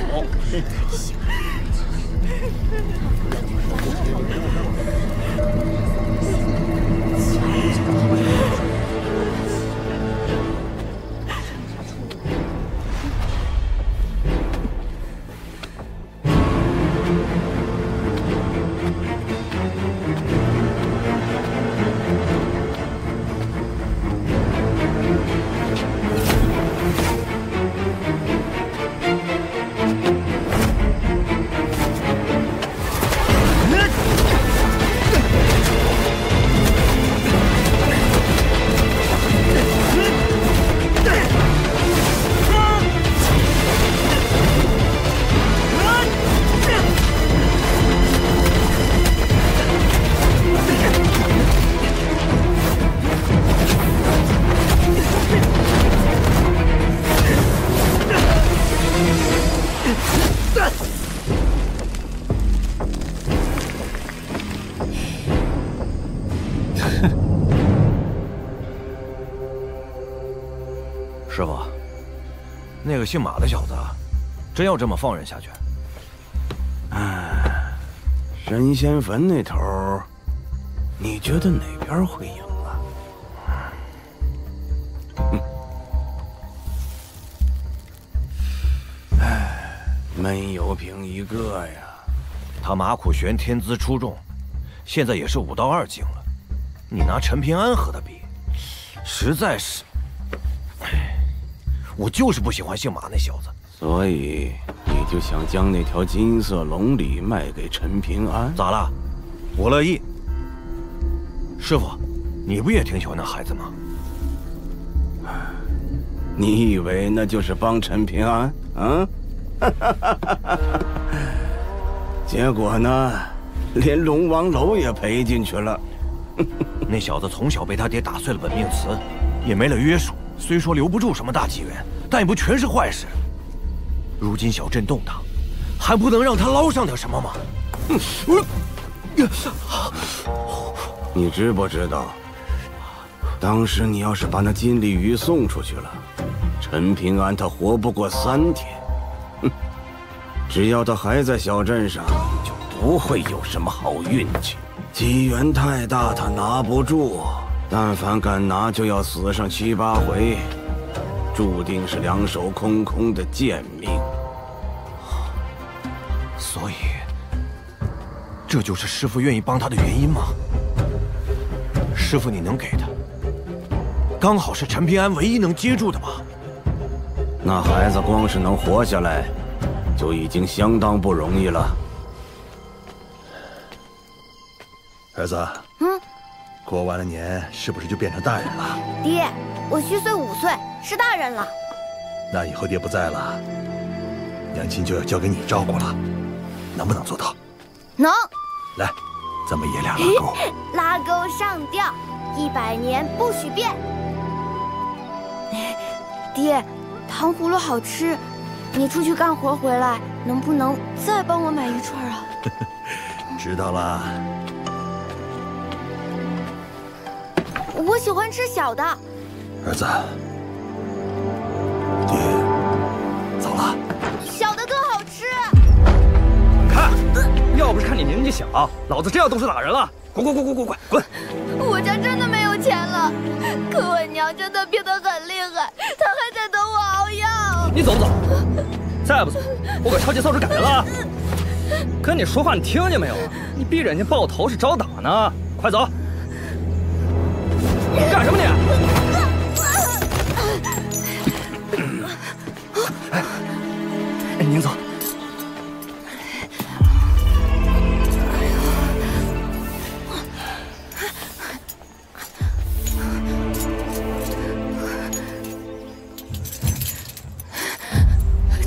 师傅，那个姓马的小子，真要这么放任下去？神仙坟那头，你觉得哪边会赢啊？闷油瓶一个呀！他马苦玄天资出众，现在也是武道2境了。你拿陈平安和他比，实在是……我就是不喜欢姓马那小子。所以你就想将那条金色龙鲤卖给陈平安？咋了？我乐意。师傅，你不也挺喜欢那孩子吗？你以为那就是帮陈平安？啊？结果呢，连龙王楼也赔进去了。那小子从小被他爹打碎了本命词，也没了约束。虽说留不住什么大机缘，但也不全是坏事。如今小镇动荡，还不能让他捞上点什么吗？你知不知道，当时你要是把那金鲤鱼送出去了，陈平安他活不过3天。只要他还在小镇上，就不会有什么好运气。机缘太大，他拿不住。但凡敢拿，就要死上7、8回，注定是2手空空的贱命。所以，这就是师傅愿意帮他的原因吗？师傅，你能给的，刚好是陈平安唯一能接住的吧？那孩子光是能活下来，就已经相当不容易了。儿子，过完了年是不是就变成大人了？爹，我虚岁5岁，是大人了。那以后爹不在了，娘亲就要交给你照顾了，能不能做到？能。来，咱们爷俩拉钩。拉钩上吊，100年不许变。爹，糖葫芦好吃，你出去干活回来，能不能再帮我买1串啊？知道了。我喜欢吃小的。儿子，爹走了。小的更好吃。看，要不是看你年纪小，老子真要动手打人了！滚！我家真的没有钱了，可我娘真的病得很厉害，她还在等我熬药。你走不走？再不走，我可抄起扫帚赶人了！跟你说话，你听见没有？你闭着眼睛抱头是招打呢！快走！干什么你？您走。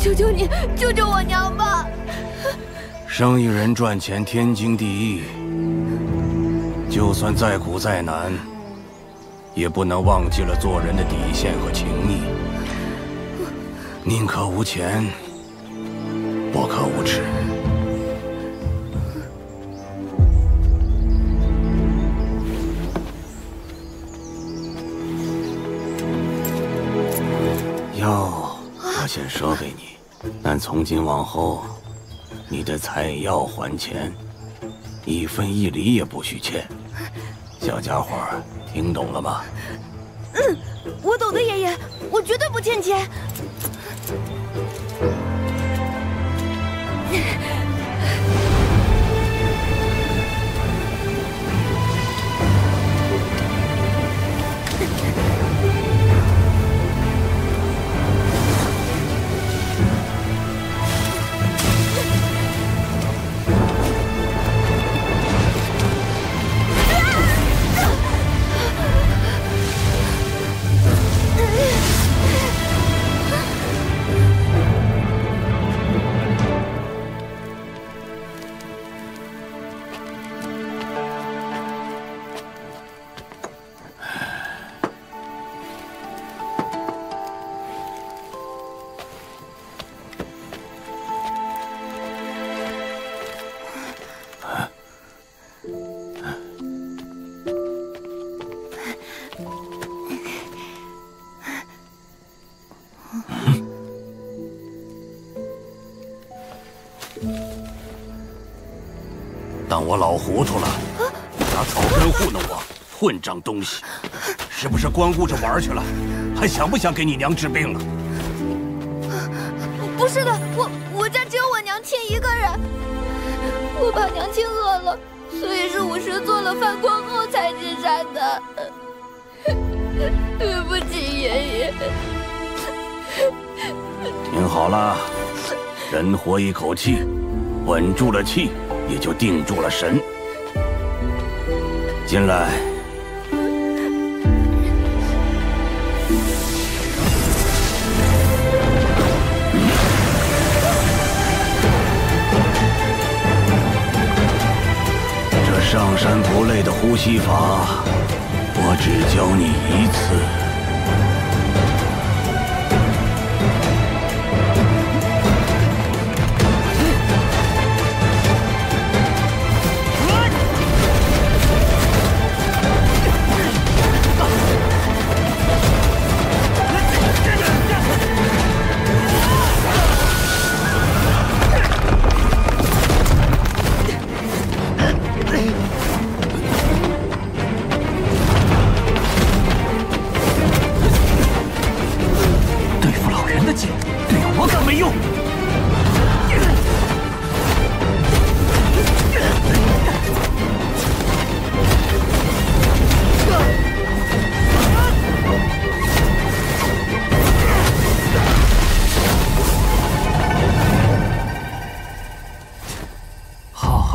求求你，救救我娘吧！生意人赚钱天经地义，就算再苦再难，也不能忘记了做人的底线和情义。宁可无钱，不可无耻。药我先赊给你，但从今往后，你的采药还钱，1分1厘也不许欠。小家伙，听懂了吗？我懂的，爷爷，我绝对不欠钱。当我老糊涂了，拿草根糊弄我，混账东西！是不是光顾着玩去了？还想不想给你娘治病了？不是的，我家只有我娘亲一个人，我怕娘亲饿了，所以是武士做了饭过后才进山的。对不起，爷爷。听好了，人活一口气，稳住了气，也就定住了神。进来。这上山不累的呼吸法，我只教你一次。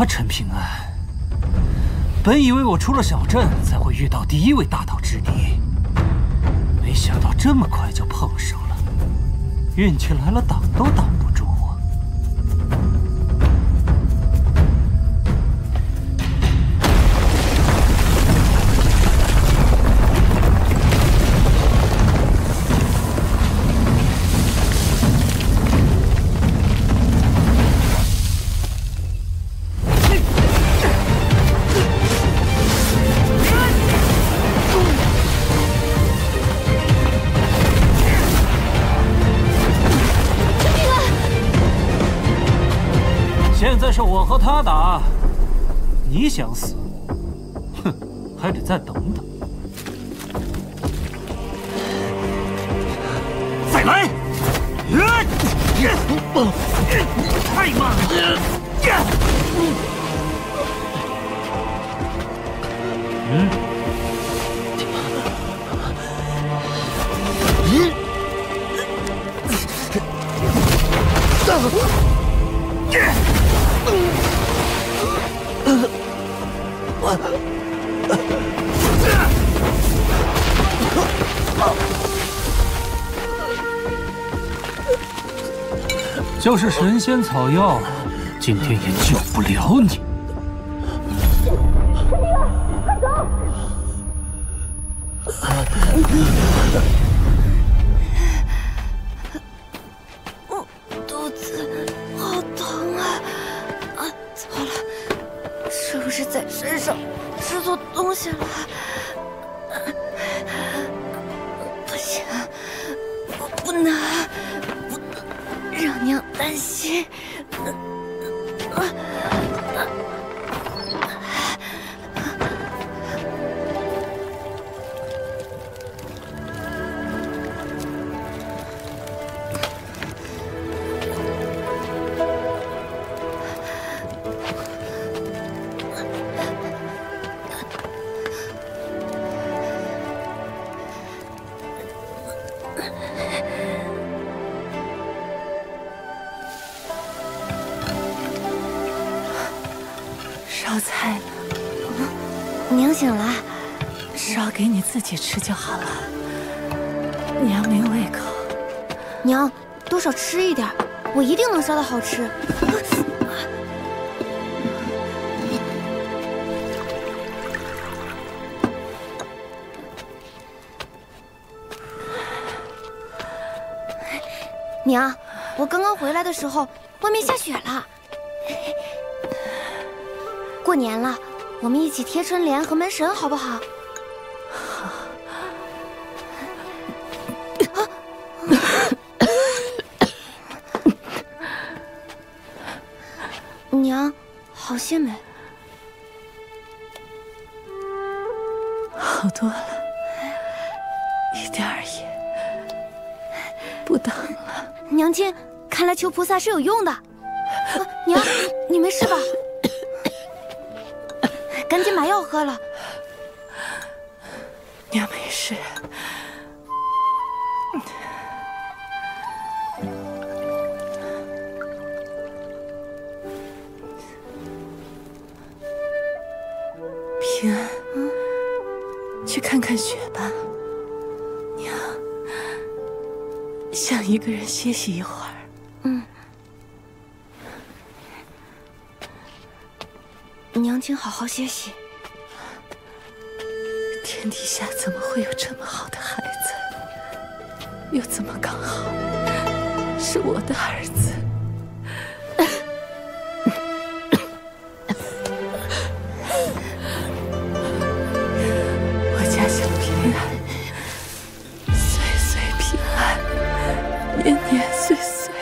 陈平安，本以为我出了小镇才会遇到第一位大道之敌，没想到这么快就碰上了，运气来了挡都挡不住我。现在是我和他打，你想死，哼，还得再等等。再来！太慢了！就是神仙草药，今天也救不了你。快走！我肚子好疼啊！糟了，是不是在身上吃错东西了？不行，我不能让娘担心。烧菜呢？娘醒了，烧给你自己吃就好了。娘没胃口。娘，多少吃一点，我一定能烧得好吃。娘，我刚刚回来的时候，外面下雪了。过年了，我们一起贴春联和门神，好不好？娘，好些没？一点儿也不疼了。娘亲，看来求菩萨是有用的。娘，你没事吧？赶紧把药喝了。娘没事。平安，去看看雪吧。娘，想一个人歇息一会儿。娘亲好好歇息。天底下怎么会有这么好的孩子？又怎么刚好是我的儿子？我家小平安，岁岁平安，年年岁岁，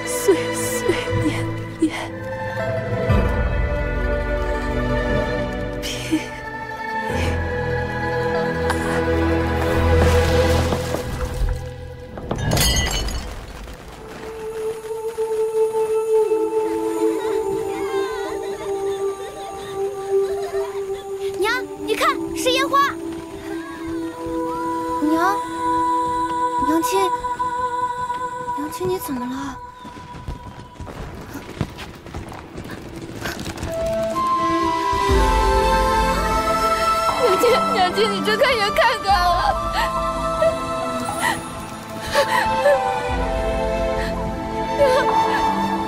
岁岁年年。娘亲，你怎么了？娘亲，你睁开眼看看啊！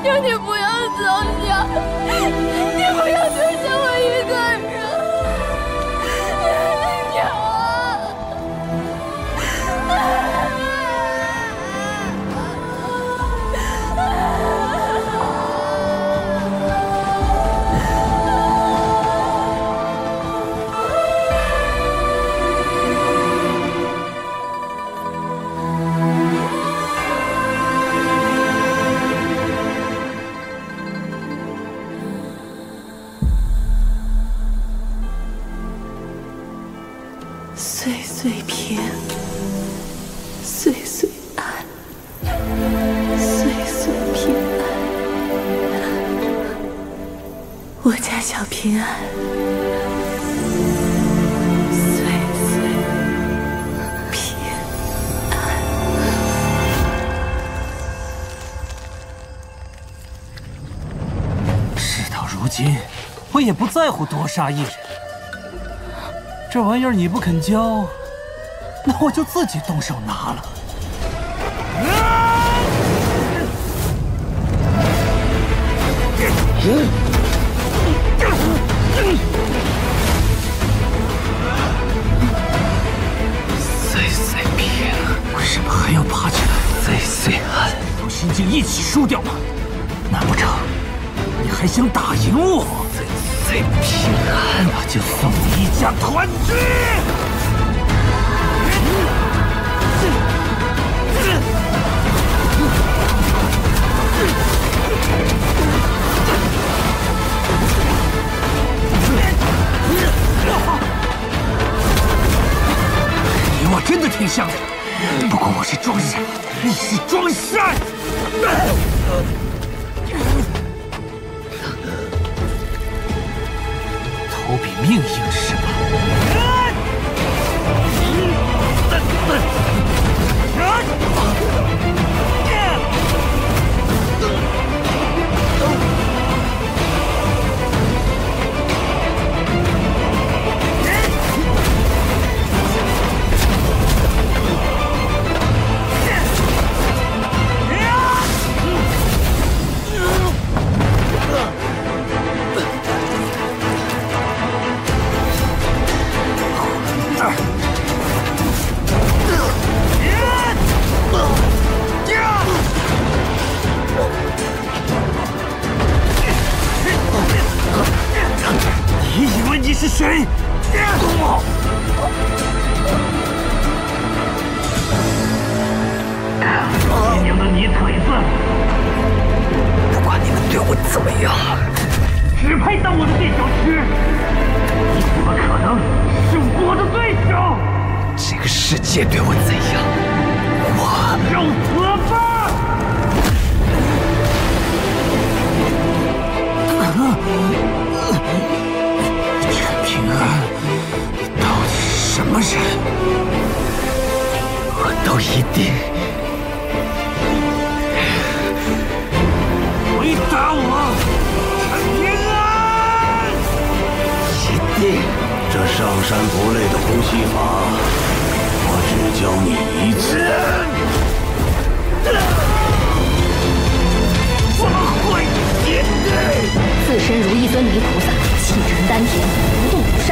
娘，你不要走，娘，你不要丢下我一个人，娘。岁岁平，岁岁安，岁岁平安。我家小平安，岁岁平安。事到如今，我也不在乎多杀一人。这玩意儿你不肯交，那我就自己动手拿了。岁岁平，为什么还要爬起来？岁岁安，同心境一起输掉吗？难不成你还想打赢我？岁岁平安，那就送你一家团聚。你我真的挺像的，不过我是装傻，你是装善。头比命硬是吧？你以为你是谁？爹娘的泥腿子，不管你们对我怎么样，只配当我的垫脚石。你怎么可能是我的对手？这个世界对我怎样，我让我吧！陈平安到底是什么人？我都一定回答我，陈平安！一定！这上山不累的呼吸法，我只教你一次。怎么会？自身如一尊泥菩萨，气沉丹田，不动如山。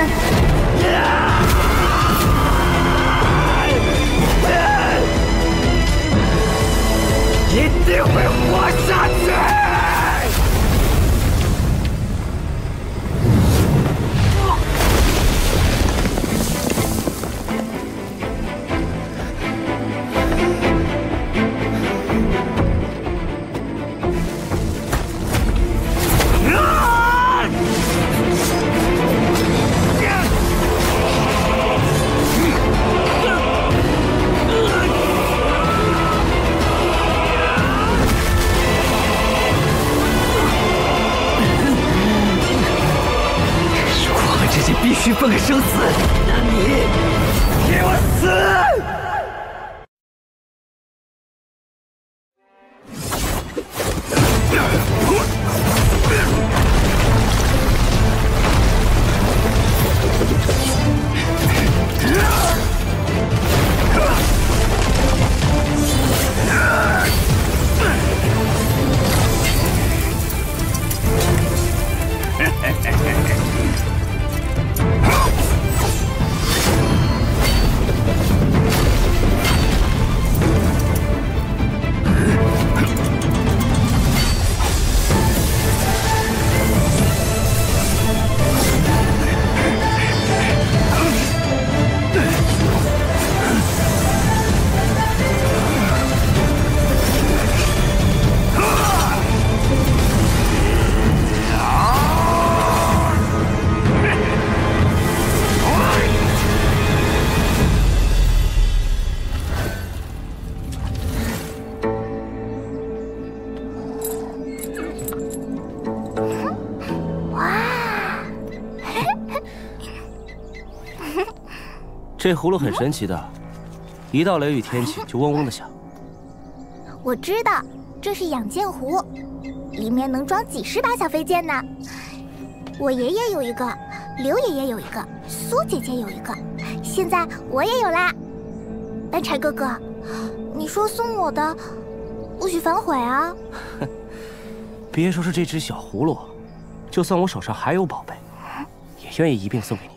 一定会活下去！必须分个生死，那你给我死！这葫芦很神奇的，一到雷雨天气就嗡嗡的响。我知道，这是养箭壶，里面能装几10把小飞剑呢。我爷爷有一个，刘爷爷有一个，苏姐姐有一个，现在我也有啦。白柴哥哥，你说送我的不许反悔啊！别说是这只小葫芦，就算我手上还有宝贝，也愿意一并送给你。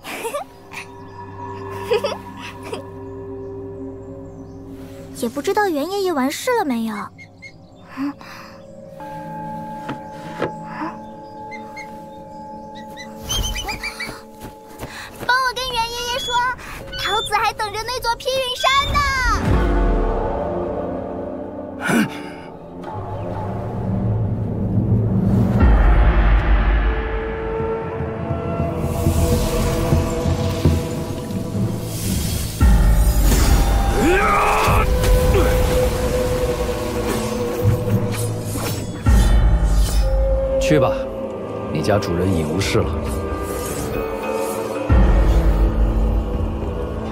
也不知道袁爷爷完事了没有。帮我跟袁爷爷说，桃子还等着那座披云山呢。去吧，你家主人已无事了。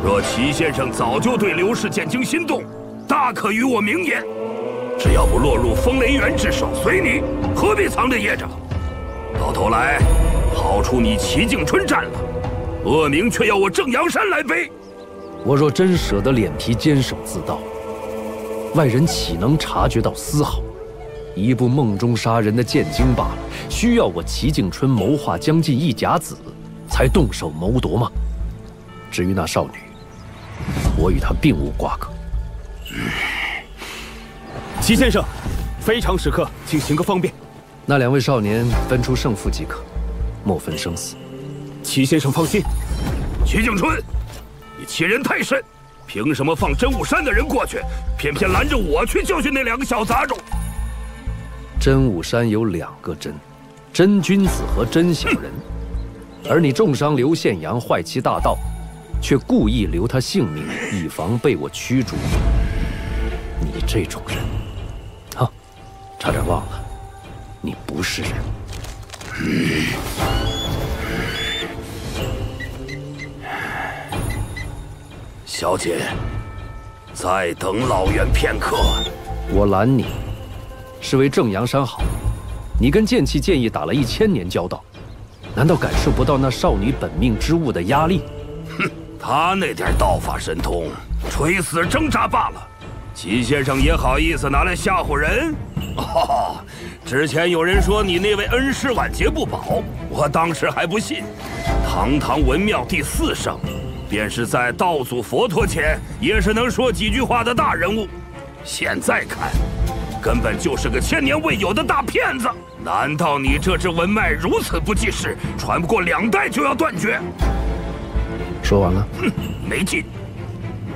若齐先生早就对刘氏剑经心动，大可与我明言。只要不落入风雷园之手，随你，何必藏着掖着？到头来，好处你齐敬春占了，恶名却要我正阳山来背。我若真舍得脸皮坚守自盗，外人岂能察觉到丝毫？一部梦中杀人的剑经罢了，需要我齐敬春谋划将近1甲子，才动手谋夺吗？至于那少女，我与她并无瓜葛。齐先生，非常时刻，请行个方便。那2位少年分出胜负即可，莫分生死。齐先生放心。齐敬春，你欺人太甚！凭什么放真武山的人过去，偏偏拦着我去教训那2个小杂种？真武山有2个真，真君子和真小人，而你重伤刘宪阳，坏其大道，却故意留他性命，以防被我驱逐。你这种人，啊，差点忘了，你不是人。小姐，再等老袁片刻。我拦你，是为正阳山好。你跟剑气剑意打了1000年交道，难道感受不到那少女本命之物的压力？哼，他那点道法神通，垂死挣扎罢了。齐先生也好意思拿来吓唬人？哦，之前有人说你那位恩师晚节不保，我当时还不信。堂堂文庙第4圣，便是在道祖佛陀前也是能说几句话的大人物。现在看，根本就是个1000年未有的大骗子。难道你这支文脉如此不济事，传不过2代就要断绝？说完了。哼，没劲。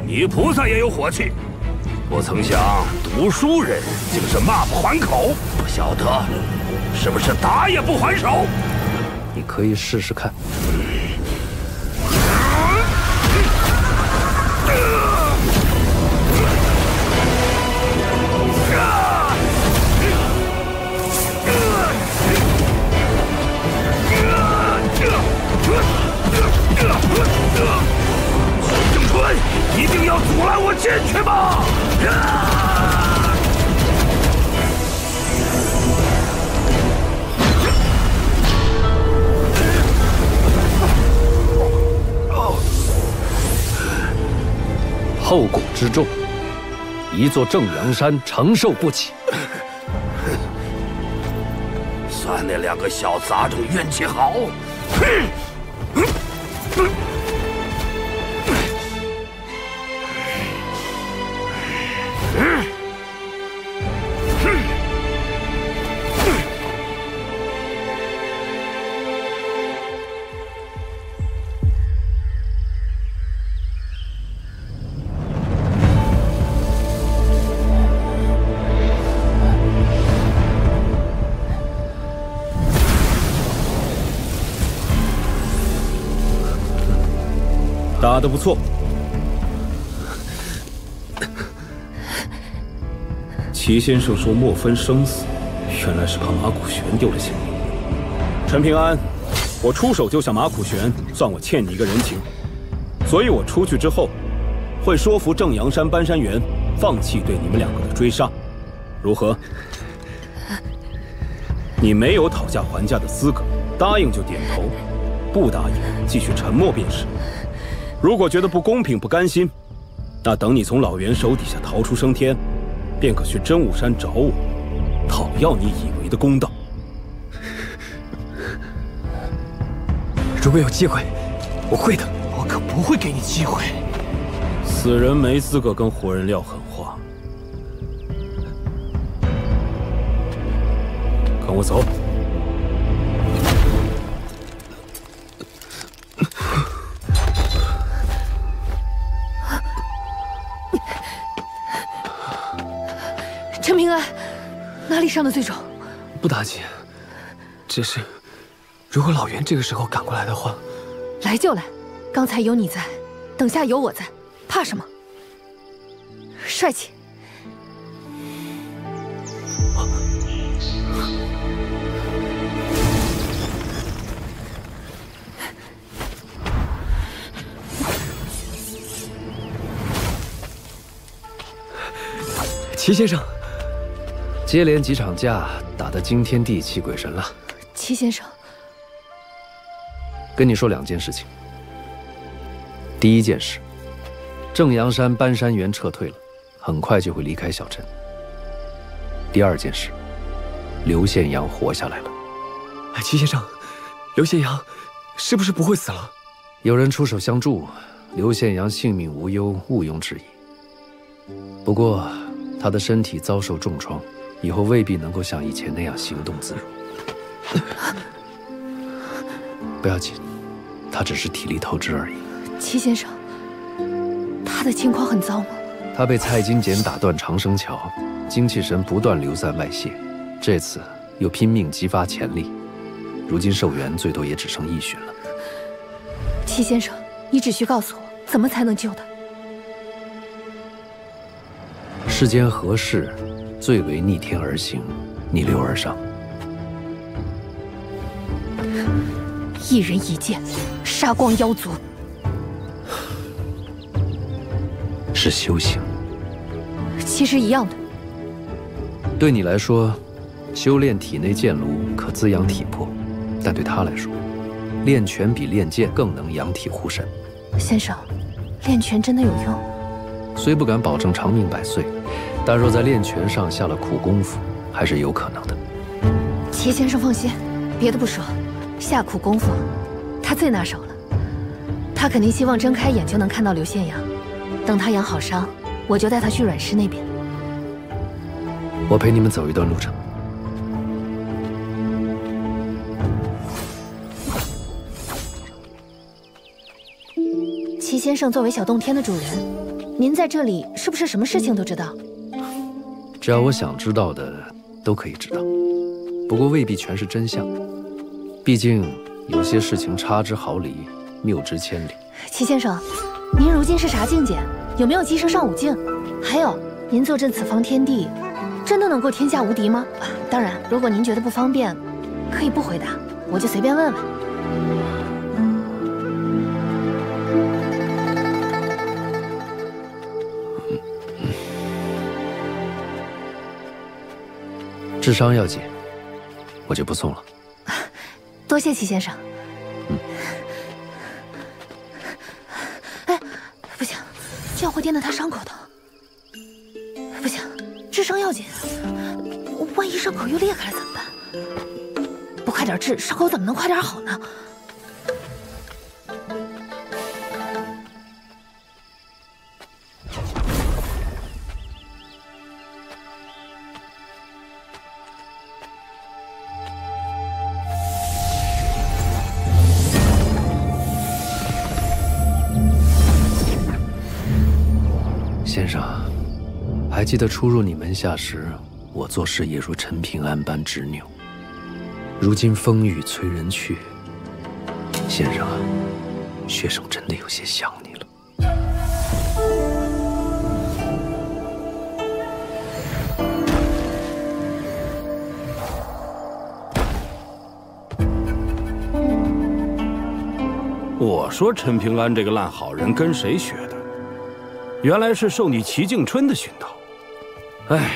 你菩萨也有火气。不曾想读书人竟是骂不还口，不晓得是不是打也不还手？你可以试试看。郑春，一定要阻拦我进去吗？后果之重，一座正阳山承受不起。算那2个小杂种运气好。打得不错。齐先生说莫分生死，原来是怕马苦玄丢了性命。陈平安，我出手救下马苦玄，算我欠你一个人情，所以我出去之后，会说服正阳山搬山员放弃对你们2个的追杀，如何？你没有讨价还价的资格，答应就点头，不答应继续沉默便是。如果觉得不公平、不甘心，那等你从老袁手底下逃出升天，便可去真武山找我，讨要你以为的公道。如果有机会，我会的。我可不会给你机会。死人没资格跟活人撂狠话。跟我走。陈平安，哪里伤得最重？不打紧，只是如果老袁这个时候赶过来的话，来就来。刚才有你在，等下有我在，怕什么？帅气。齐先生，接连几场架打得惊天地泣鬼神了。齐先生，跟你说2件事情。第一件事，正阳山搬山员撤退了，很快就会离开小镇。第2件事，刘宪阳活下来了。齐先生，刘宪阳是不是不会死了？有人出手相助，刘宪阳性命无忧，毋庸置疑。不过他的身体遭受重创，以后未必能够像以前那样行动自如。不要紧，他只是体力透支而已。齐先生，他的情况很糟吗？他被蔡金简打断长生桥，精气神不断流散外泄，这次又拼命激发潜力，如今寿元最多也只剩1旬了。齐先生，你只需告诉我，怎么才能救他？世间何事，最为逆天而行，逆流而上。一人一剑，杀光妖族。是修行。其实一样的。对你来说，修炼体内剑炉可滋养体魄，但对他来说，练拳比练剑更能养体护身。先生，练拳真的有用？虽不敢保证长命百岁，但若在练拳上下了苦功夫，还是有可能的。齐先生放心，别的不说，下苦功夫，他最拿手了。他肯定希望睁开眼就能看到刘宪阳。等他养好伤，我就带他去阮氏那边。我陪你们走一段路程。齐先生作为小洞天的主人，您在这里是不是什么事情都知道？只要我想知道的，都可以知道。不过未必全是真相，毕竟有些事情差之毫厘，谬之千里。齐先生，您如今是啥境界？有没有跻身上5境？还有，您坐镇此方天地，真的能够天下无敌吗？当然，如果您觉得不方便，可以不回答，我就随便问问。治伤要紧，我就不送了。多谢齐先生。哎，不行，这样会颠得他伤口疼。不行，治伤要紧，万一伤口又裂开了怎么办？不快点治，伤口怎么能快点好呢？先生，还记得初入你门下时，我做事也如陈平安般执拗。如今风雨催人去，先生啊，学生真的有些想你了。我说陈平安这个烂好人跟谁学的？原来是受你齐敬春的熏陶。哎，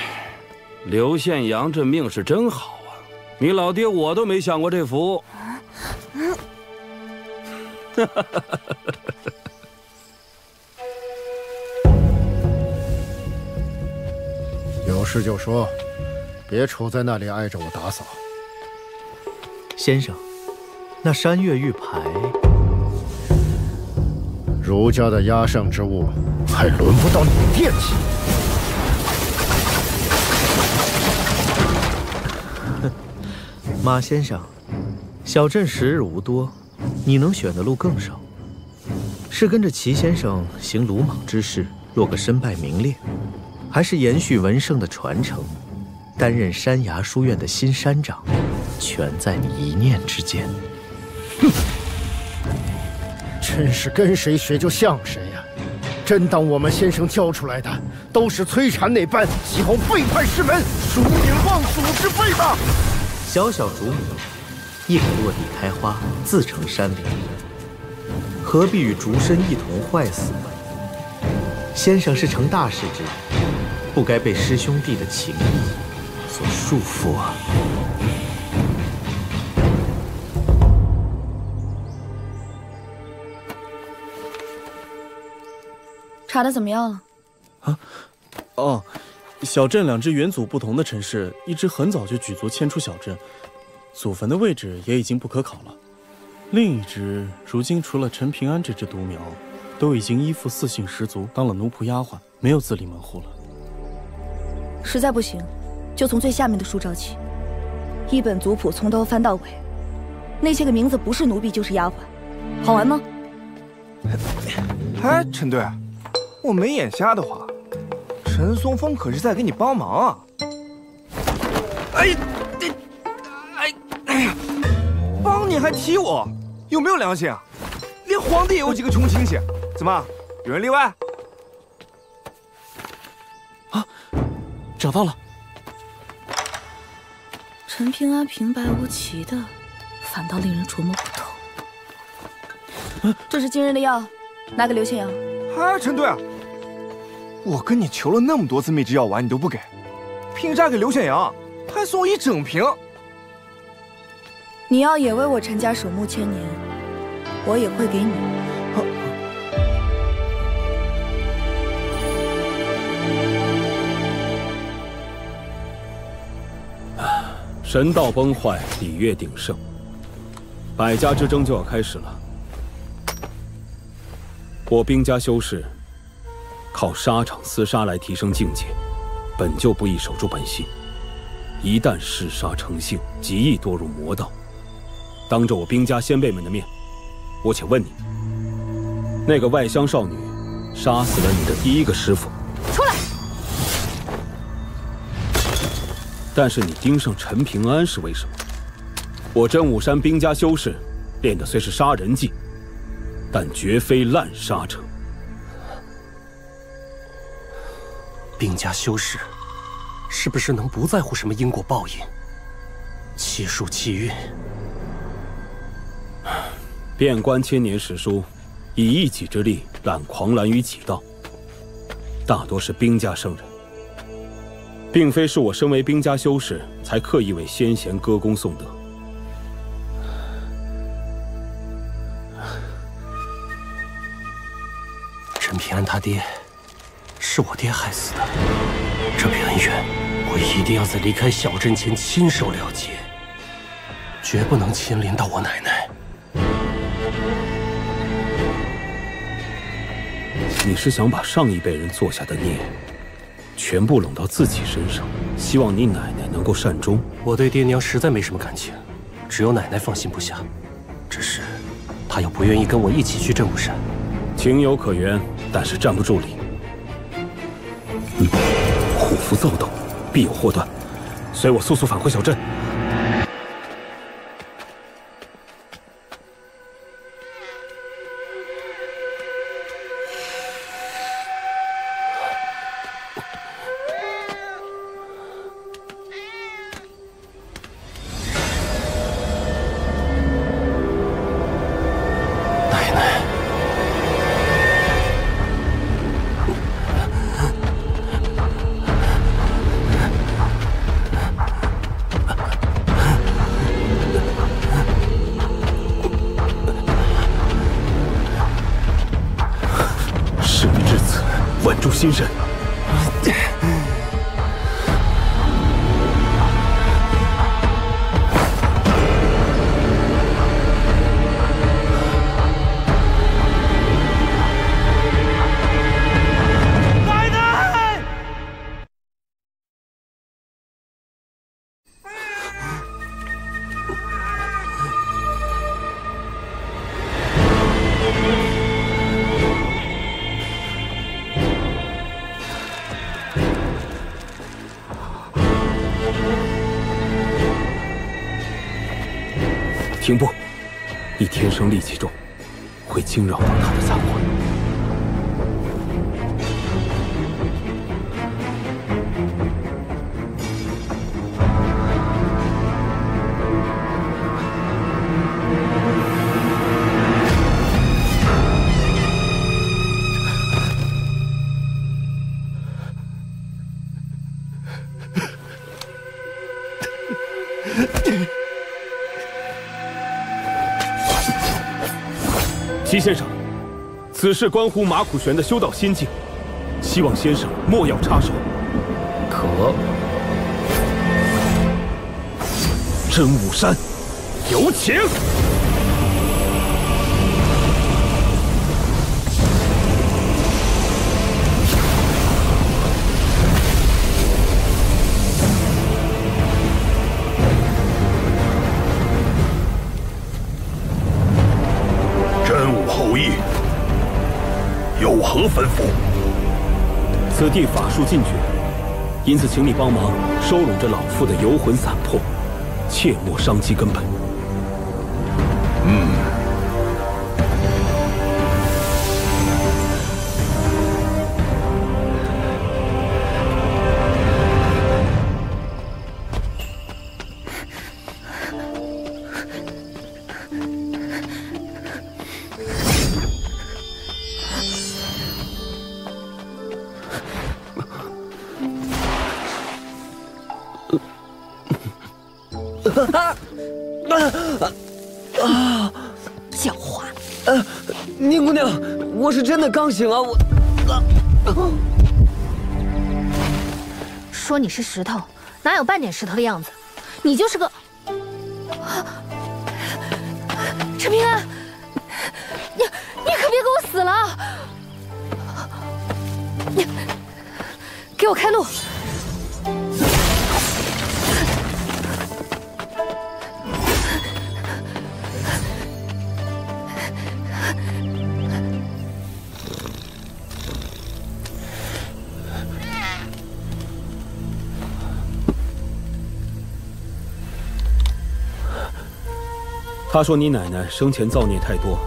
刘宪阳这命是真好啊！你老爹我都没享过这福。有事就说，别杵在那里挨着我打扫。先生，那山岳玉牌，儒家的压胜之物，还轮不到你惦记。马先生，小镇时日无多，你能选的路更少。是跟着齐先生行鲁莽之事，落个身败名裂，还是延续文圣的传承，担任山崖书院的新山长，全在你一念之间。哼，真是跟谁学就像谁呀！真当我们先生教出来的都是崔禅那般喜好背叛师门、疏影忘祖之辈吗？小小竹母，亦可落地开花，自成山林。何必与竹身一同坏死？先生是成大事之人，不该被师兄弟的情谊所束缚啊！查的怎么样了？哦，小镇2支元祖不同的陈氏，一支很早就举族迁出小镇，祖坟的位置也已经不可考了。另一支如今除了陈平安这支独苗，都已经依附4姓氏族，当了奴仆丫鬟，没有自立门户了。实在不行，就从最下面的书找起，一本族谱从头翻到尾，那些个名字不是奴婢就是丫鬟，好玩吗？哎，陈队，我没眼瞎的话，陈松风可是在给你帮忙啊！哎呀，帮你还提我，有没有良心啊？连皇帝也有几个穷亲戚，怎么有人例外？啊，找到了。陈平安平白无奇的，反倒令人琢磨不透。这是今日的药，拿给刘宪阳。哎，陈队，我跟你求了那么多次秘制药丸，你都不给，凭啥给刘宪阳？还送我一整瓶。你要也为我陈家守墓千年，我也会给你。神道崩坏，礼乐鼎盛，百家之争就要开始了。我兵家修士靠沙场厮杀来提升境界，本就不易守住本心。一旦嗜杀成性，极易堕入魔道。当着我兵家先辈们的面，我且问你，那个外乡少女杀死了你的第一个师傅，出来！但是你盯上陈平安是为什么？我真武山兵家修士练的虽是杀人技，但绝非滥杀者。兵家修士，是不是能不在乎什么因果报应？气数气运。遍观千年史书，以一己之力揽狂澜于己道，大多是兵家圣人。并非是我身为兵家修士才刻意为先贤歌功颂德。陈平安他爹是我爹害死的，这笔恩怨我一定要在离开小镇前亲手了结，绝不能牵连到我奶奶。你是想把上一辈人做下的孽全部拢到自己身上，希望你奶奶能够善终。我对爹娘实在没什么感情，只有奶奶放心不下。只是她又不愿意跟我一起去镇武山。情有可原，但是站不住理。虎符躁动，必有祸端。随我速速返回小镇。心神。奶奶！停步！你天生戾气重，会惊扰到他的残魂。齐先生，此事关乎马苦玄的修道心境，希望先生莫要插手。可真武山，有请。后裔有何吩咐？此地法术禁绝，因此请你帮忙收拢这老妇的游魂散魄，切莫伤及根本。狡猾！宁姑娘，我是真的刚醒啊，我。说你是石头，哪有半点石头的样子？你就是个……陈平安，你可别给我死了！你给我开路！他说你奶奶生前造孽太多，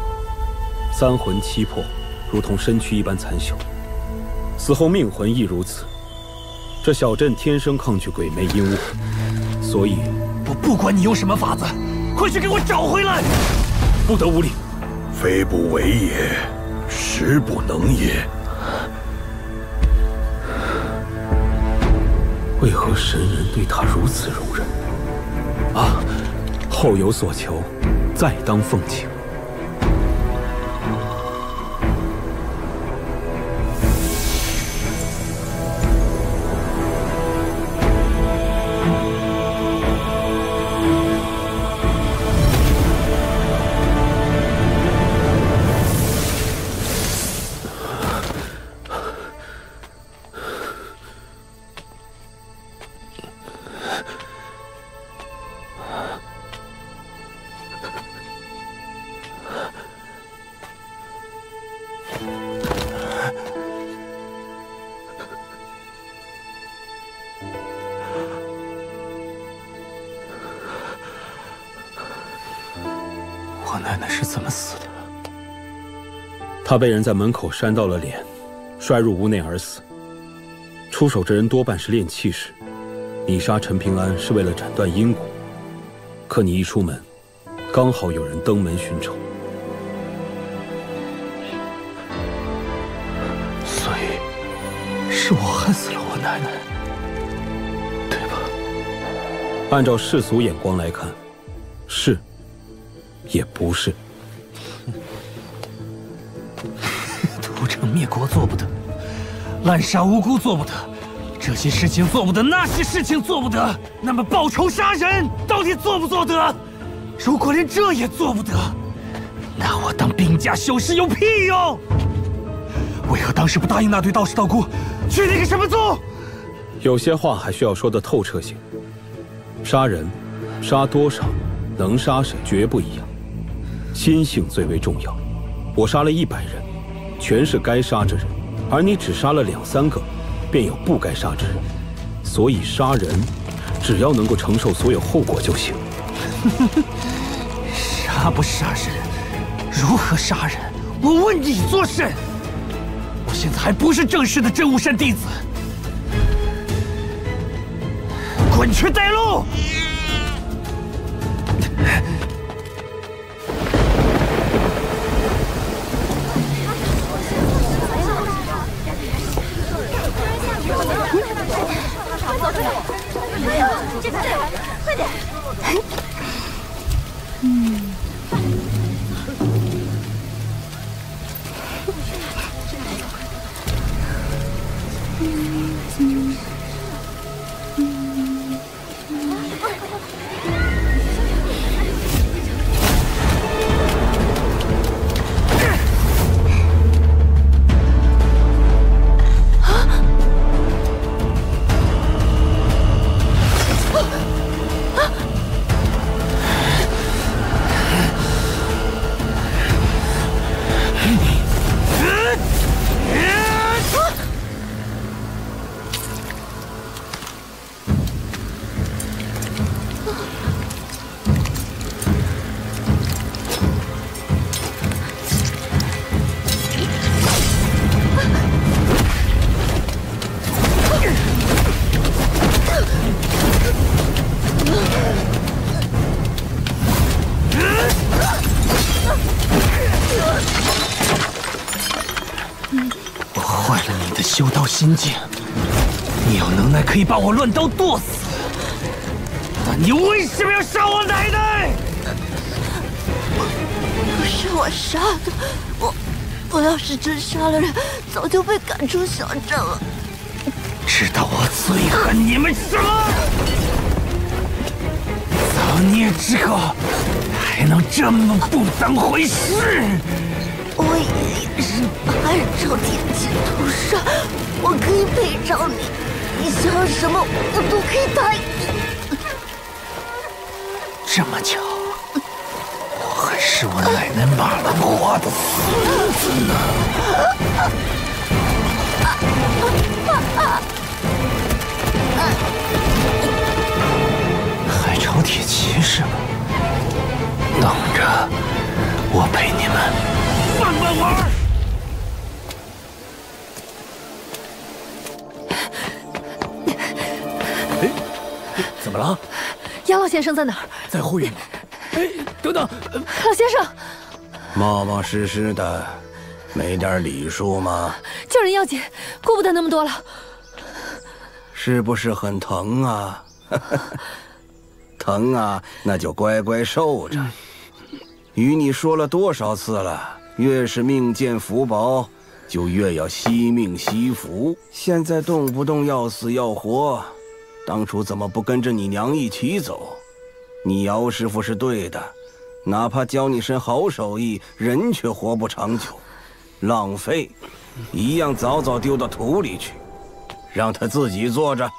三魂七魄如同身躯一般残朽，死后命魂亦如此。这小镇天生抗拒鬼魅阴物，所以我不管你用什么法子，快去给我找回来！不得无礼。非不为也，实不能也。为何神人对他如此容忍？啊，后有所求，再当奉请。我奶奶是怎么死的？她被人在门口扇到了脸，摔入屋内而死。出手之人多半是炼气士，你杀陈平安是为了斩断因果，可你一出门，刚好有人登门寻仇，所以是我害死了我奶奶，对吧？按照世俗眼光来看，是，也不是。屠城灭国做不得，滥杀无辜做不得，这些事情做不得，那些事情做不得，那么报仇杀人到底做不做得？如果连这也做不得，那我当兵家修士有屁用？为何当时不答应那对道士道姑去那个什么宗？有些话还需要说得透彻些。杀人，杀多少，能杀谁绝不一样，心性最为重要。我杀了100人，全是该杀之人，而你只杀了2、3个，便有不该杀之人。所以杀人，只要能够承受所有后果就行。杀不杀人，如何杀人？我问你做甚？我现在还不是正式的真武山弟子。滚去带路！快点！修道心境，你有能耐可以把我乱刀剁死，的，你为什么要杀我奶奶？不是我杀的，我要是真杀了人，早就被赶出小镇了。知道我最恨你们什么？造孽之后还能这么不当回事？我爷爷是按照天劫屠杀，我可以赔偿你，你想要什么我都可以答应你。这么巧，我还是我奶奶马兰花的孙子呢。海潮铁骑士们，等着，我陪你们慢慢玩。哎，怎么了？杨老先生在哪儿？在后院吗？哎，等等，老先生，冒冒失失的，没点礼数吗？救人要紧，顾不得那么多了。是不是很疼啊？疼啊，那就乖乖受着。与你说了多少次了，越是命贱福薄，就越要惜命惜福。现在动不动要死要活，当初怎么不跟着你娘一起走？你姚师傅是对的，哪怕教你身好手艺，人却活不长久，浪费，一样早早丢到土里去。让他自己坐着，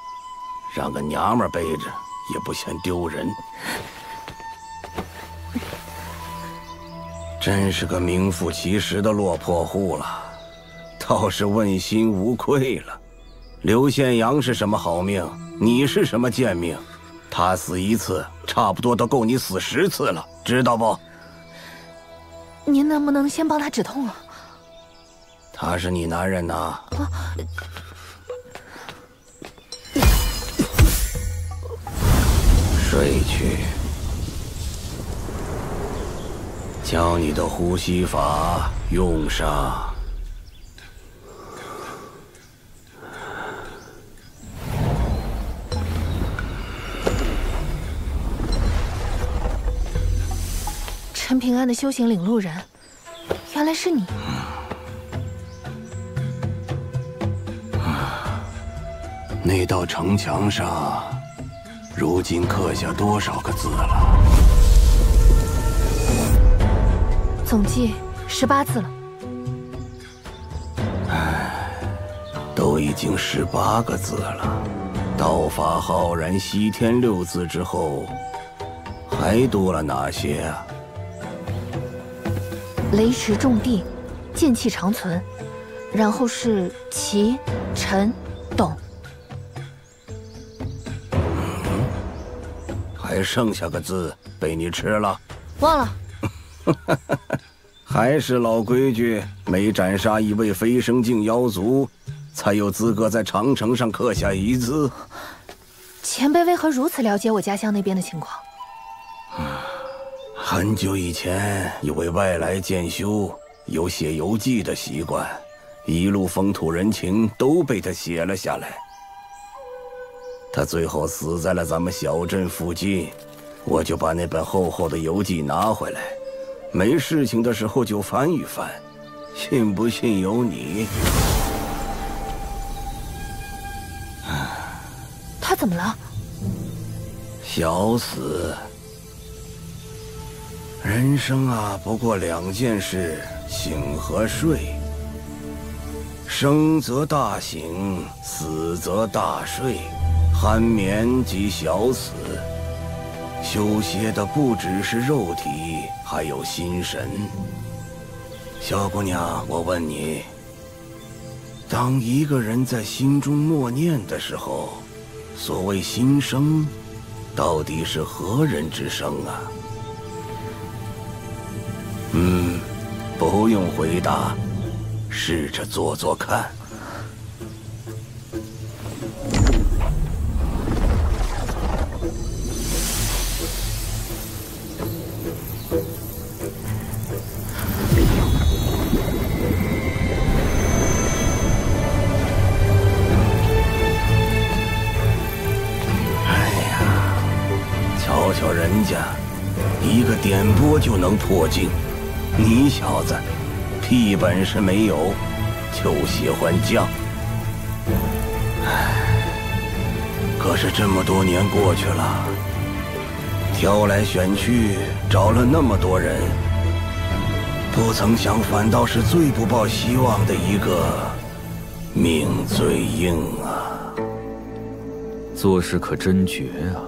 让个娘们背着也不嫌丢人。真是个名副其实的落魄户了，倒是问心无愧了。刘宪阳是什么好命，你是什么贱命？他死一次，差不多都够你死10次了，知道不？您能不能先帮他止痛啊？他是你男人呐。睡去，将你的呼吸法用上。陈平安的修行领路人，原来是你。那道城墙上，如今刻下多少个字了？总计18字了。都已经18个字了。道法浩然西天6字之后，还多了哪些啊？雷池种地，剑气长存，然后是齐、陈、董。还剩下个字被你吃了，忘了。还是老规矩，每斩杀一位飞升境妖族，才有资格在长城上刻下一字。前辈为何如此了解我家乡那边的情况？很久以前，有位外来剑修有写游记的习惯，一路风土人情都被他写了下来。他最后死在了咱们小镇附近，我就把那本厚厚的游记拿回来，没事情的时候就翻一翻，信不信由你。他怎么了？小死。人生啊，不过2件事，醒和睡。生则大醒，死则大睡。酣眠即小死。修歇的不只是肉体，还有心神。小姑娘，我问你，当一个人在心中默念的时候，所谓心声，到底是何人之声啊？不用回答，试着做做看。着人家，一个点拨就能破境。你小子，屁本事没有，就喜欢犟。唉，可是这么多年过去了，挑来选去找了那么多人，不曾想反倒是最不抱希望的一个，命最硬啊！做事可真绝啊！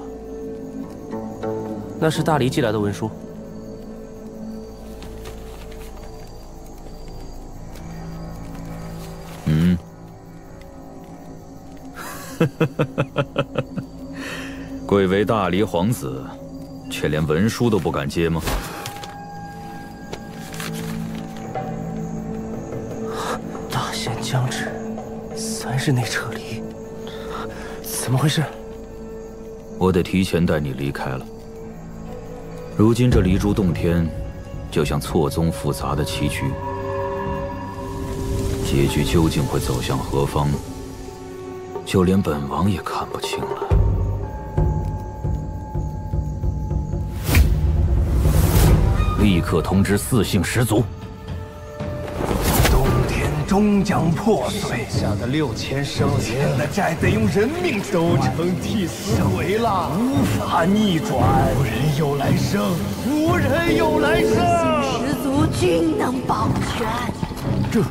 那是大黎寄来的文书。嗯，贵为大黎皇子，却连文书都不敢接吗？大限将至，3日内撤离，怎么回事？我得提前带你离开了。如今这离珠洞天，就像错综复杂的棋局，结局究竟会走向何方，就连本王也看不清了。立刻通知4姓十族。洞天终将破碎，剩下的6000生灵的债得用人命都成替死鬼了，无法逆转。无人有来生，无人有来生。十族均能保全。这。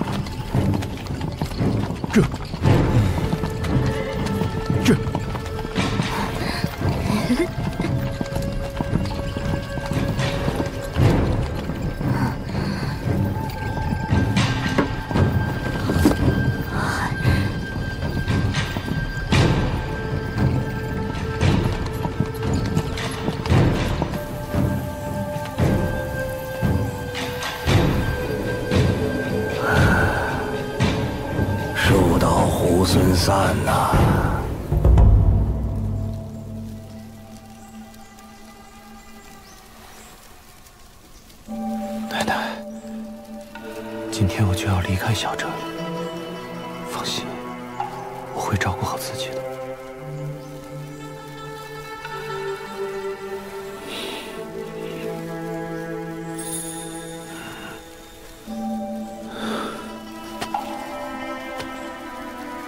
树倒猢狲散呐！奶奶，今天我就要离开小镇了。放心，我会照顾好自己的。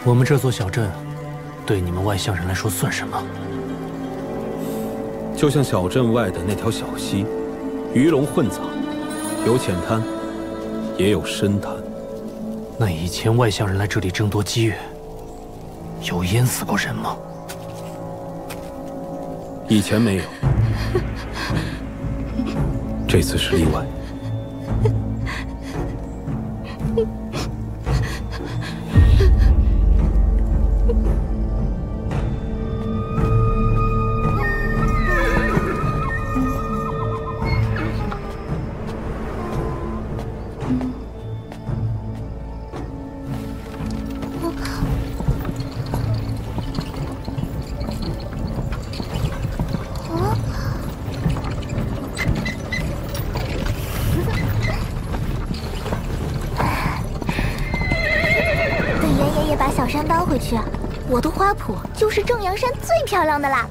我们这座小镇，对你们外乡人来说算什么？就像小镇外的那条小溪，鱼龙混杂，有浅滩，也有深滩。那以前外乡人来这里争夺机缘，有淹死过人吗？以前没有，这次是例外。小山搬回去，我的花圃就是正阳山最漂亮的啦。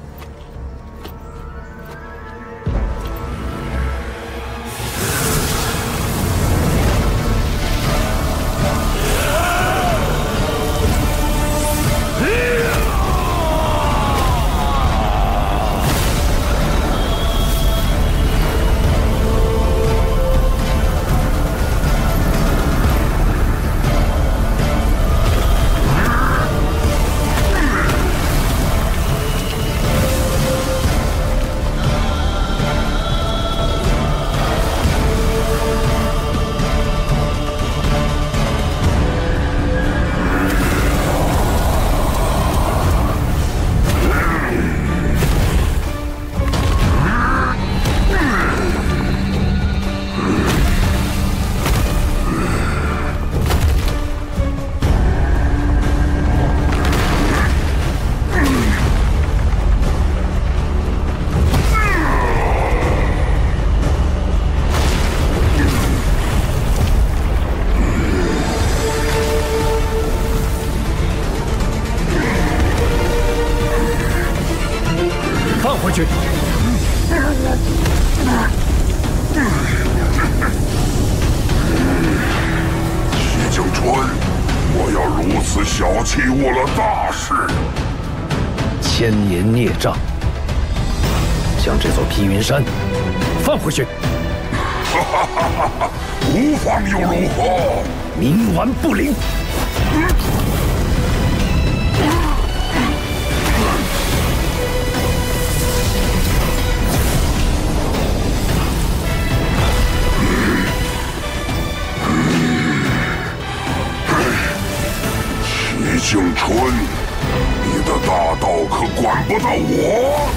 回去。蠢！我要如此小气误了大事！千年孽障，将这座披云山放回去。哈哈哈哈哈！无妨又如何？冥顽不灵。齐景春，你的大道可管不到我！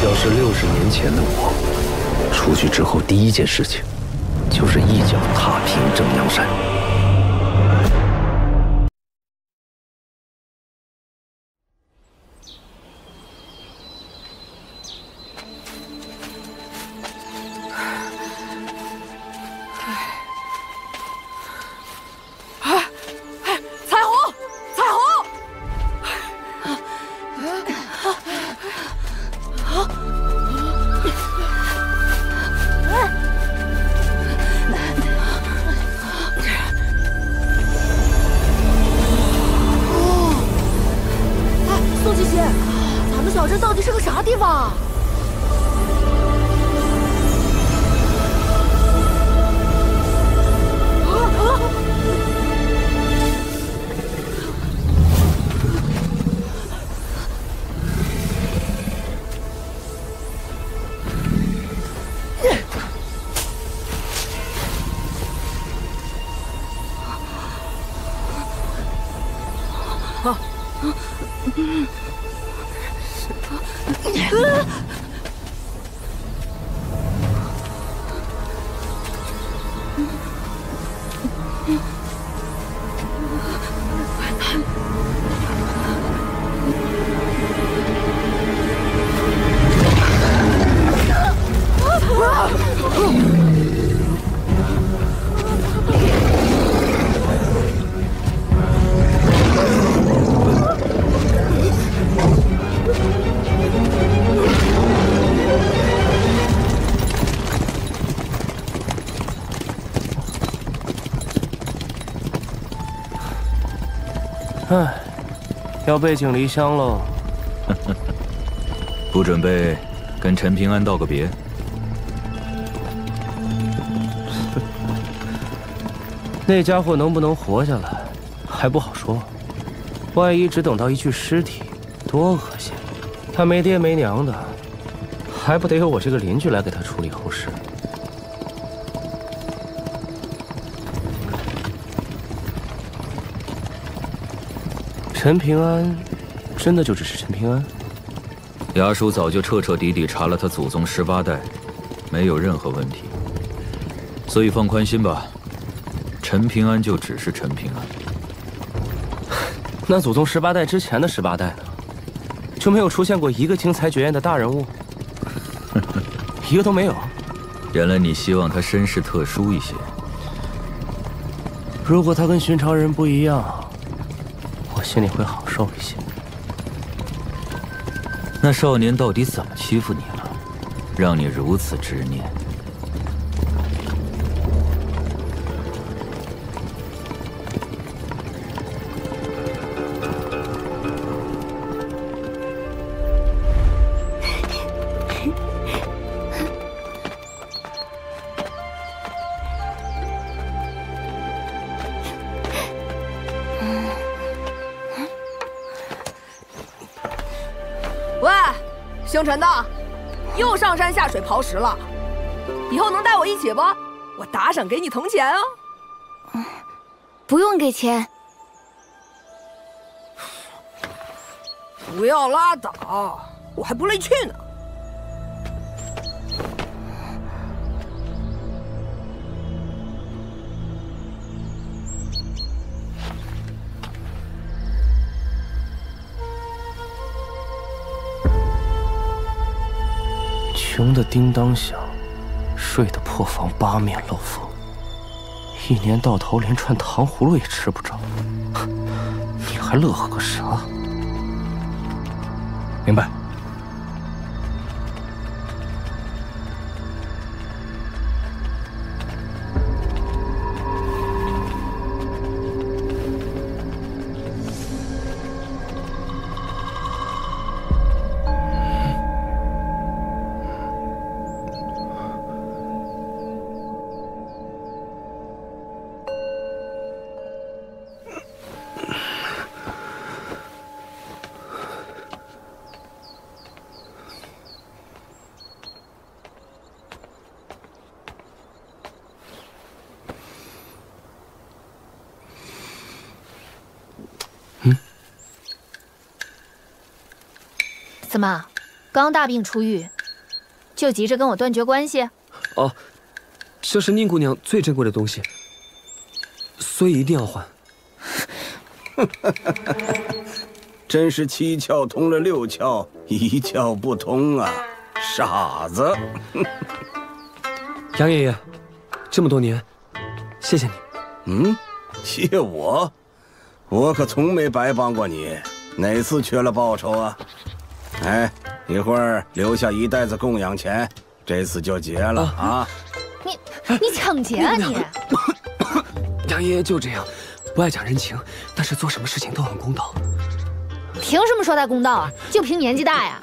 要是60年前的我，出去之后第一件事情，就是一脚踏平正阳山。彩虹，彩虹！宋七七，咱们小镇到底是个啥地方？唉，要背井离乡喽。不准备跟陈平安道个别？那家伙能不能活下来，还不好说。万一只等到一具尸体，多恶心！他没爹没娘的，还不得有我这个邻居来给他处理后事？陈平安，真的就只是陈平安？衙署早就彻彻底底查了他祖宗18代，没有任何问题，所以放宽心吧。陈平安就只是陈平安。那祖宗18代之前的18代呢？就没有出现过一个经才绝艳的大人物？一个都没有。原来你希望他身世特殊一些。如果他跟寻常人不一样，我心里会好受一些。那少年到底怎么欺负你了，让你如此执念？喂，姓陈的，又上山下水刨食了，以后能带我一起不？我打赏给你铜钱哦。不用给钱。不要拉倒，我还不乐意去呢。穷的叮当响，睡得破房八面漏风，一年到头连串糖葫芦也吃不着，你还乐呵个啥？明白。怎么，刚大病初愈，就急着跟我断绝关系？哦，这是宁姑娘最珍贵的东西，所以一定要还。真是七窍通了六窍，一窍不通啊，傻子！杨爷爷，这么多年，谢谢你。嗯，谢我？我可从没白帮过你，哪次缺了报酬啊？哎，一会儿留下一袋子供养钱，这次就结了啊！你抢劫啊你！杨爷爷就这样，不爱讲人情，但是做什么事情都很公道。凭什么说他公道啊？就凭年纪大呀！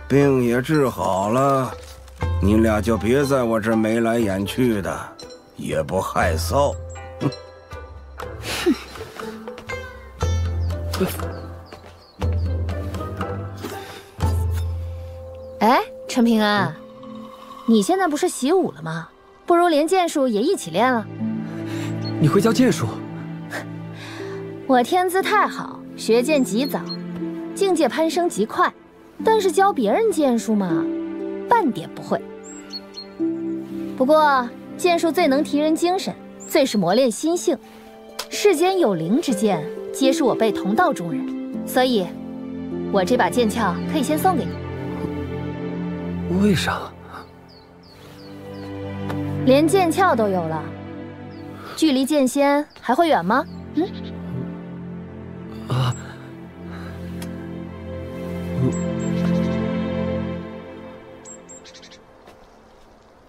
病也治好了，你俩就别在我这眉来眼去的，也不害臊。哎，陈平安，你现在不是习武了吗？不如连剑术也一起练了。你会教剑术？我天资太好，学剑极早，境界攀升极快，但是教别人剑术嘛，半点不会。不过剑术最能提人精神，最是磨练心性。世间有灵之剑，皆是我辈同道中人，所以，我这把剑鞘可以先送给你。为啥？连剑鞘都有了，距离剑仙还会远吗？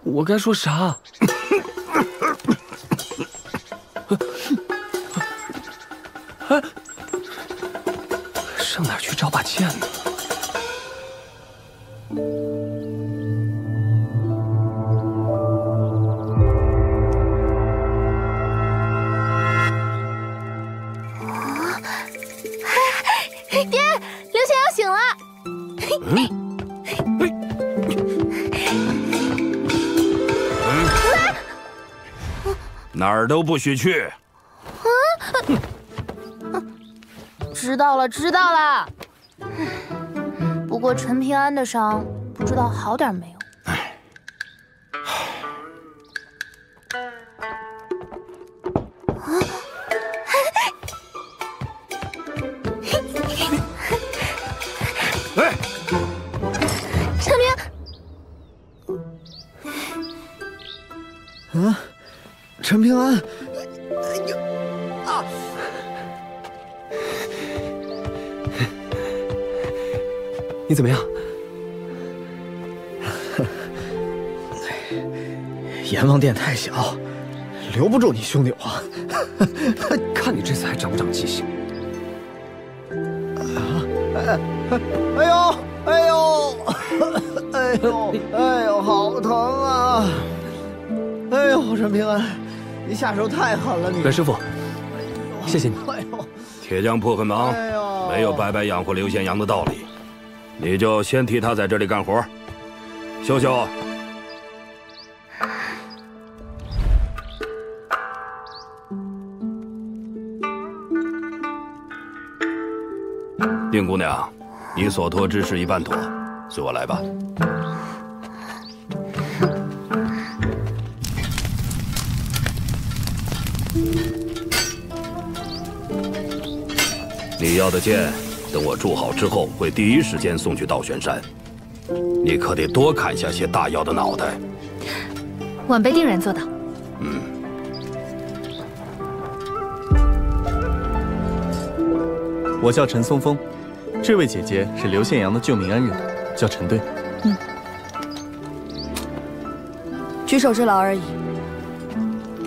我该说啥？上哪儿去找把剑呢？爹，刘玄阳醒了。哪儿都不许去！知道了，知道了。不过陈平安的伤不知道好点没有。陈平，陈平安，你怎么样？阎王殿太小，留不住你兄弟我。看你这次还长不长记性？哎呦，哎呦，哎呦，哎呦，好疼啊！哎呦，陈平安，你下手太狠了，你。袁师傅，谢谢你。铁匠铺很忙，没有白白养活刘宪阳的道理。你就先替他在这里干活，秀秀。宁姑娘，你所托之事已办妥，随我来吧。你要的剑，等我铸好之后，会第一时间送去道玄山。你可得多砍下些大妖的脑袋。晚辈定然做到。我叫陈松风，这位姐姐是刘宪阳的救命恩人，叫陈队。举手之劳而已。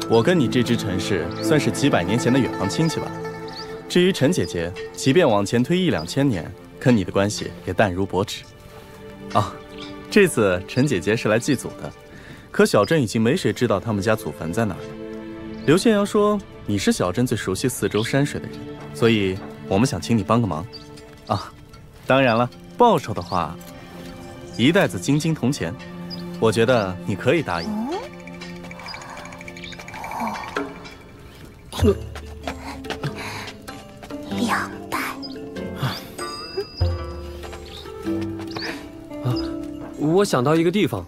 我跟你这支陈氏算是几百年前的远房亲戚吧。至于陈姐姐，即便往前推1、2千年，跟你的关系也淡如薄纸。啊，这次陈姐姐是来祭祖的，可小镇已经没谁知道他们家祖坟在哪儿了。刘宪阳说你是小镇最熟悉四周山水的人，所以我们想请你帮个忙。啊，当然了，报酬的话，1袋子金铜钱，我觉得你可以答应。2袋。我想到一个地方，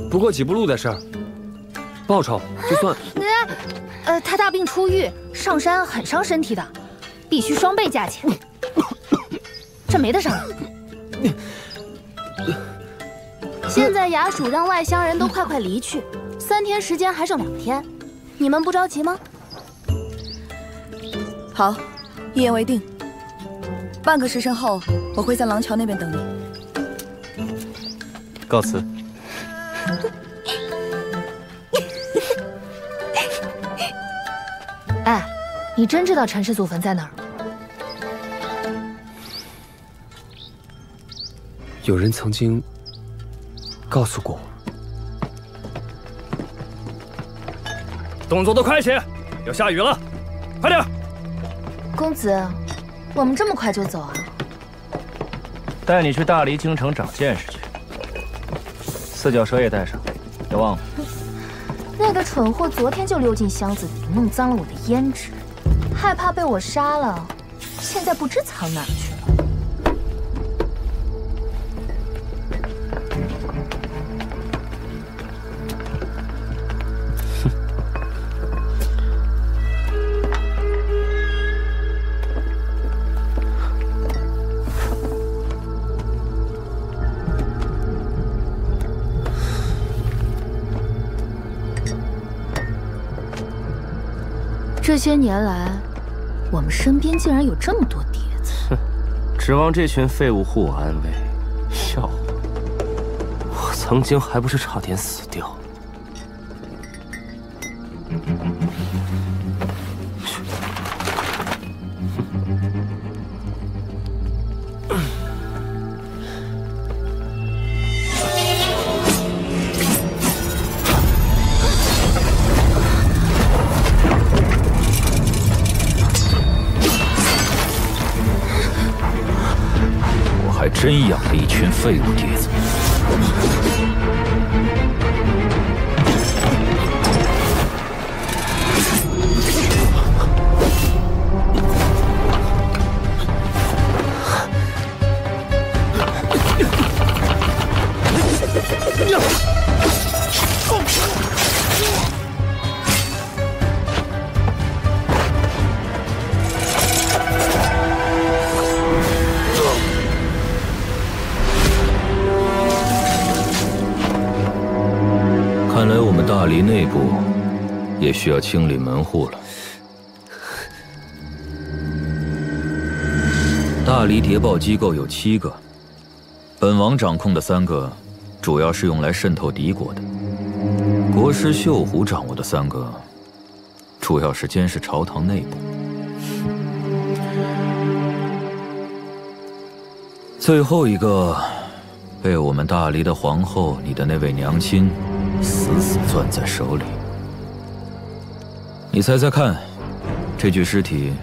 不过几步路的事儿，报酬就算。他大病初愈，上山很伤身体的，必须双倍价钱。这没得商量。现在衙署让外乡人都快离去，3天时间还剩2天，你们不着急吗？好，一言为定。半个时辰后，我会在廊桥那边等你。告辞。哎，你真知道陈氏祖坟在哪儿吗？有人曾经告诉过我。动作都快些，要下雨了，快点！公子，我们这么快就走啊？带你去大黎京城长见识去。四脚蛇也带上，别忘了。那个蠢货昨天就溜进箱子里，弄脏了我的胭脂，害怕被我杀了，现在不知藏哪儿去了。这些年来，我们身边竟然有这么多碟子。哼，指望这群废物护我安危，笑话！我曾经还不是差点死掉。真养了一群废物碟子。看来我们大黎内部也需要清理门户了。大黎谍报机构有7个，本王掌控的3个，主要是用来渗透敌国的；国师绣虎掌握的3个，主要是监视朝堂内部。最后一个，被我们大黎的皇后，你的那位娘亲，死死攥在手里。你猜猜看，这具尸体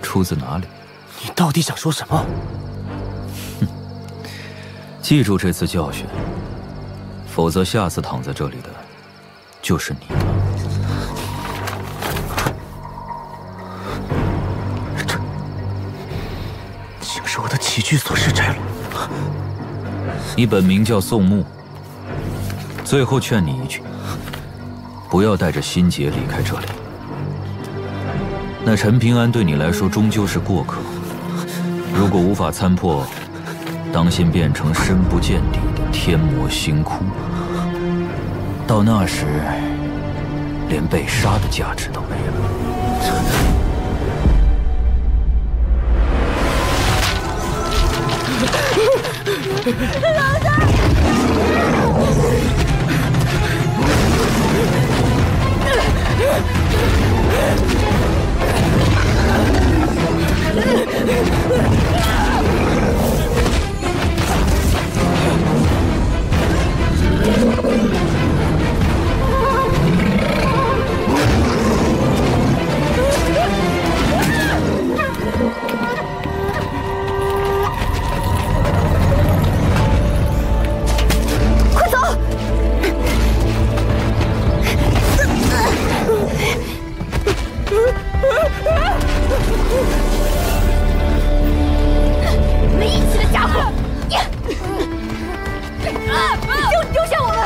出自哪里？你到底想说什么？哼，记住这次教训，否则下次躺在这里的就是你了。这竟是我的起居所施摘录。你本名叫宋牧，最后劝你一句，不要带着心结离开这里。那陈平安对你来说终究是过客，如果无法参破，当心变成深不见底的天魔星窟。到那时，连被杀的价值都没了。老大！快走！没义气的家伙！就丢下我们！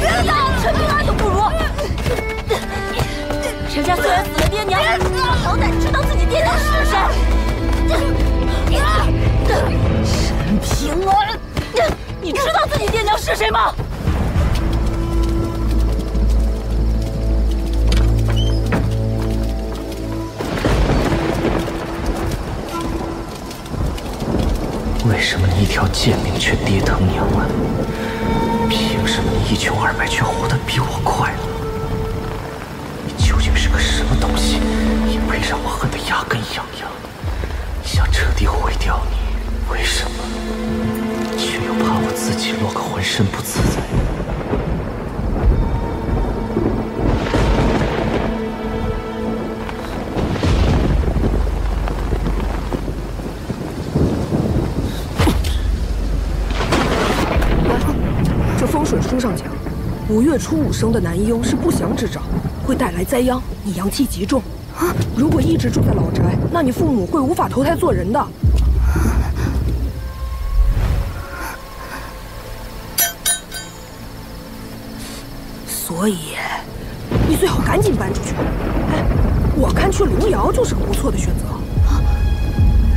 别打了，陈平安都不如。人家虽然死了爹娘，好歹知道自己爹娘是谁。陈平安，你知道自己爹娘是谁吗？为什么你一条贱命却爹疼娘了？凭什么你一穷二白却活得比我快乐？你究竟是个什么东西，也配让我恨得牙根痒痒？想彻底毁掉你，为什么？却又怕我自己落个浑身不自在。这风水书上讲，5月初5生的男婴是不祥之兆，会带来灾殃，你阳气极重。如果一直住在老宅，那你父母会无法投胎做人的。所以，你最好赶紧搬出去。哎，我看去龙窑就是个不错的选择。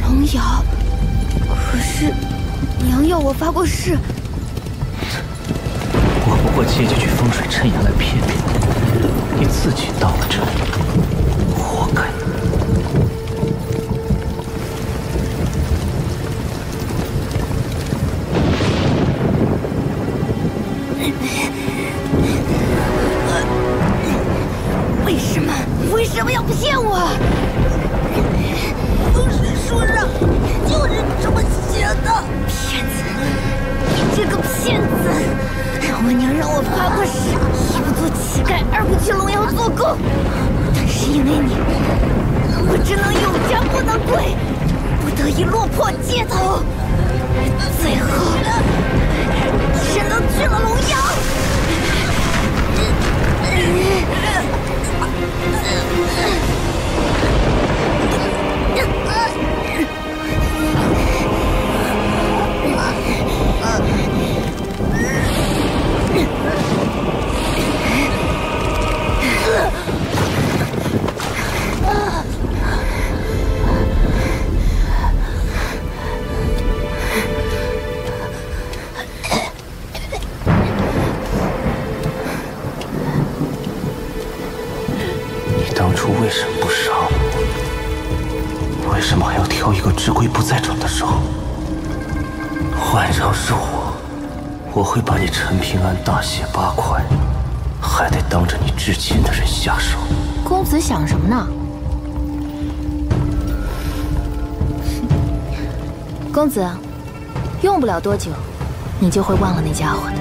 龙窑，可是娘要我发过誓。我不过借几句风水趁阳来骗你，你自己到了这里，活该。为什么要骗我？风水书上就是这么写的。骗子，你这个骗子！老婆娘让我发过誓，一不做乞丐，二不去龙窑做工。但是因为你，我只能有家不能归，不得已落魄街头。最后，只能去了龙窑。当初为什么不杀我？为什么还要挑一个知归不在场的时候？换成是我会把你陈平安大卸8块，还得当着你至亲的人下手。公子想什么呢？公子，用不了多久，你就会忘了那家伙的。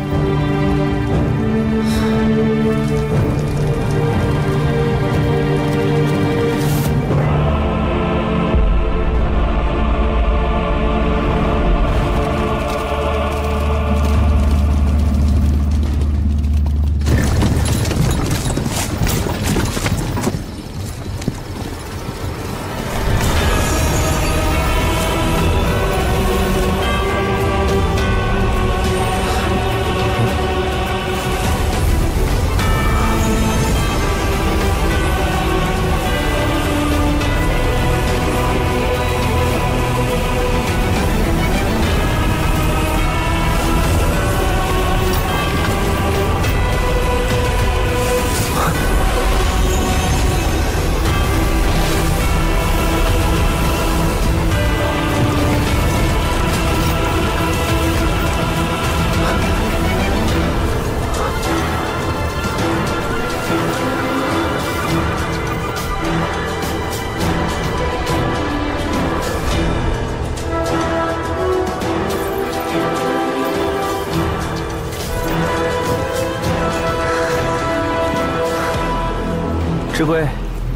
石龟，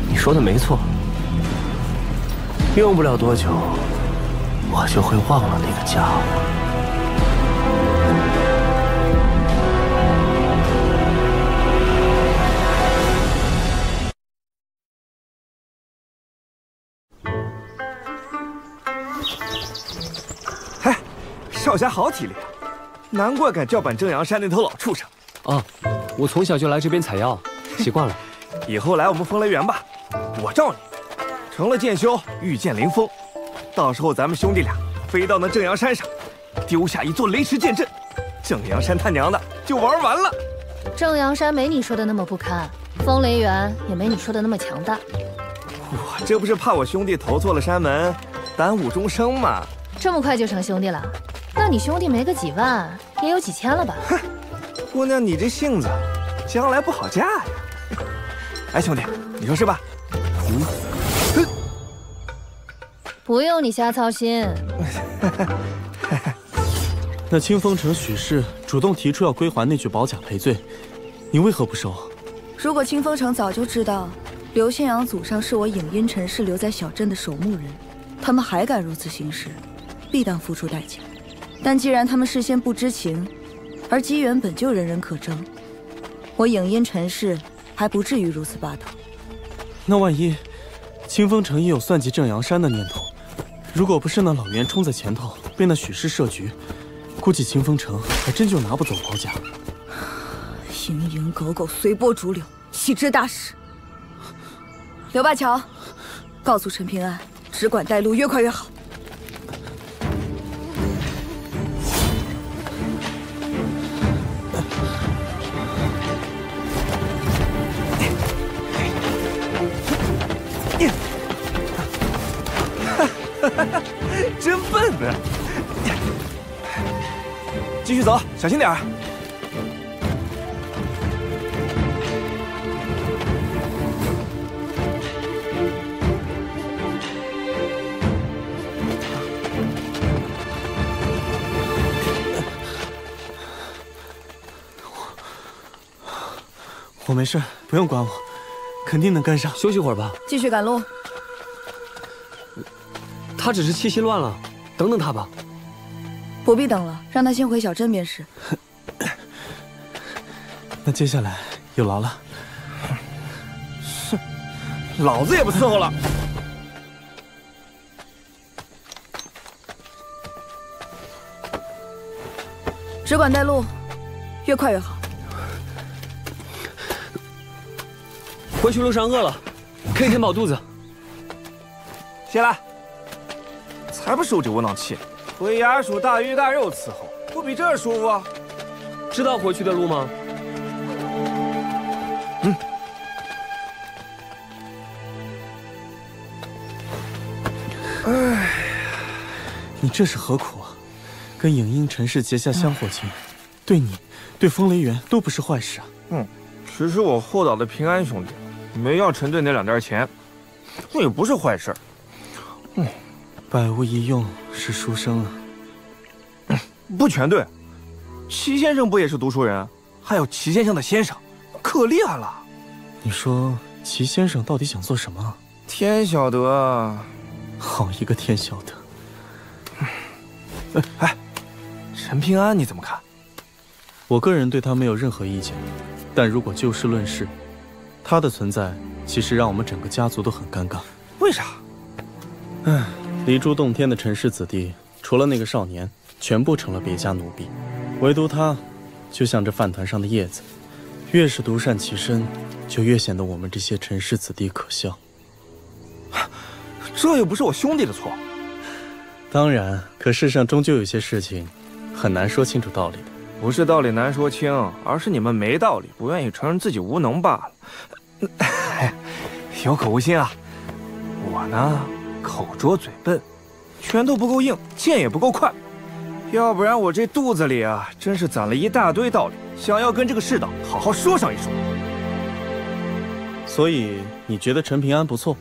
你说的没错，用不了多久，我就会忘了那个家伙。嗨，少侠好体力啊，难怪敢叫板正阳山那头老畜生。啊，我从小就来这边采药，习惯了。以后来我们风雷园吧，我罩你，成了剑修，御剑灵风。到时候咱们兄弟俩飞到那正阳山上，丢下一座雷池剑阵，正阳山他娘的就玩完了。正阳山没你说的那么不堪，风雷园也没你说的那么强大。我这不是怕我兄弟投错了山门，耽误终生吗？这么快就成兄弟了？那你兄弟没个几万，也有几千了吧？哼，姑娘你这性子，将来不好嫁呀。哎，兄弟，你说是吧？不用你瞎操心。那清风城许氏主动提出要归还那具宝甲赔罪，你为何不收？如果清风城早就知道刘宪阳祖上是我影音陈氏留在小镇的守墓人，他们还敢如此行事，必当付出代价。但既然他们事先不知情，而机缘本就人人可争，我影音陈氏还不至于如此霸道。那万一清风城也有算计正阳山的念头？如果不是那老袁冲在前头，被那许氏设局，估计清风城还真就拿不走宝甲。蝇营狗苟，随波逐流，岂知大事？刘灞桥，告诉陈平安，只管带路，越快越好。真笨呢！继续走，小心点儿。我没事，不用管我，肯定能跟上。休息会儿吧。继续赶路。他只是气息乱了，等等他吧。不必等了，让他先回小镇便是。那接下来有劳了。哼，老子也不伺候了。只管带路，越快越好。回去路上饿了，可以填饱肚子。起来。才不受这窝囊气！回衙署大鱼大肉伺候，不比这儿舒服？知道回去的路吗？哎，你这是何苦啊？跟影音陈氏结下香火情，对你、对风雷园都不是坏事啊。只是我厚道的平安兄弟没要陈队那2点钱，那也不是坏事。百无一用是书生啊。不全对，齐先生不也是读书人？还有齐先生的先生，可厉害了。你说齐先生到底想做什么？天晓得。好一个天晓得！哎，陈平安你怎么看？我个人对他没有任何意见，但如果就事论事，他的存在其实让我们整个家族都很尴尬。为啥？离珠洞天的陈氏子弟，除了那个少年，全部成了别家奴婢，唯独他，就像这饭团上的叶子，越是独善其身，就越显得我们这些陈氏子弟可笑。这又不是我兄弟的错。当然，可世上终究有些事情，很难说清楚道理的。不是道理难说清，而是你们没道理，不愿意承认自己无能罢了。有口无心啊！我呢？口拙嘴笨，拳头不够硬，剑也不够快，要不然我这肚子里啊，真是攒了一大堆道理，想要跟这个世道好好说上一说。所以你觉得陈平安不错？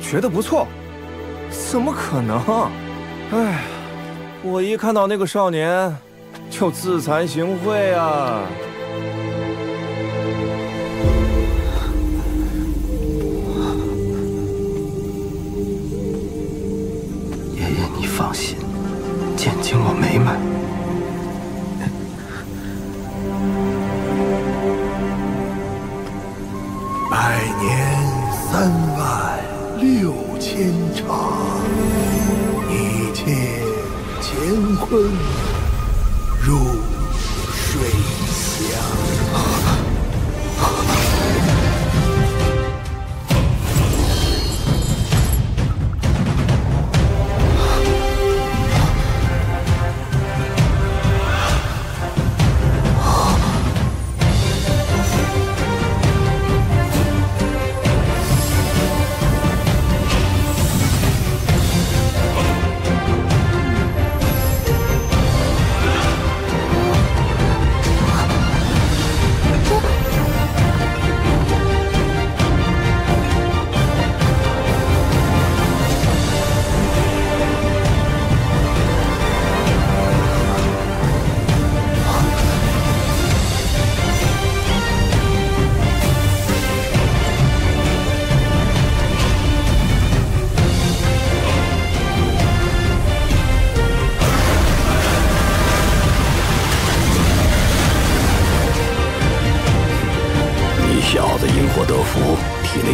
觉得不错？怎么可能？哎，我一看到那个少年，就自惭形秽啊！情我没买。百年36000场，一切乾坤如水乡。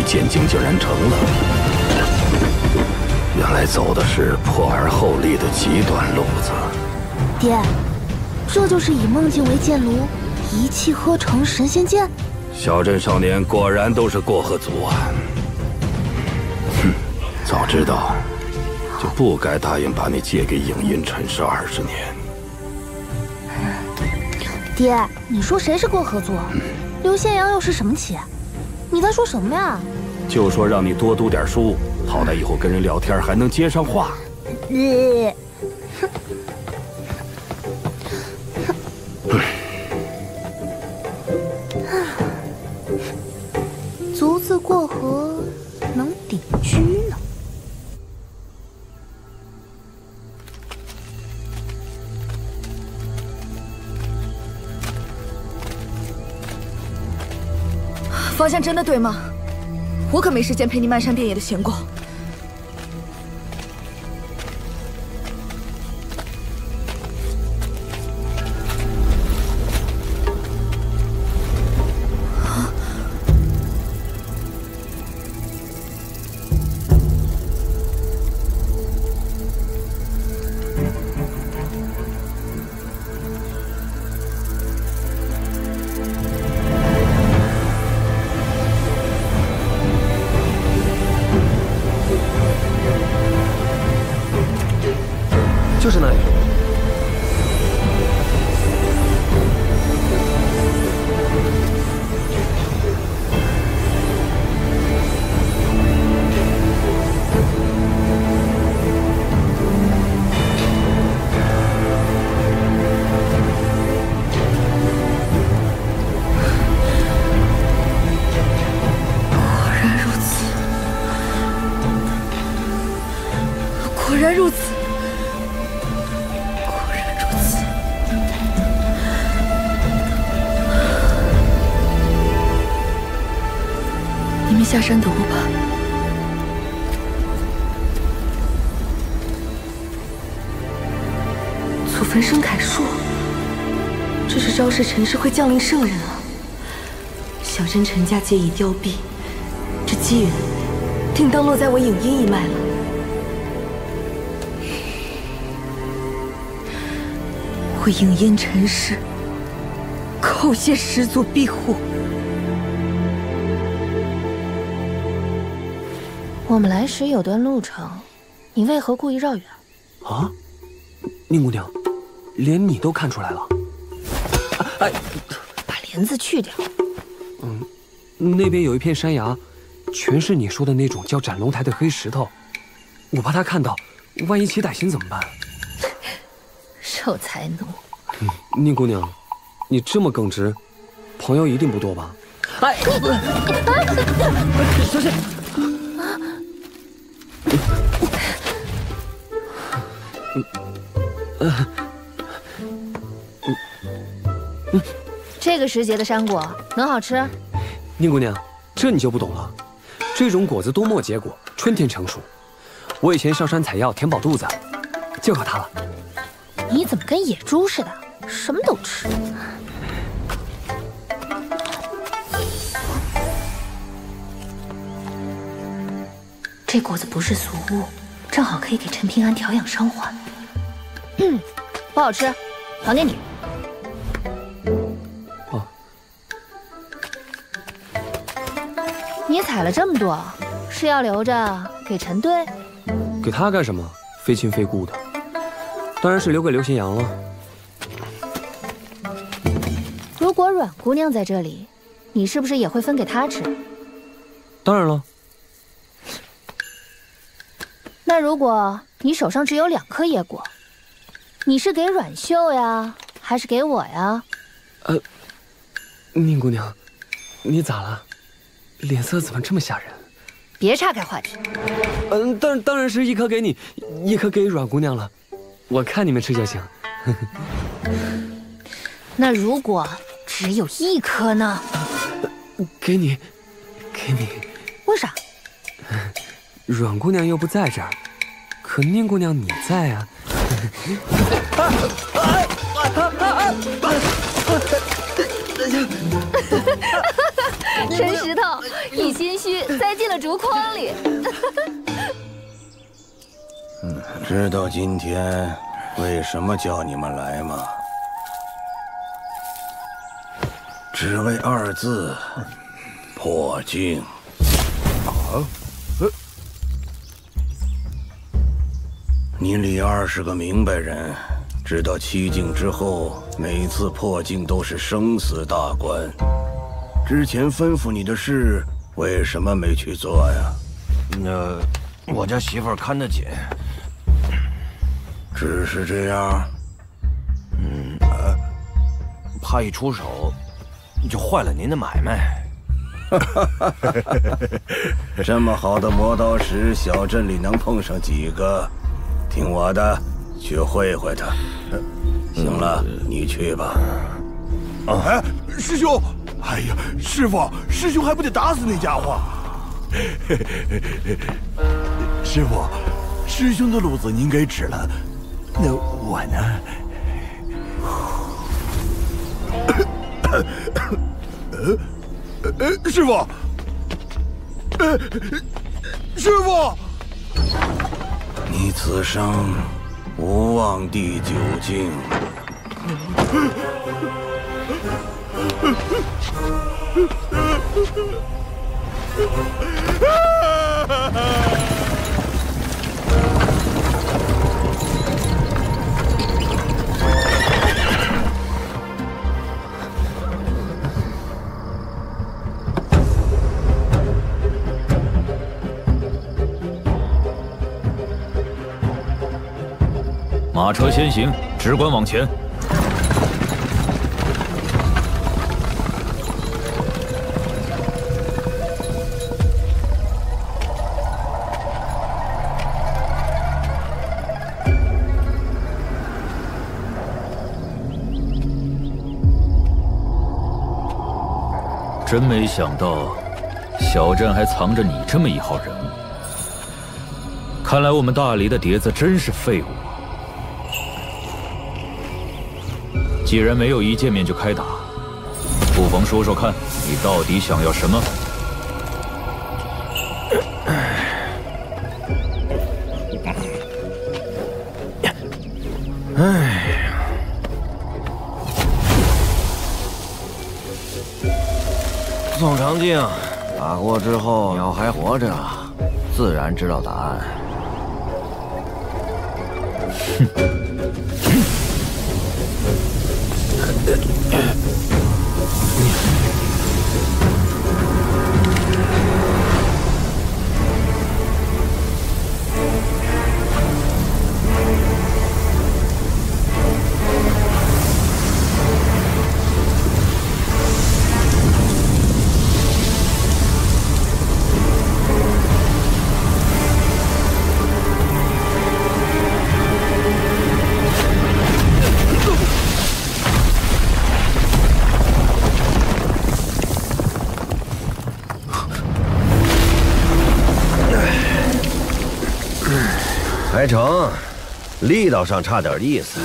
剑经竟然成了，原来走的是破而后立的极端路子。爹，这就是以梦境为剑炉，一气呵成神仙剑。小镇少年果然都是过河族啊！哼，早知道就不该答应把你借给影音尘世20年。爹，你说谁是过河族？刘宪阳又是什么旗？你在说什么呀？就说让你多读点书，好歹以后跟人聊天还能接上话。卒子过河能顶居呢。方向真的对吗？我可没时间陪你漫山遍野的闲逛。就是那里。果然如此。你们下山等我吧。祖坟生楷树，这是昭示尘世会降临圣人啊！小镇陈家皆已凋敝，这机缘定当落在我影音一脉了。我影音尘世，叩谢始祖庇护。我们来时有段路程，你为何故意绕远？啊，宁姑娘，连你都看出来了。哎，把帘子去掉。那边有一片山崖，全是你说的那种叫斩龙台的黑石头，我怕他看到，万一起歹心怎么办？守财奴。宁姑娘，你这么耿直，朋友一定不多吧？哎，小心！这个时节的山果能好吃？宁姑娘，这你就不懂了。这种果子多末结果，春天成熟。我以前上山采药填饱肚子，就靠它了。你怎么跟野猪似的，什么都吃？这果子不是俗物，正好可以给陈平安调养伤患。不好吃，还给你。哦，你采了这么多，是要留着给陈队？给他干什么？非亲非故的，当然是留给刘新阳了。如果阮姑娘在这里，你是不是也会分给她吃？当然了。那如果你手上只有2颗野果，你是给阮秀呀，还是给我呀？宁姑娘，你咋了？脸色怎么这么吓人？别岔开话题。当然是1颗给你，1颗给阮姑娘了。我看你们吃就行。那如果只有1颗呢？给你。为啥？阮姑娘又不在这儿，可宁姑娘你在啊。陈石头一心虚栽进了竹筐里。知道今天为什么叫你们来吗？只为2字：破镜。你李二是个明白人，知道7境之后，每次破镜都是生死大关。之前吩咐你的事，为什么没去做呀？我家媳妇儿看得紧。只是这样？怕一出手，就坏了您的买卖。这么好的磨刀石，小镇里能碰上几个？听我的，去会会他。行了，你去吧。哎，师兄！哎呀，师傅，师兄还不得打死那家伙！师傅，师兄的路子您给指了，那我呢？师傅，师傅，你此生无望第9境。马车先行，只管往前。真没想到，小镇还藏着你这么一号人物。看来我们大黎的碟子真是废物啊！既然没有一见面就开打，不妨说说看，你到底想要什么？宋长靖，打过之后要还活着，自然知道答案。还成，力道上差点意思。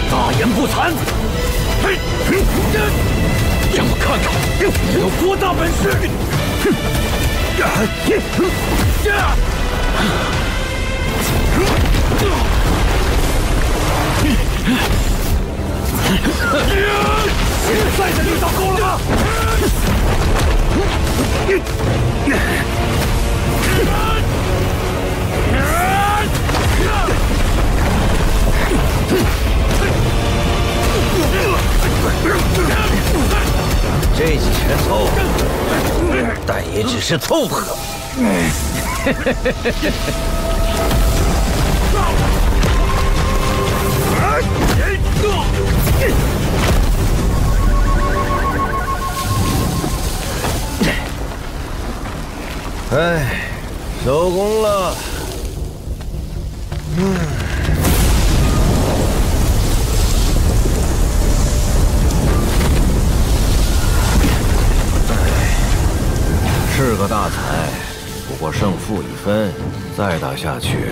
大言不惭！让我看看你有多大本事！现在的力道够了吗？这几拳凑合，但也只是凑合。哎，收工了。是个大才，不过胜负已分，再打下去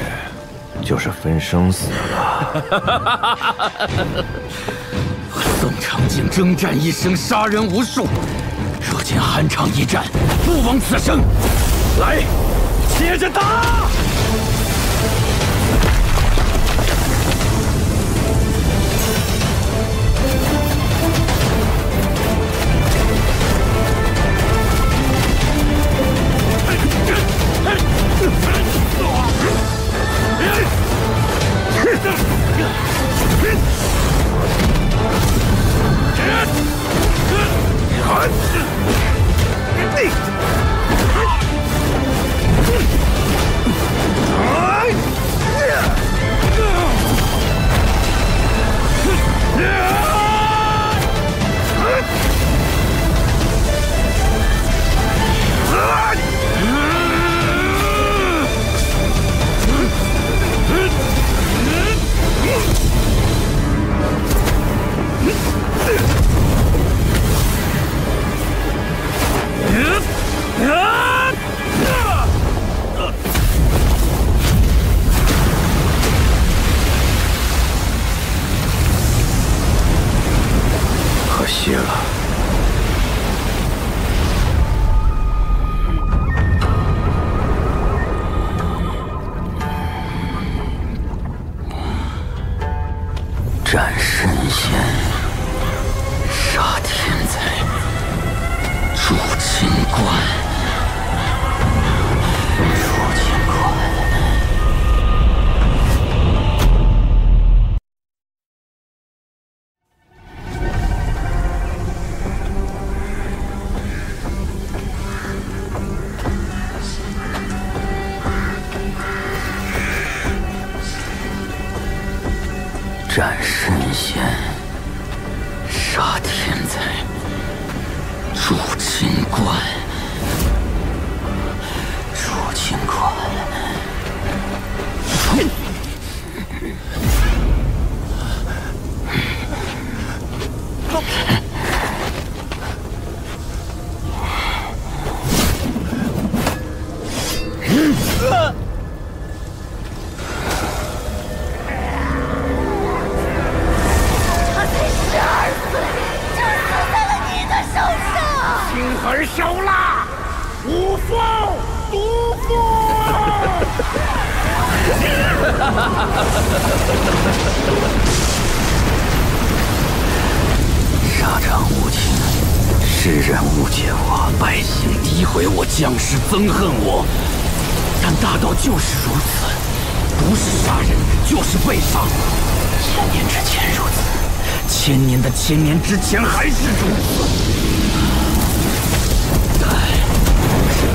就是分生死了。宋长景征战一生，杀人无数。若见酣畅一战，不枉此生。来，接着打！可惜了。斩神仙，杀天才，筑清观。斩神仙，杀天才，筑清观。筑清观。儿小了，无父毒父。沙场无情，世人误解我，百姓诋毁我，将士憎恨我。但大道就是如此，不是杀人就是被杀。1000年之前如此，1000年的1000年之前还是如此。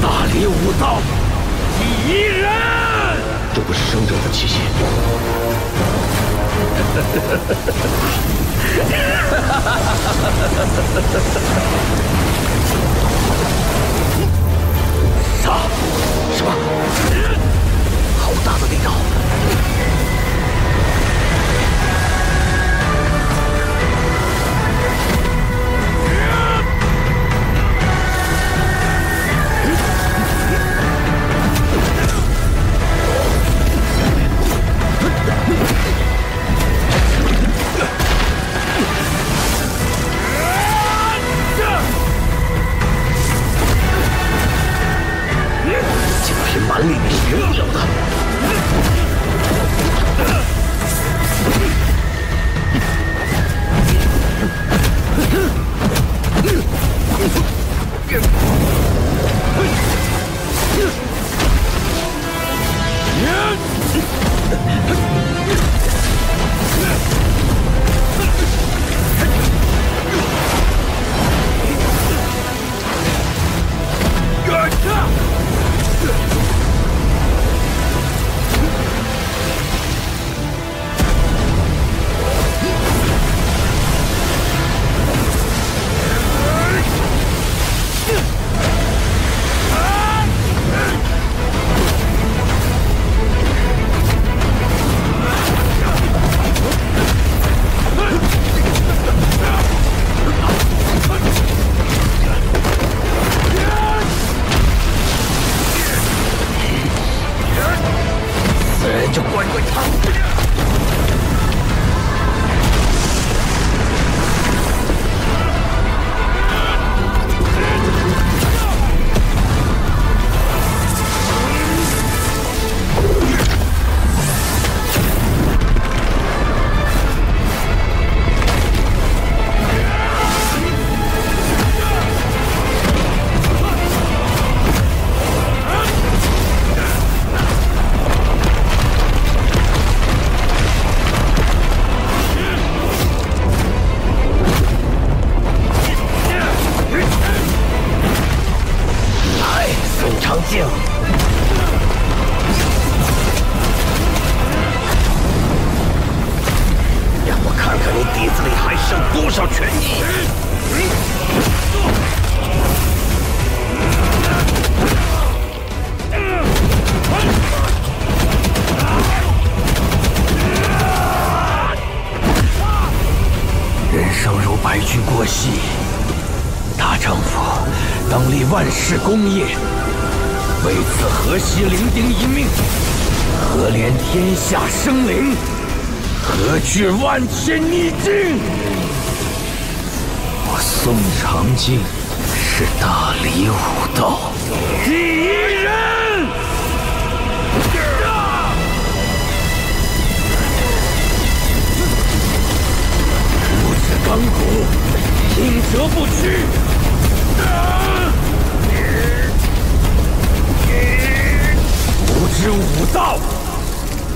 大理武道第一人，这不是生者的气息。杀！什么？好大的力道！万世功业，为此何惜伶仃一命？何怜天下生灵？何惧万千逆境？我宋长靖是大理武道第一人。物质钢骨，挺折不屈。无知武道，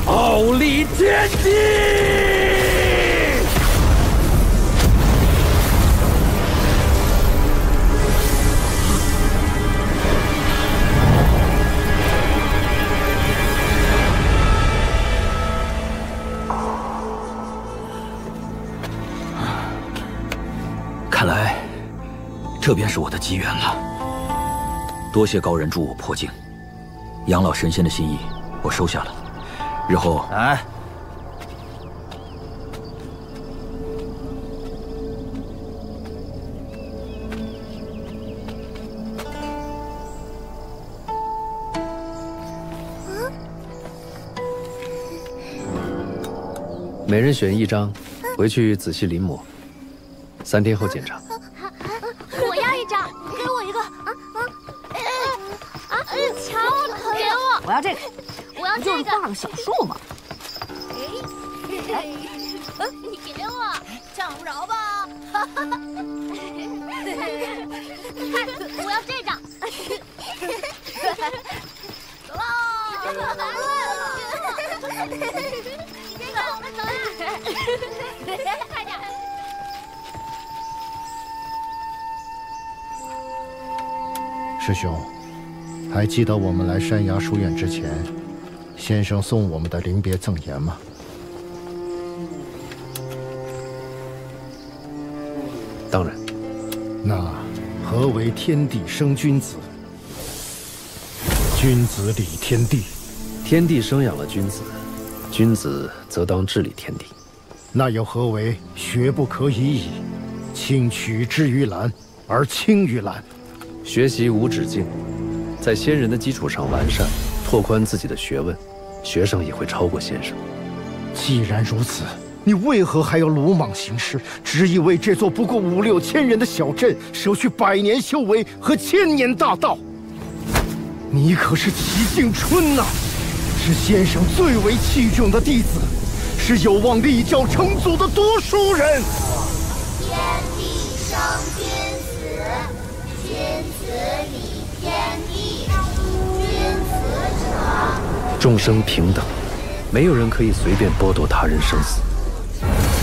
傲立天地。看来，这便是我的机缘了。多谢高人助我破境。养老神仙的心意，我收下了。日后，哎，每人选一张，回去仔细临摹，3天后检查。我要一张，给我一个。瞧，给我！我要这个，我要这个。不就是画个小树吗？你给我，抢不着吧？我要这张。走喽！快点！师兄，还记得我们来山崖书院之前，先生送我们的临别赠言吗？当然。那何为天地生君子？君子理天地。天地生养了君子，君子则当治理天地。那又何为学不可以已？轻取之于蓝，而轻于蓝。学习无止境，在先人的基础上完善，拓宽自己的学问，学生也会超过先生。既然如此，你为何还要鲁莽行事，执意为这座不过5、6千人的小镇舍去100年修为和1000年大道？你可是齐景春呐，是先生最为器重的弟子，是有望立教成祖的读书人。天地生君子，君子理天地。君子者，众生平等，没有人可以随便剥夺他人生死，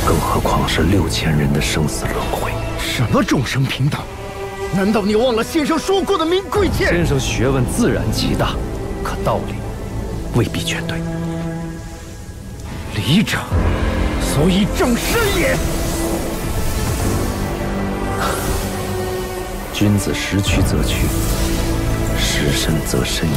更何况是6000人的生死轮回。什么众生平等？难道你忘了先生说过的明贵剑？先生学问自然极大，可道理未必全对。理者，所以正身也。君子时屈则屈，时伸则伸也。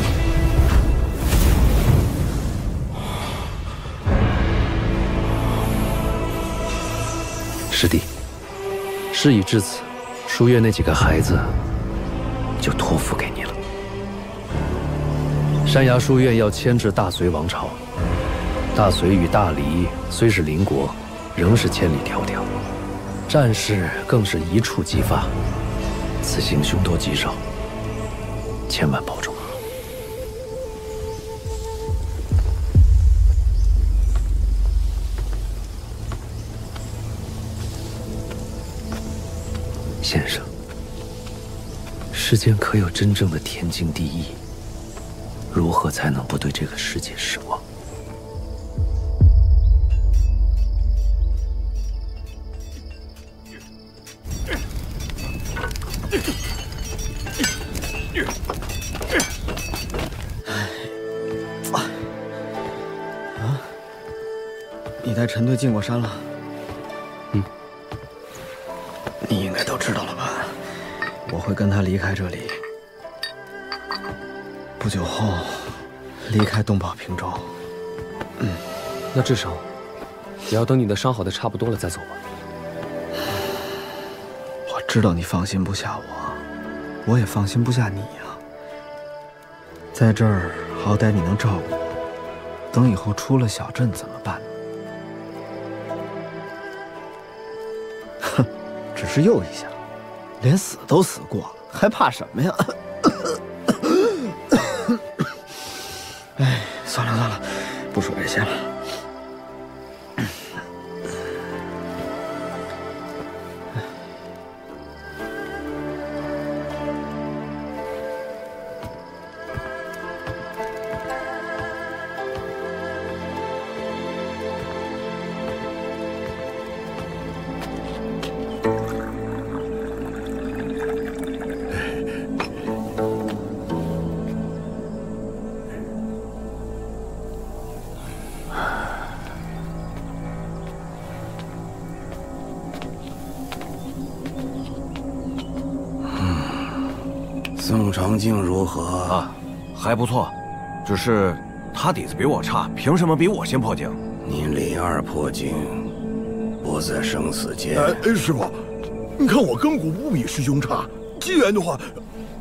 师弟，事已至此，书院那几个孩子就托付给你了。山崖书院要迁至大隋王朝，大隋与大黎虽是邻国，仍是千里迢迢，战事更是一触即发。此行凶多吉少，千万保重。先生，世间可有真正的天经地义？如何才能不对这个世界失望？你带陈队进过山了？嗯。你应该都知道了吧？我会跟他离开这里，不久后离开东宝平州。那至少也要等你的伤好的差不多了再走吧。我知道你放心不下我，我也放心不下你呀。在这儿好歹你能照顾我，等以后出了小镇怎么办？哼，只是诱一下，连死都死过了，还怕什么呀？哎，算了算了，不说这些了。宋长靖如何啊？还不错，只是他底子比我差，凭什么比我先破境？你林二破境，不在生死间。师傅，你看我根骨不比师兄差，机缘的话，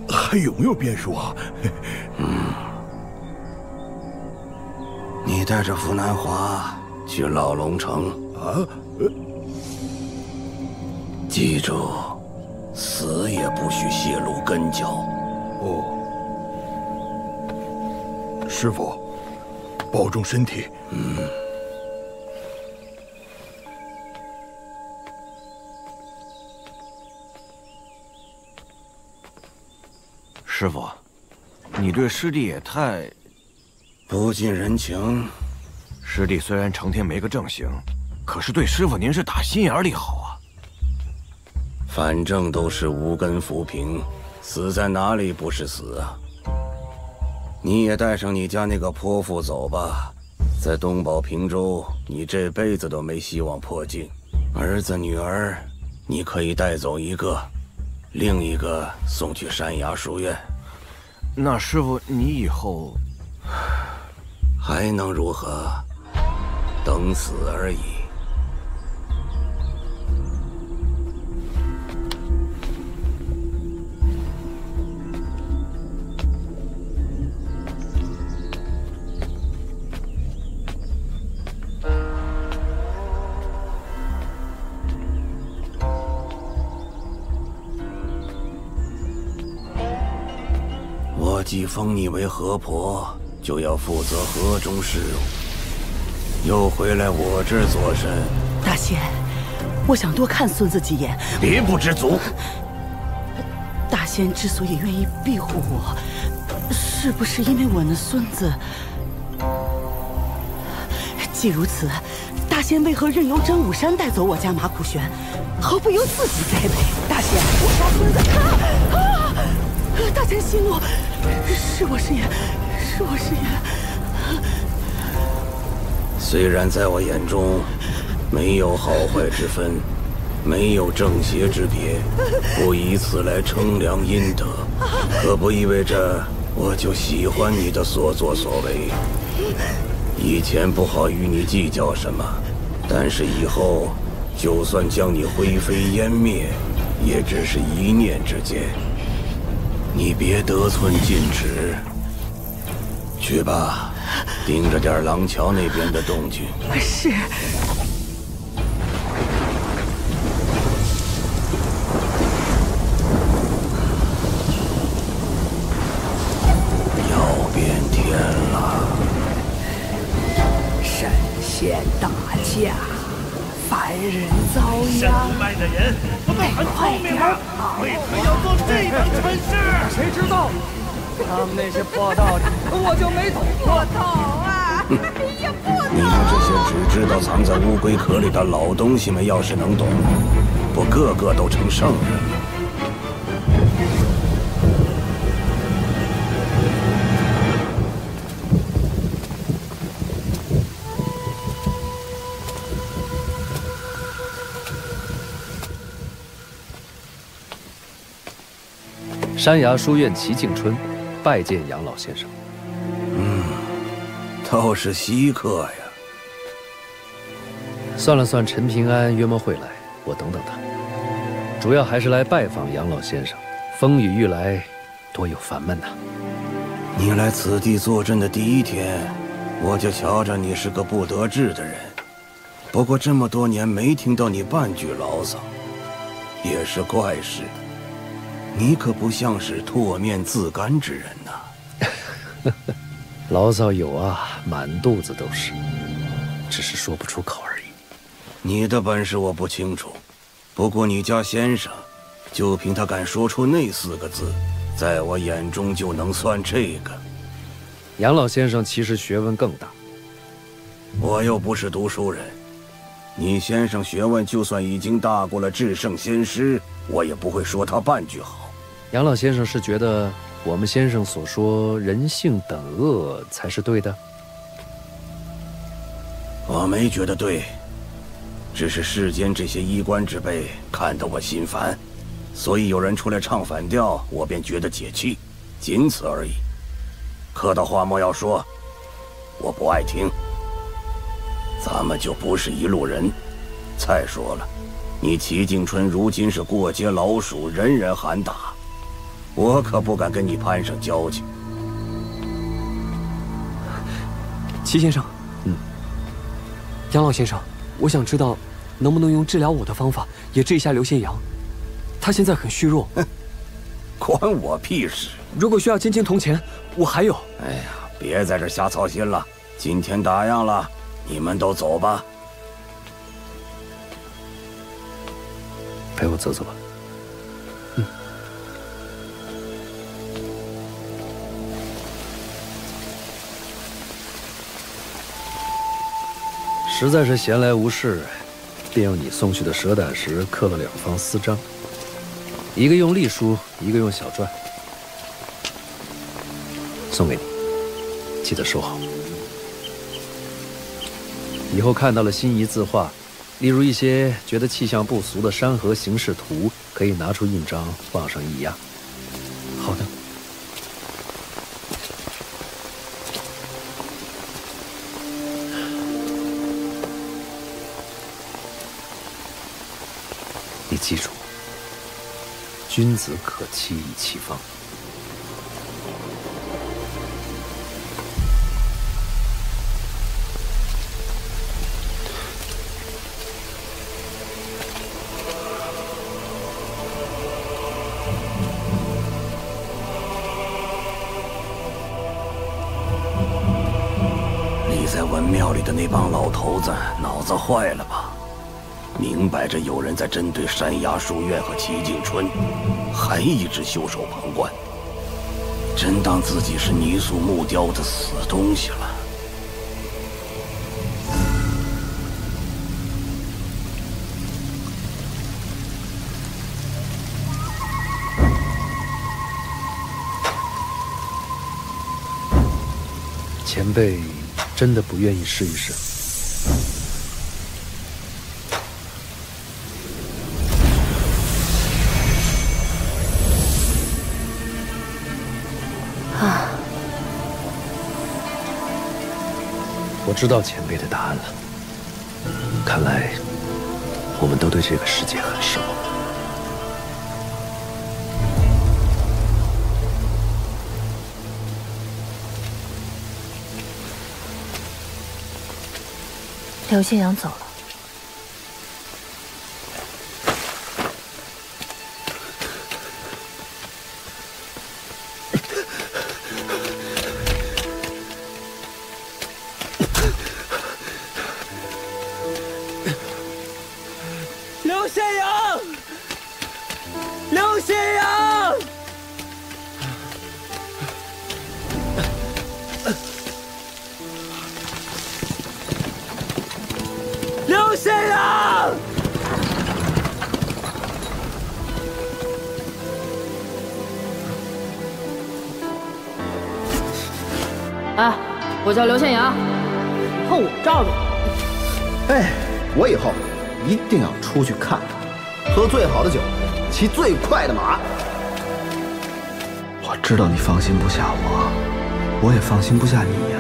还有没有变数啊？你带着傅南华去老龙城啊？记住，死也不许泄露根脚。哦，师傅，保重身体。师傅，你对师弟也太不近人情。师弟虽然成天没个正形，可是对师傅您是打心眼里好啊。反正都是无根浮萍，死在哪里不是死啊？你也带上你家那个泼妇走吧，在东宝平州，你这辈子都没希望破境。儿子女儿，你可以带走一个，另一个送去山崖书院。那师傅，你以后还能如何？等死而已。我既封你为河婆，就要负责河中事务，又回来我这儿做甚？大仙，我想多看孙子几眼。别不知足！大仙之所以愿意庇护我，是不是因为我那孙子既如此，大仙为何任由真武山带走我家马苦玄，毫不由自己栽培？大仙，我家孙子大仙息怒，是我失言，是我失言。虽然在我眼中，没有好坏之分，没有正邪之别，不以此来称量阴德，可不意味着我就喜欢你的所作所为。以前不好与你计较什么，但是以后，就算将你灰飞烟灭，也只是一念之间。你别得寸进尺。去吧，盯着点廊桥那边的动静。是。要变天了。神仙打架，凡人遭殃。山脉的人不都很聪明吗？为何要做这等蠢事？谁知道？他们那些破道理，我就没懂过。破道啊！你们这些只知道藏在乌龟壳里的老东西们，要是能懂，不个个都成圣人了。山崖书院齐敬春拜见杨老先生。倒是稀客呀。算了算，陈平安约莫会来，我等等他。主要还是来拜访杨老先生。风雨欲来，多有烦闷呐。你来此地坐镇的第一天，我就瞧着你是个不得志的人。不过这么多年没听到你半句牢骚，也是怪事。你可不像是唾面自干之人呐。牢骚有啊，满肚子都是，只是说不出口而已。你的本事我不清楚，不过你家先生，就凭他敢说出那4个字，在我眼中就能算这个。杨老先生其实学问更大。我又不是读书人，你先生学问就算已经大过了至圣先师，我也不会说他半句好。杨老先生是觉得我们先生所说人性本恶才是对的？我没觉得对，只是世间这些衣冠之辈看得我心烦，所以有人出来唱反调，我便觉得解气，仅此而已。客套话莫要说，我不爱听。咱们就不是一路人。再说了，你齐敬春如今是过街老鼠，人人喊打，我可不敢跟你攀上交情。齐先生，杨老先生，我想知道，能不能用治疗我的方法也治一下刘宪阳？他现在很虚弱。关我屁事！如果需要金青铜钱，我还有。哎呀，别在这瞎操心了。今天打烊了，你们都走吧。陪我走走吧。实在是闲来无事，便用你送去的蛇胆石刻了2方私章，一个用隶书，一个用小篆，送给你，记得收好。以后看到了心仪字画，例如一些觉得气象不俗的山河形势图，可以拿出印章往上一压。好的。你记住，君子可欺意其方。你在文庙里的那帮老头子脑子坏了吧？明摆着有人在针对山崖书院和齐敬春，还一直袖手旁观，真当自己是泥塑木雕的死东西了。前辈真的不愿意试一试？啊，我知道前辈的答案了。看来我们都对这个世界很熟。刘信阳走了。刘信阳，刘信阳，刘信阳！哎，我叫刘宪阳，以后我罩着你。哎，我以后一定要出去看看，喝最好的酒，骑最快的马。我知道你放心不下我，我也放心不下你呀。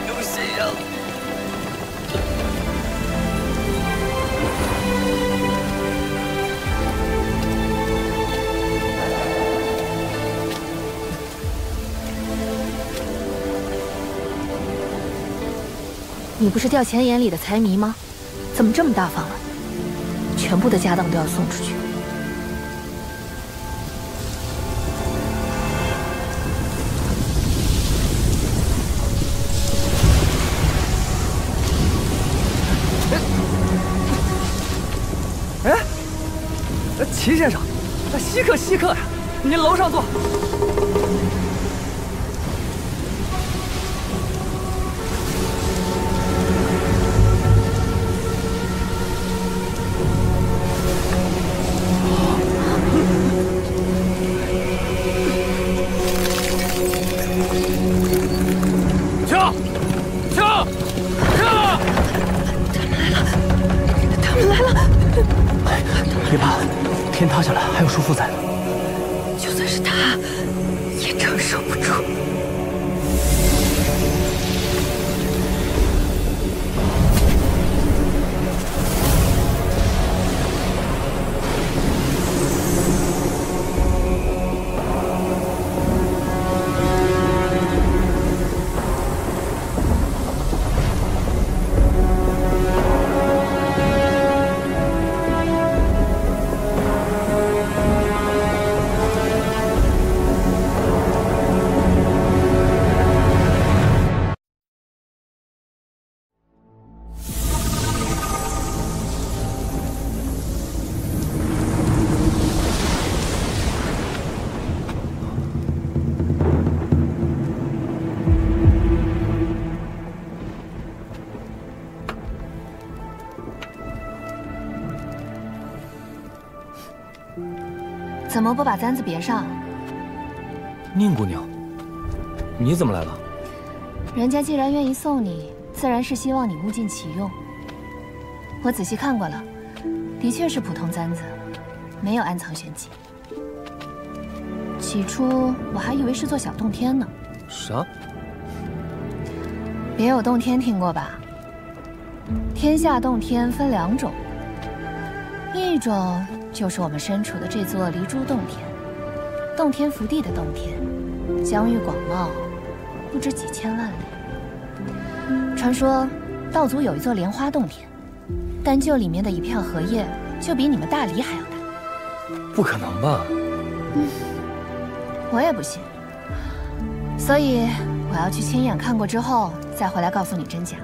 刘信阳。你不是掉钱眼里的财迷吗？怎么这么大方啊？全部的家当都要送出去。哎，齐先生，稀客呀，您楼上坐。别怕，天塌下来还有叔父在呢。就算是他，也承受不住。怎么不把簪子别上？宁姑娘，你怎么来了？人家既然愿意送你，自然是希望你物尽其用。我仔细看过了，的确是普通簪子，没有暗藏玄机。起初我还以为是座小洞天呢。啥？别有洞天听过吧？天下洞天分两种，一种就是我们身处的这座离珠洞天，洞天福地的洞天，疆域广袤，不知几千万里。传说道祖有一座莲花洞天，单就里面的一片荷叶，就比你们大理还要大。不可能吧？我也不信，所以我要去亲眼看过之后，再回来告诉你真假。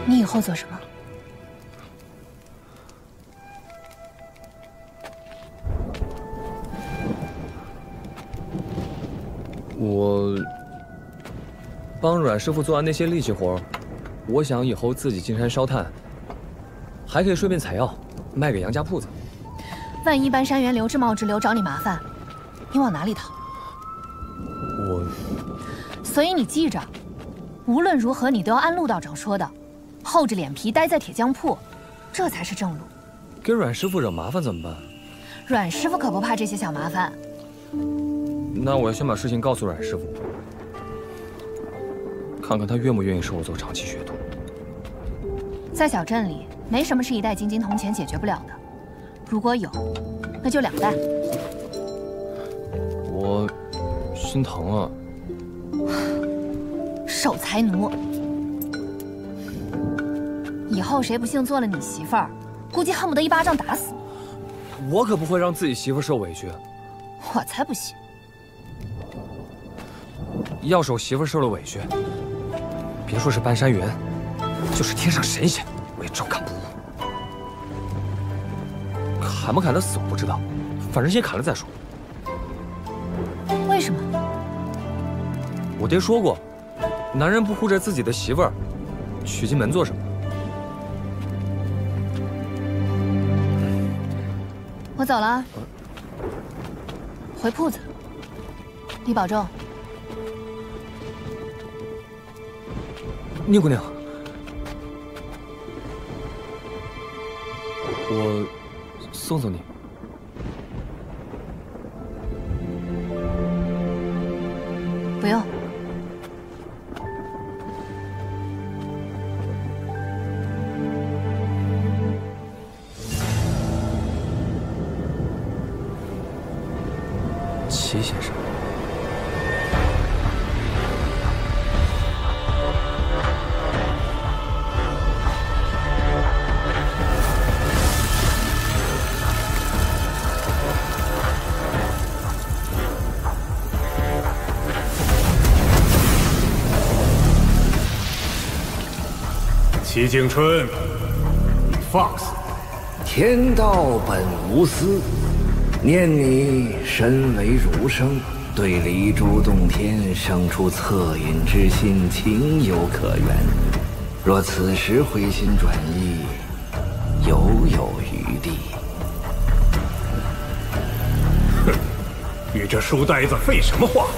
你以后做什么？帮阮师傅做完那些力气活，我想以后自己进山烧炭，还可以顺便采药，卖给杨家铺子。万一搬山原刘志茂之流找你麻烦，你往哪里逃？所以你记着，无论如何你都要按陆道长说的，厚着脸皮待在铁匠铺，这才是正路。给阮师傅惹麻烦怎么办？阮师傅可不怕这些小麻烦。那我要先把事情告诉阮师傅，看看他愿不愿意收我做长期学徒。在小镇里，没什么是一代金金铜钱解决不了的，如果有，那就2代。我心疼啊！守财奴，以后谁不幸做了你媳妇儿，估计恨不得一巴掌打死你。我可不会让自己媳妇受委屈。我才不信！要是我媳妇受了委屈，别说是搬山原，就是天上神仙，我也照砍不误。砍不砍得死我不知道，反正先砍了再说。为什么？我爹说过，男人不护着自己的媳妇儿，娶进门做什么？我走了，回铺子。你保重。宁姑娘，我送送你。不用。齐先生。齐景春，你放肆！天道本无私，念你身为儒生，对离珠洞天生出恻隐之心，情有可原。若此时回心转意，犹有余地。哼，你这书呆子废什么话？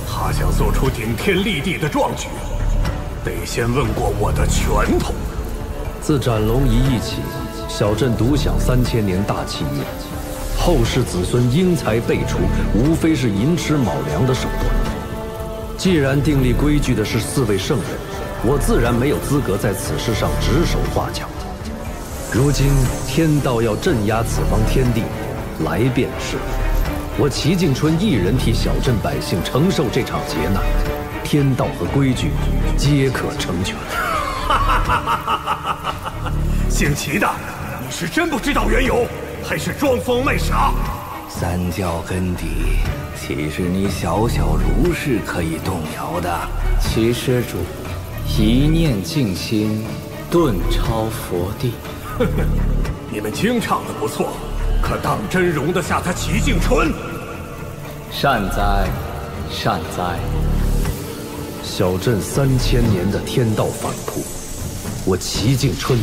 他想做出顶天立地的壮举，得先问过我的拳头。自斩龙一役起，小镇独享3000年大气运，后世子孙英才辈出，无非是寅吃卯粮的手段。既然订立规矩的是4位圣人，我自然没有资格在此事上指手画脚。如今天道要镇压此方天地，来便是。我齐敬春一人替小镇百姓承受这场劫难，天道和规矩皆可成全。姓齐的，你是真不知道缘由，还是装疯卖傻？三教根底，岂是你小小儒士可以动摇的？齐施主，一念静心，顿超佛地。你们经唱的不错，可当真容得下他齐敬春？善哉，善哉。小镇3000年的天道反扑，我齐敬春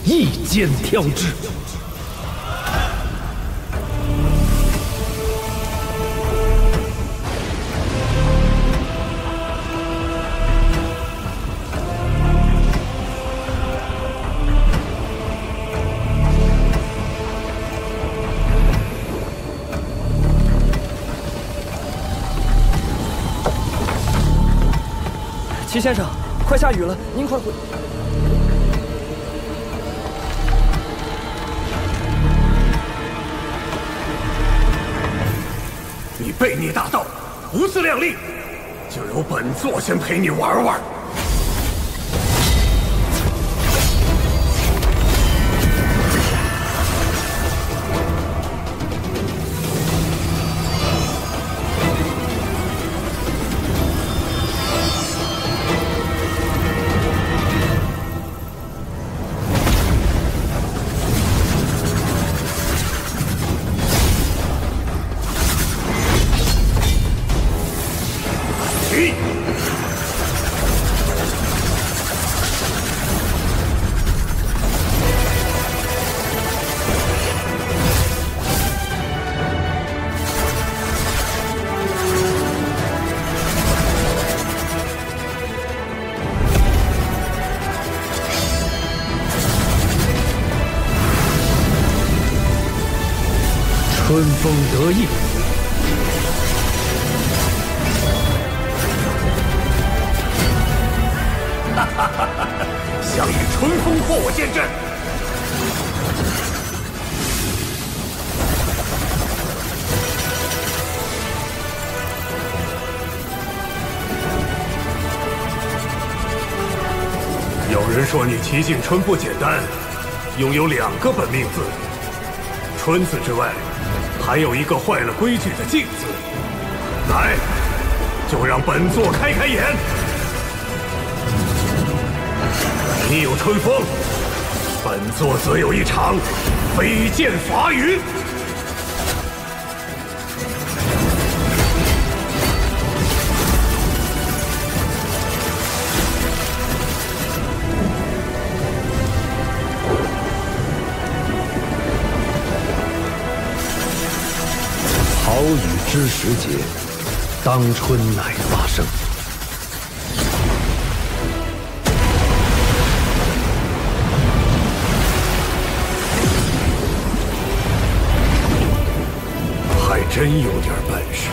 一肩挑之。齐先生，快下雨了，您快回。你悖逆大道，不自量力，就由本座先陪你玩玩。春风得意。哈哈哈哈！想以春风破我剑阵？有人说你齐景春不简单，拥有2个本命字，春字之外，还有一个坏了规矩的静字。来，就让本座开开眼。你有春风，本座则有一场飞剑伐云。好雨知时节，当春乃发生。还真有点本事。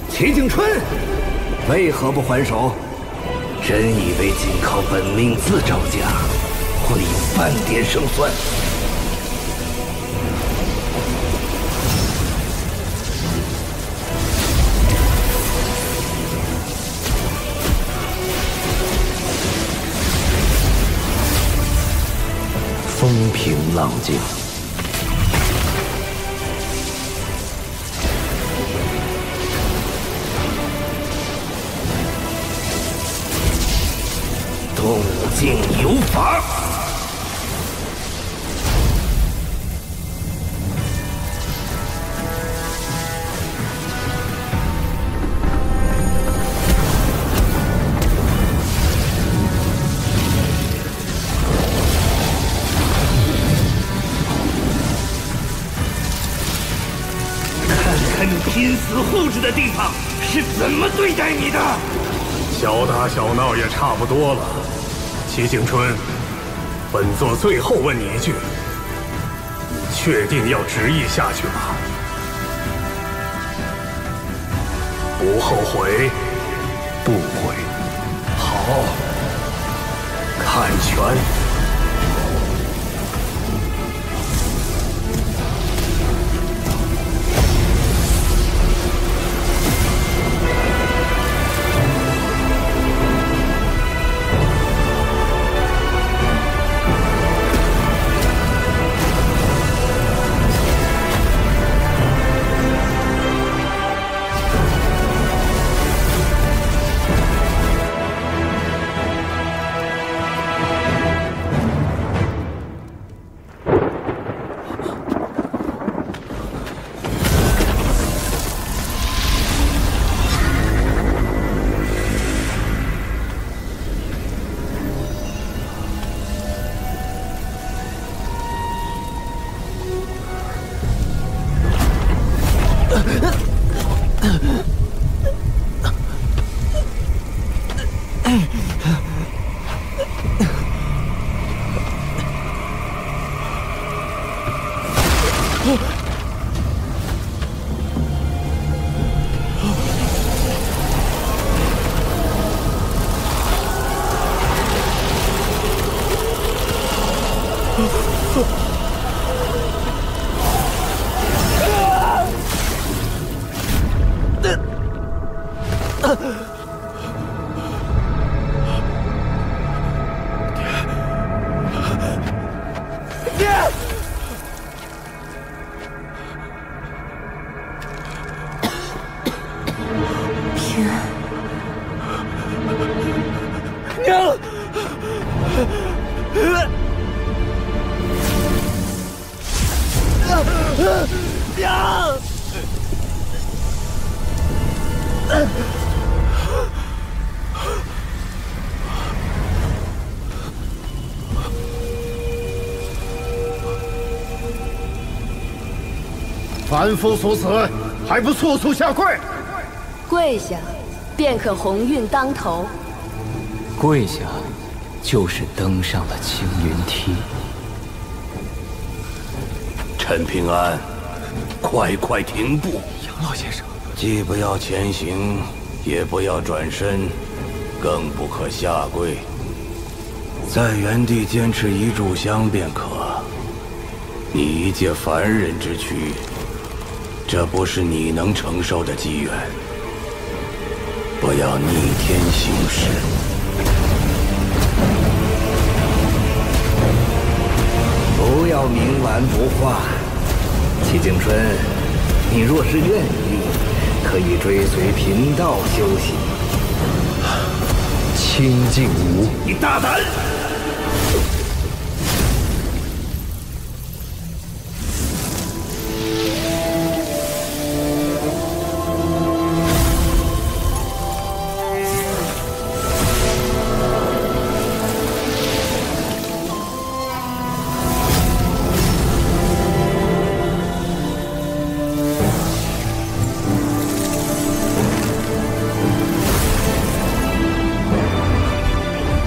齐景春，为何不还手？真以为仅靠本命字招架，会有半点胜算？风平浪静，动静有法。拼死护着的地方是怎么对待你的？小打小闹也差不多了。齐景春，本座最后问你一句：你确定要执意下去吗？不后悔？不悔。好，看拳。凡夫俗子，还不速速下跪！跪下，便可鸿运当头。跪下，就是登上了青云梯。陈平安，快停步！杨老先生，既不要前行，也不要转身，更不可下跪，在原地坚持一炷香便可。你一介凡人之躯，这不是你能承受的机缘。不要逆天行事。不要冥顽不化。齐景春，你若是愿意，可以追随贫道修行。清净无，你大胆！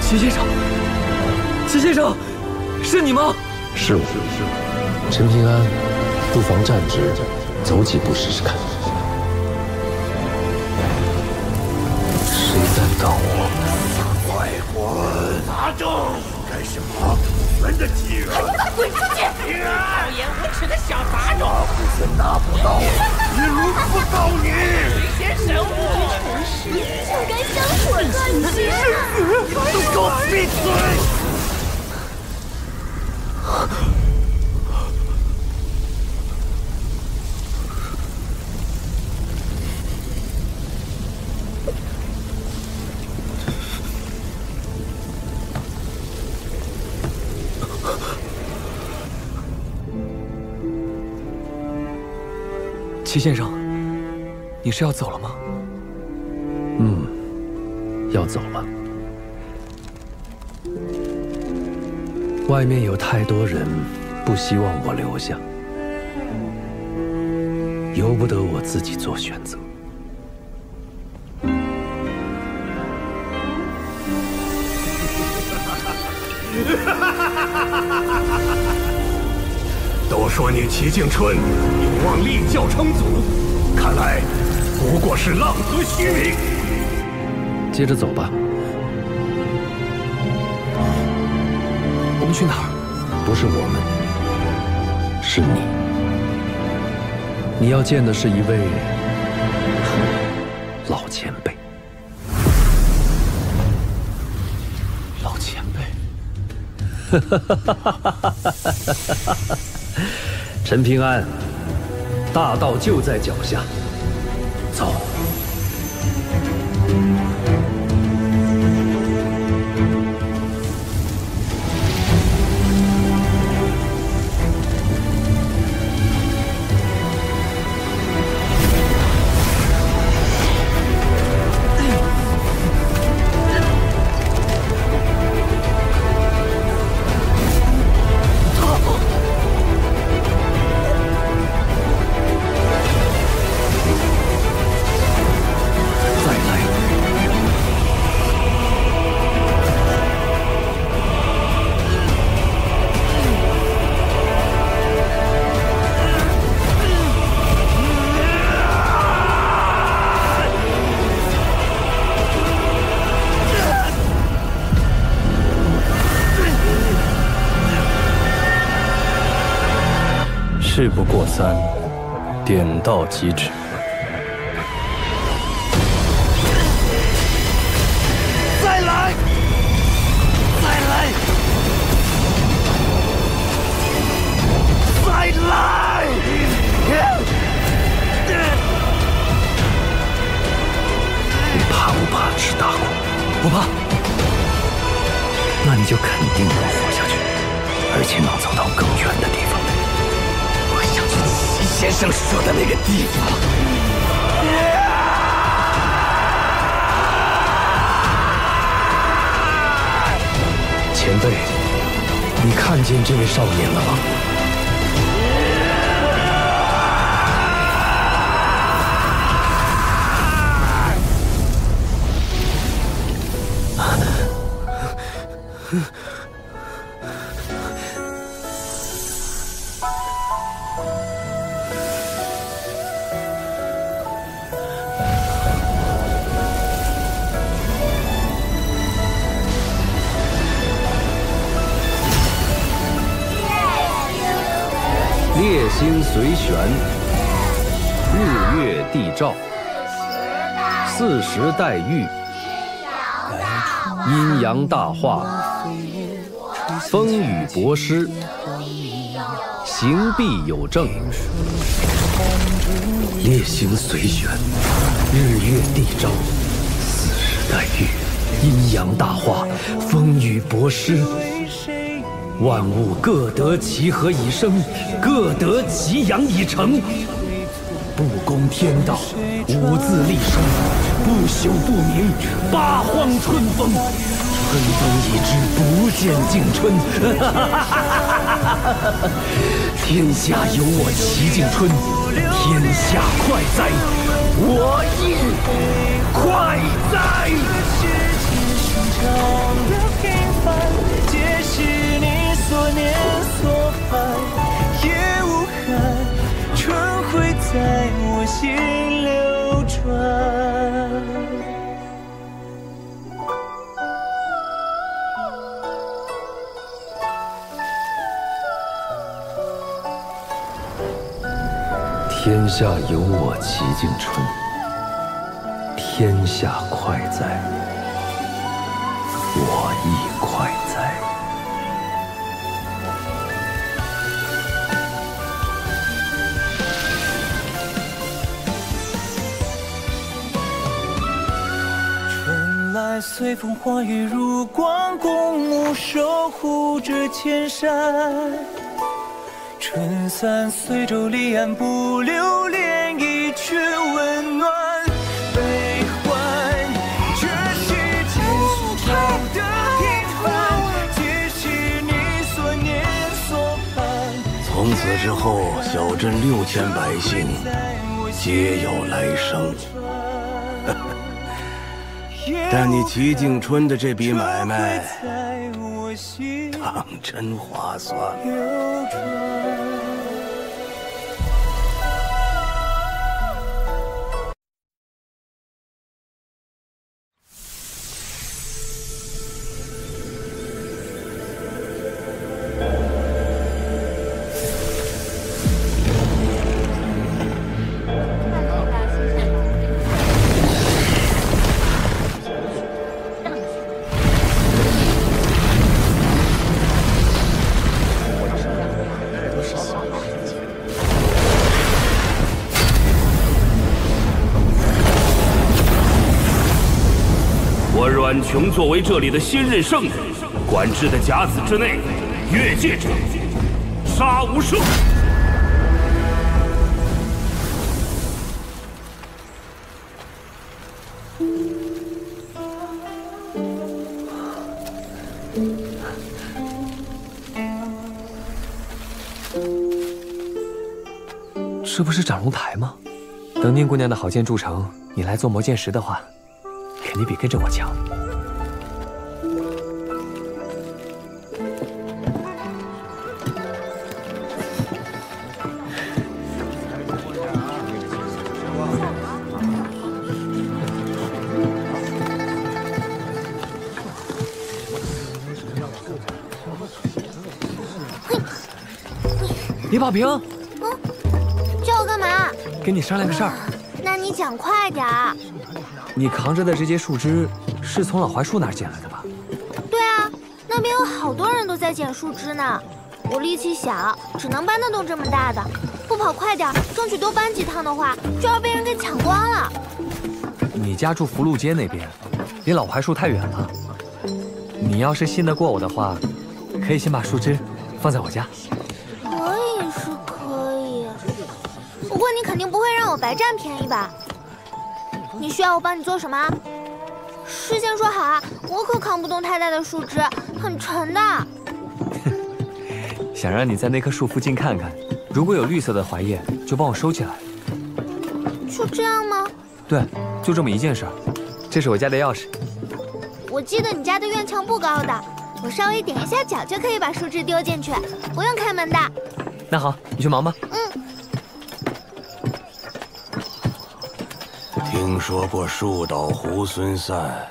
齐先生，齐先生，是你吗？是我。陈平安，不妨站直，走几步试试看。谁在挡我？快滚！拿住！干什么？人的机缘！你把滚出去！厚颜无耻的小杂种！拿不到，你轮不到你！谁先神武？诚实就该相处恨情。你们都给我闭嘴！齐先生，你是要走了吗？要走了。外面有太多人不希望我留下，由不得我自己做选择。都说你齐敬春有望立教称祖，看来不过是浪得虚名。接着走吧。我们去哪儿？不是我们，是你。你要见的是一位老前辈。老前辈。陈平安，大道就在脚下，走。事不过三，点到即止。再来，再来，再来！你怕不怕吃大苦？不怕。那你就肯定能活下去，而且能走到更远的地方。我想去齐先生说的那个地方。前辈，你看见这位少年了吗？列星随旋，日月地照，40代遇，阴阳大化，风雨博施，行必有正。列星随旋，日月地照，40代遇，阴阳大化，风雨博施。万物各得其和以生，各得其阳以成。不攻天道，无自立生。不朽不明，八荒春风。春风已至，不见竟春。天下有我齐敬春，天下快哉，我亦快哉。皆是你所念所盼，也无憾，春会在我心流转。天下有我齐敬春，天下快哉，我亦快哉。春来随风化雨如光，公母守护着千山。春散随舟离岸，不留涟漪，却温暖悲欢。这世间所有的平凡，皆是你所念所盼。从此之后，小镇6000百姓皆有来生。但你齐敬春的这笔买卖，当真划算吗？阮琼作为这里的新任圣人，管制的甲子之内，越界者杀无赦。这不是斩龙台吗？等宁姑娘的好剑铸成，你来做魔剑石的话，肯定比跟着我强。李宝平，叫我干嘛？跟你商量个事儿。那你讲快点儿。你扛着的这些树枝是从老槐树那儿捡来的吧？对啊，那边有好多人都在捡树枝呢。我力气小，只能搬得动这么大的。不跑快点，争取多搬几趟的话，就要被人给抢光了。你家住福禄街那边，离老槐树太远了。你要是信得过我的话，可以先把树枝放在我家。可以是可以，不过你肯定不会让我白占便宜吧？你需要我帮你做什么？事先说好啊，我可扛不动太大的树枝，很沉的。想让你在那棵树附近看看，如果有绿色的槐叶，就帮我收起来。就这样吗？对，就这么一件事儿。这是我家的钥匙。我记得你家的院墙不高的，我稍微点一下脚就可以把树枝丢进去，不用开门的。那好，你去忙吧。听说过树倒猢狲散，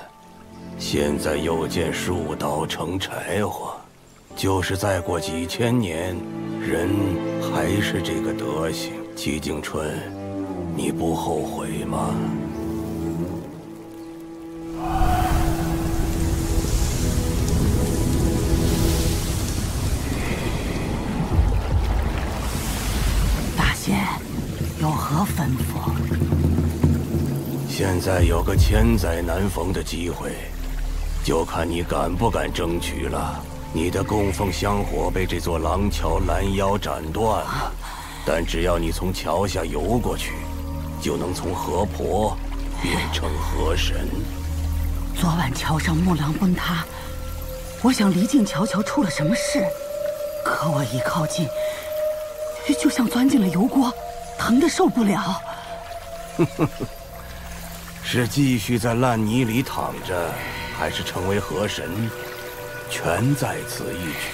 现在又见树倒成柴火，就是再过几千年，人还是这个德行。齐景春，你不后悔吗？大仙，有何吩咐？现在有个千载难逢的机会，就看你敢不敢争取了。你的供奉香火被这座廊桥拦腰斩断了，但只要你从桥下游过去，就能从河婆变成河神。昨晚桥上木廊崩塌，我想离近瞧瞧出了什么事，可我一靠近，就像钻进了油锅，疼得受不了。是继续在烂泥里躺着，还是成为河神，全在此一举。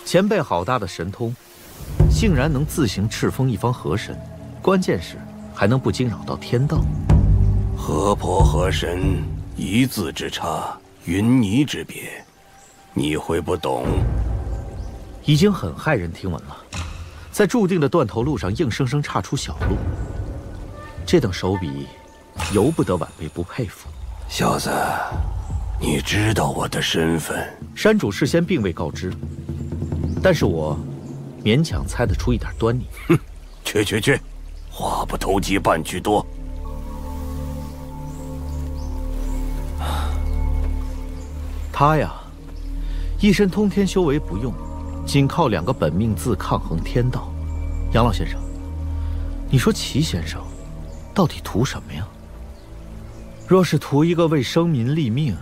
前辈好大的神通，竟然能自行敕封一方河神，关键是还能不惊扰到天道。河婆河神一字之差，云泥之别，你会不懂？已经很骇人听闻了，在注定的断头路上硬生生岔出小路，这等手笔，由不得晚辈不佩服。小子，你知道我的身份？山主事先并未告知，但是我勉强猜得出一点端倪。哼，去，话不投机半句多。他呀，一身通天修为不用，仅靠2个本命字抗衡天道。杨老先生，你说齐先生到底图什么呀？若是图一个为生民立命，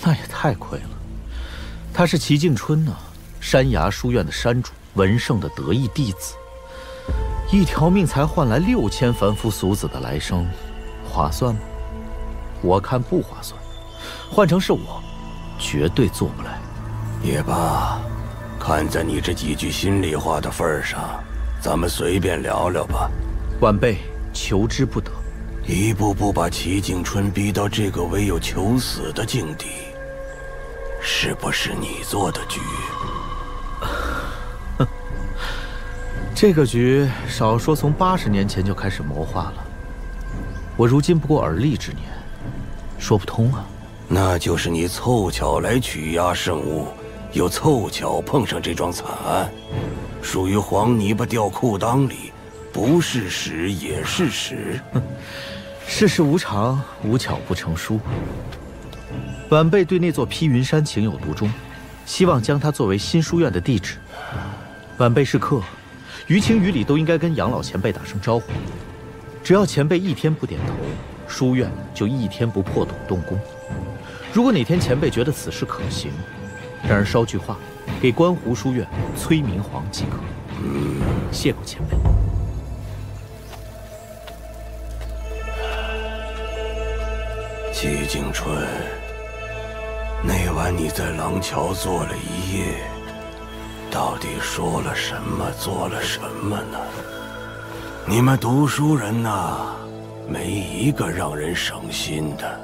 那也太亏了。他是齐敬春呢，山崖书院的山主，文圣的得意弟子，一条命才换来6000凡夫俗子的来生，划算吗？我看不划算。换成是我，绝对做不来。也罢，看在你这几句心里话的份上，咱们随便聊聊吧。晚辈求之不得。一步步把齐景春逼到这个唯有求死的境地，是不是你做的局？这个局少说从80年前就开始谋划了，我如今不过而立之年，说不通啊。那就是你凑巧来取压圣物，又凑巧碰上这桩惨案，属于黄泥巴掉裤裆里，不是屎也是屎。世事无常，无巧不成书。晚辈对那座披云山情有独钟，希望将它作为新书院的地址。晚辈是客，于情于理都应该跟杨老前辈打声招呼。只要前辈一天不点头，书院就一天不破土动工。如果哪天前辈觉得此事可行，然而捎句话，给观湖书院催明皇即可。谢过前辈。齐景春，那晚你在廊桥坐了一夜，到底说了什么，做了什么呢？你们读书人呐，没一个让人省心的。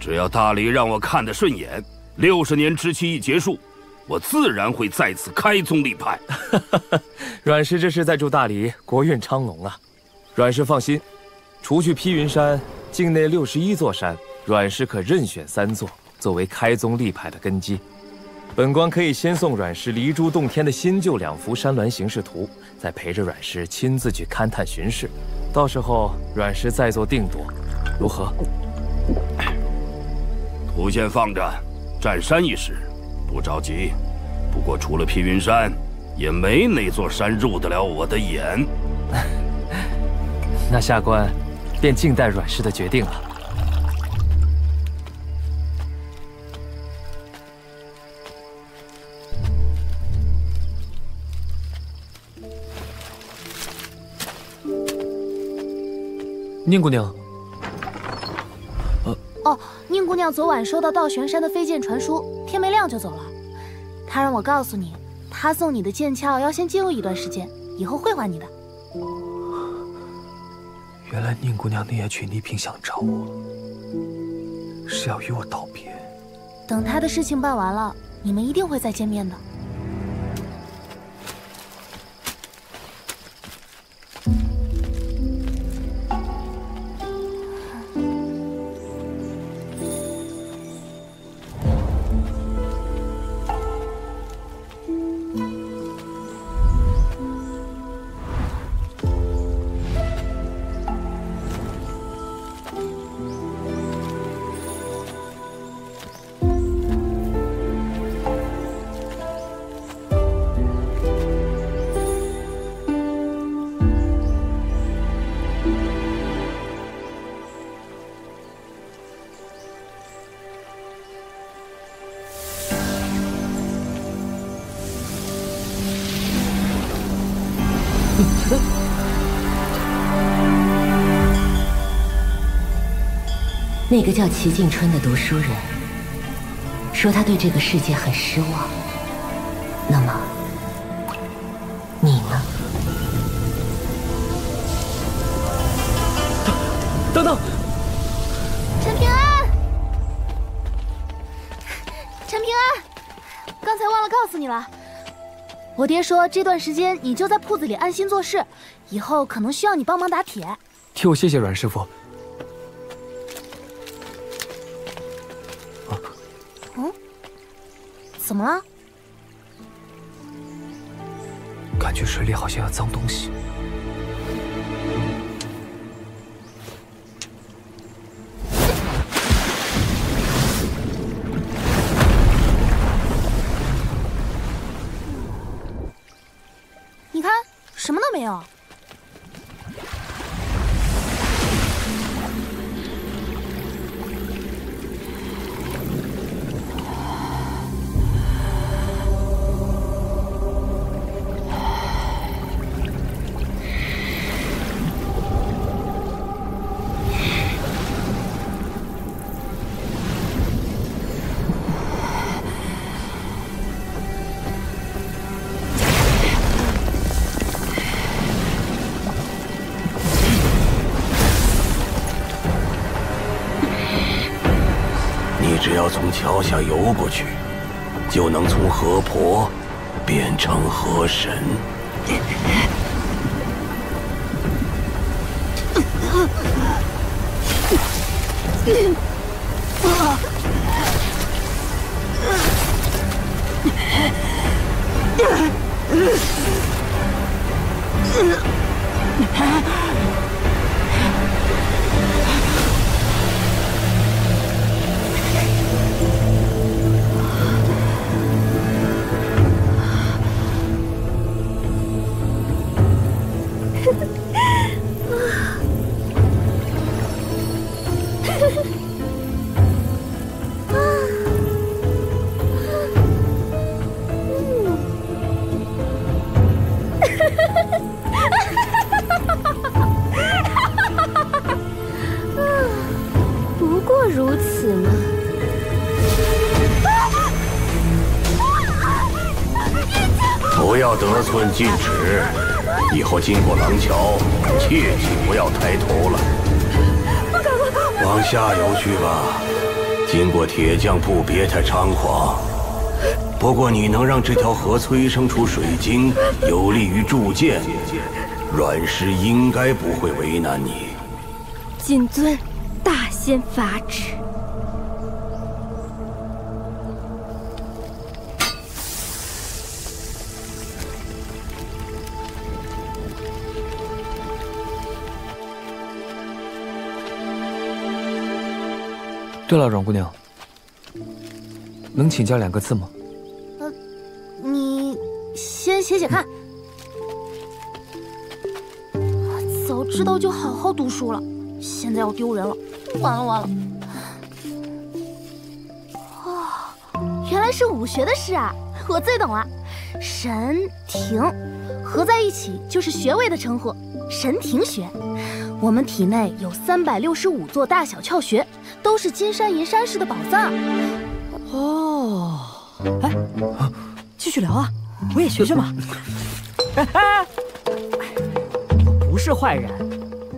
只要大理让我看得顺眼，60年之期一结束，我自然会再次开宗立派。阮师这是在祝大理国运昌隆啊！阮师放心，除去披云山，境内61座山，阮师可任选3座作为开宗立派的根基。本官可以先送阮师离珠洞天的新旧2幅山峦形势图，再陪着阮师亲自去勘探巡视，到时候阮师再做定夺，如何？图先放着，占山一时，不着急。不过除了披云山，也没哪座山入得了我的眼。那下官便静待阮师的决定了。宁姑娘，哦，宁姑娘昨晚收到道玄山的飞剑传书，天没亮就走了。她让我告诉你，她送你的剑鞘要先静用一段时间，以后会还你的。原来宁姑娘那夜去倪萍想找我，是要与我道别。等她的事情办完了，你们一定会再见面的。那个叫齐静春的读书人说他对这个世界很失望。那么，你呢？等等，陈平安，陈平安，刚才忘了告诉你了。我爹说这段时间你就在铺子里安心做事，以后可能需要你帮忙打铁。替我谢谢阮师傅。怎么了？感觉水里好像有脏东西。你看，什么都没有。只要从桥下游过去，就能从河婆变成河神。不过如此嘛。不要得寸进尺，以后经过廊桥，切记不要抬头了。往下游去吧，经过铁匠铺别太猖狂。不过你能让这条河催生出水晶，有利于铸剑，阮师应该不会为难你。谨遵大仙法旨。对了，阮姑娘，能请教2个字吗？你先写写看。早知道就好好读书了，现在要丢人了，完了完了！哦，原来是武学的诗啊，我最懂了。神庭合在一起就是穴位的称呼，神庭穴。我们体内有365座大小窍穴，都是金山银山式的宝藏。哦，哎，继续聊啊，我也学学嘛。我不是坏人，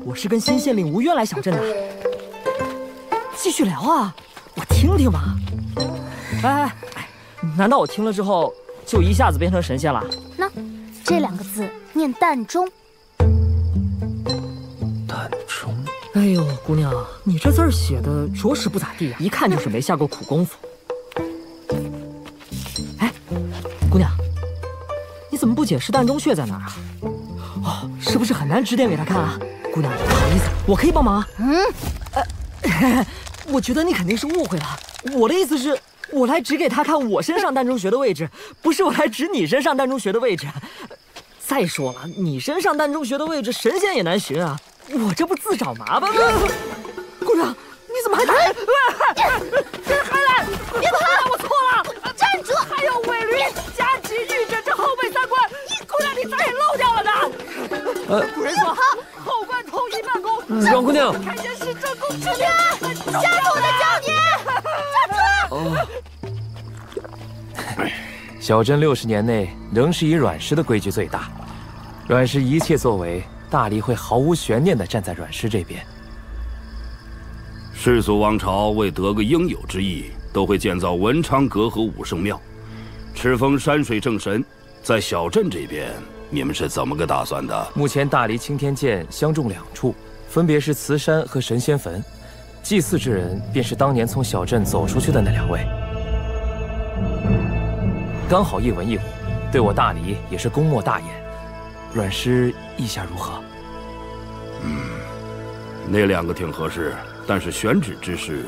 我是跟新县令吴渊来小镇的。继续聊啊，我听听嘛。哎，难道我听了之后就一下子变成神仙了？那这2个字念淡中。淡中。哎呦，姑娘，你这字儿写的着实不咋地啊，一看就是没下过苦功夫。哎，姑娘，你怎么不解释膻中穴在哪儿啊？哦，是不是很难指点给他看啊？姑娘，不好意思，我可以帮忙啊。我觉得你肯定是误会了。我的意思是，我来指给他看我身上膻中穴的位置，不是我来指你身上膻中穴的位置。再说了，你身上膻中穴的位置，神仙也难寻啊。我这不自找麻烦吗？姑娘，你怎么还打？还来！别跑！我错了，站住！还有尾驴、加急御诊这后背3关，姑娘你咋也漏掉了呢？古人说后关统一办公，让姑娘开先是正宫之年，站住！我在教你，站住！小镇60年内仍是以阮氏的规矩最大，阮氏一切作为，大黎会毫无悬念地站在阮氏这边。世俗王朝为得个应有之意，都会建造文昌阁和武圣庙，敕封山水正神。在小镇这边，你们是怎么个打算的？目前大黎青天剑相中2处，分别是慈山和神仙坟。祭祀之人便是当年从小镇走出去的那2位，刚好一文一武，对我大黎也是功莫大焉。阮师意下如何？那2个挺合适，但是选址之事，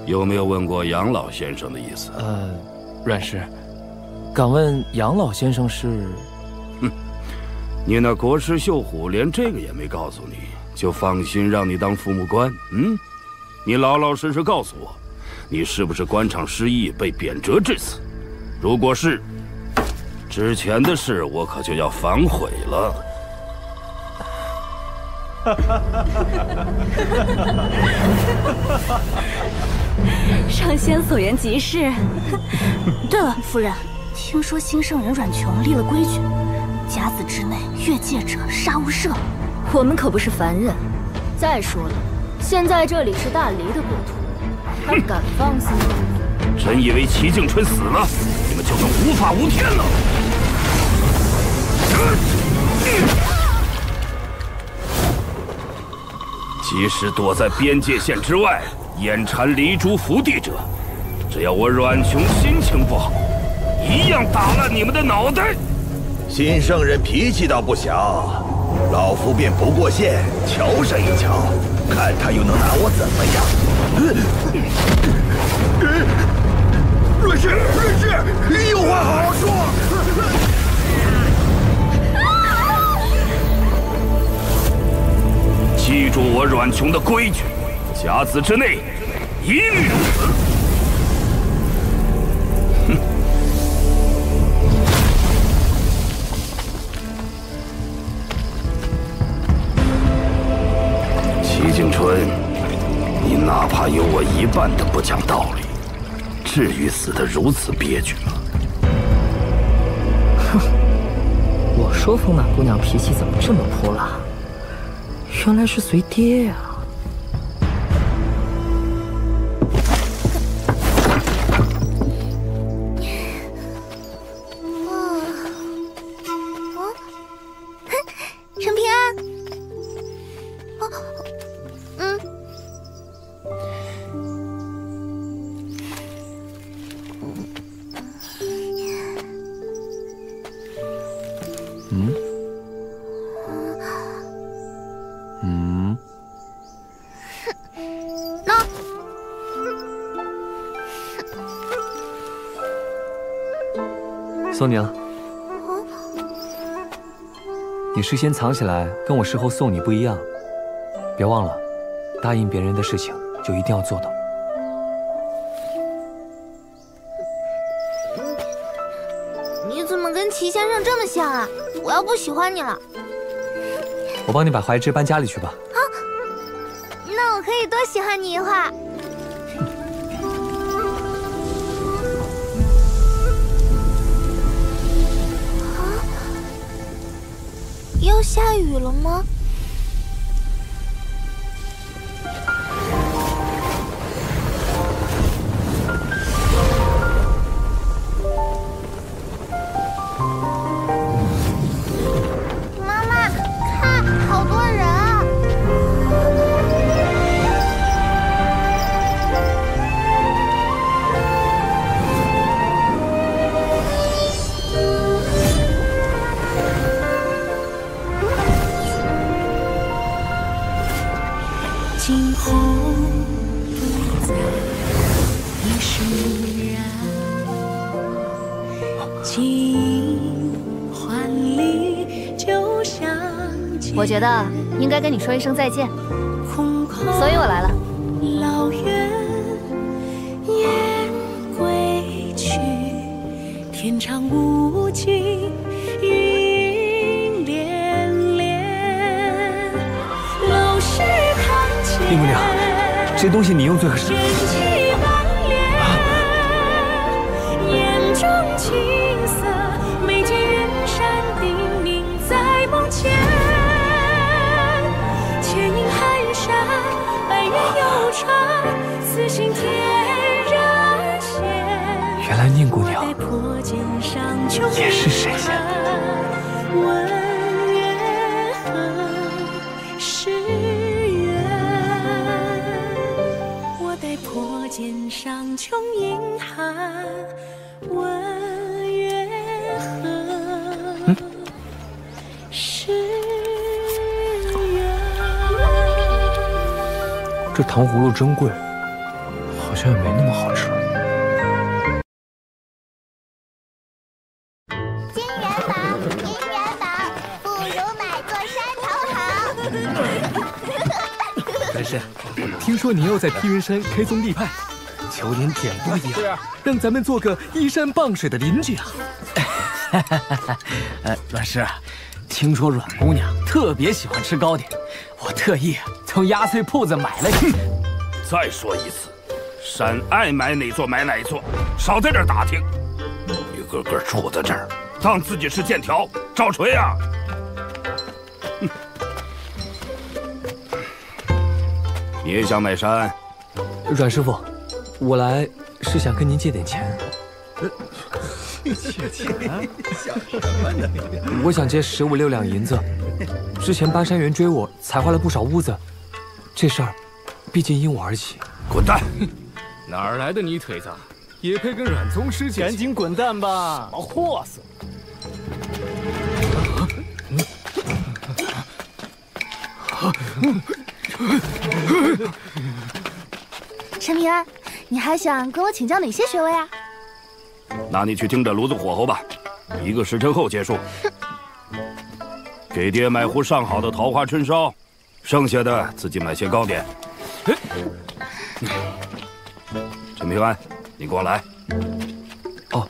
有没有问过杨老先生的意思？阮师，敢问杨老先生是？你那国师秀虎连这个也没告诉你，就放心让你当父母官？你老老实实告诉我，你是不是官场失意被贬谪致死？如果是，之前的事我可就要反悔了。上仙所言极是。对了，夫人，听说新圣人阮琼立了规矩，甲子之内越界者杀无赦。我们可不是凡人。再说了，现在这里是大黎的国土，他敢放肆吗？真以为齐静春死了，你们就能无法无天了？即使躲在边界线之外，眼馋黎珠福地者，只要我阮琼心情不好，一样打烂你们的脑袋。新圣人脾气倒不小，老夫便不过线，瞧上一瞧，看他又能拿我怎么样？阮氏，有话好好说。记住我阮琼的规矩，甲子之内，一律如此。齐景春，你哪怕有我一半的不讲道理，至于死得如此憋屈吗？哼，我说风满姑娘脾气怎么这么泼辣，原来是随爹呀！陈平安。宋宁，你事先藏起来，跟我事后送你不一样。别忘了，答应别人的事情就一定要做到。你怎么跟齐先生这么像啊？我要不喜欢你了。我帮你把怀之搬家里去吧。啊，那我可以多喜欢你一会儿。要下雨了吗？惊鸿不再一瞬然，尽还离，就像我觉得应该跟你说一声再见，所以我来了。老远雁归去，天长无尽，云连连。陋室堂前，林姑娘，这东西你用最合适。剑气满脸，眼中青色，眉间远山叮咛在梦前。千影寒山，百年游船，此心天人间。原来宁姑娘也是神仙。问缘何是缘？我待破茧上穷阴寒。问缘何是缘？这糖葫芦真贵，好像也没那么好吃。金元宝，银元宝，不如买座山头好。人参，听说你要在披云山开宗立派，求您点拨一二，让咱们做个依山傍水的邻居啊！阮师，听说阮姑娘特别喜欢吃糕点，我特意从压岁铺子买了几。再说一次，山爱买哪座买哪座，少在这儿打听。一个个杵在这儿，当自己是剑条，找锤啊！你也想买山？阮师傅，我来是想跟您借点钱。借钱？想什么呢？我想借15、16两银子。之前搬山员追我，踩坏了不少屋子。这事儿，毕竟因我而起。滚蛋！哪儿来的泥腿子，也配跟阮宗师借钱？赶紧滚蛋吧！毛货死！陈平儿，你还想跟我请教哪些学位啊？那你去听着炉子火候吧，1个时辰后结束。给爹买壶上好的桃花春烧，剩下的自己买些糕点。陈平安，你过来。哦。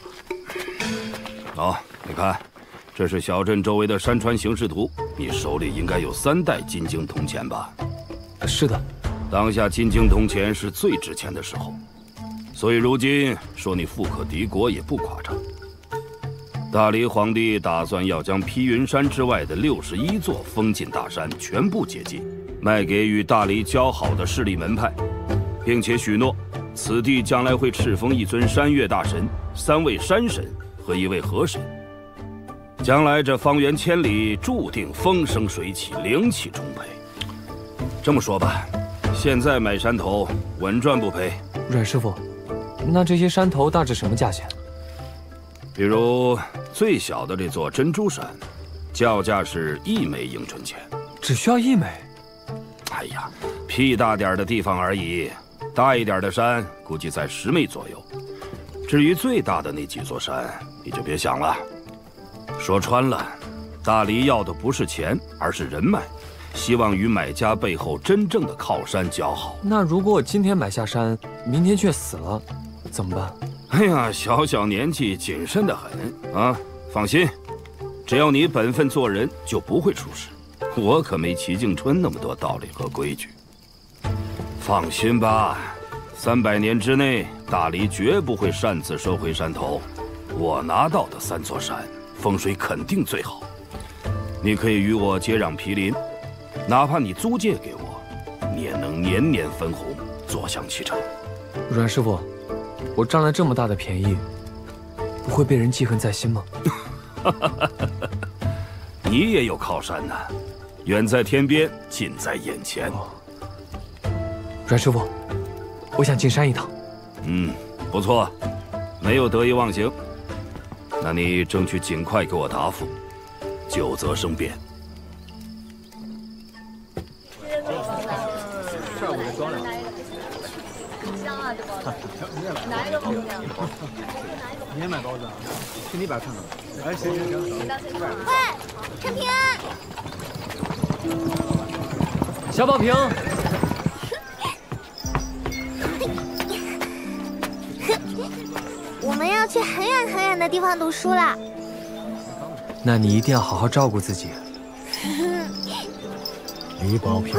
好，你看，这是小镇周围的山川形势图，你手里应该有3袋金晶铜钱吧？是的。当下金晶铜钱是最值钱的时候，所以如今说你富可敌国也不夸张。大理皇帝打算要将披云山之外的61座封禁大山全部解禁，卖给与大理交好的势力门派，并且许诺此地将来会敕封1尊山岳大神、3位山神和1位河神。将来这方圆千里注定风生水起，灵气充沛。这么说吧，现在买山头稳赚不赔。阮师傅，那这些山头大致什么价钱？比如最小的这座珍珠山，叫价是1枚迎春钱，只需要1枚。哎呀，屁大点的地方而已，大一点的山估计在10枚左右。至于最大的那几座山，你就别想了。说穿了，大理要的不是钱，而是人脉，希望与买家背后真正的靠山交好。那如果我今天买下山，明天却死了，怎么办？哎呀，小年纪谨慎得很啊！放心，只要你本分做人，就不会出事。我可没齐敬春那么多道理和规矩。放心吧，300年之内，大理绝不会擅自收回山头。我拿到的3座山，风水肯定最好。你可以与我接壤毗邻，哪怕你租借给我，你也能年年分红，坐享其成。阮师傅，我占了这么大的便宜，不会被人记恨在心吗？你也有靠山呐，远在天边，近在眼前。阮师傅，我想进山一趟。不错，没有得意忘形。那你争取尽快给我答复，久则生变。香啊，这包子。哪一个包子？你也买包子啊？去那边看看。哎，行。喂，陈平安。小宝瓶。我们要去很远很远的地方读书了。那你一定要好好照顾自己。李宝平。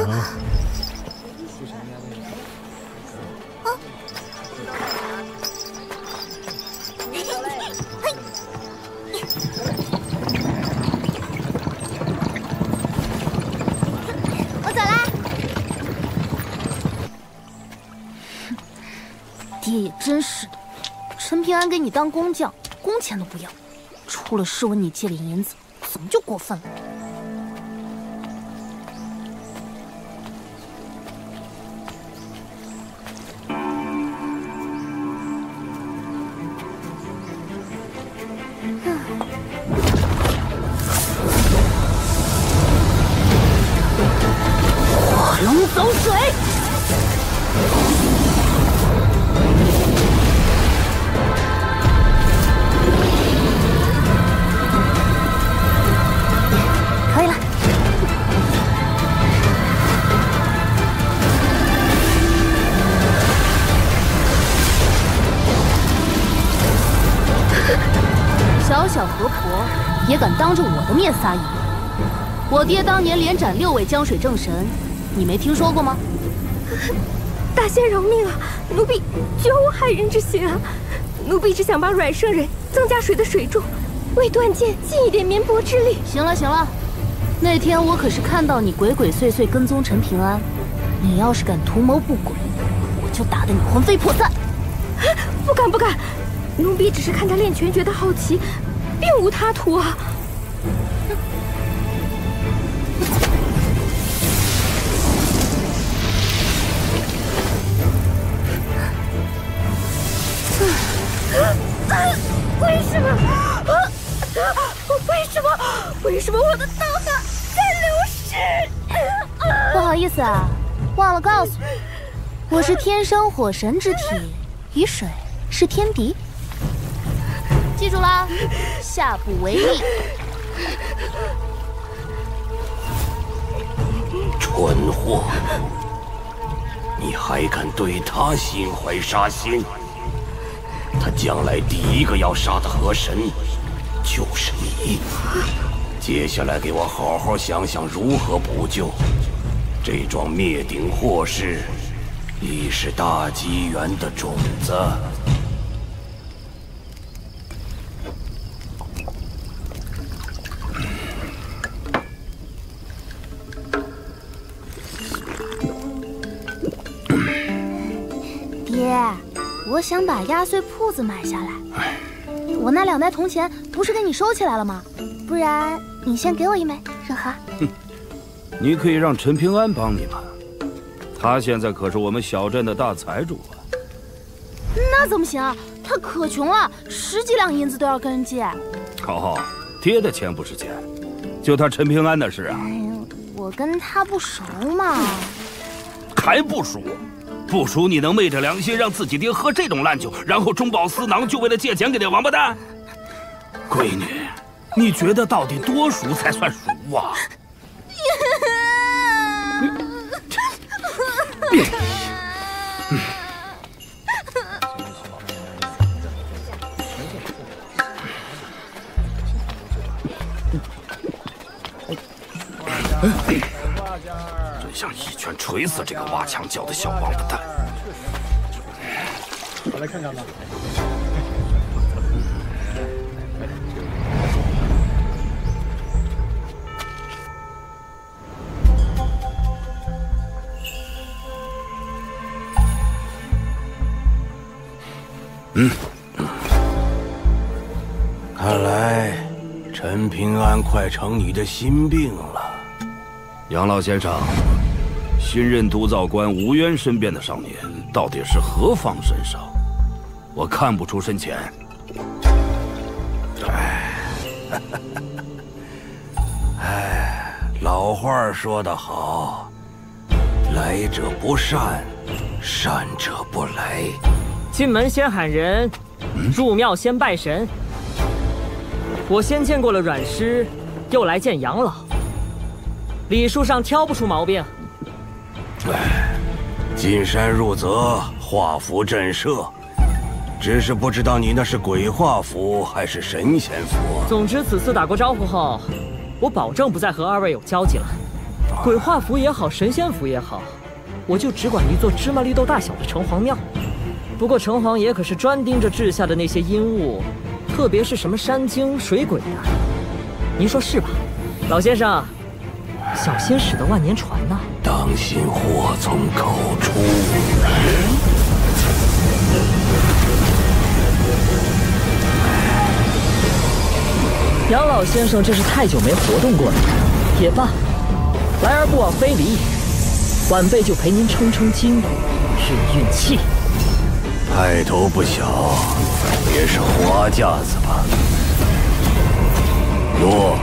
我走啦。爹也真是的，陈平安给你当工匠，工钱都不要，出了事问你借点银子，怎么就过分了？火龙走水。可以了。小小河婆也敢当着我的面撒野？我爹当年连斩6位江水正神，你没听说过吗？大仙饶命啊！奴婢绝无害人之心啊！奴婢只想帮阮圣人增加水的水柱，为断剑尽一点绵薄之力。行了行了，那天我可是看到你鬼鬼祟祟跟踪陈平安，你要是敢图谋不轨，我就打得你魂飞魄散。不敢不敢，奴婢只是看他练拳觉得好奇，并无他图啊。为什么？为什么我的道行在流失？不好意思啊，忘了告诉你，我是天生火神之体，与水是天敌。记住啦，下不为例。蠢货，你还敢对他心怀杀心？他将来第一个要杀的河神就是你。接下来给我好好想想如何补救。这桩灭顶祸事已是大机缘的种子。爹，我想把压岁铺子买下来。我那2袋铜钱不是给你收起来了吗？不然你先给我一枚，任和。你可以让陈平安帮你吧，他现在可是我们小镇的大财主啊。那怎么行？他可穷了，10几两银子都要跟人借。好，爹的钱不是钱，就他陈平安的事啊。我跟他不熟嘛。还不熟？不熟你能昧着良心让自己爹喝这种烂酒，然后中饱私囊，就为了借钱给那王八蛋？闺女，你觉得到底多熟才算熟啊？真想一拳锤死这个挖墙脚的小王八蛋！我来看看吧。看来陈平安快成你的心病了。杨老先生，新任督造官吴渊身边的少年到底是何方神圣？我看不出深浅。老话说得好，来来者不善，善者不来。进门先喊人，入庙先拜神。我先见过了阮师，又来见杨老，礼数上挑不出毛病。进山入泽，画符震慑，只是不知道你那是鬼画符还是神仙符。总之，此次打过招呼后，我保证不再和二位有交集了。鬼画符也好，神仙符也好，我就只管一座芝麻绿豆大小的城隍庙。不过城隍爷可是专盯着治下的那些阴物，特别是什么山精、水鬼的，您说是吧，老先生？小心驶得万年船呐！当心祸从口出。杨老先生这是太久没活动过了，也罢，来而不往非礼，晚辈就陪您撑撑筋骨，运运气。派头不小，也是花架子吧？落。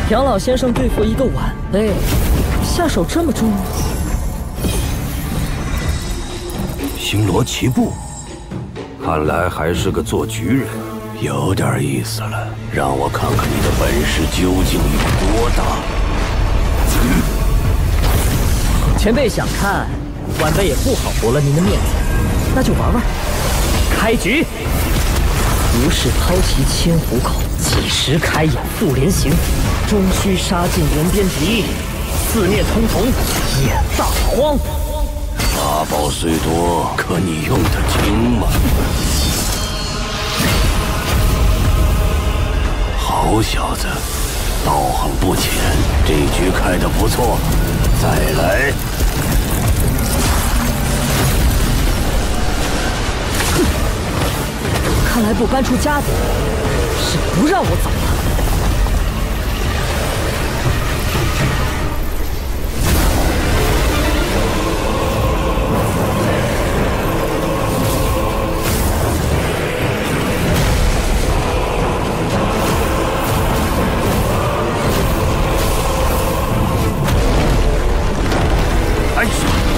杨老先生对付一个晚辈，下手这么重？星罗棋布，看来还是个做局人，有点意思了。让我看看你的本事究竟有多大。前辈想看，晚辈也不好驳了您的面子，那就玩玩。开局，无事抛旗千虎口，几时开眼复连行。终须杀尽人边敌，四面通红眼大荒。法宝虽多，可你用得精吗？好小子，道行不浅，这局开得不错，再来。哼，看来不搬出家底，是不让我走了。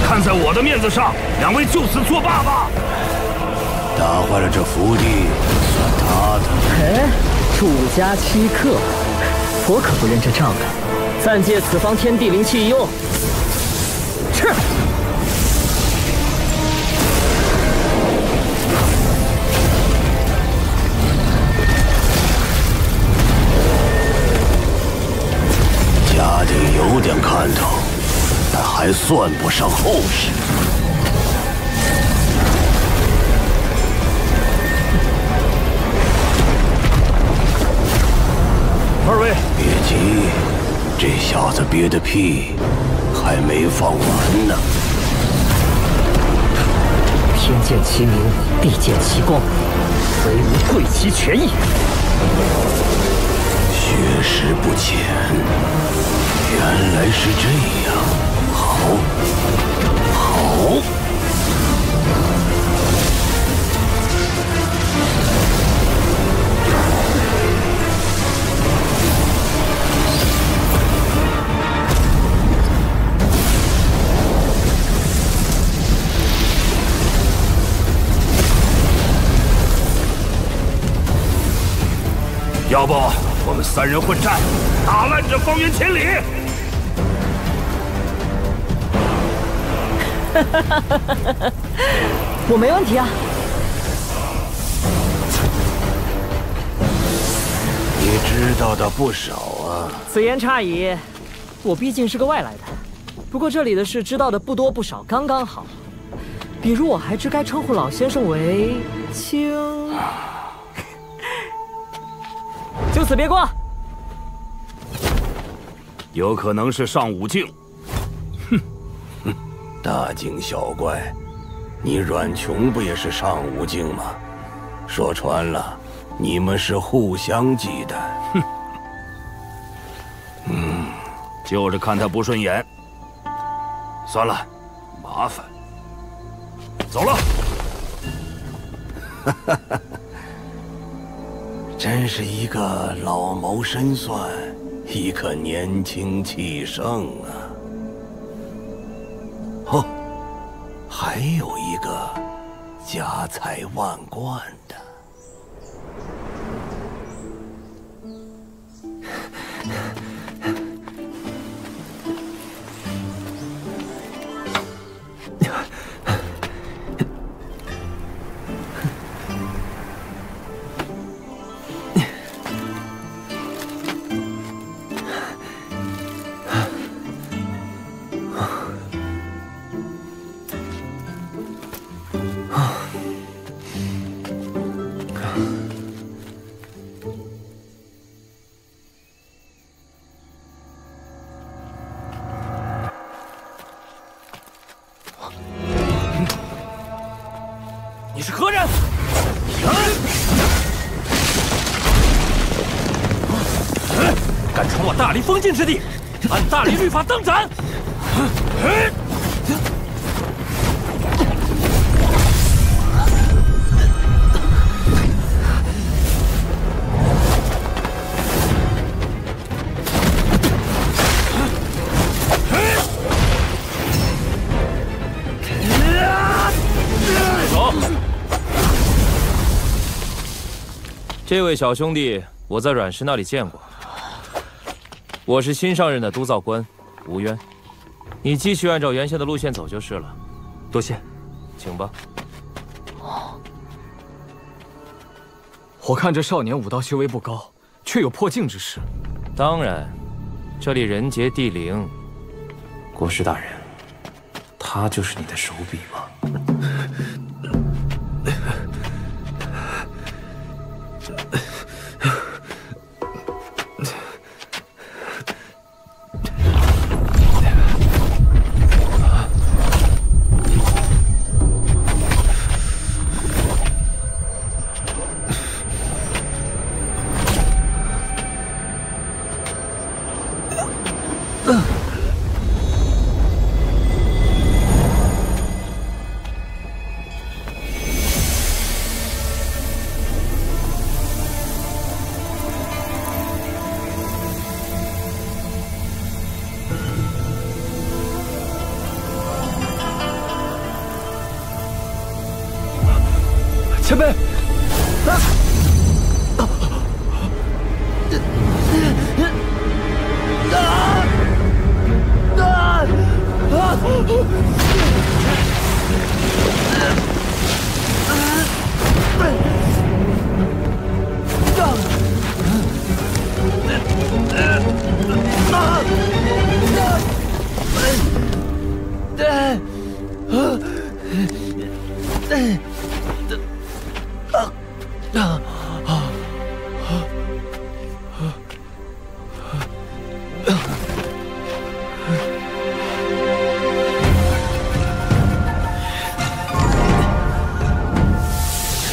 看在我的面子上，两位就此作罢吧。打坏了这福地，算他的。哎，主家欺客，我可不认这账的。暂借此方天地灵气一用。吃。家里有点看头。但还算不上厚实。二位，别急，这小子憋的屁还没放完呢。天见其明，地见其光，唯吾贵其权益。学识不浅，原来是这样。好，好。要不我们三人混战，打烂这方圆千里。我没问题啊。你知道的不少啊。此言差矣，我毕竟是个外来的。不过这里的事知道的不多不少，刚刚好。比如我还知该称呼老先生为青。就此别过。有可能是上武境。哼，大惊小怪，你阮琼不也是上武境吗？说穿了，你们是互相忌惮。哼，就是看他不顺眼。算了，麻烦。走了。真是一个老谋深算，一个年轻气盛啊！哦，还有一个家财万贯的。你是何人？敢闯我大黎封禁之地，按大黎律法当斩！这位小兄弟，我在阮氏那里见过。我是新上任的督造官，吴渊。你继续按照原先的路线走就是了。多谢，请吧。我看这少年武道修为不高，却有破镜之势。当然，这里人杰地灵。国师大人，他就是你的手笔吗？前辈，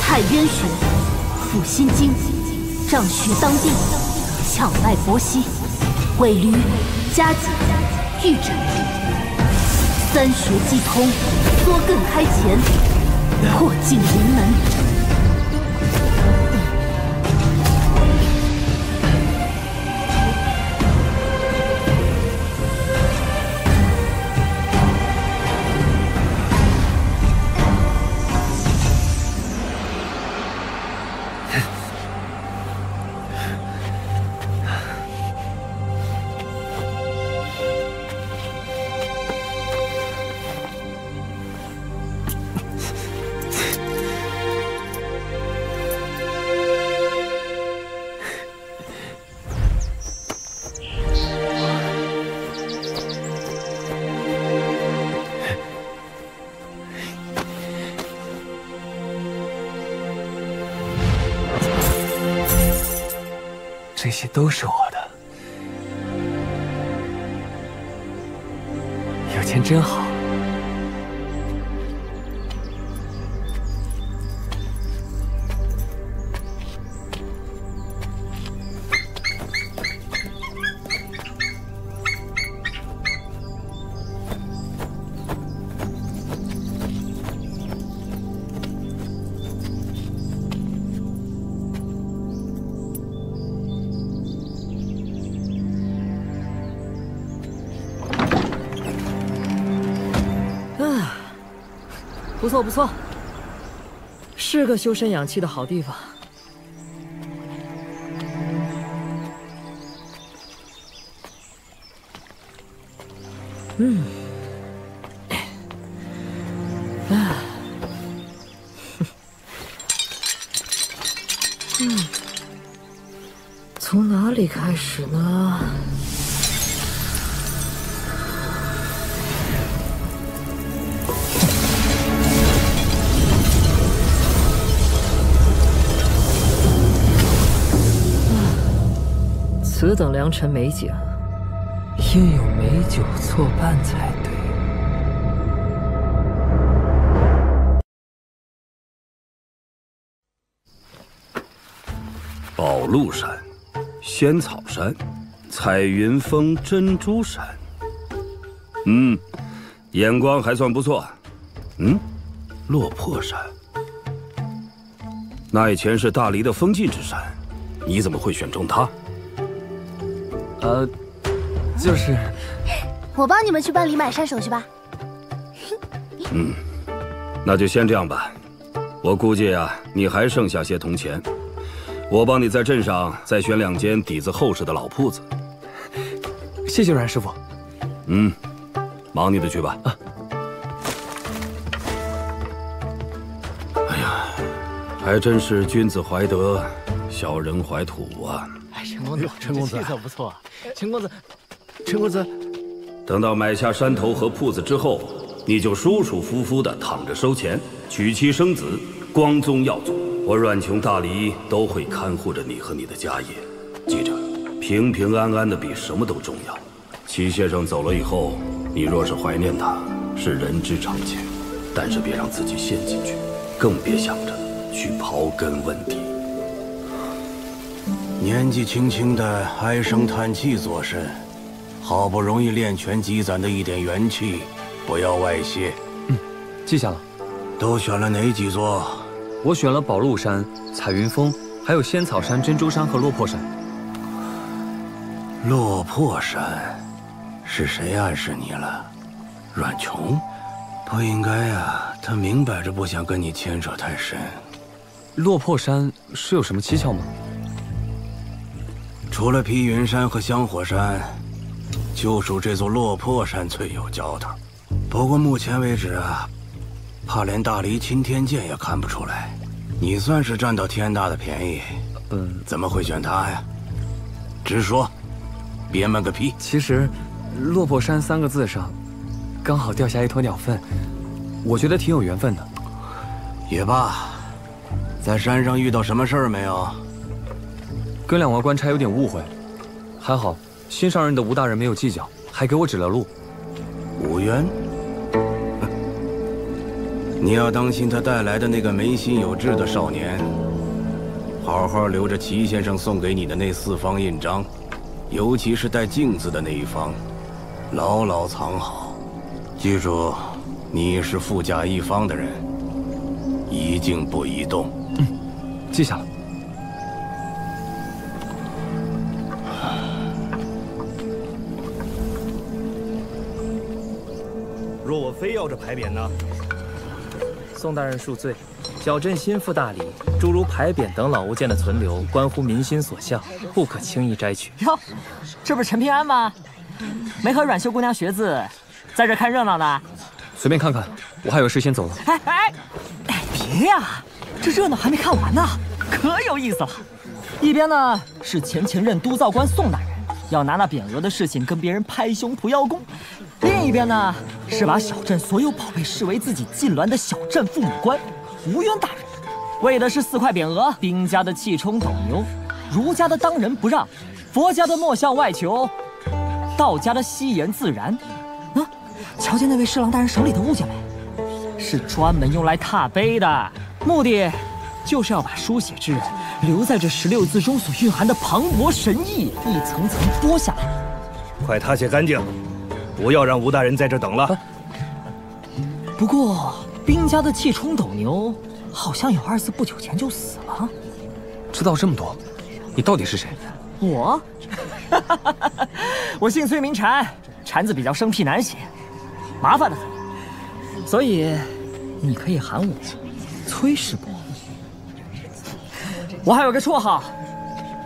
太渊穴，抚心经，丈穴当地，竅脉搏息，尾闾、夹脊、玉枕，三穴既通，缩艮开前，破镜临门。这些都是我的，有钱真好。不错不错，是个修身养气的好地方。从哪里开始呢？此等良辰美景，应有美酒作伴才对。宝鹿山、仙草山、彩云峰珍珠山。眼光还算不错。落魄山，那以前是大黎的封禁之山，你怎么会选中它？就是……我帮你们去办理买山手续吧。那就先这样吧。我估计你还剩下些铜钱，我帮你在镇上再选2间底子厚实的老铺子。谢谢阮师傅。忙你的去吧。哎呀，还真是君子怀德，小人怀土啊！陈公子，陈公子气色不错。陈公子，等到买下山头和铺子之后，你就舒舒服服的躺着收钱，娶妻生子，光宗耀祖。我阮琼大黎都会看护着你和你的家业。记着，平平安安的比什么都重要。齐先生走了以后，你若是怀念他，是人之常情，但是别让自己陷进去，更别想着去刨根问底。年纪轻轻的唉声叹气作甚，好不容易练拳积攒的一点元气，不要外泄。记下了。都选了哪几座？我选了宝鹿山、彩云峰，还有仙草山、珍珠山和落魄山。落魄山，是谁暗示你了？阮琼？不应该啊，他明摆着不想跟你牵扯太深。落魄山是有什么蹊跷吗？除了披云山和香火山，就属这座落魄山最有交道。不过目前为止怕连大黎钦天剑也看不出来。你算是占到天大的便宜。怎么会选他呀？直说，别闷个屁。其实，落魄山3个字上，刚好掉下一坨鸟粪，我觉得挺有缘分的。也罢，在山上遇到什么事儿没有？跟2位官差有点误会，还好新上任的吴大人没有计较，还给我指了路。吴渊，你要当心他带来的那个没心有志的少年。好好留着齐先生送给你的那4方印章，尤其是带镜子的那一方，牢牢藏好。记住，你是富甲一方的人，一静不移动。记下了。若我非要这牌匾呢？宋大人恕罪，小镇心腹大礼，诸如牌匾等老物件的存留，关乎民心所向，不可轻易摘取。哟，这不是陈平安吗？没和阮秀姑娘学字，在这看热闹呢。随便看看，我还有事先走了。哎，别呀，这热闹还没看完呢，可有意思了。一边呢是前任督造官宋大人要拿那匾额的事情跟别人拍胸脯邀功，另一边呢是把小镇所有宝贝视为自己禁�鸾的小镇父母官吴渊大人，为的是4块匾额：兵家的气冲斗牛，儒家的当仁不让，佛家的莫向外求，道家的惜言自然。瞧见那位侍郎大人手里的物件没？是专门用来踏碑的，目的就是要把书写之人留在这16字中所蕴含的磅礴神意一层层剥下来。快踏写干净，不要让吴大人在这等了。不过兵家的气冲斗牛，好像有2字不久前就死了。知道这么多，你到底是谁？我，我姓崔名禅，禅字比较生僻难写，麻烦得很，所以你可以喊我崔师伯。我还有个绰号，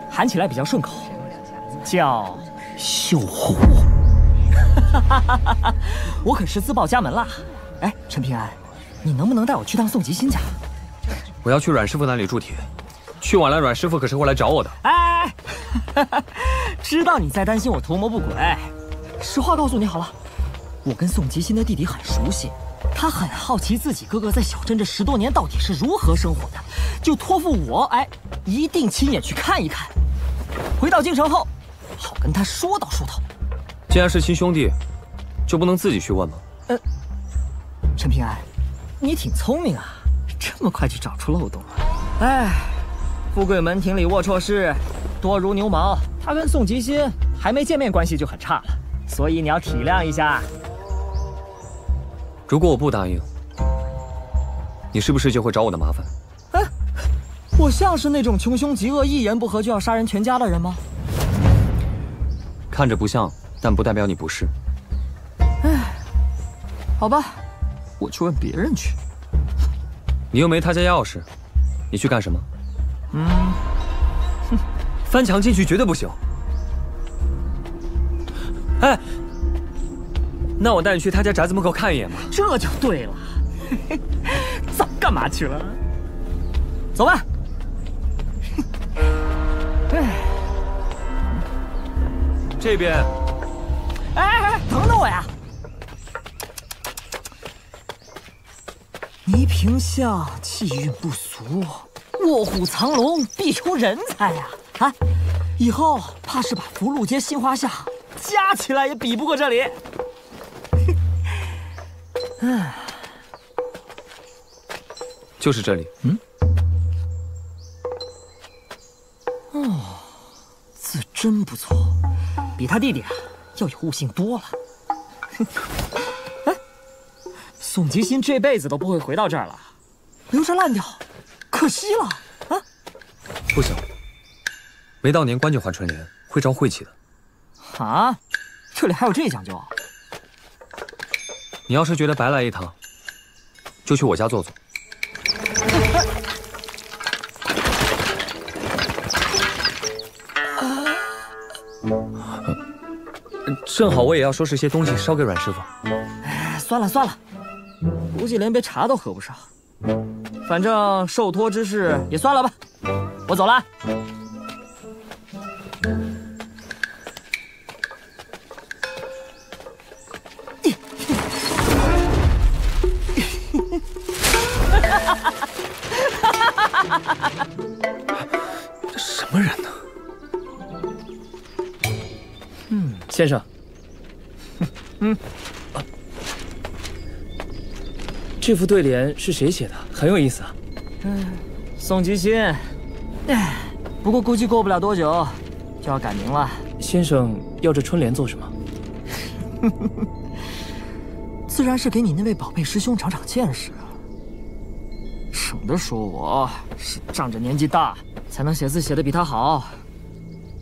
喊起来比较顺口，叫绣虎。我可是自报家门啦。哎，陈平安，你能不能带我去趟宋吉新家？我要去阮师傅那里铸铁，去晚了阮师傅可是会来找我的。哎，知道你在担心我图谋不轨。实话告诉你好了，我跟宋吉新的弟弟很熟悉，他很好奇自己哥哥在小镇这10多年到底是如何生活的，就托付我，一定亲眼去看一看。回到京城后，好跟他说道说道。既然是亲兄弟，就不能自己去问吗？陈平安，你挺聪明啊，这么快就找出漏洞了。哎，富贵门庭里龌龊事，多如牛毛。他跟宋吉新还没见面，关系就很差了，所以你要体谅一下。如果我不答应，你是不是就会找我的麻烦？哎，我像是那种穷凶极恶、一言不合就要杀人全家的人吗？看着不像，但不代表你不是。哎，好吧，我去问别人去。你又没他家钥匙，你去干什么？翻墙进去绝对不行。哎，那我带你去他家宅子门口看一眼吧。这就对了。早干嘛去了？走吧。哎，这边。哎，等等我呀！倪萍相气韵不俗，卧虎藏龙，必出人才呀！啊，以后怕是把福禄街新华巷加起来也比不过这里。就是这里。哦，字真不错，比他弟弟要有悟性多了。哎，宋吉新这辈子都不会回到这儿了，留着烂掉，可惜了啊！不行，没到年关就还春联，会招晦气的。啊，这里还有这讲究？你要是觉得白来一趟，就去我家坐坐。正好我也要收拾些东西烧给阮师傅。哎，算了算了，估计连杯茶都喝不上。反正受托之事也算了吧，我走了。这什么人呢？先生，这副对联是谁写的？很有意思啊。宋吉新，哎，不过估计过不了多久就要改名了。先生要这春联做什么？自然是给你那位宝贝师兄长长见识啊，省得说我是仗着年纪大才能写字写得比他好。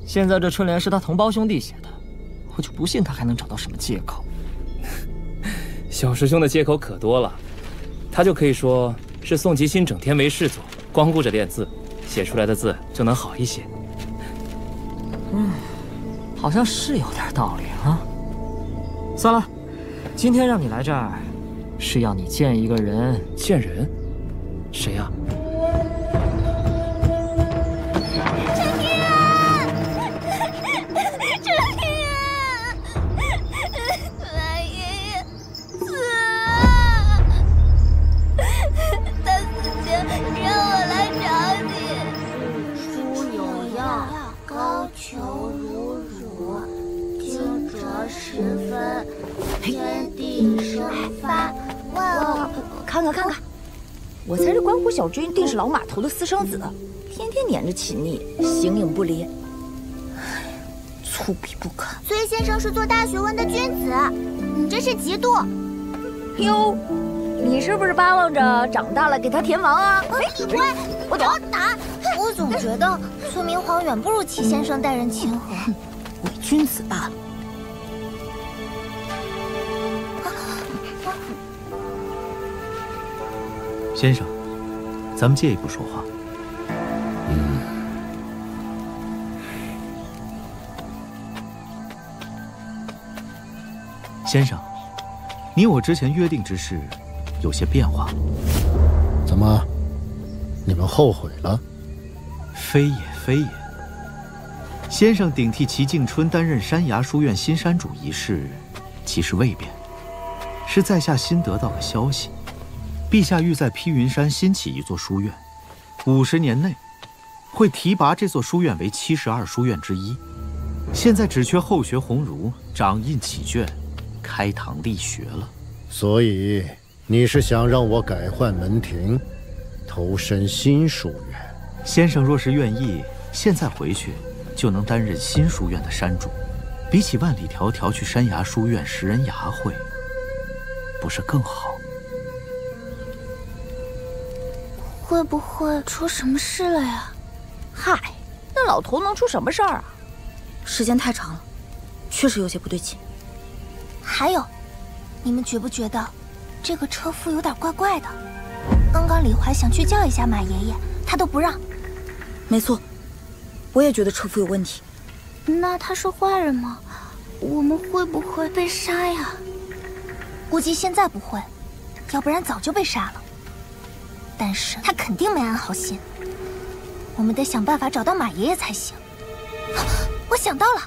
现在这春联是他同胞兄弟写的，我就不信他还能找到什么借口。小师兄的借口可多了，他就可以说是宋吉新整天没事做，光顾着练字，写出来的字就能好一些。好像是有点道理啊。算了，今天让你来这儿，是要你见一个人。见人？谁呀？看看，我才是关虎小军定是老码头的私生子，天天黏着秦逆，形影不离，粗鄙不堪。崔先生是做大学问的君子，你这是嫉妒。哟，你是不是巴望着长大了给他填王啊？你乖，我打！我总觉得崔明皇远不如齐先生待人亲和，伪君子罢了。先生，咱们借一步说话。先生，你我之前约定之事有些变化。怎么，你们后悔了？非也，非也。先生顶替齐敬春担任山崖书院新山主一事，其实未变，是在下新得到的消息。陛下欲在披云山新起一座书院，50年内会提拔这座书院为72书院之一。现在只缺后学鸿儒，掌印启卷，开堂立学了。所以你是想让我改换门庭，投身新书院？先生若是愿意，现在回去就能担任新书院的山主，比起万里迢迢去山崖书院识人牙慧，不是更好？会不会出什么事了呀？嗨，那老头能出什么事儿啊？时间太长了，确实有些不对劲。还有，你们觉不觉得这个车夫有点怪怪的？刚刚李怀想去叫一下马爷爷，他都不让。没错，我也觉得车夫有问题。那他是坏人吗？我们会不会被杀呀？估计现在不会，要不然早就被杀了。但是他肯定没安好心，我们得想办法找到马爷爷才行。我想到了，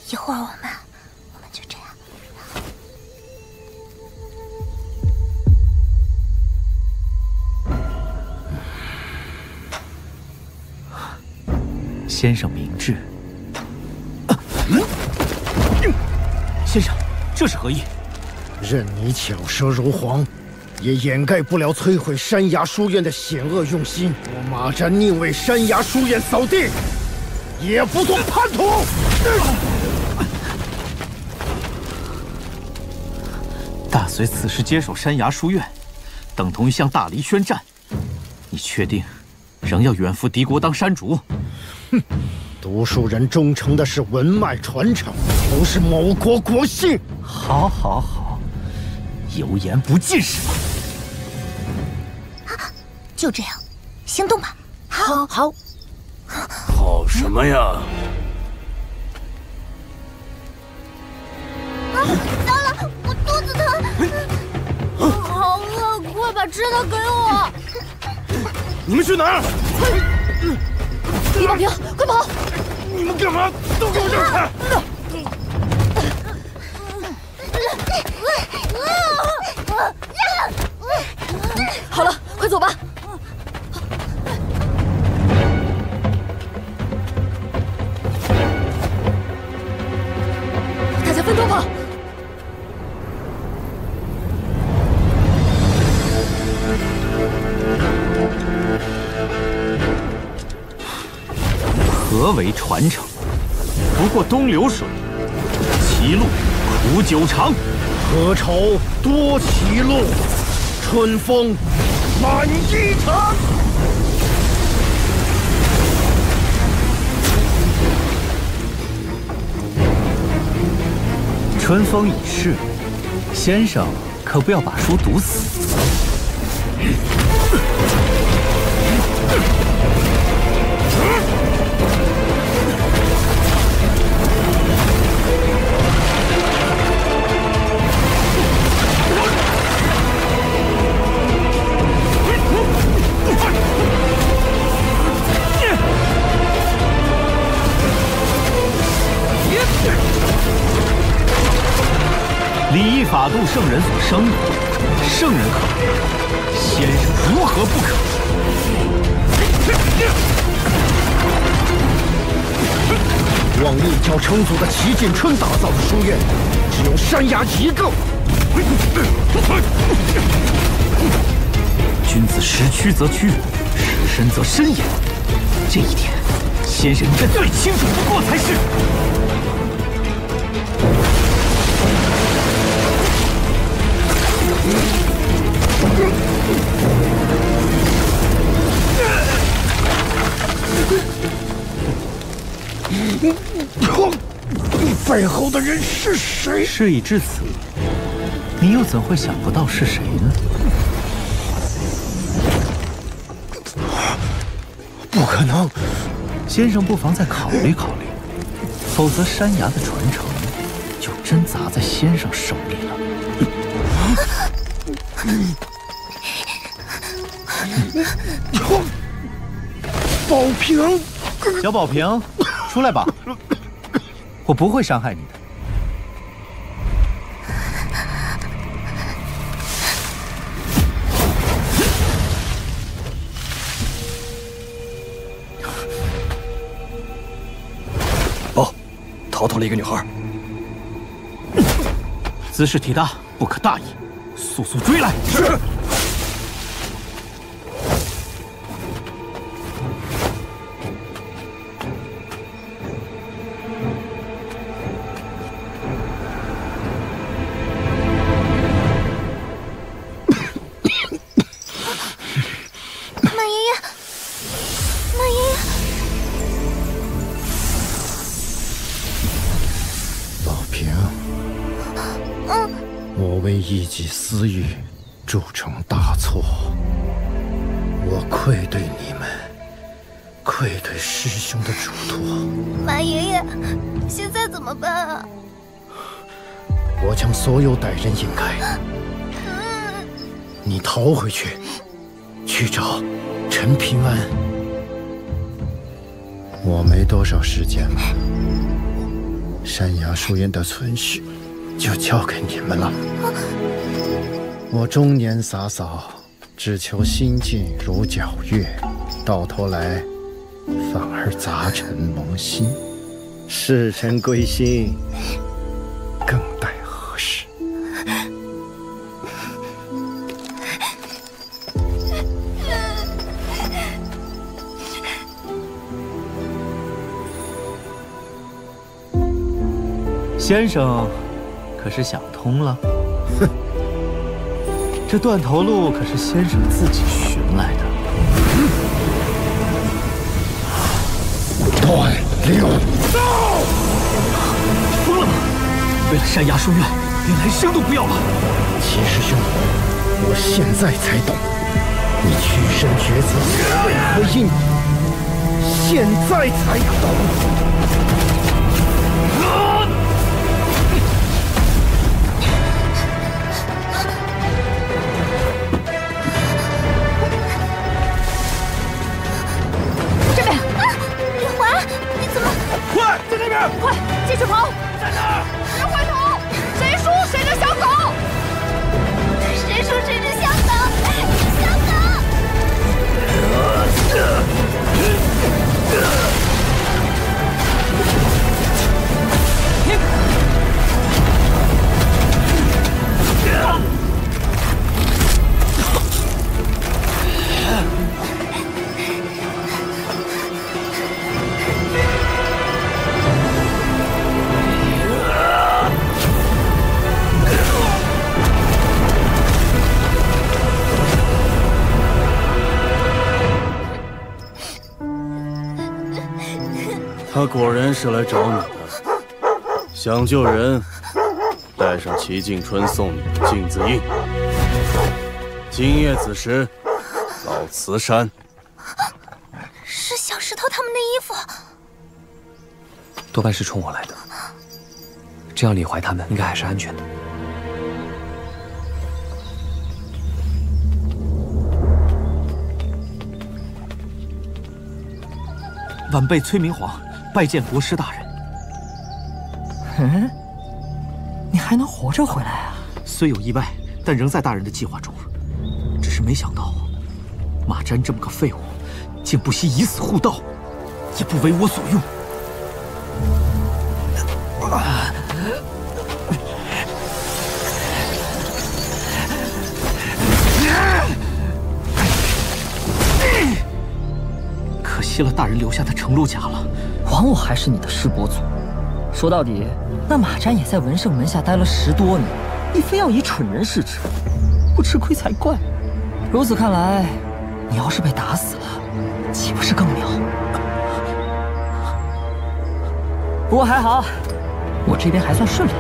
一会儿我们就这样。先生明智。先生，这是何意？任你巧舌如簧，也掩盖不了摧毁山崖书院的险恶用心。我马占宁为山崖书院扫地，也不做叛徒。大隋此时接手山崖书院，等同于向大黎宣战。你确定仍要远赴敌国当山主？哼，读书人忠诚的是文脉传承，不是某国国姓。好，好，好，油盐不进是吧？就这样，行动吧。好，好。好什么呀？糟了，我肚子疼，好饿，快把吃的给我。你们去哪儿？李宝平，快跑！你们干嘛？都给我让开！好了，快走吧。大家分头跑。何为传承？不过东流水，歧路苦久长。何愁多歧路，春风满衣裳。春风已逝，先生可不要把书读死。礼义法度，圣人所生的，圣人可，先生如何不可？望一脚成祖的齐景春打造的书院，只有山崖一个。君子识屈则屈，识深则深也。这一点，先生应该最清楚不过才是。背后的人是谁？事已至此，你又怎会想不到是谁呢？不可能！先生不妨再考虑考虑，否则山崖的传承就真砸在先生手里了。宝平，小宝平，出来吧，我不会伤害你的。报，逃脱了一个女孩。姿势体大，不可大意，速速追来。是。一己私欲，铸成大错。我愧对你们，愧对师兄的嘱托。马爷爷，现在怎么办啊？我将所有歹人引开。你逃回去，去找陈平安。我没多少时间了，山崖书院的存续就交给你们了。我中年洒扫，只求心境如皎月，到头来反而杂尘蒙心，弑臣归心，更待何时？先生，可是想通了？哼，这断头路可是先生自己寻来的。断流，疯了吗？为了山崖书院，连来生都不要了？齐师兄，我现在才懂，你屈身抉择为何因，现在才懂。快，继续跑！在哪儿？别回头！谁输谁是小狗！谁输谁是小狗！小狗！他果然是来找你的，想救人，带上齐敬春送你的镜子印。今夜子时到慈山。是小石头他们的衣服，多半是冲我来的。这样李怀他们应该还是安全的。晚辈崔明皇拜见国师大人。嗯，你还能活着回来啊？虽有意外，但仍在大人的计划中。只是没想到，马瞻这么个废物，竟不惜以死护道，也不为我所用。可惜了大人留下的承禄甲了。枉我还是你的师伯祖。说到底，那马瞻也在文圣门下待了10多年，你非要以蠢人示之，不吃亏才怪。如此看来，你要是被打死了，岂不是更妙？不过还好，我这边还算顺利。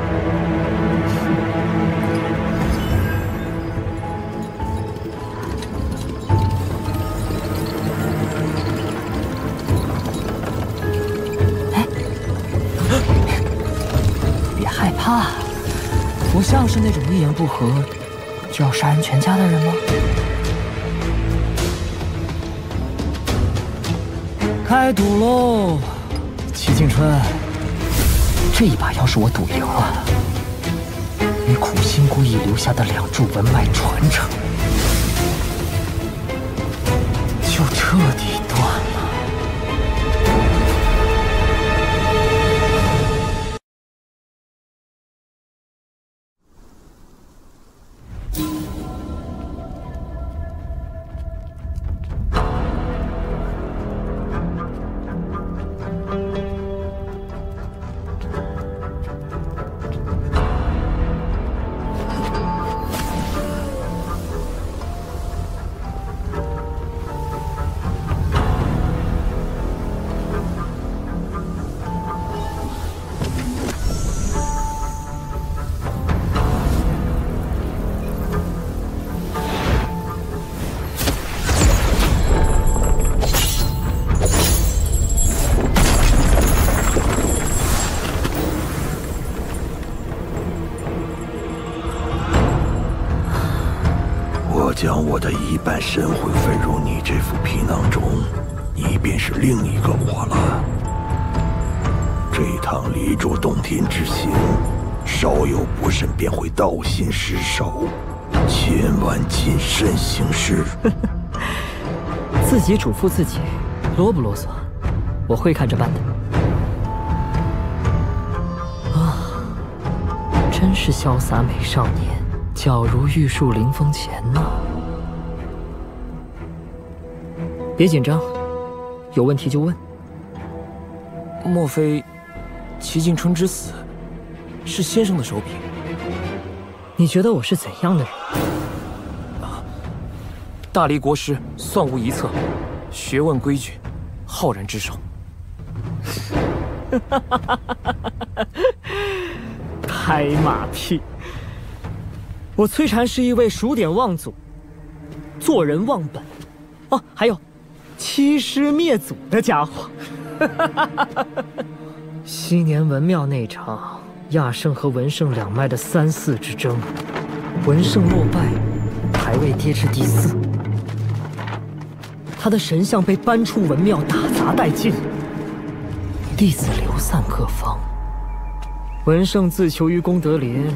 我像是那种一言不合就要杀人全家的人吗？开赌喽，齐静春！这一把要是我赌赢了，你苦心孤诣留下的2柱文脉传承就彻底断了。将我的一半神魂分入你这副皮囊中，你便是另一个我了。这趟离珠洞天之行，稍有不慎便会道心失守，千万谨慎行事。自己嘱咐自己，啰不啰嗦？我会看着办的。啊，真是潇洒美少年，皎如玉树临风前呢。别紧张，有问题就问。莫非齐静春之死是先生的手笔？你觉得我是怎样的人？大离国师，算无一策，学问规矩，浩然之手。拍马屁！我崔禅是一位数典忘祖、做人忘本，哦，还有欺师灭祖的家伙。昔年文庙那场亚圣和文圣两脉的3、4之争，文圣落败，排位跌至第4。他的神像被搬出文庙，打砸殆尽，弟子流散各方。文圣自求于功德林，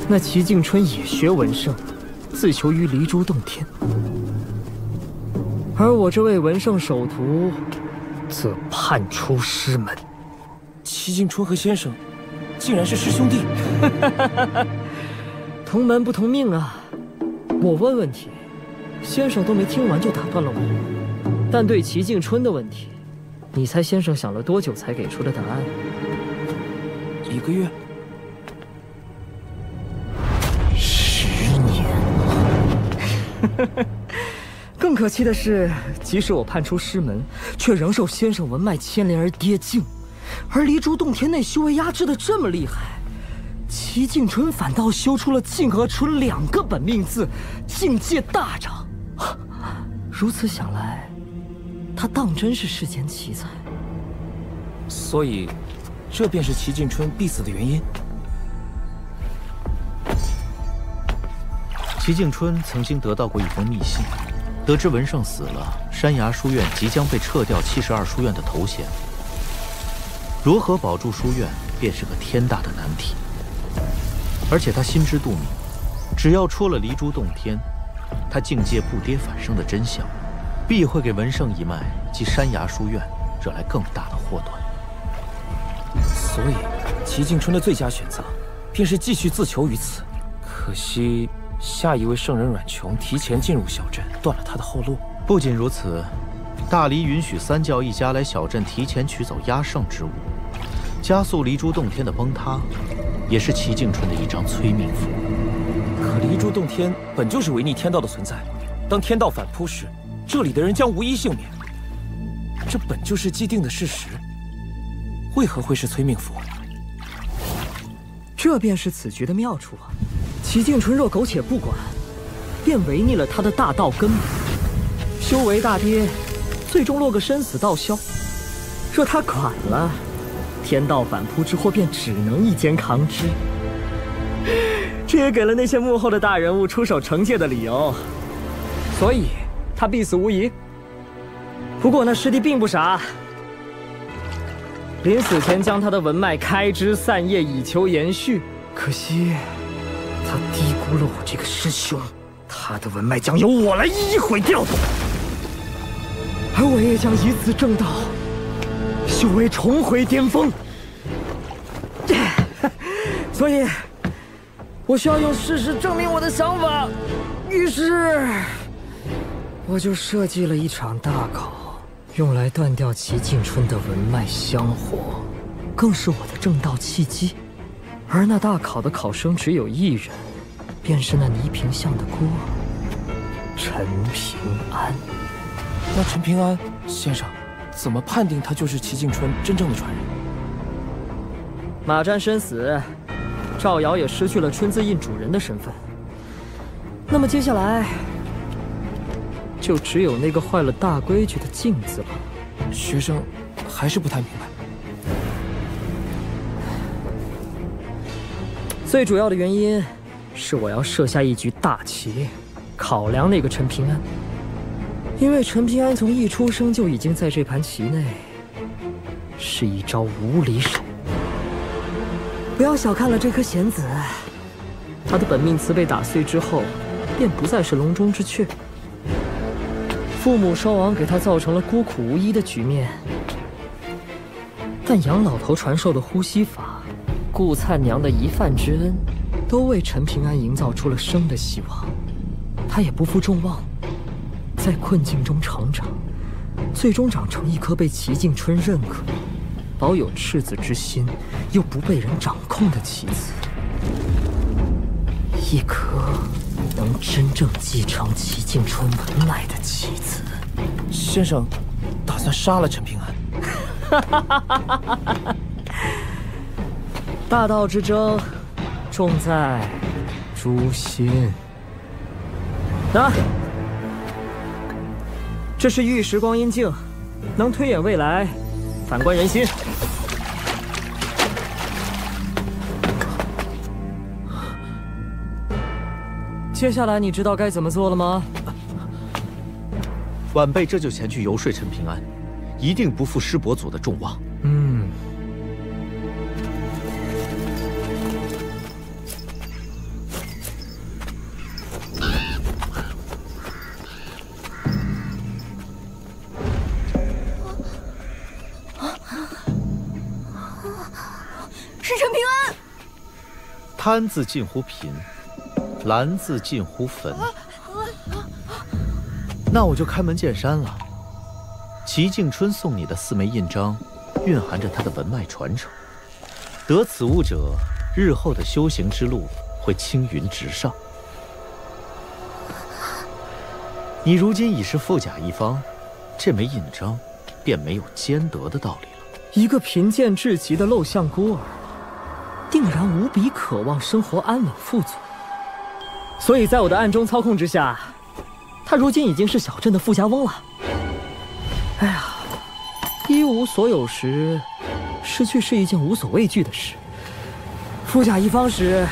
那齐静春也学文圣，自求于离珠洞天。而我这位文圣首徒，则叛出师门。齐静春和先生，竟然是师兄弟。同门不同命啊！我问问题，先生都没听完就打断了我。但对齐静春的问题，你猜先生想了多久才给出的答案？1个月。10年。更可气的是，即使我叛出师门，却仍受先生文脉牵连而跌境。而离珠洞天内修为压制的这么厉害，齐静春反倒修出了静和纯2个本命字，境界大涨。如此想来，他当真是世间奇才。所以，这便是齐静春必死的原因。齐静春曾经得到过一封密信，得知文圣死了，山崖书院即将被撤掉72书院的头衔。如何保住书院，便是个天大的难题。而且他心知肚明，只要出了离珠洞天，他境界不跌反升的真相，必会给文圣一脉及山崖书院惹来更大的祸端。所以，齐静春的最佳选择，便是继续自求于此。可惜，下一位圣人阮琼提前进入小镇，断了他的后路。不仅如此，大离允许3教一家来小镇提前取走压圣之物，加速离珠洞天的崩塌，也是齐静春的一张催命符。可离珠洞天本就是违逆天道的存在，当天道反扑时，这里的人将无一幸免。这本就是既定的事实，为何会是催命符？这便是此局的妙处啊！齐静春若苟且不管，便违逆了他的大道根本，修为大跌，最终落个生死道消。若他管了，天道反扑之祸便只能一肩扛之。这也给了那些幕后的大人物出手惩戒的理由，所以他必死无疑。不过那师弟并不傻，临死前将他的文脉开枝散叶，以求延续。可惜他低估了我这个师兄，他的文脉将由我来一一毁掉，而我也将以此正道，修为重回巅峰。所以，我需要用事实证明我的想法。于是，我就设计了一场大考，用来断掉齐静春的文脉香火，更是我的正道契机。而那大考的考生只有一人，便是那倪萍巷的孤儿陈平安。那陈平安先生，怎么判定他就是齐静春真正的传人？马占身死，赵瑶也失去了春字印主人的身份。那么接下来，就只有那个坏了大规矩的镜子了。学生还是不太明白。最主要的原因是我要设下一局大棋，考量那个陈平安。因为陈平安从一出生就已经在这盘棋内，是一招无离手。不要小看了这颗弦子，他的本命词被打碎之后，便不再是笼中之雀。父母双亡给他造成了孤苦无依的局面，但杨老头传授的呼吸法，顾灿娘的一饭之恩，都为陈平安营造出了生的希望。他也不负众望，在困境中成长，最终长成一颗被齐静春认可、保有赤子之心又不被人掌控的棋子，一颗能真正继承齐静春文脉的棋子。先生打算杀了陈平安？大道之争，重在诛心。那，这是玉石光阴镜，能推演未来，反观人心。接下来你知道该怎么做了吗？晚辈这就前去游说陈平安，一定不负师伯祖的众望。是陈平安。贪字近乎贫，蓝字近乎坟。那我就开门见山了。齐静春送你的4枚印章，蕴含着他的文脉传承。得此物者，日后的修行之路会青云直上。你如今已是富甲一方，这枚印章便没有兼得的道理了。一个贫贱至极的陋巷孤儿，定然无比渴望生活安稳富足。所以在我的暗中操控之下，他如今已经是小镇的富家翁了。哎呀，一无所有时，失去是一件无所畏惧的事。富甲一方时，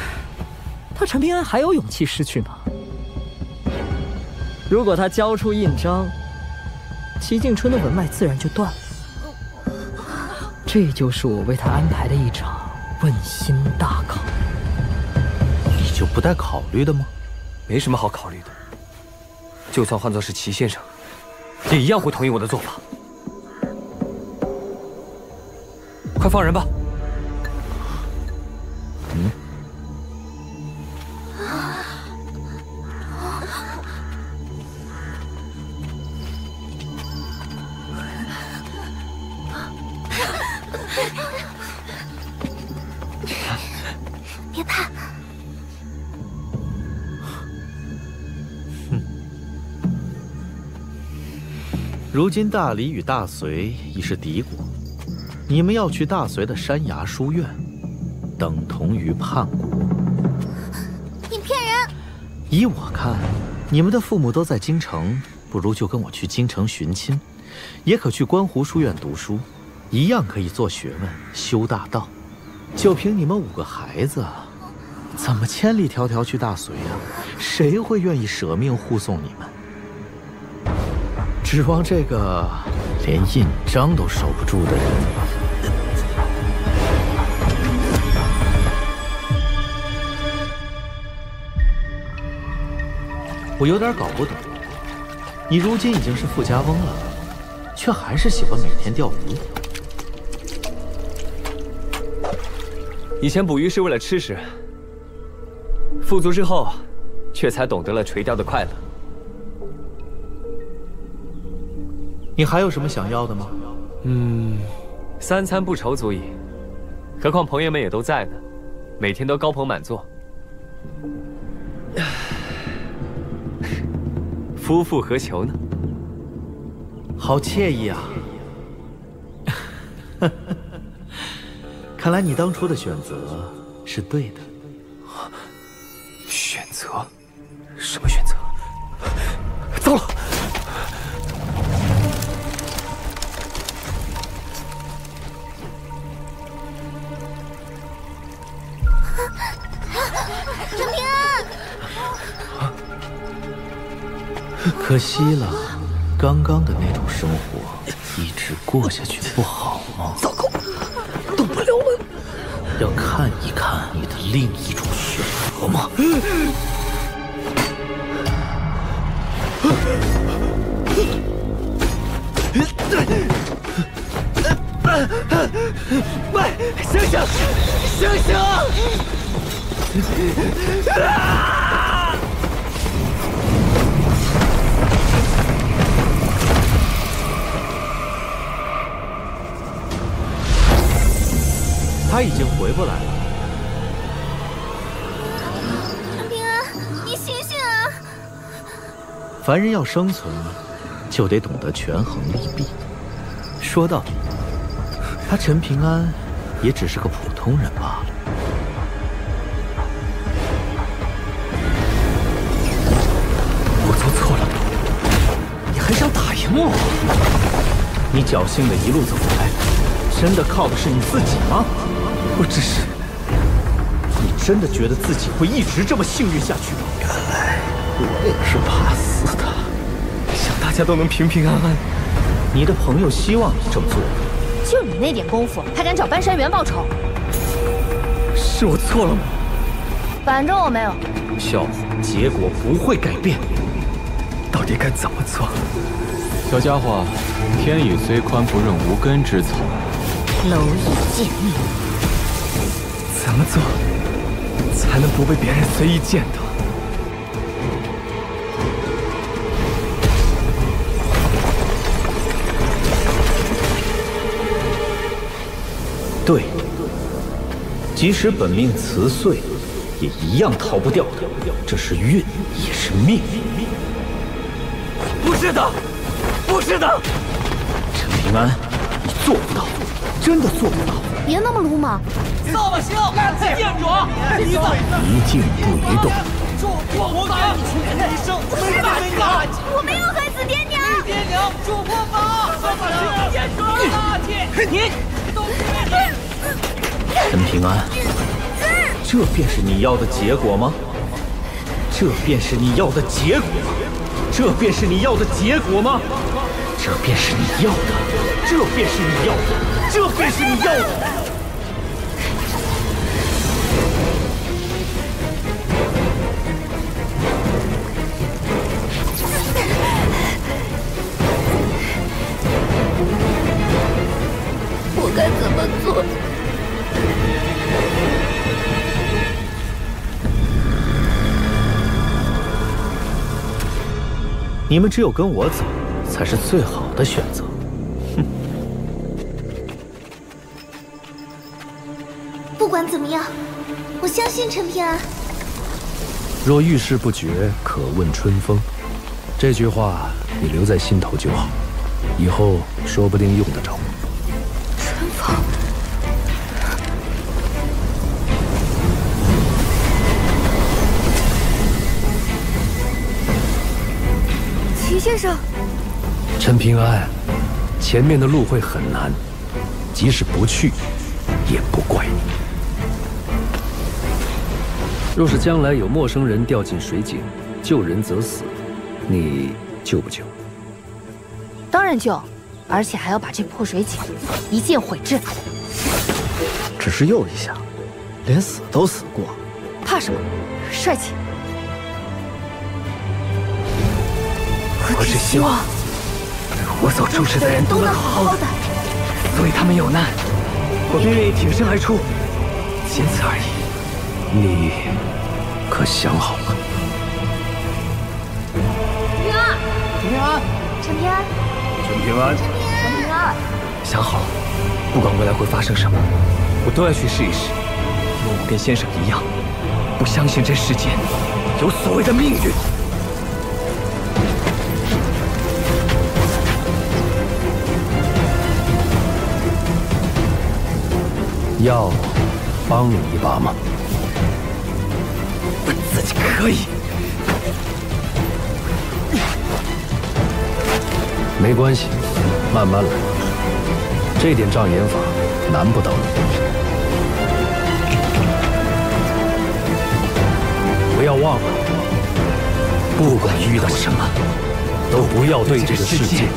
他陈平安还有勇气失去吗？如果他交出印章，齐静春的文脉自然就断了。这就是我为他安排的一场问心大考。你就不带考虑的吗？没什么好考虑的。就算换作是齐先生，也一样会同意我的做法。快放人吧。别怕。如今大理与大隋已是敌国，你们要去大隋的山崖书院，等同于叛国。你骗人！依我看，你们的父母都在京城，不如就跟我去京城寻亲，也可去观湖书院读书，一样可以做学问、修大道。就凭你们5个孩子，怎么千里迢迢去大隋啊？谁会愿意舍命护送你们？指望这个连印章都守不住的人，我有点搞不懂。你如今已经是富家翁了，却还是喜欢每天钓鱼。以前捕鱼是为了吃食，富足之后，却才懂得了垂钓的快乐。你还有什么想要的吗？3餐不愁足矣，何况朋友们也都在呢，每天都高朋满座。夫复何求呢？好惬意啊！看来你当初的选择是对的。选择？什么选择？糟了！陈平安，可惜了，刚刚的那种生活一直过下去不好吗？糟糕，动不了了。要看一看你的另一种选择吗？喂，醒醒，醒醒！啊！他已经回不来了。陈平安，你醒醒啊！凡人要生存，就得懂得权衡利弊。说到底，他陈平安也只是个普通人罢了。我做错了，你还想打赢我？你侥幸的一路走来，真的靠的是你自己吗？我只是……你真的觉得自己会一直这么幸运下去吗？原来我也是怕死的，想大家都能平平安安。你的朋友希望你这么做，就你那点功夫，还敢找半山原报仇？是我错了吗？反正我没有。笑话，结果不会改变。到底该怎么做？小家伙，天宇虽宽，不润无根之草。蝼蚁见命。怎么做才能不被别人随意践踏？对，即使本命辞岁，也一样逃不掉的。这是运，也是命。不是的，不是的，陈平安，你做不到，真的做不到。别那么鲁莽。扫把星，店主，一静不移动。我给你全一生，我没有害死爹娘。爹娘，主破法，扫把星，店主，大姐，你都是你。陈平安，这便是你要的结果吗？这便是你要的结果吗？这便是你要的结果吗？这便是你要的，这便是你要的，这便是你要的。我该怎么做？你们只有跟我走，才是最好的选择。哼！不管怎么样，我相信陈平安。若遇事不决，可问春风。这句话你留在心头就好，以后说不定用得着。春风。齐先生，陈平安，前面的路会很难，即使不去，也不怪你。若是将来有陌生人掉进水井，救人则死，你救不救？当然救，而且还要把这破水井一键毁之。只是救一下，连死都死过，怕什么？帅气！我只希望我所注视的人都能好好的，所以他们有难，我便愿意挺身而出，仅此而已。你可想好了？陈平安，陈平安，陈平安，陈平安，想好了，不管未来会发生什么，我都要去试一试，因为我跟先生一样，不相信这世间有所谓的命运。要帮你一把吗？我自己可以。没关系，慢慢来。这点障眼法难不倒你。不要忘了，不管遇到什么，都不要对这个世界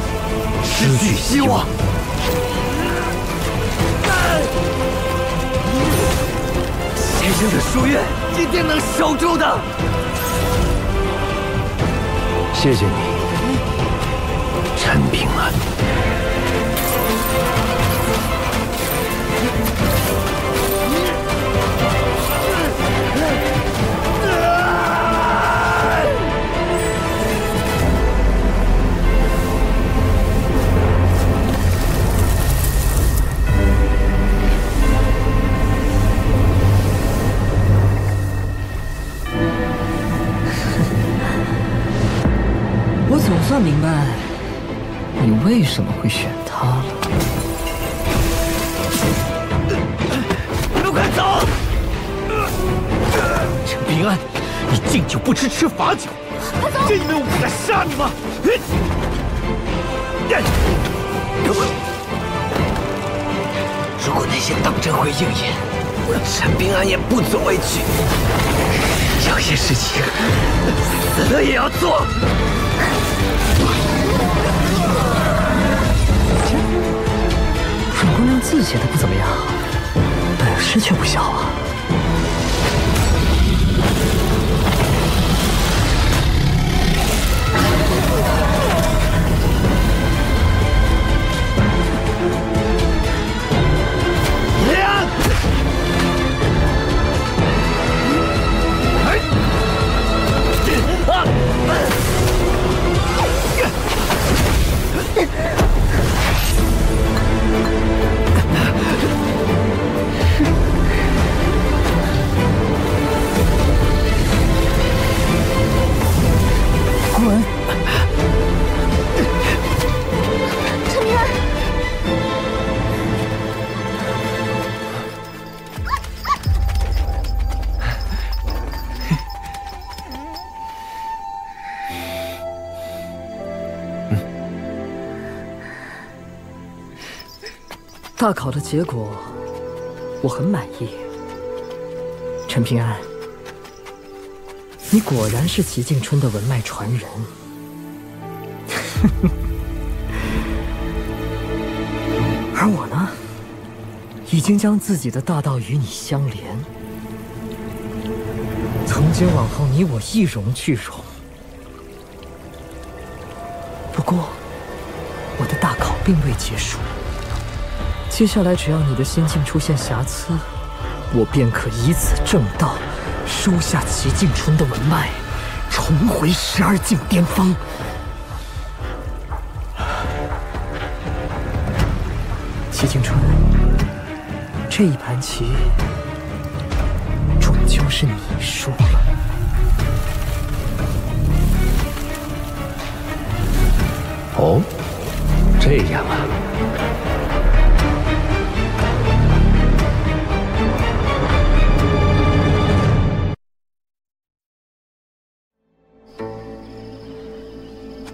失去希望。先生的夙愿一定能守住的。谢谢你，陈平安。我总算明白你为什么会选他了。你们快走！陈平安，你敬酒不吃吃罚酒，这你们我敢杀你吗？如果那些当真会应验，我陈平安也不足为惧。有些事情死了也要做。阮姑娘字写的不怎么样，本事却不小啊。滚！陈平安，大考的结果我很满意。陈平安，你果然是齐敬春的文脉传人。而我呢，已经将自己的大道与你相连。从今往后，你我一荣俱荣。不过，我的大考并未结束。接下来，只要你的心境出现瑕疵，我便可以此正道，收下齐敬春的文脉，重回12境巅峰。齐敬春，这一盘棋，终究是你输了。哦，这样啊。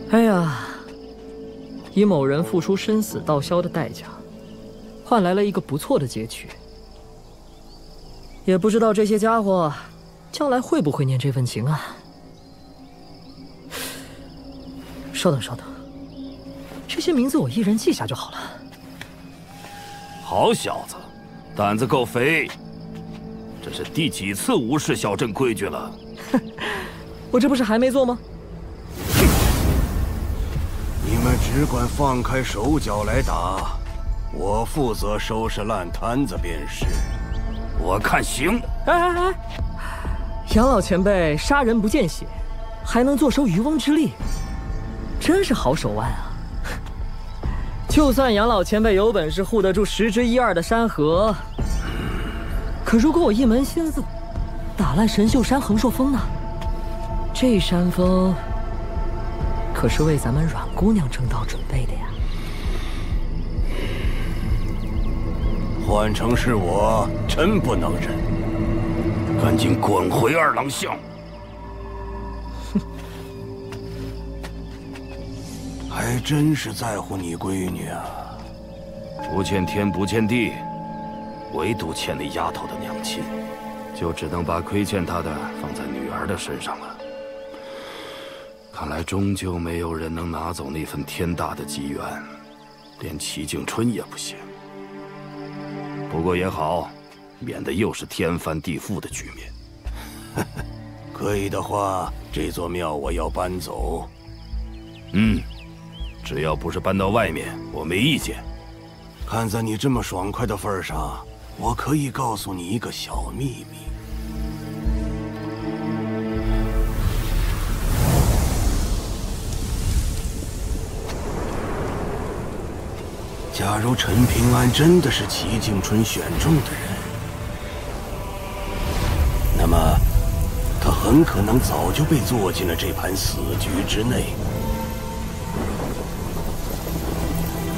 哎呀，以某人付出生死道消的代价，换来了一个不错的结局。也不知道这些家伙将来会不会念这份情啊？稍等稍等，这些名字我一人记下就好了。好小子，胆子够肥！这是第几次无视小镇规矩了？我这不是还没做吗？你们只管放开手脚来打，我负责收拾烂摊子便是。我看行。哎！杨老前辈杀人不见血，还能坐收渔翁之利，真是好手腕啊！就算杨老前辈有本事护得住10之1/2的山河，可如果我一门心思打烂神秀山横朔峰呢？这山峰可是为咱们阮姑娘正道准备的呀。换成是我，真不能忍。赶紧滚回二郎巷！哼，还真是在乎你闺女啊。不欠天不欠地，唯独欠那丫头的娘亲，就只能把亏欠她的放在女儿的身上了。看来终究没有人能拿走那份天大的机缘，连齐静春也不行。不过也好，免得又是天翻地覆的局面。可以的话，这座庙我要搬走。只要不是搬到外面，我没意见。看在你这么爽快的份上，我可以告诉你一个小秘密。假如陈平安真的是齐静春选中的人，那么他很可能早就被做进了这盘死局之内。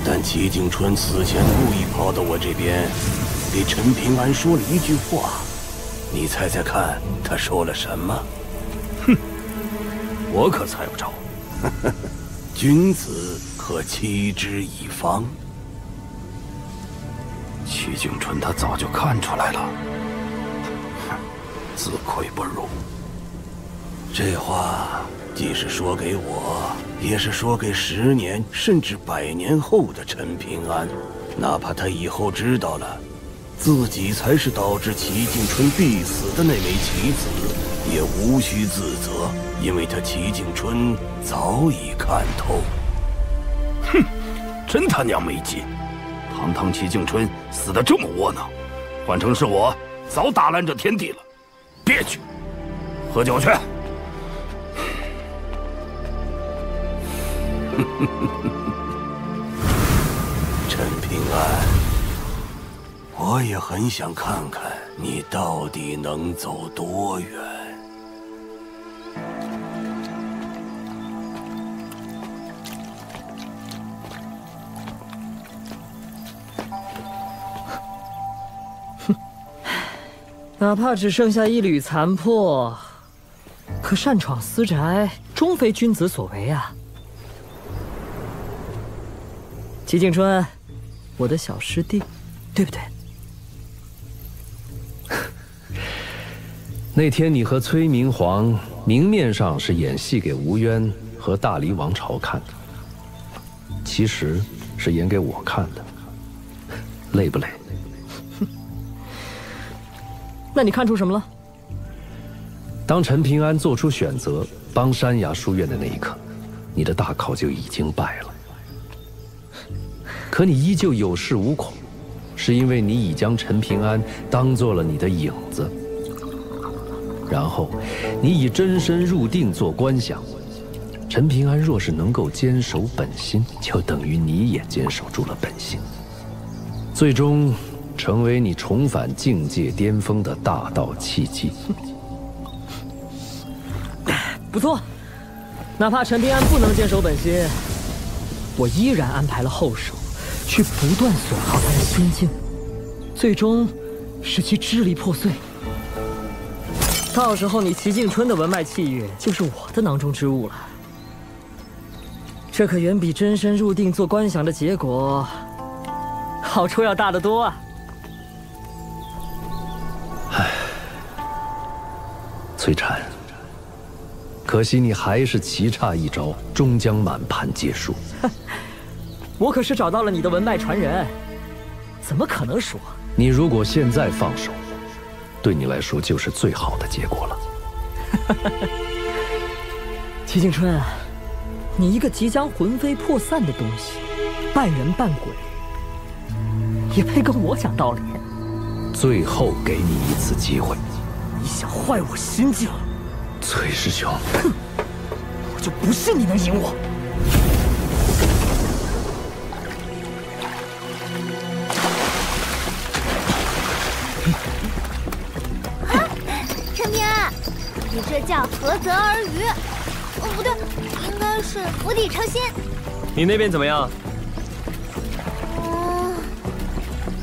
但齐静春死前故意跑到我这边，给陈平安说了一句话，你猜猜看，他说了什么？哼，我可猜不着。君子可欺之以方。齐静春他早就看出来了，自愧不如。这话既是说给我，也是说给10年甚至100年后的陈平安。哪怕他以后知道了自己才是导致齐静春必死的那枚棋子，也无需自责，因为他齐静春早已看透。哼，真他娘没劲！堂堂齐静春死得这么窝囊，换成是我，早打烂这天地了。别去，喝酒去。陈平安，我也很想看看你到底能走多远。哪怕只剩下一缕残破，可擅闯私宅，终非君子所为啊！齐静春，我的小师弟，对不对？那天你和崔明皇明面上是演戏给吴渊和大黎王朝看的，其实是演给我看的，累不累？那你看出什么了？当陈平安做出选择帮山崖书院的那一刻，你的大考就已经败了。可你依旧有恃无恐，是因为你已将陈平安当做了你的影子。然后，你以真身入定做观想。陈平安若是能够坚守本心，就等于你也坚守住了本心，最终成为你重返境界巅峰的大道契机。不错，哪怕陈平安不能坚守本心，我依然安排了后手，去不断损耗他的心境，最终使其支离破碎。到时候你齐静春的文脉气韵就是我的囊中之物了。这可远比真身入定做观想的结果好处要大得多啊！崔禅，可惜你还是棋差一招，终将满盘皆输。我可是找到了你的文脉传人，怎么可能输？你如果现在放手，对你来说就是最好的结果了。齐景春，你一个即将魂飞魄散的东西，半人半鬼，也配跟我讲道理？最后给你一次机会。你想坏我心境？崔师兄，哼，我就不信你能赢我。陈平安，你这叫合则而渔。哦，不对，应该是釜底抽薪。你那边怎么样？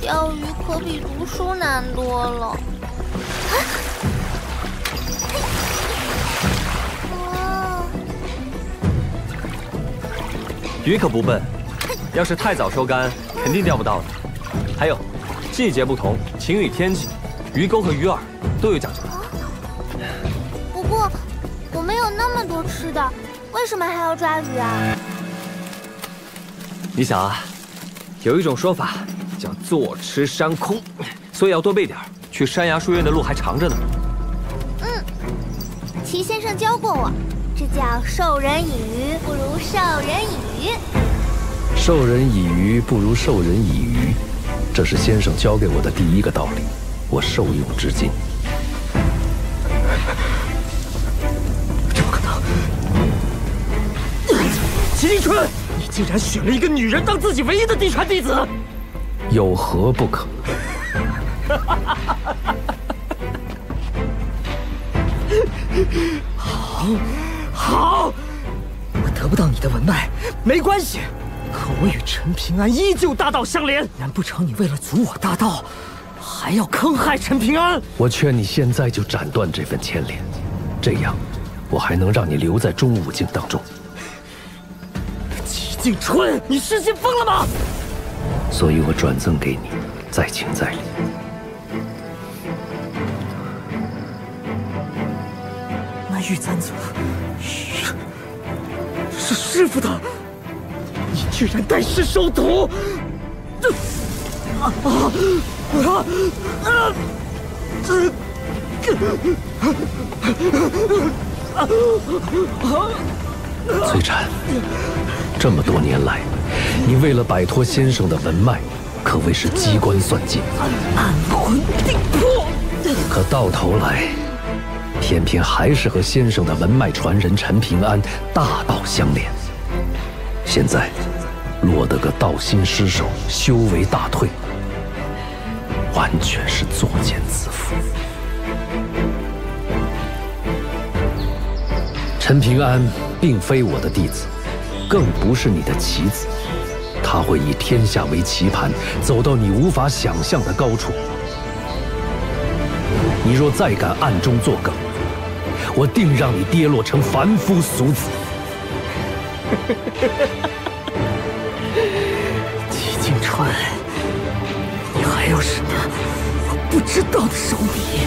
钓鱼可比读书难多了。鱼可不笨，要是太早收竿，肯定钓不到的。还有，季节不同，晴雨天气，鱼钩和鱼饵都有讲究。不过，我们有那么多吃的，为什么还要抓鱼啊？你想啊，有一种说法叫坐吃山空，所以要多备点。去山崖书院的路还长着呢。齐先生教过我，这叫授人以鱼不如授人以渔。授人以鱼不如授人以渔，这是先生教给我的第一个道理，我受用至今。这不可能！齐景春，你竟然选了一个女人当自己唯一的嫡传弟子，有何不可？好，我得不到你的文脉没关系，可我与陈平安依旧大道相连。难不成你为了阻我大道，还要坑害陈平安？我劝你现在就斩断这份牵连，这样我还能让你留在中武境当中。齐景春，你失心疯了吗？所以我转赠给你，再请再礼。那玉簪子是师傅的，你居然带师收徒！崔禅，这么多年来，你为了摆脱先生的文脉，可谓是机关算尽，安魂定魄。可到头来，偏偏还是和先生的文脉传人陈平安大道相连。现在落得个道心失守，修为大退，完全是作茧自缚。陈平安并非我的弟子，更不是你的棋子，他会以天下为棋盘，走到你无法想象的高处。你若再敢暗中作梗，我定让你跌落成凡夫俗子。齐景川，你还有什么我不知道的手笔？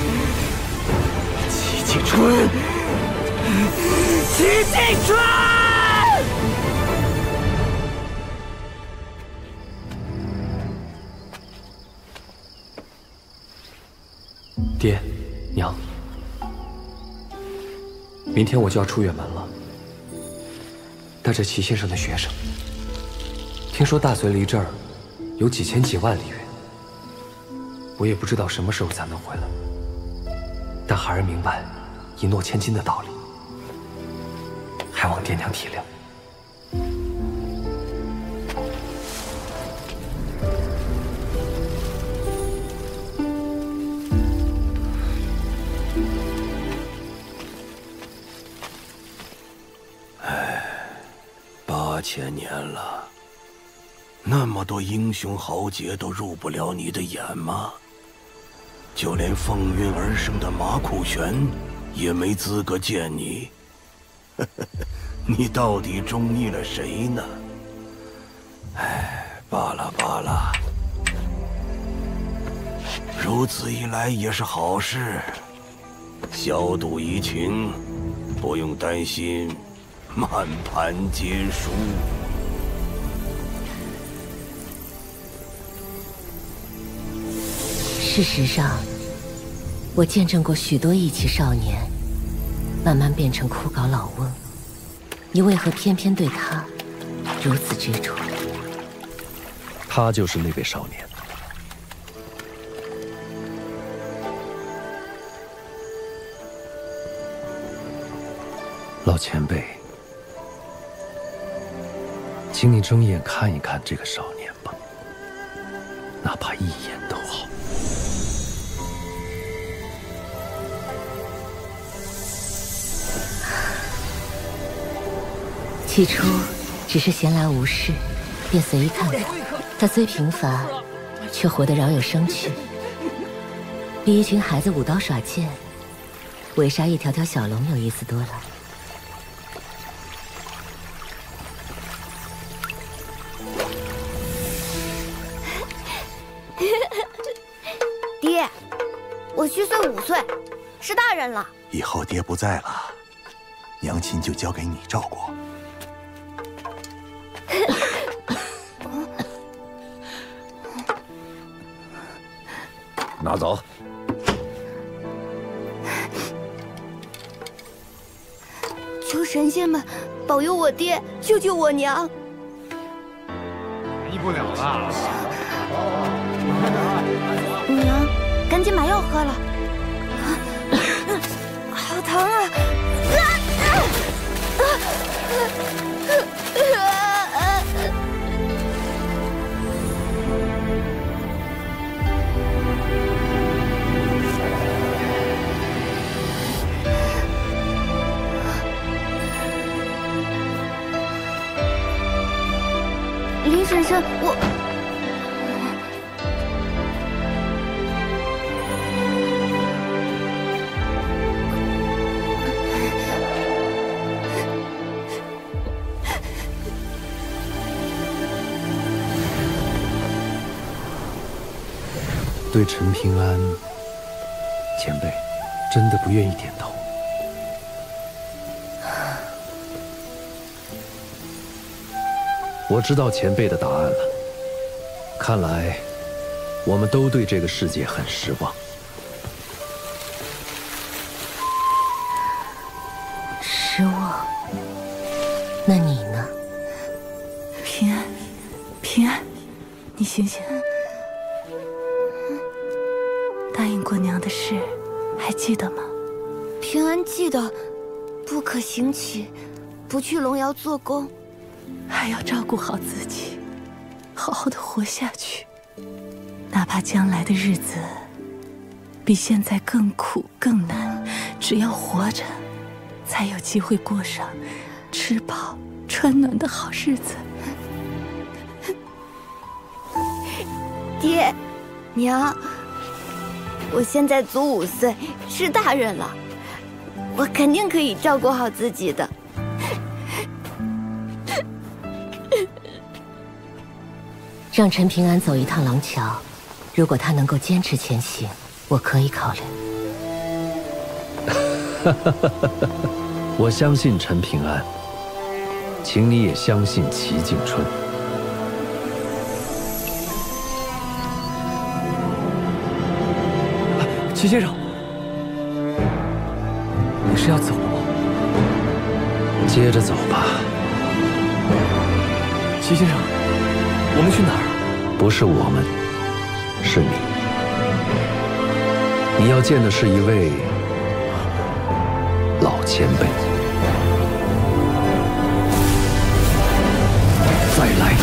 齐景川，齐景川！爹，娘，明天我就要出远门了，带着齐先生的学生。听说大隋离这儿有几千几万里远，我也不知道什么时候才能回来，但孩儿明白一诺千金的道理，还望爹娘体谅。8000年了，那么多英雄豪杰都入不了你的眼吗？就连风云而生的马苦玄也没资格见你。你到底中意了谁呢？罢了罢了，如此一来也是好事。小赌怡情，不用担心满盘皆输。事实上，我见证过许多义气少年，慢慢变成枯槁老翁。你为何偏偏对他如此执着？他就是那位少年。老前辈，请你睁眼看一看这个少年吧，哪怕一眼都好。起初只是闲来无事，便随意看看。他虽平凡，却活得饶有生趣，比一群孩子舞刀耍剑、围杀一条条小龙有意思多了。爹，我虚岁5岁，是大人了。以后爹不在了，娘亲就交给你照顾。拿走。求神仙们保佑我爹，救救我娘！医不了了。娘，赶紧把药喝了。好疼啊！林婶婶，我对陈平安前辈真的不愿意点头。我知道前辈的答案了，看来我们都对这个世界很失望。失望？那你呢？平安，平安，你醒醒！答应过娘的事，还记得吗？平安记得，不可行乞，不去龙窑做工。还要照顾好自己，好好的活下去，哪怕将来的日子比现在更苦更难，只要活着，才有机会过上吃饱穿暖的好日子。爹，娘，我现在足5岁，是大人了，我肯定可以照顾好自己的。让陈平安走一趟廊桥，如果他能够坚持前行，我可以考虑。我相信陈平安，请你也相信齐景春。齐先生，你是要走了吗？接着走吧。齐先生，我们去哪儿？不是我们，是你。你要见的是一位老前辈。再来，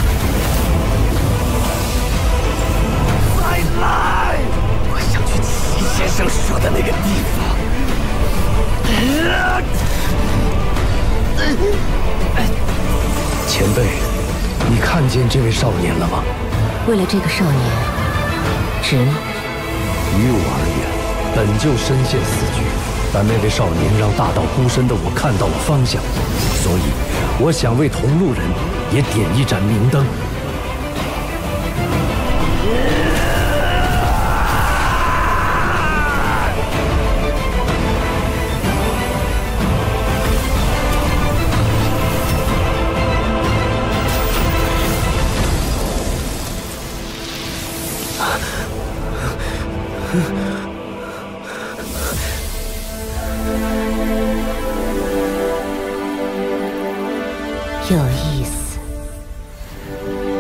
再来！我想去齐先生说的那个地方。前辈，你看见这位少年了吗？为了这个少年，值吗？于我而言，本就身陷死局，但那位少年让大道孤身的我看到了方向，所以我想为同路人也点一盏明灯。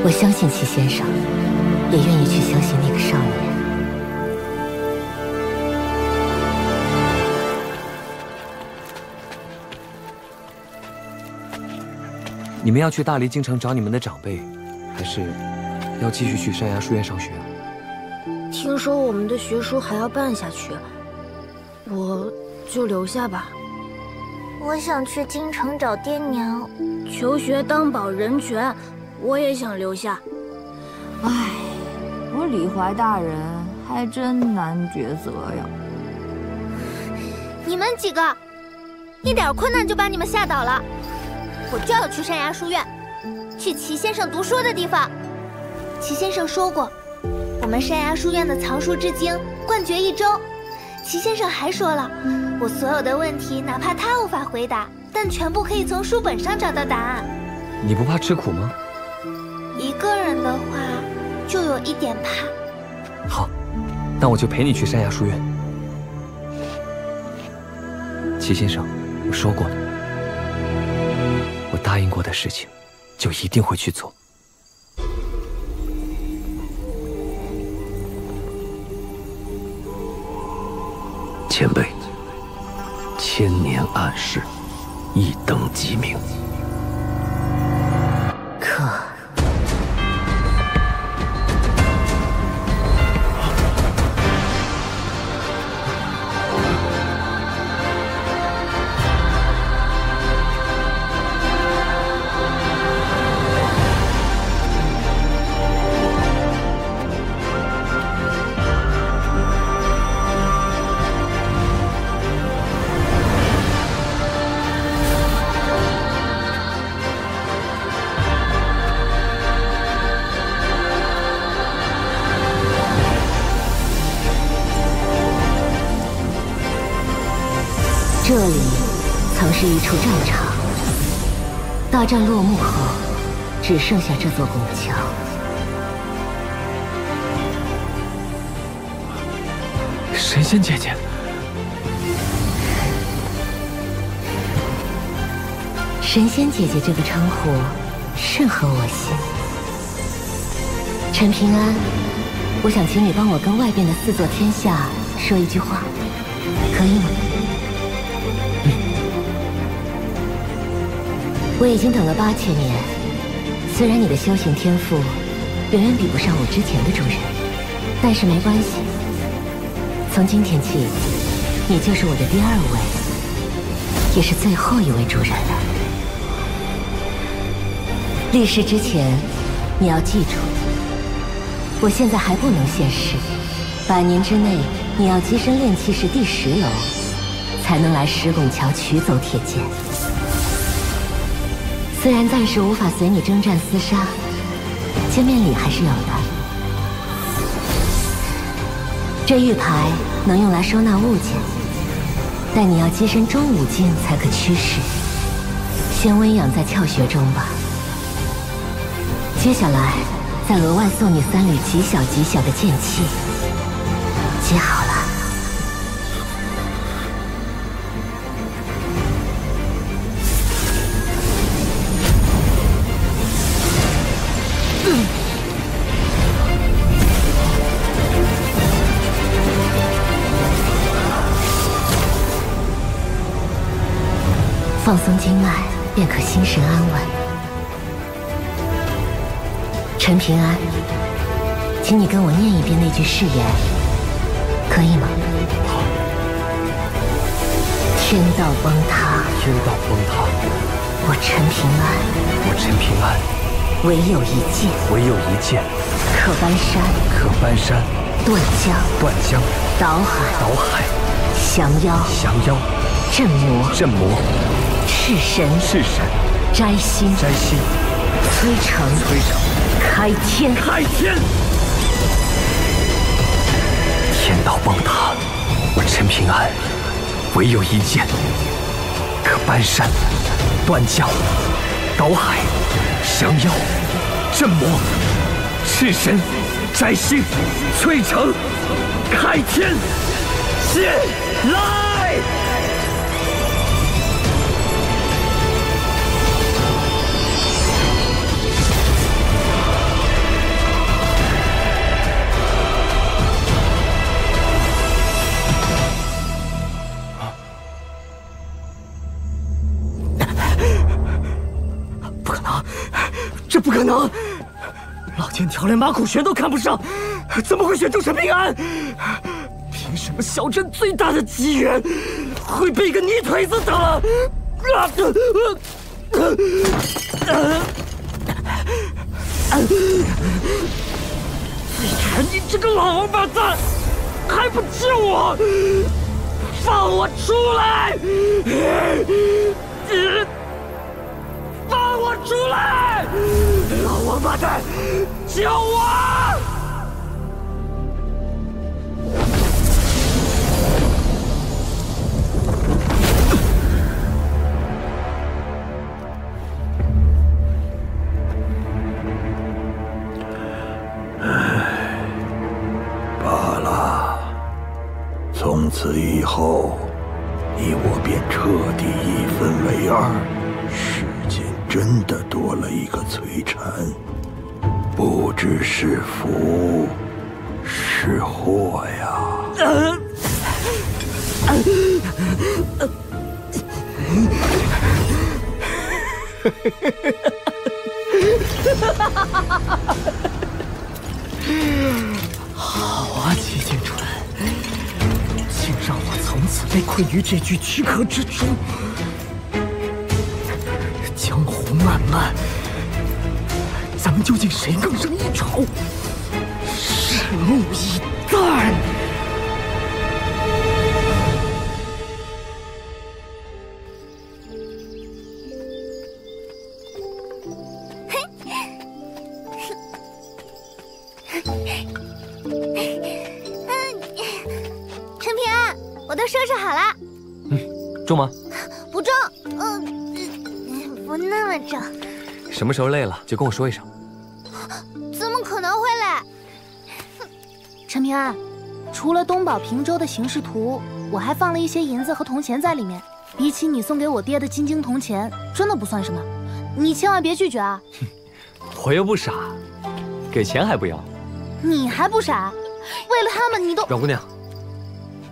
我相信齐先生也愿意去修行那个少年。你们要去大离京城找你们的长辈，还是要继续去山崖书院上学？听说我们的学书还要办下去，我就留下吧。我想去京城找爹娘，求学当保人权，我也想留下。唉，我李怀大人还真难抉择呀。你们几个，一点困难就把你们吓倒了。我就要去山崖书院，去齐先生读书的地方。齐先生说过，我们山崖书院的藏书之经冠绝一州。齐先生还说了，我所有的问题，哪怕他无法回答，但全部可以从书本上找到答案。你不怕吃苦吗？一个人的话，就有一点怕。好，那我就陪你去山崖书院。齐先生，我说过的，我答应过的事情，就一定会去做。前辈，千年暗示，一灯即明。可这里曾是一处战场，大战落幕后，只剩下这座拱桥。神仙姐姐，神仙姐姐这个称呼甚合我心。陈平安，我想请你帮我跟外边的4座天下说一句话，可以吗？我已经等了8000年，虽然你的修行天赋远远比不上我之前的主人，但是没关系。从今天起，你就是我的第2位，也是最后一位主人了。立誓之前，你要记住，我现在还不能现世，100年之内，你要跻身炼气室第10楼，才能来石拱桥取走铁剑。虽然暂时无法随你征战厮杀，见面礼还是有的。这玉牌能用来收纳物件，但你要跻身中5境才可驱使，先温养在窍穴中吧。接下来再额外送你3缕极小极小的剑气，接好了。放松经脉，便可心神安稳。陈平安，请你跟我念一遍那句誓言，可以吗？好。天道崩塌，天道崩塌，我陈平安，我陈平安，唯有一剑，唯有一剑，可搬山，可搬山，断江，断江，倒海，倒海，降妖，降妖，镇魔，镇魔，赤神，赤神，摘星，摘星，摧城，摧城，开天，开天。天道崩塌，我陈平安，唯有一剑，可搬山，断江，倒海，降妖，镇魔，赤神，摘星，摧城，开天。剑来！可能！老剑条连马苦玄都看不上，怎么会选中陈平安？凭什么小镇最大的机缘会被一个泥腿子打了？季晨，你这个老王八蛋，还不救我！放我出来！放我出来！老王八蛋，救我！罢了，从此以后，你我便彻底一分为二。世间真的多了一个崔禅，不知是福是祸呀。好啊，齐景川，竟让我从此被困于这具躯壳之中。江湖漫漫，咱们究竟谁更胜一筹？拭目以待。陈平安，我都收拾好了。重吗？不重，不那么重。什么时候累了就跟我说一声。怎么可能会累？陈平安，除了东宝平州的形势图，我还放了一些银子和铜钱在里面。比起你送给我爹的金晶铜钱，真的不算什么。你千万别拒绝啊！我又不傻，给钱还不要。你还不傻？为了他们，你都……阮姑娘，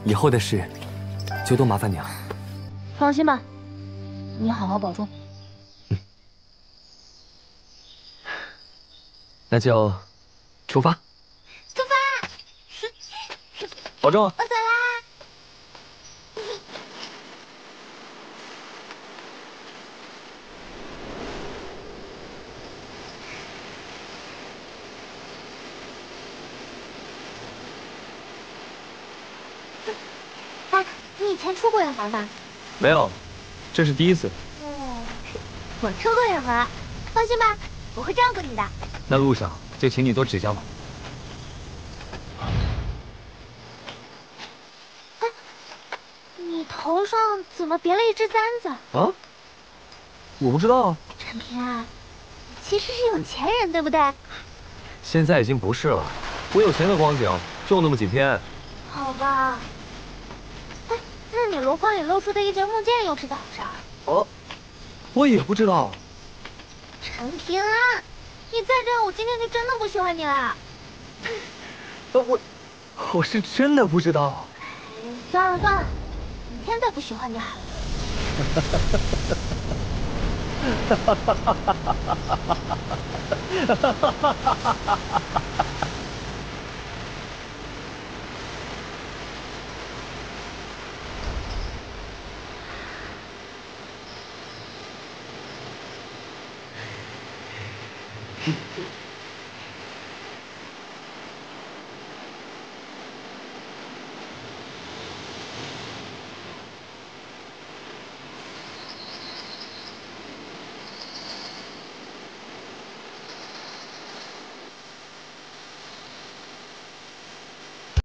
以后的事就都麻烦你了。放心吧，你好好保重。那就出发。出发！保重。我走啦。哎，你以前出过远门吗？没有，这是第一次。我出过远门，放心吧，我会照顾你的。那路上就请你多指教吧。哎，你头上怎么别了一只簪子？啊？我不知道啊。陈平安，你其实是有钱人，对不对？现在已经不是了，我有钱的光景就那么几天。好吧。哎，那你箩筐里露出的一截木剑又是咋回事？哦，我也不知道。陈平安，你再这样，我今天就真的不喜欢你了。我是真的不知道。算了算了，明天再不喜欢你好了。